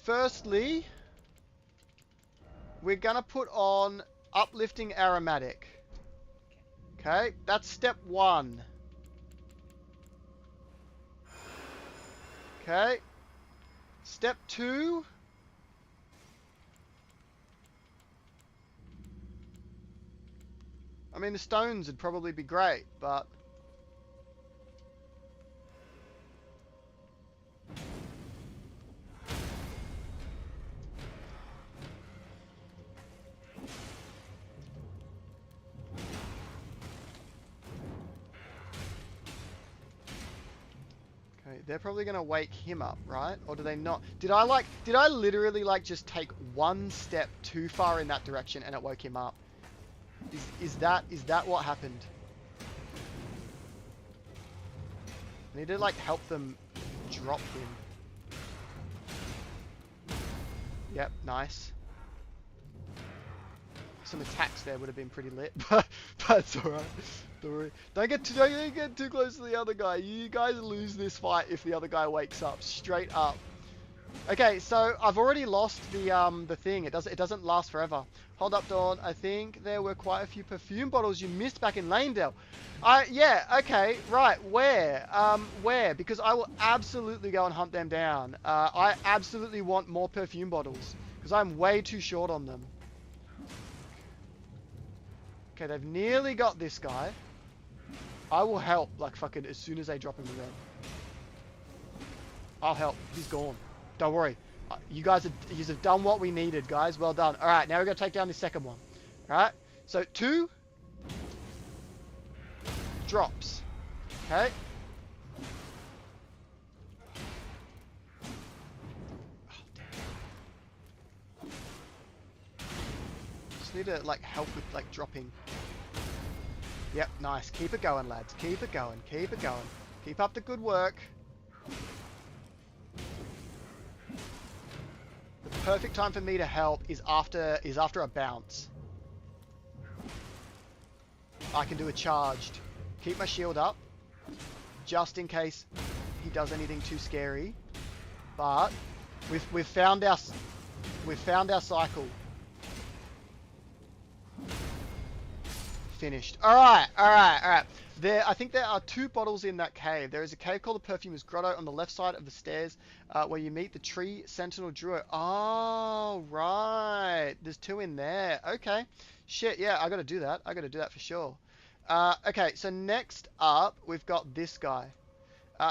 Firstly, we're gonna put on uplifting aromatic. Okay, that's step 1. Okay. Step 2, I mean, the stones would probably be great, but... Okay, they're probably gonna wake him up, right? Or do they not? Did I literally like just take one step too far in that direction and it woke him up? Is that what happened? I need to like help them drop him. Yep, nice. Some attacks there would have been pretty lit, but it's alright. Don't get too close to the other guy. You guys lose this fight if the other guy wakes up. Straight up. Okay, so I've already lost the thing. It doesn't last forever. Hold up, Dawn. I think there were quite a few perfume bottles you missed back in Lanedale. Yeah, okay, right. Where? Where? Because I will absolutely go and hunt them down. I absolutely want more perfume bottles because I'm way too short on them. Okay, they've nearly got this guy. I will help, like, fucking as soon as they drop him in red. I'll help. He's gone. Don't worry. You guys have done what we needed, guys. Well done. Alright, now we're going to take down the second one. Alright? So, 2 drops. Okay? Oh, damn. Just need to, like, help with, like, dropping. Yep, nice. Keep it going, lads. Keep it going. Keep it going. Keep up the good work. The perfect time for me to help is after a bounce. I can do a charged. Keep my shield up, just in case he does anything too scary. But we've found our cycle. Finished. Alright. I think there are 2 bottles in that cave. There is a cave called the Perfumer's Grotto on the left side of the stairs, where you meet the Tree Sentinel Druid. Oh, right. There's 2 in there. Okay. Shit, yeah, I gotta do that. I gotta do that for sure. Okay, so next up, we've got this guy.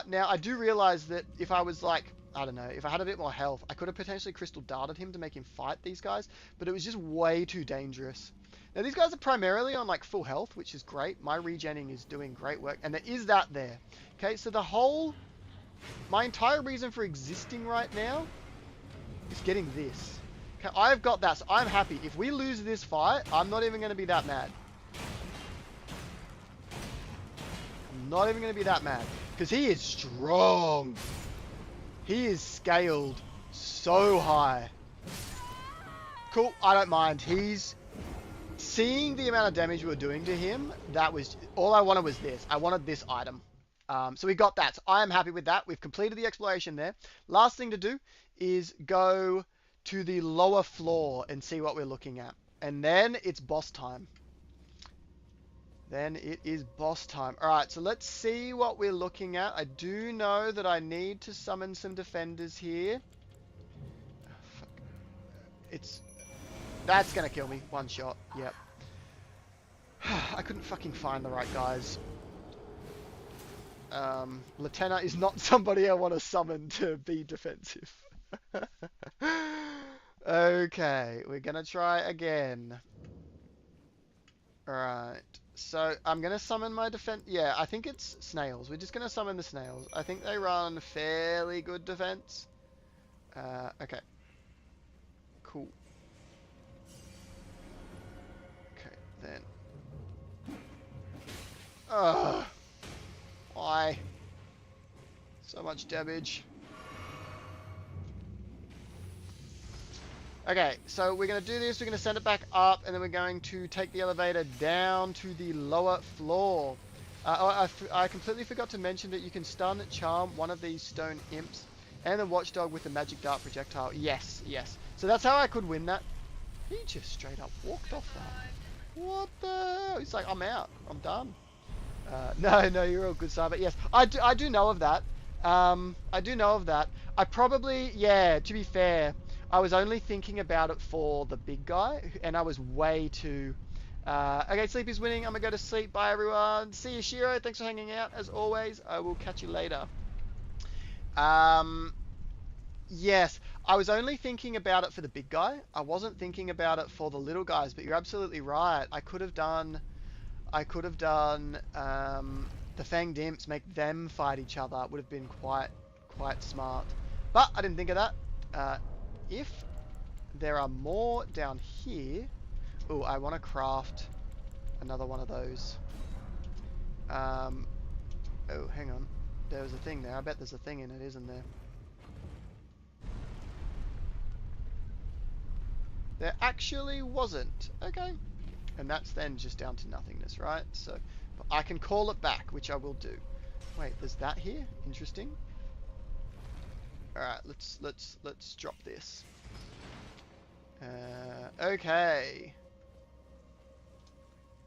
Now, I do realize that if I was like, I don't know, if I had a bit more health, I could have potentially crystal darted him to make him fight these guys, but it was just way too dangerous. Now, these guys are primarily on, like, full health, which is great. My regenning is doing great work, and there is that there. Okay, so my entire reason for existing right now is getting this. Okay, I've got that, so I'm happy. If we lose this fight, I'm not even going to be that mad. I'm not even going to be that mad, because he is strong. He is scaled so high. Cool, I don't mind. Seeing the amount of damage we were doing to him, that was... All I wanted was this. I wanted this item. So we got that. So I am happy with that. We've completed the exploration there. Last thing to do is go to the lower floor and see what we're looking at. And then it's boss time. Then it is boss time. Alright, so let's see what we're looking at. I do know that I need to summon some defenders here. Oh, fuck. That's gonna kill me. One shot. Yep. I couldn't fucking find the right guys. Latenna is not somebody I want to summon to be defensive. Okay, we're gonna try again. Alright. So, I'm gonna summon my defense... Yeah, I think it's snails. We're just gonna summon the snails. I think they run fairly good defense. Okay. Cool. Okay, then. Ugh. Why? So much damage. Okay, so we're going to do this. We're going to send it back up, and then we're going to take the elevator down to the lower floor. I completely forgot to mention that you can stun, charm one of these stone imps, and the watchdog with the magic dart projectile. Yes, yes. So that's how I could win that. He just straight up walked off that. What the hell? He's like, I'm out. I'm done. No, you're all good, sir. But yes, I do know of that. I do know of that. I probably, yeah, to be fair, I was only thinking about it for the big guy, and I was way too Okay, sleep is winning. I'm gonna go to sleep. Bye, everyone. See you, Shiro. Thanks for hanging out. As always, I will catch you later. Um, yes, I was only thinking about it for the big guy. I wasn't thinking about it for the little guys, but you're absolutely right. I could have done the Fanged Imps, make them fight each other. It would have been quite smart. But I didn't think of that. If there are more down here, oh, I want to craft another one of those. Oh, hang on. There was a thing there. I bet there's a thing in it, isn't there? There actually wasn't. Okay. And that's then just down to nothingness, right? So but I can call it back, which I will do. Wait, there's that here? Interesting. Alright, let's drop this. Okay.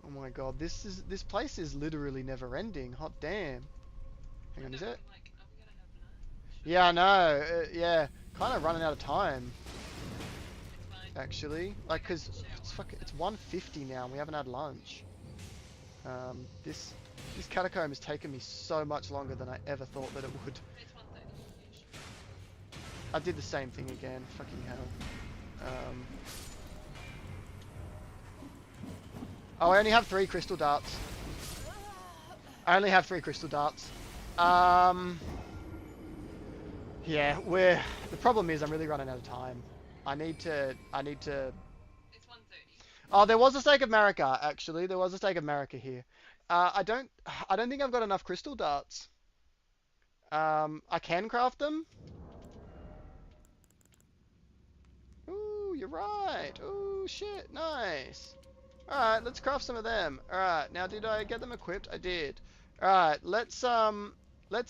Oh my god, this place is literally never ending. Hot damn. Hang on, is it? Like, are we gonna have lunch? Yeah, I know. Yeah, kind of running out of time. It's fine. Actually, like, cause it's 1:50 now. And we haven't had lunch. This catacomb has taken me so much longer than I ever thought that it would. It's 1:30-ish. I did the same thing again. Fucking hell. Oh, I only have 3 crystal darts. I only have 3 crystal darts. Yeah, the problem is I'm really running out of time. I need to. It's 1:30. Oh, there was a Stake of Marika, actually. There was a Stake of Marika here. I don't think I've got enough crystal darts. I can craft them. Ooh, you're right. Ooh, shit, nice. Alright, let's craft some of them. Alright, now did I get them equipped? I did. Alright, let's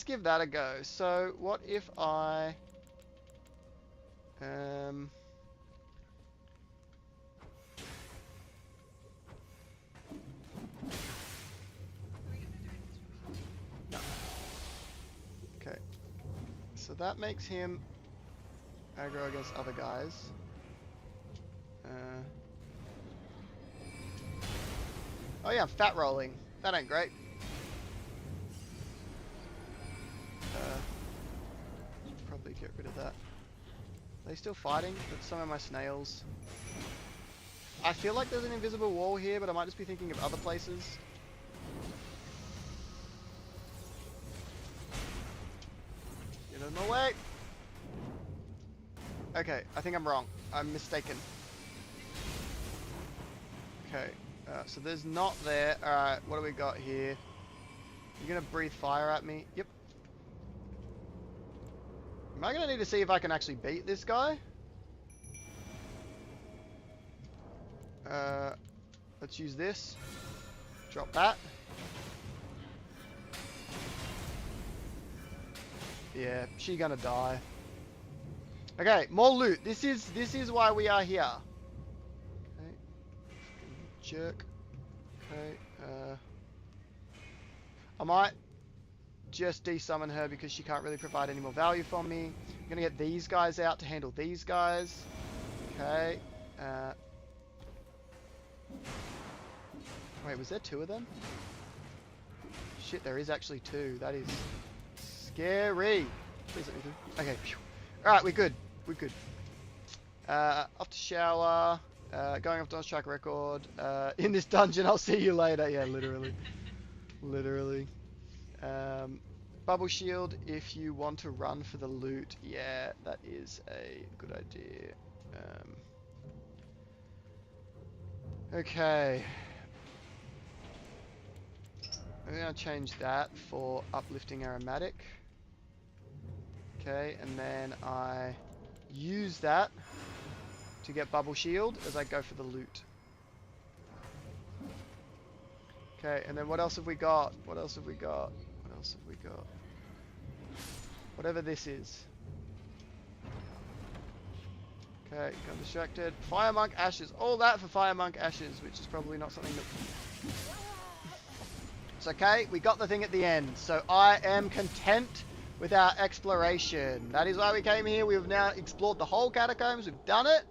give that a go. So, what if I... No. Okay. So that makes him aggro against other guys. Oh yeah, I'm fat rolling. That ain't great. Should probably get rid of that. Are they still fighting? That's some of my snails. I feel like there's an invisible wall here, but I might just be thinking of other places. Get out of my way! Okay, I think I'm wrong. I'm mistaken. Okay, so there's not there. Alright, what do we got here? You're gonna breathe fire at me? Yep. Am I gonna need to see if I can actually beat this guy? Let's use this. Drop that. Yeah, she gonna die. Okay, more loot. This is why we are here. Okay. Jerk. Okay, I might just desummon her because she can't really provide any more value for me. I'm gonna get these guys out to handle these guys. Okay. Wait, was there 2 of them? Shit, there is actually 2. That is scary. Please let me through. Okay. Alright, we're good. We're good. Off to shower. Going off Don's track record. In this dungeon, I'll see you later. Yeah, literally. Literally. Bubble shield if you want to run for the loot. Yeah, that is a good idea. Okay. I'm going to change that for uplifting aromatic. Okay, and then I use that to get bubble shield as I go for the loot. Okay, and then what else have we got? What else have we got? What else have we got? Whatever this is. Okay, got distracted. Fire Monk Ashes. All that for Fire Monk Ashes, which is probably not something that... It's okay, we got the thing at the end. So I am content with our exploration. That is why we came here. We have now explored the whole catacombs. We've done it.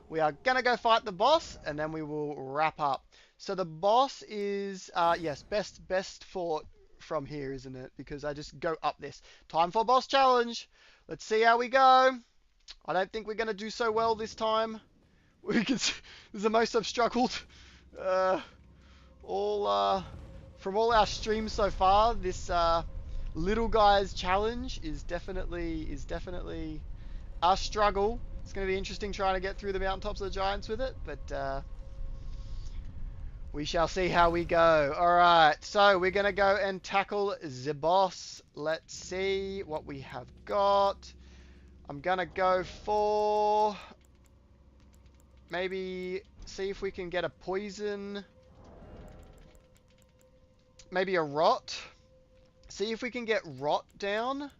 We are gonna go fight the boss, and then we will wrap up. So the boss is yes, best fought from here, isn't it? Because I just go up this. Time for boss challenge. Let's see how we go. I don't think we're gonna do so well this time. We can. This is the most I've struggled. Uh, all from all our streams so far. This little guys challenge is definitely a struggle. It's gonna be interesting trying to get through the mountaintops of the giants with it, but we shall see how we go. Alright, so we're going to go and tackle the boss. Let's see what we have got. I'm going to go for... maybe see if we can get a poison. Maybe a rot. See if we can get rot down.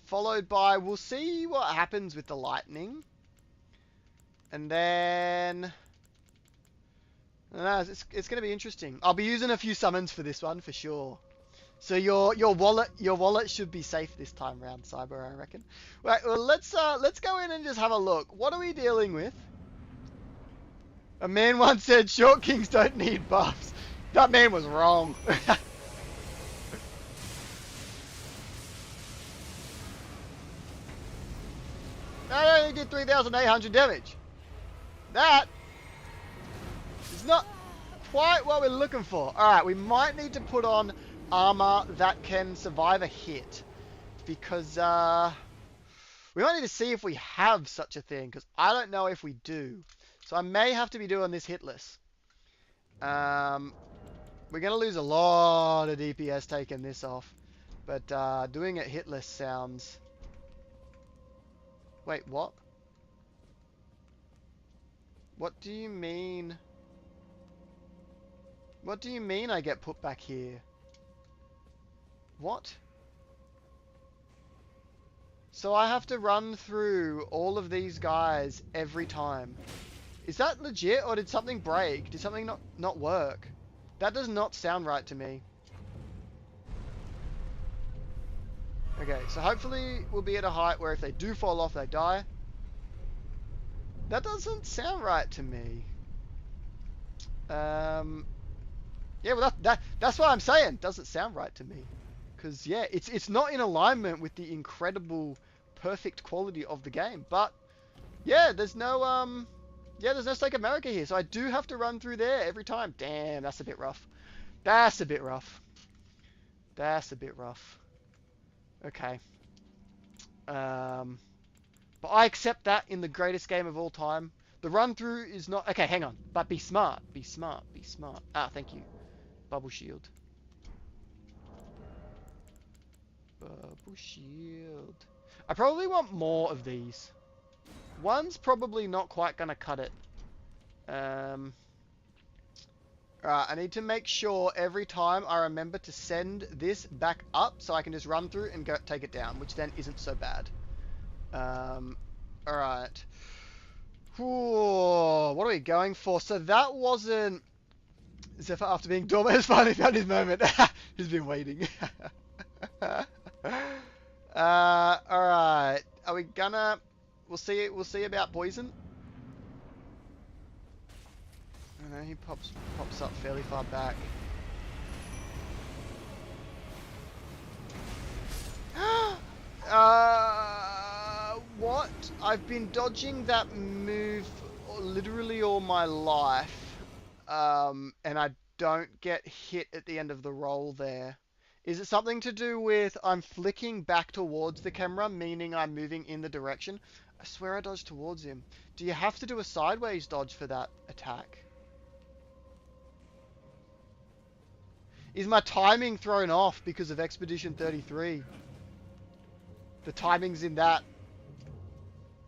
Followed by... we'll see what happens with the lightning. And then... no, it's going to be interesting. I'll be using a few summons for this one for sure. So your wallet should be safe this time round, Cyber, I reckon. Right, well let's go in and just have a look. What are we dealing with? A man once said short kings don't need buffs. That man was wrong. I only did 3,800 damage. That is not quite what we're looking for. Alright, we might need to put on armor that can survive a hit. Because, we might need to see if we have such a thing. Because I don't know if we do. So I may have to be doing this hitless. We're going to lose a lot of DPS taking this off. But, doing it hitless sounds... wait, what? What do you mean? What do you mean I get put back here? What? So I have to run through all of these guys every time. Is that legit or did something break? Did something not work? That does not sound right to me. Okay, so hopefully we'll be at a height where if they do fall off, they die. That doesn't sound right to me. Yeah, well that's what I'm saying. Doesn't sound right to me. Because yeah, it's not in alignment with the incredible, perfect quality of the game. But yeah, there's no Stake America here, so I do have to run through there every time. Damn, that's a bit rough. That's a bit rough. That's a bit rough. Okay. But I accept that in the greatest game of all time. The run through is not... okay, hang on. But be smart. Be smart. Be smart. Ah, thank you. Bubble shield. Bubble shield. I probably want more of these. One's probably not quite going to cut it. Alright, I need to make sure every time I remember to send this back up so I can just run through and go take it down, which then isn't so bad. Alright. What are we going for? So that wasn't... Zephyr, after being dormant, has finally found his moment. He's been waiting. Alright. Are we gonna... We'll see about poison. I know he pops up fairly far back. What? I've been dodging that move literally all my life, and I don't get hit at the end of the roll there. Is it something to do with I'm flicking back towards the camera, meaning I'm moving in the direction? I swear I dodged towards him. Do you have to do a sideways dodge for that attack? Is my timing thrown off because of Expedition 33? The timings in that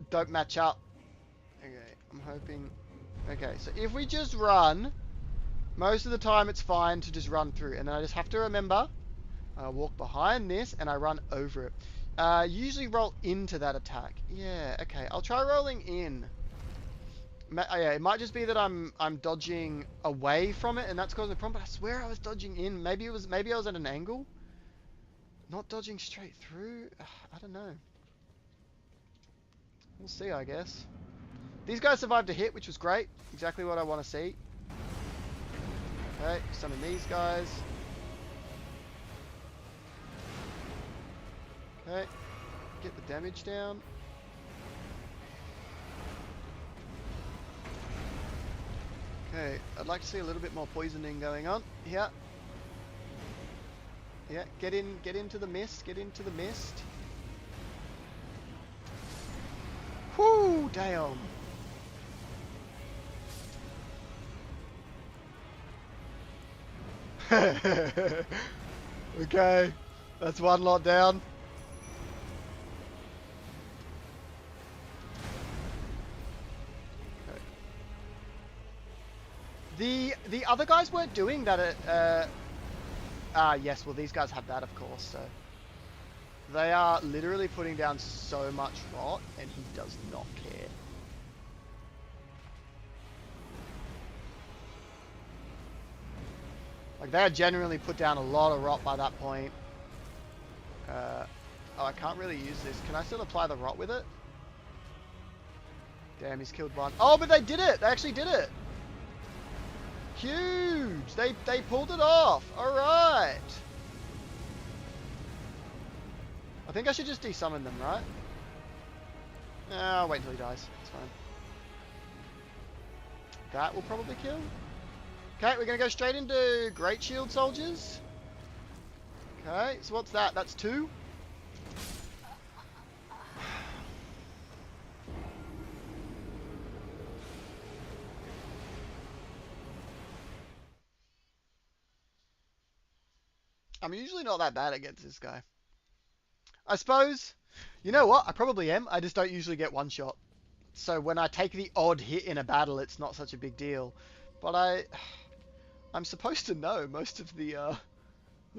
don't match up. Okay, I'm hoping... okay, so if we just run, most of the time it's fine to just run through. And then I just have to remember, I walk behind this and I run over it. Usually roll into that attack. Yeah, okay, I'll try rolling in. Yeah, it might just be that I'm dodging away from it and that's causing a problem, but I swear I was dodging in. Maybe I was at an angle. Not dodging straight through? I don't know. We'll see, I guess. These guys survived a hit, which was great. Exactly what I want to see. Okay, summon these guys. Okay, get the damage down. Okay, I'd like to see a little bit more poisoning going on here. Yeah, get into the mist, get into the mist. Whoo, damn. Okay, that's one lot down. Okay. The other guys weren't doing that at, yes, well these guys had that of course, so. They are literally putting down so much rot, and he does not care. Like, they had genuinely put down a lot of rot by that point. Oh, I can't really use this. Can I still apply the rot with it? Damn, he's killed one. Oh, but they did it! They actually did it! Huge! They pulled it off! Alright! I think I should just desummon them, right? I'll wait until he dies. It's fine. That will probably kill. Okay, we're going to go straight into Great Shield Soldiers. Okay, so what's that? That's 2. I'm usually not that bad against this guy. I suppose, you know what? I probably am. I just don't usually get one shot. So when I take the odd hit in a battle, it's not such a big deal. But I'm supposed to know most of the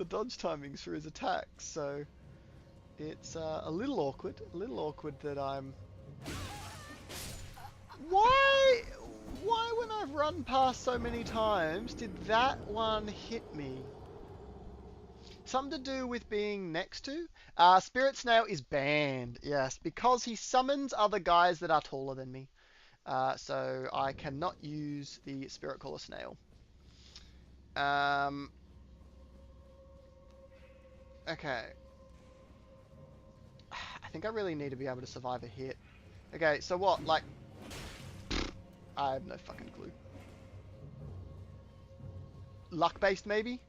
dodge timings for his attacks, so it's a little awkward. A little awkward that I'm. Why when I've run past so many times did that one hit me? Something to do with being next to? Spirit Snail is banned, yes, because he summons other guys that are taller than me. So I cannot use the Spirit Caller Snail. Okay. I think I really need to be able to survive a hit. Okay, so what? Like, I have no fucking clue. Luck-based, maybe?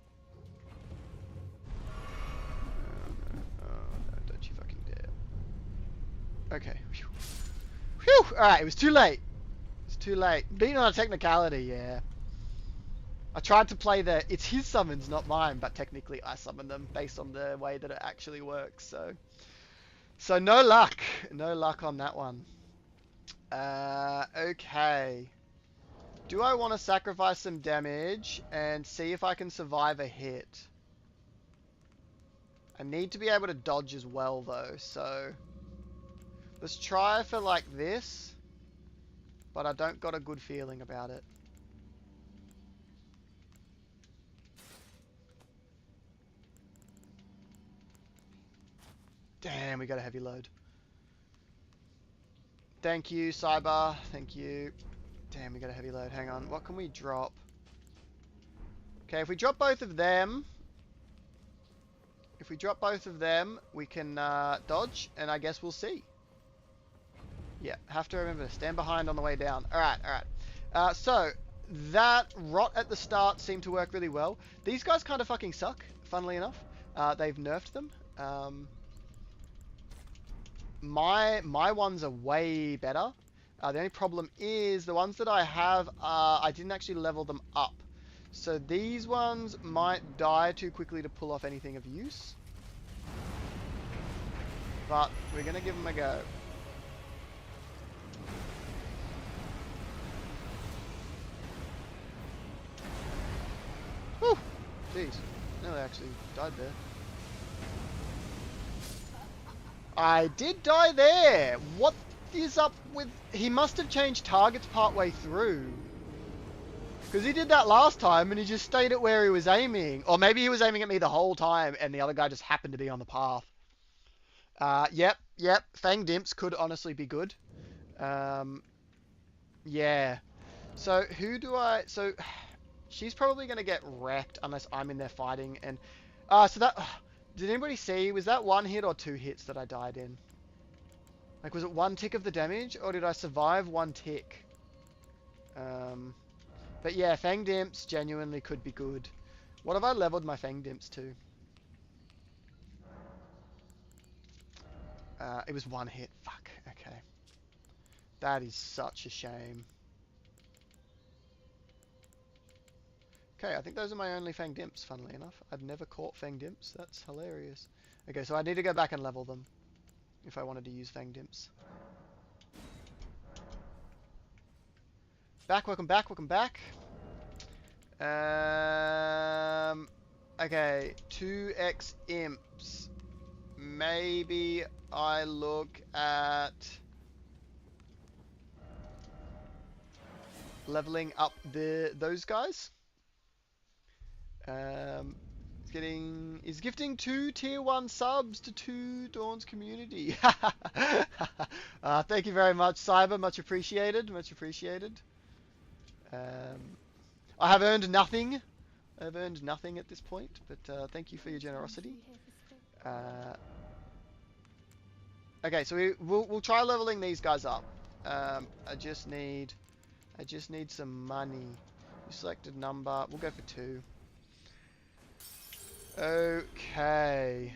Okay. Phew. Phew! Alright, it was too late. It's too late. Being on a technicality, yeah. I tried to play it's his summons, not mine, but technically I summon them based on the way that it actually works, so. So no luck. No luck on that one. Okay. Do I want to sacrifice some damage and see if I can survive a hit? I need to be able to dodge as well, though, so. Let's try for like this, but I don't got a good feeling about it. Damn, we got a heavy load. Thank you, Cyber. Thank you. Damn, we got a heavy load. Hang on. What can we drop? Okay, if we drop both of them, we can dodge, and I guess we'll see. Yeah, have to remember to stand behind on the way down. Alright. So, that rot at the start seemed to work really well. These guys kind of fucking suck, funnily enough. They've nerfed them. My ones are way better. The only problem is the ones that I have, I didn't actually level them up. So these ones might die too quickly to pull off anything of use. But we're going to give them a go. Whew! Jeez. Nearly actually died there. I did die there! What is up with... He must have changed targets partway through. Because he did that last time and he just stayed at where he was aiming. Or maybe he was aiming at me the whole time and the other guy just happened to be on the path. Yep. Fang Dimps could honestly be good. Yeah. So who do I? So she's probably gonna get wrecked unless I'm in there fighting. And so that did anybody see? Was that one hit or two hits that I died in? Like, was it one tick of the damage, or did I survive one tick? Um, but yeah, Fanged Imps genuinely could be good. What have I leveled my Fanged Imps to? It was one hit. Fuck. Okay. That is such a shame. Okay, I think those are my only Fanged Imps, funnily enough. I've never caught Fanged Imps. That's hilarious. Okay, so I need to go back and level them if I wanted to use Fanged Imps. Back, welcome back, welcome back. Okay, 2x Imps. Maybe I look at leveling up those guys. Is gifting 2 tier 1 subs to 2 Dawn's community. Thank you very much, Cyber. Much appreciated. Much appreciated. I have earned nothing. I've earned nothing at this point, but thank you for your generosity. Okay, so we'll try leveling these guys up. I just need some money. You selected number. We'll go for 2. Okay.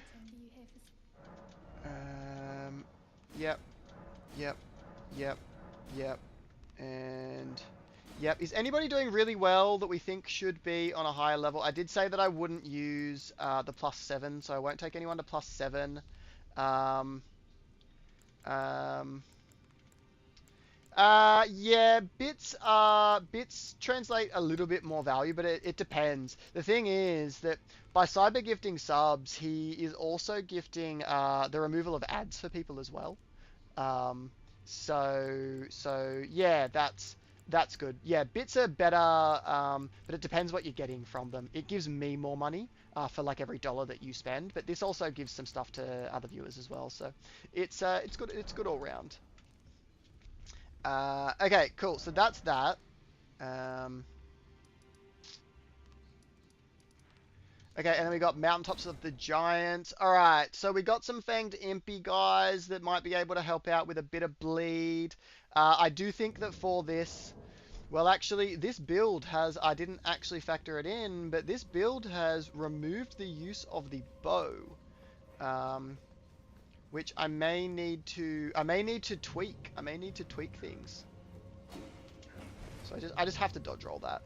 Yep. Yep. Yep. Yep. And yep. Is anybody doing really well that we think should be on a higher level? I did say that I wouldn't use the +7, so I won't take anyone to +7. Yeah, bits translate a little bit more value, but it depends. The thing is that by cyber gifting subs, he is also gifting the removal of ads for people as well. So yeah, that's good. Yeah, bits are better, but it depends what you're getting from them. It gives me more money for like every dollar that you spend, but this also gives some stuff to other viewers as well. So it's good. It's good all round. Okay, cool. So that's that. Okay, and then we got Mountaintops of the Giants. All right, so we got some Fanged Impy guys that might be able to help out with a bit of bleed. I do think that for this, well, actually, this build has, I didn't actually factor it in, but this build has removed the use of the bow, which I may need to tweak. I may need to tweak things. So I just have to dodge roll that.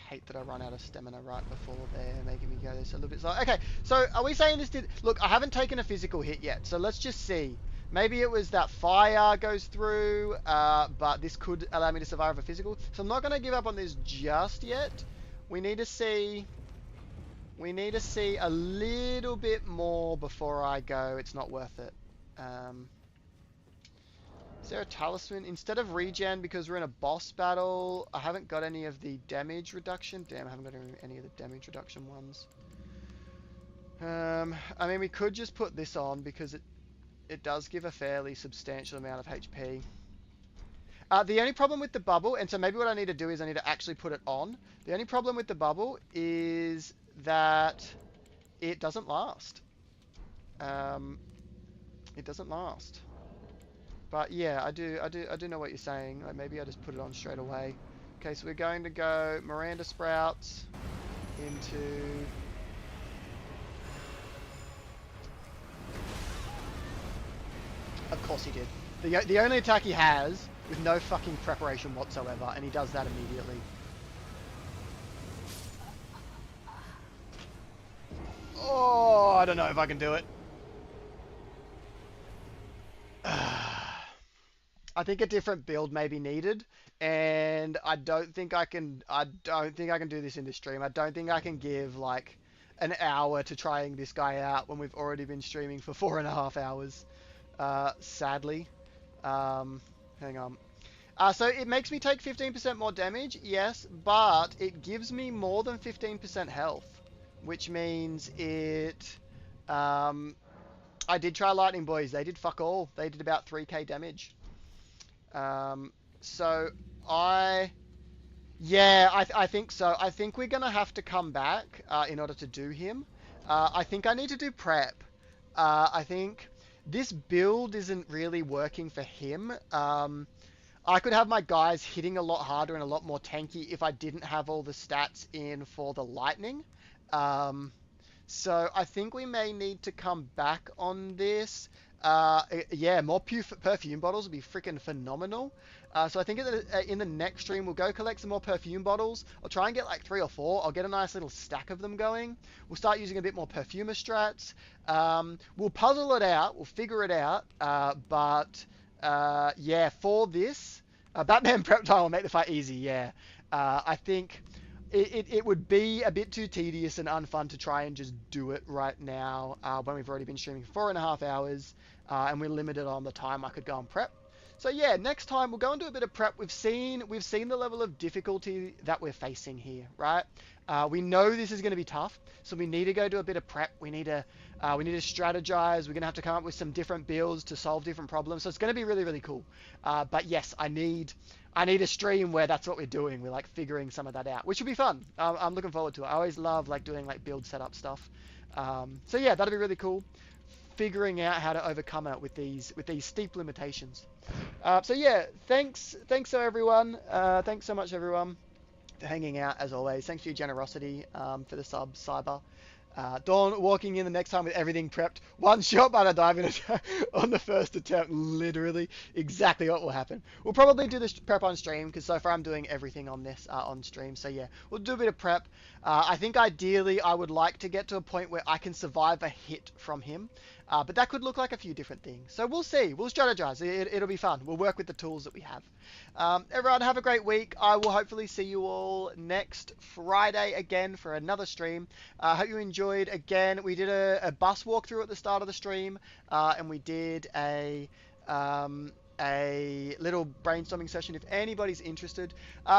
Hate that I run out of stamina right before they're making me go this a little bit slow. Okay, so are we saying this did... Look, I haven't taken a physical hit yet, so let's just see. Maybe it was that fire goes through, but this could allow me to survive a physical. So I'm not going to give up on this just yet. We need to see a little bit more before I go. It's not worth it. Is there a talisman? Instead of regen, because we're in a boss battle, I haven't got any of the damage reduction. Damn, I haven't got any of the damage reduction ones. I mean, we could just put this on because it does give a fairly substantial amount of HP. The only problem with the bubble, and so maybe what I need to do is I need to actually put it on. The only problem with the bubble is that it doesn't last. It doesn't last. But yeah, I do know what you're saying. Like maybe I just put it on straight away. Okay, so we're going to go Miranda Sprouts into... Of course he did. The only attack he has with no fucking preparation whatsoever, and he does that immediately. Oh, I don't know if I can do it. I think a different build may be needed, and I don't think I can do this in this stream. I don't think I can give like an hour to trying this guy out when we've already been streaming for 4.5 hours. Sadly. Hang on. So it makes me take 15% more damage, yes, but it gives me more than 15% health, which means it I did try lightning boys. They did fuck all. They did about 3k damage. So I yeah, I think so. I think we're gonna have to come back in order to do him. I think I need to do prep. I think this build isn't really working for him. I could have my guys hitting a lot harder and a lot more tanky if I didn't have all the stats in for the lightning. Um, so I think we may need to come back on this. Yeah, more perfume bottles would be freaking phenomenal. So I think in the next stream we'll go collect some more perfume bottles. I'll try and get like 3 or 4. I'll get a nice little stack of them going. We'll start using a bit more perfumer strats. We'll puzzle it out. We'll figure it out. But yeah, for this, Batman prep time will make the fight easy. Yeah, I think it would be a bit too tedious and unfun to try and just do it right now when we've already been streaming 4.5 hours and we're limited on the time I could go and prep. So yeah, next time we'll go and do a bit of prep. We've seen the level of difficulty that we're facing here, right? We know this is going to be tough, so we need to go do a bit of prep. We need to strategize. We're going to have to come up with some different builds to solve different problems. So it's going to be really, really cool. But yes, I need a stream where that's what we're doing. We're like figuring some of that out, which will be fun. I'm looking forward to it. I always love like doing like build setup stuff. So yeah, that'll be really cool. Figuring out how to overcome it with these steep limitations. So yeah, thanks so everyone. Thanks so much everyone for hanging out as always. Thanks for your generosity for the sub, Cyber. Dawn walking in the next time with everything prepped. One shot by the diving attack on the first attempt. Literally exactly what will happen. We'll probably do this prep on stream because so far I'm doing everything on this on stream. So yeah, we'll do a bit of prep. I think ideally I would like to get to a point where I can survive a hit from him. But that could look like a few different things. So we'll see. We'll strategize. It'll be fun. We'll work with the tools that we have. Everyone have a great week. I will hopefully see you all next Friday again for another stream. I hope you enjoyed. Again, we did a bus walkthrough at the start of the stream, and we did a little brainstorming session if anybody's interested.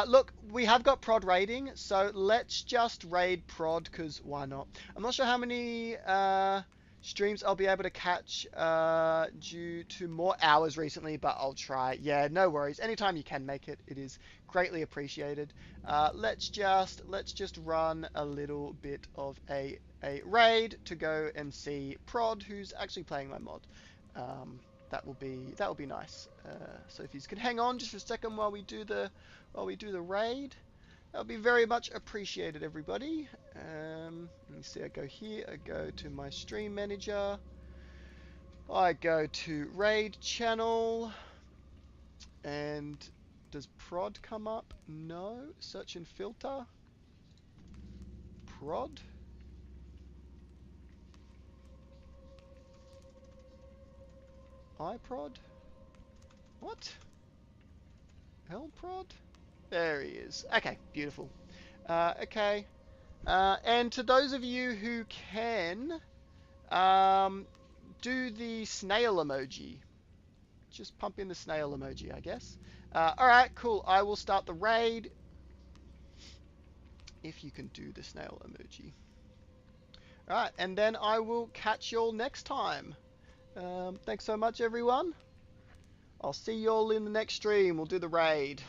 Look, we have got prod raiding, so let's just raid prod because why not? I'm not sure how many streams I'll be able to catch due to more hours recently, but I'll try. Yeah, no worries. Anytime you can make it, it is greatly appreciated. Let's just run a little bit of a raid to go and see Prod, who's actually playing my mod. That will be nice. So if you can hang on just for a second while we do the raid. That would be very much appreciated, everybody. Let me see, I go here, I go to my stream manager, I go to raid channel, and does prod come up? No. Search and filter. Prod. iProd? What? Lprod? There he is. Okay, beautiful. Okay. And to those of you who can do the snail emoji. Just pump in the snail emoji, I guess. Alright, cool. I will start the raid. If you can do the snail emoji. Alright, and then I will catch you all next time. Thanks so much, everyone. I'll see you all in the next stream. We'll do the raid.